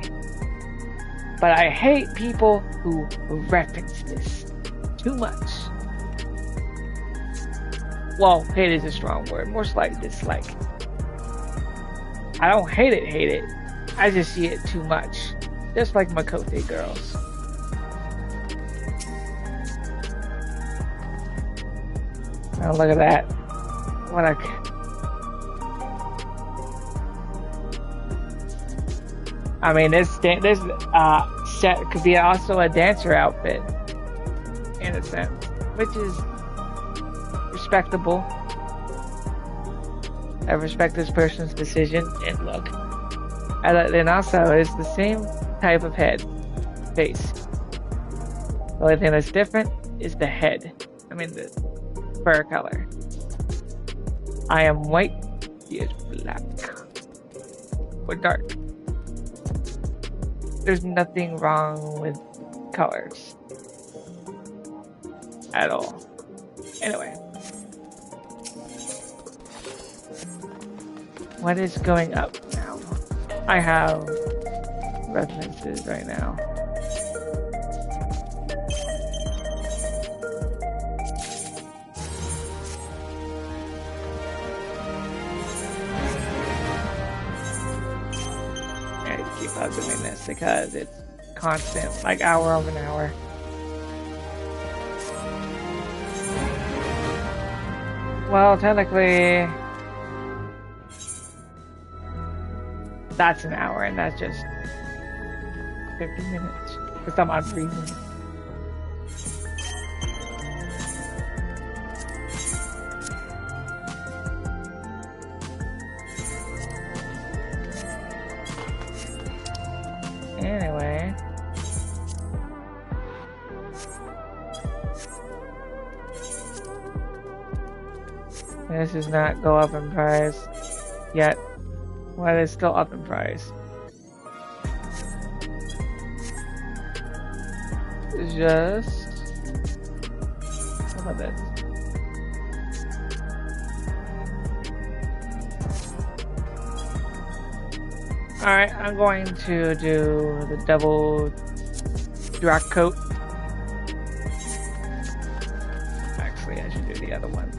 But I hate people who reference this too much. Well, hate is a strong word. More slightly dislike. I don't hate it. I just see it too much. Just like Makote girls. Oh, look at that. What a... I mean, this set could be also a dancer outfit. In a sense. Which is respectable. I respect this person's decision and look. And also, it's the same type of face. The only thing that's different is the head. I mean, the fur color. I am white, he is black. Or dark. There's nothing wrong with colors. at all. Anyway. What is going up now? I have references right now. I need to keep on doing this because it's constant, like hour over an hour. Well, technically, that's an hour, and that's just 50 minutes. Because I'm on breathing. Anyway. This does not go up in price yet. Well, it's still up in price. Just... How about this? Alright, I'm going to do the double Drac coat. Actually, I should do the other one.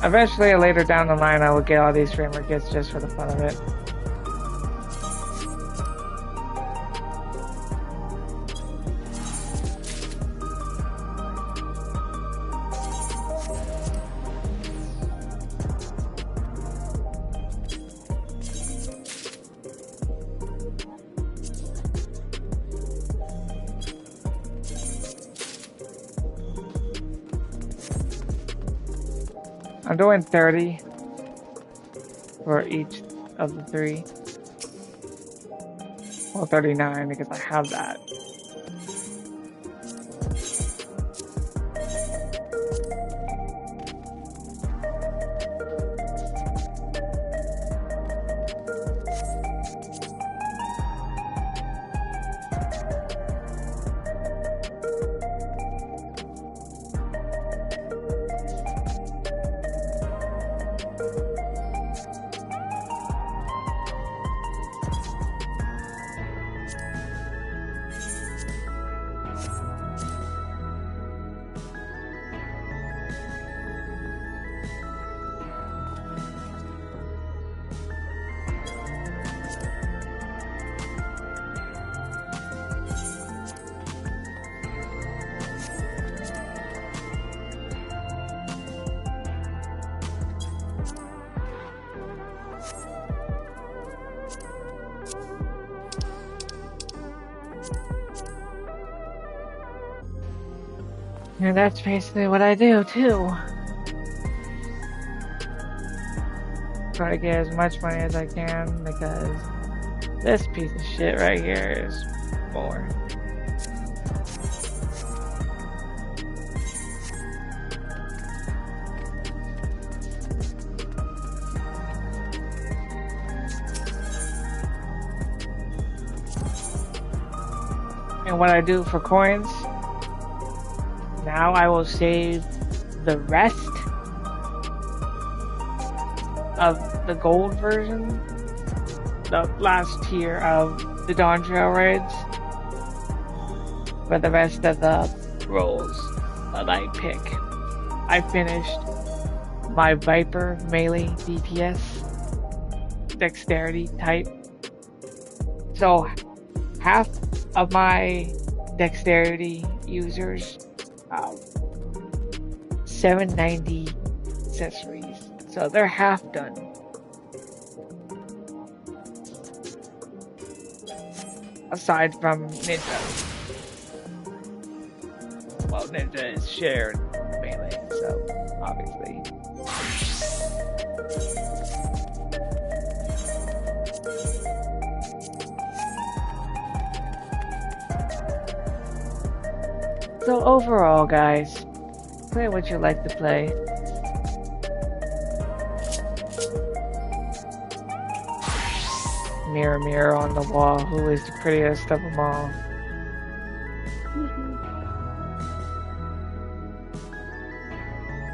Eventually, later down the line, I will get all these framer kits just for the fun of it. I'm doing 30 for each of the three. Well, 39 because I have that. And that's basically what I do too. Try to get as much money as I can because this piece of shit right here is more. And what I do for coins, now I will save the rest of the gold version, the last tier of the Dawn Trail raids, for the rest of the rolls that I pick. I finished my Viper melee DPS dexterity type. So half of my dexterity users 790 accessories, so they're half done. Aside from Ninja. Well, Ninja is shared melee, so obviously. So overall, guys, play what you like to play. Mirror, mirror on the wall, who is the prettiest of them all?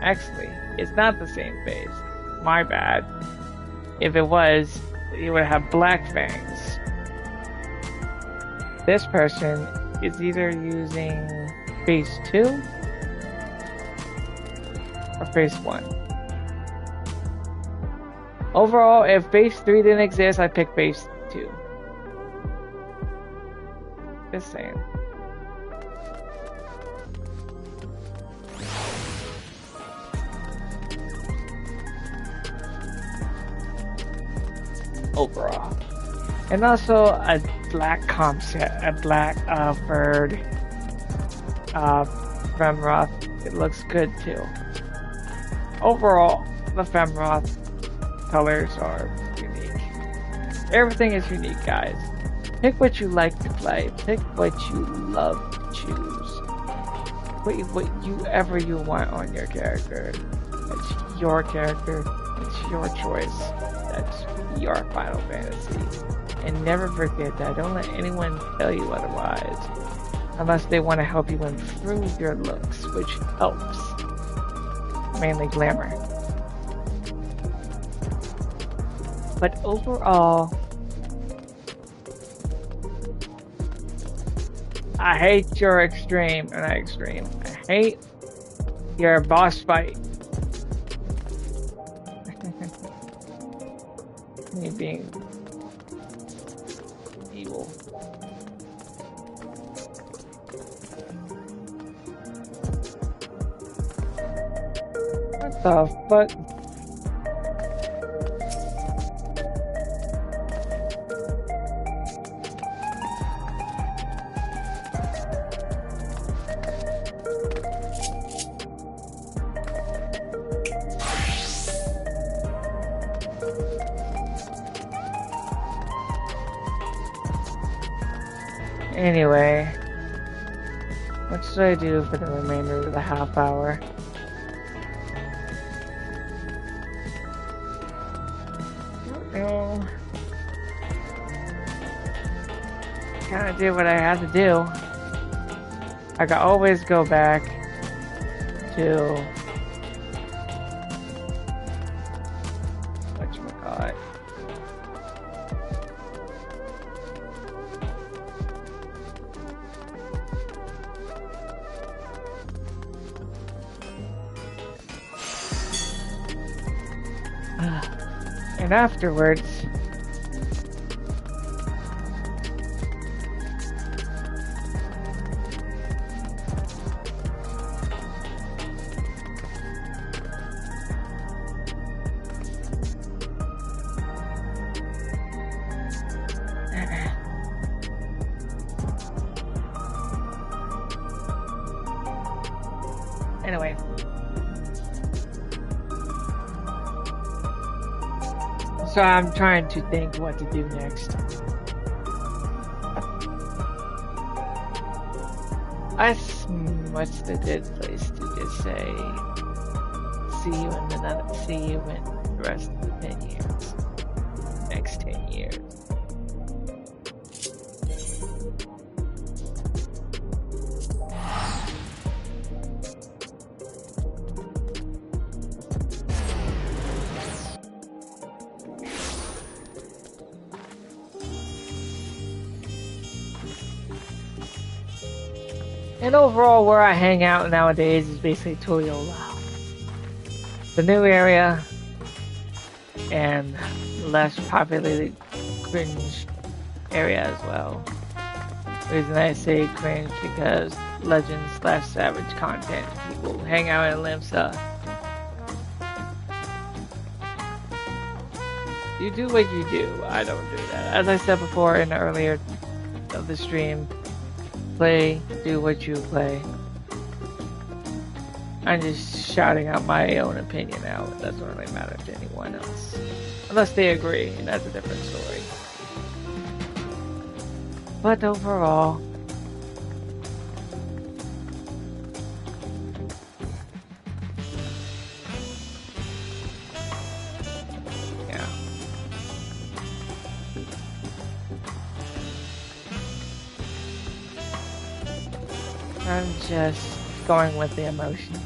Actually, it's not the same face. My bad. If it was, you would have black fangs. This person is either using face 2 or face 1. Overall, if face 3 didn't exist, I'd pick face 2. Just saying. Overall. And also a black comp set, a black furred Femroth. It looks good too. Overall, the Femroth colors are unique. Everything is unique, guys. Pick what you like to play. Pick what you love to choose. Put whatever you want on your character. It's your character. It's your choice. That's your Final Fantasy. And never forget that. Don't let anyone tell you otherwise. Unless they want to help you improve your looks, which helps. Mainly glamour. But overall, I hate your extreme. Not extreme. I hate your boss fight. Me being evil. What the fuck? Anyway, what should I do for the remainder of the half hour? I don't know. Kinda did what I had to do. I can always go back to whatchamacallit. And afterwards, anyway. So I'm trying to think what to do next. What's the good place to just say, see you in the rest of the 10 years. Next 10 years. And overall, where I hang out nowadays is basically Toyola. The new area and less populated cringe area as well. The reason I say cringe because Legends/Savage content people hang out in Limsa. You do what you do. I don't do that. As I said before in the earlier of the stream, play, do what you play. I'm just shouting out my own opinion now. It doesn't really matter to anyone else. Unless they agree, and that's a different story. But overall, yeah. I'm just going with the emotions.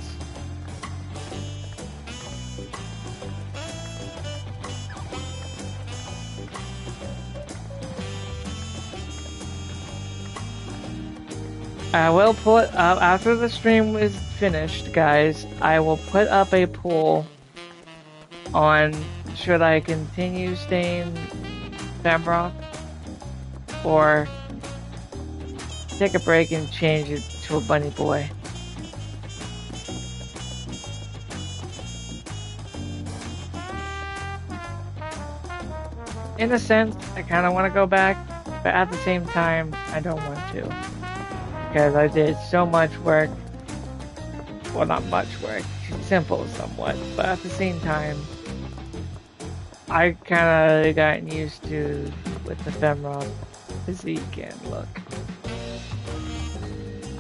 I will put up, after the stream is finished, guys, I will put up a poll on should I continue staying Shamrock or take a break and change it to a bunny boy. In a sense, I kind of want to go back, but at the same time, I don't want to. Because I did so much work. Well, not much work. Simple somewhat. But at the same time, I kind of gotten used to with the Femrod physique and look.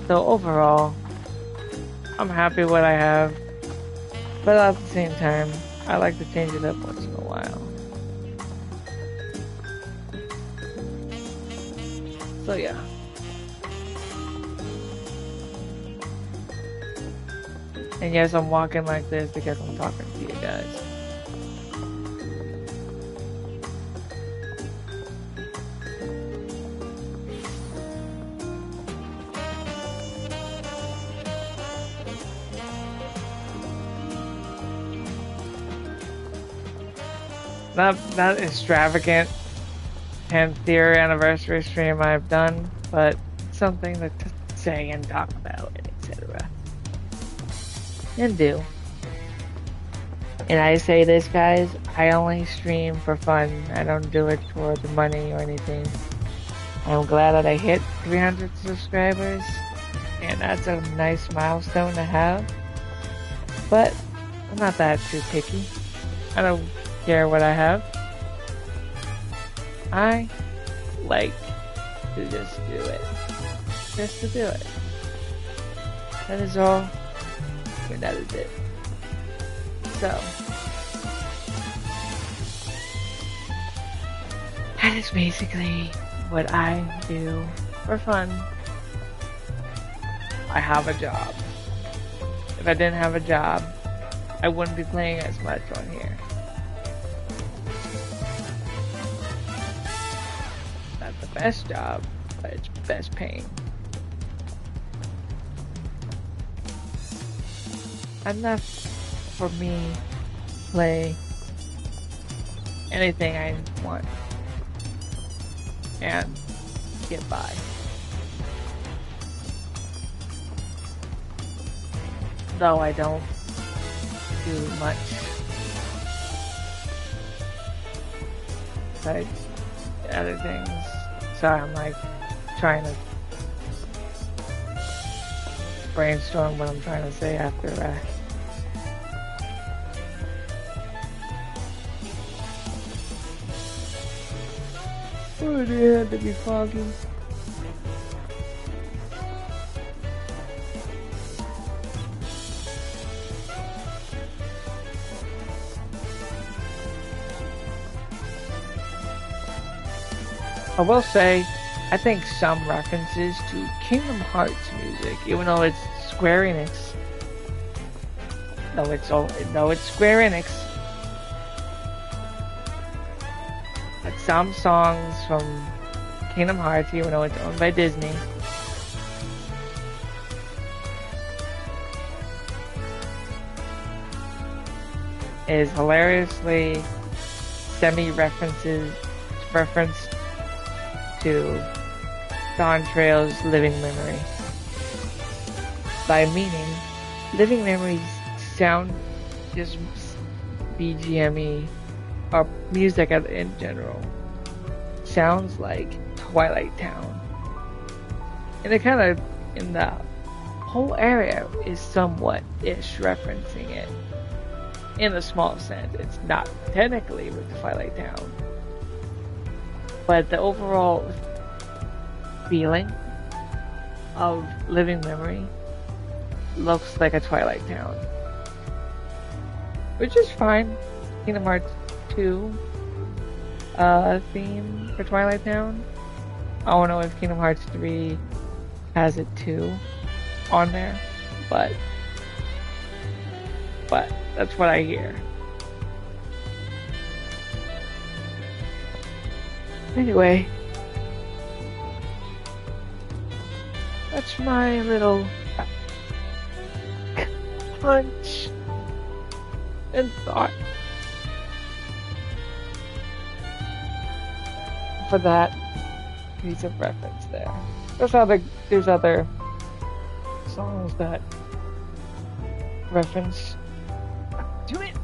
So overall, I'm happy with what I have. But at the same time, I like to change it up once in a while. So yeah. And yes, I'm walking like this because I'm talking to you guys. Not extravagant 10th year anniversary stream I've done, but something to say and talk about, etc. And do. And I say this, guys, I only stream for fun. I don't do it for the money or anything. I'm glad that I hit 300 subscribers, and that's a nice milestone to have. But I'm not that too picky. I don't care what I have. I like to just do it. Just to do it. That is all. And that is it. So, that is basically what I do for fun. I have a job. If I didn't have a job, I wouldn't be playing as much on here. Not the best job, but it's best paying. Enough for me to play anything I want and get by. Though I don't do much besides other things. Sorry, I'm like trying to brainstorm what I'm trying to say after that. Oh, it had to be foggy. I will say, I think some references to Kingdom Hearts music, even though it's Square Enix. No, it's Square Enix. But some songs from Kingdom Hearts, even though it's owned by Disney, is hilariously reference to Dawn Trail's Living Memory. By meaning, Living Memories sound just BGME, or music in general, sounds like Twilight Town. And it kind of, in the whole area, is somewhat-ish referencing it. In a small sense, it's not technically with Twilight Town. But the overall feeling of Living Memory looks like a Twilight Town. Which is fine. Kingdom Hearts 2 theme for Twilight Town. I don't know if Kingdom Hearts 3 has it too. on there, but that's what I hear. Anyway, that's my little hunch and thought for that piece of reference there. There's other songs that reference to it,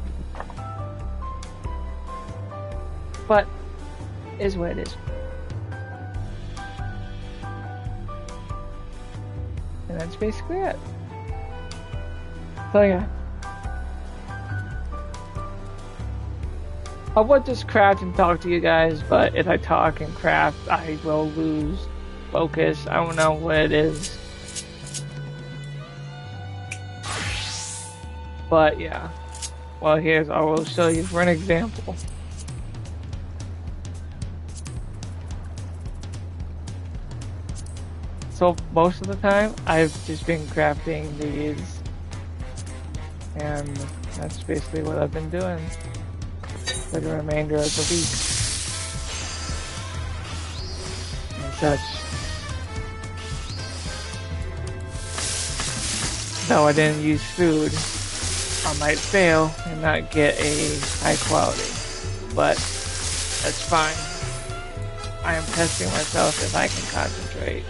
but is what it is. And that's basically it. So yeah, I would just craft and talk to you guys, but if I talk and craft, I will lose focus. I don't know what it is. But yeah. Well, I will show you for an example. So most of the time, I've just been crafting these. And that's basically what I've been doing for the remainder of the week. And such. Though I didn't use food, I might fail and not get a high quality. But that's fine. I am testing myself if I can concentrate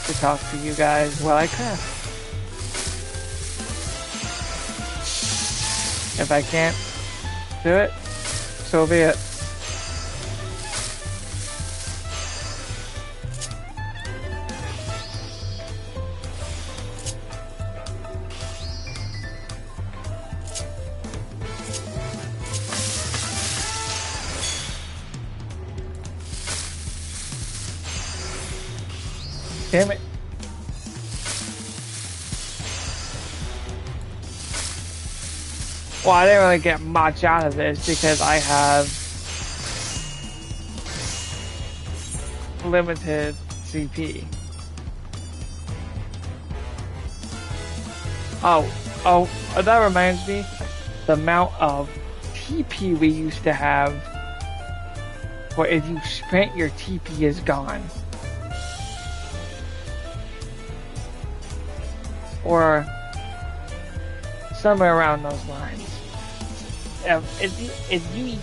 to talk to you guys while I craft. If I can't do it, so be it. Damn it. Well, I didn't really get much out of this because I have limited CP. Oh, that reminds me, the amount of TP we used to have, where if you sprint, your TP is gone. Or somewhere around those lines. If you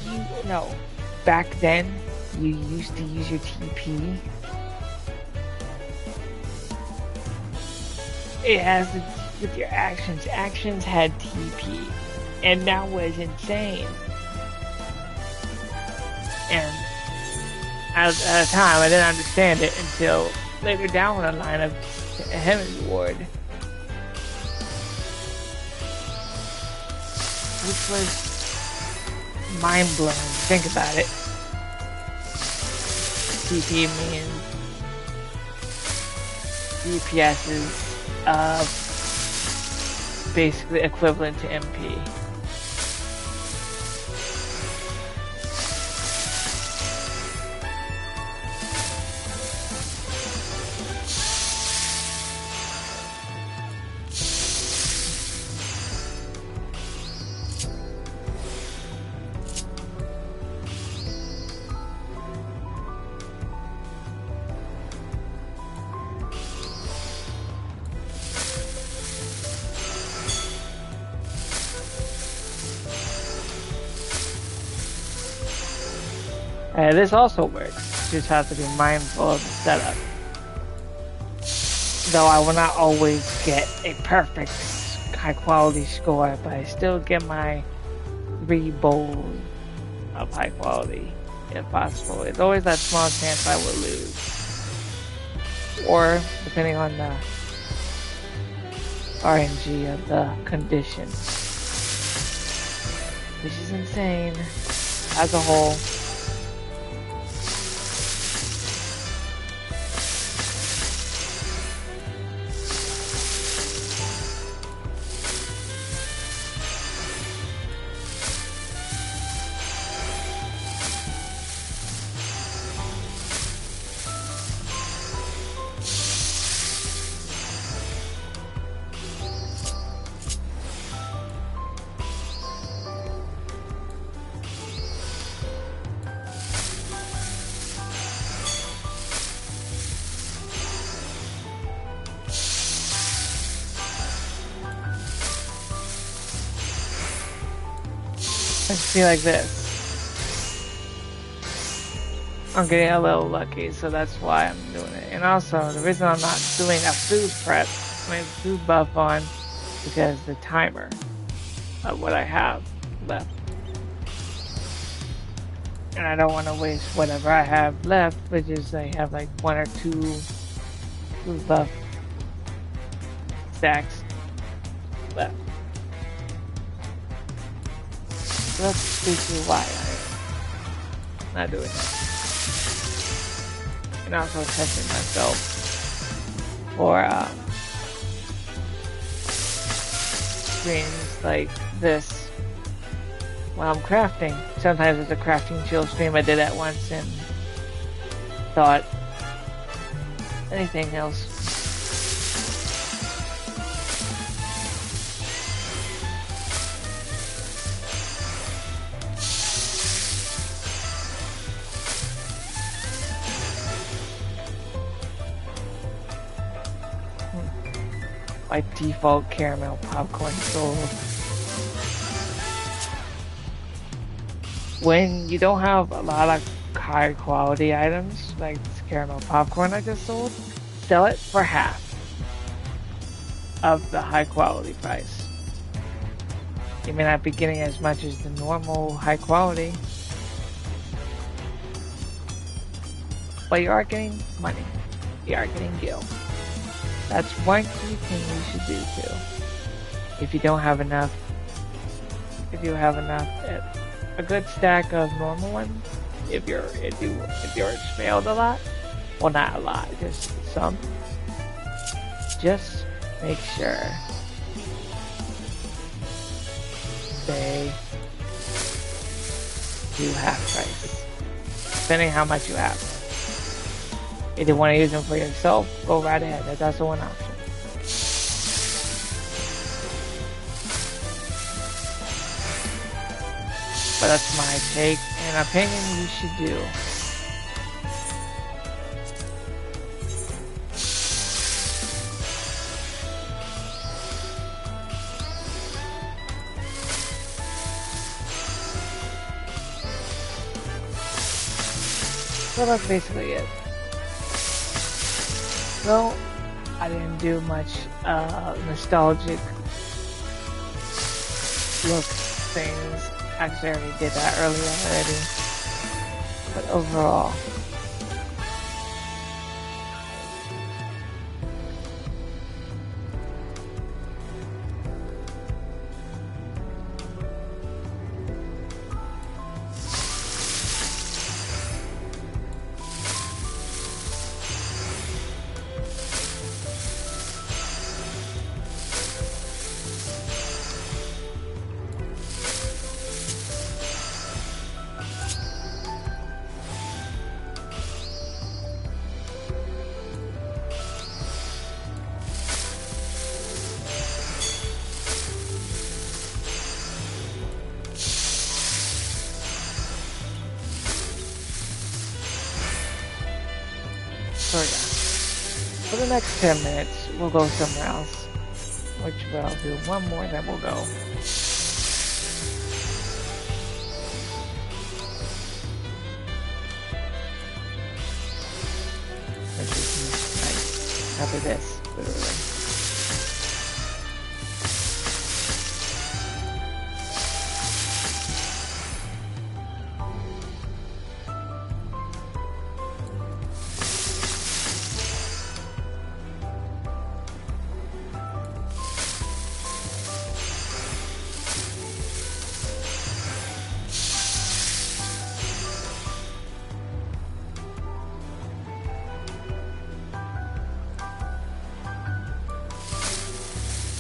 no, back then you used to use your TP. It has to do with your actions. Actions had TP, and that was insane. And at a time, I didn't understand it until later down the line of Heaven's Ward. Which was mind-blowing to think about it. TP means DPS is basically equivalent to MP. This also works, just have to be mindful of the setup. Though I will not always get a perfect high quality score, but I still get my 3 bowls of high quality, if possible. It's always that small chance I will lose. Or, depending on the RNG of the condition. Which is insane, as a whole. Let's see like this. I'm getting a little lucky, so that's why I'm doing it. And also, the reason I'm not doing a food prep, food buff on, because the timer of what I have left. And I don't want to waste whatever I have left, which is I have like 1 or 2 food buff stacks left. So that's basically why I'm not doing that. And also testing myself for streams like this while I'm crafting. Sometimes it's a crafting chill stream. I did that once and thought anything else. By default, caramel popcorn sold. When you don't have a lot of high quality items, like this caramel popcorn I just sold, sell it for half of the high quality price. You may not be getting as much as the normal high quality, but you are getting money. You are getting gil. That's one key thing you should do too. If you don't have enough, if you have enough, a good stack of normal ones. If yours failed a lot, well, not a lot, just some. Just make sure they do half price, depending how much you have. If you want to use them for yourself, go right ahead. That's also one option. But that's my take and opinion you should do. So that's basically it. So, I didn't do much nostalgic look things. Actually, I already did that earlier already. But overall, for the next 10 minutes, we'll go somewhere else. Which we'll do one more, then we'll go. Which is nice. After this, literally.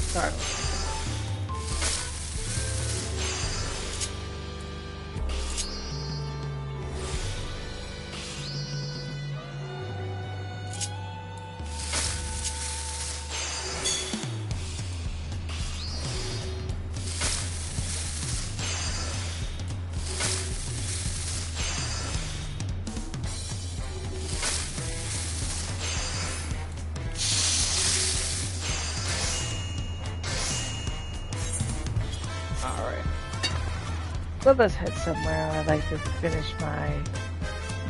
Sorry. Alright. So let's head somewhere. I'd like to finish my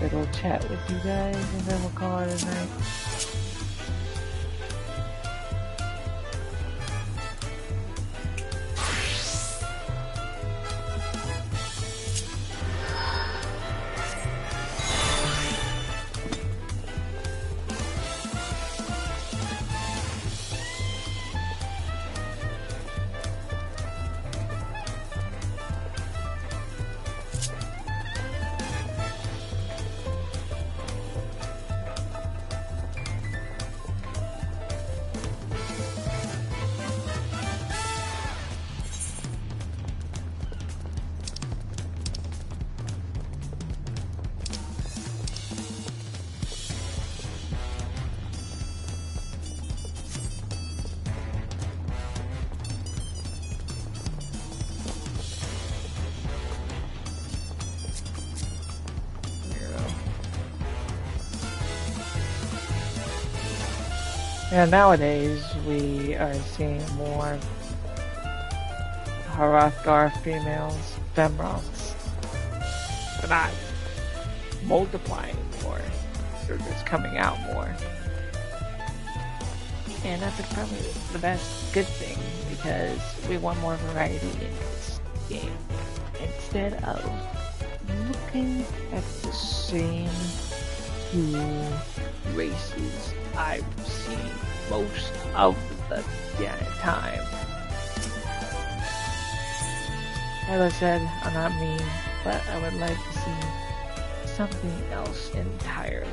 little chat with you guys, and then we'll call it a night. And nowadays, we are seeing more Hrothgar females, femrons. They're not multiplying more, they're just coming out more. And that's probably the best good thing, because we want more variety in this game. Instead of looking at the same two races I've seen most of the time. As I said, I'm not mean, but I would like to see something else entirely.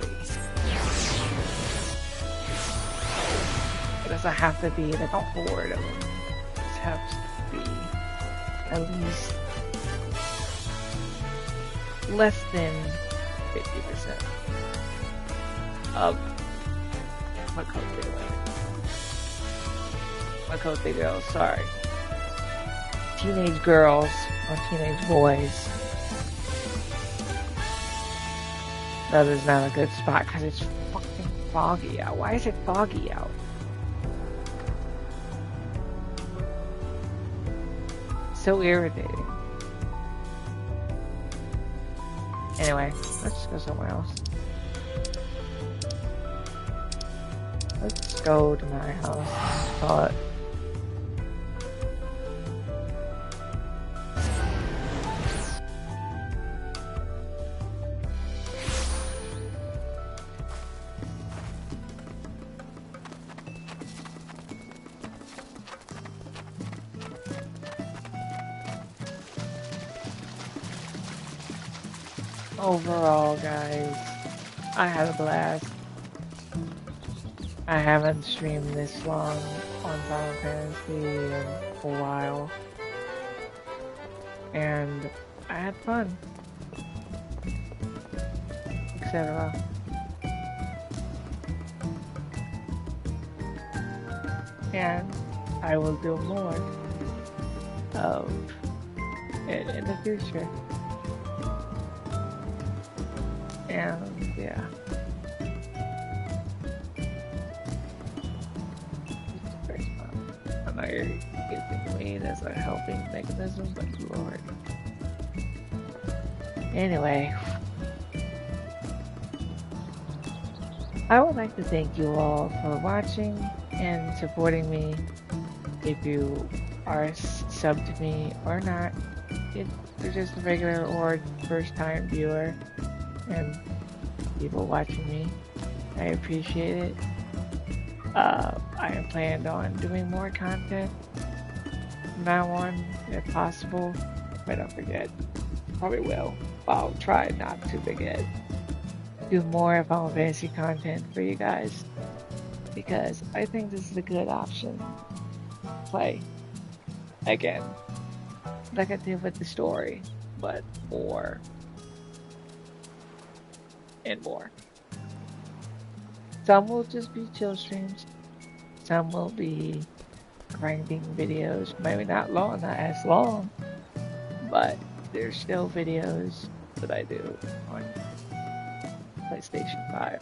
It doesn't have to be like a horde of them. It just has to be at least less than 50% of my code they like. My code they go, sorry. Teenage girls or teenage boys. That is not a good spot because it's fucking foggy out. Why is it foggy out? So irritating. Anyway, let's just go somewhere else. Let's go to my house. Let's call it. Overall, guys, I had a blast. I haven't streamed this long on Final Fantasy in a while, and I had fun, etc. And I will do more of it in the future. And yeah. I'm not using weed as a helping mechanism, but Lord. Anyway. I would like to thank you all for watching and supporting me. If you are subbed to me or not, if you're just a regular or first time viewer and people watching me, I appreciate it. I am planned on doing more content from now on, if possible. If I don't forget, probably will. I'll try not to forget. Do more Final Fantasy content for you guys, because I think this is a good option. Play again, like I did with the story, but more and more. Some will just be chill streams. Some will be grinding videos. Maybe not as long, but there's still videos that I do on PlayStation 5.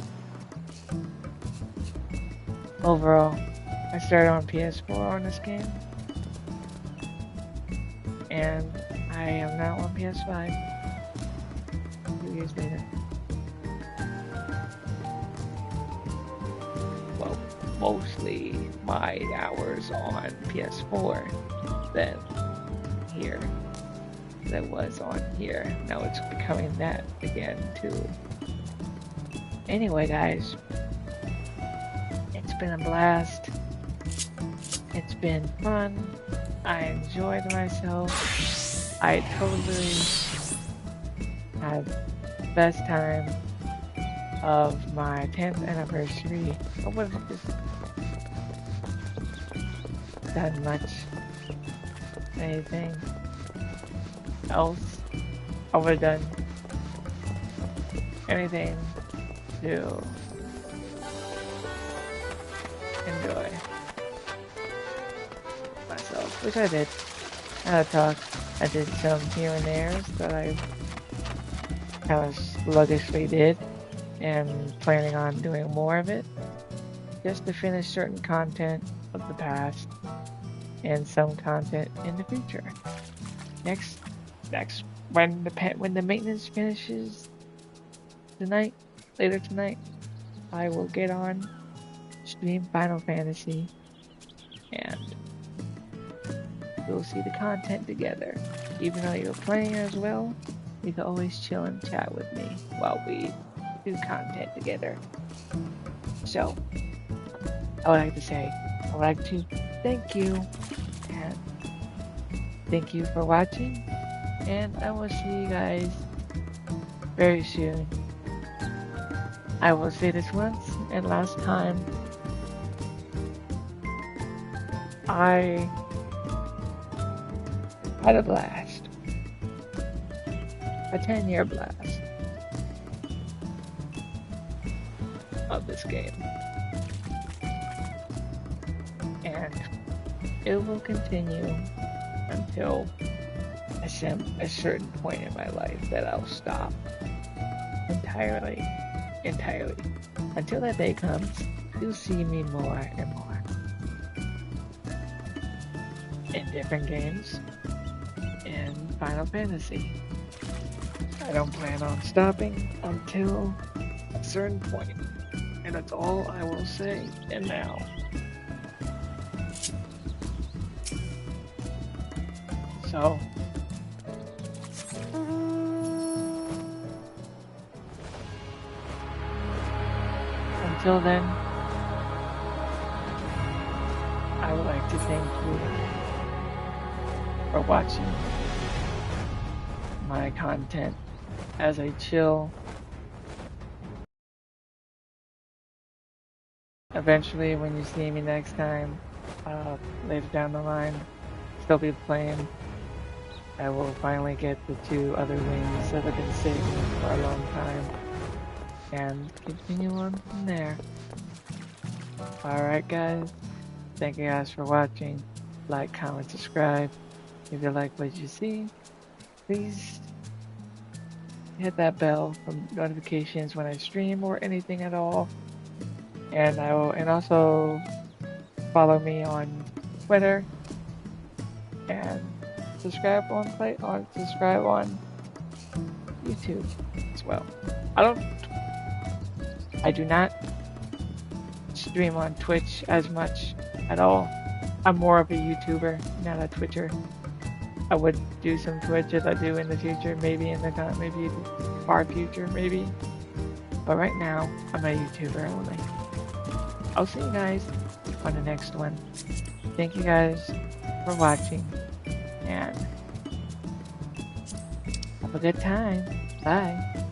Overall, I started on PS4 on this game, and I am now on PS5. 2 years later. Well, mostly my hours on PS4 than here. That was on here. Now it's becoming that again too. Anyway, guys, it's been a blast. It's been fun. I enjoyed myself. I totally had the best time of my 10th anniversary. I wouldn't have just done much anything else. I would have done anything to enjoy myself, which I did. I had a talk. I did some here and there's that I kind of sluggishly did, and planning on doing more of it, just to finish certain content of the past and some content in the future. Next, when the maintenance finishes tonight, later tonight, I will get on, stream Final Fantasy, and we'll see the content together. Even though you're playing as well, you can always chill and chat with me while we do content together. So, I would like to say, I would like to thank you, and thank you for watching, and I will see you guys very soon. I will say this once and last time. I had a blast. A 10-year blast of this game. And it will continue until a certain point in my life that I'll stop entirely. Until that day comes, you'll see me more and more in different games in Final Fantasy. I don't plan on stopping until a certain point, and that's all I will say. And now, so until then, I would like to thank you for watching my content as I chill. Eventually, when you see me next time, later down the line, still be playing. I will finally get the 2 other wings that have been saving for a long time, and continue on from there. Alright guys, thank you guys for watching. Like, comment, subscribe. If you like what you see, please hit that bell for notifications when I stream or anything at all. And also follow me on Twitter and subscribe on YouTube as well. I do not stream on Twitch as much at all. I'm more of a YouTuber, not a Twitcher. I would do some Twitch as I do in the future, maybe far future, maybe. But right now, I'm a YouTuber only. I'll see you guys on the next one. Thank you guys for watching, and have a good time. Bye.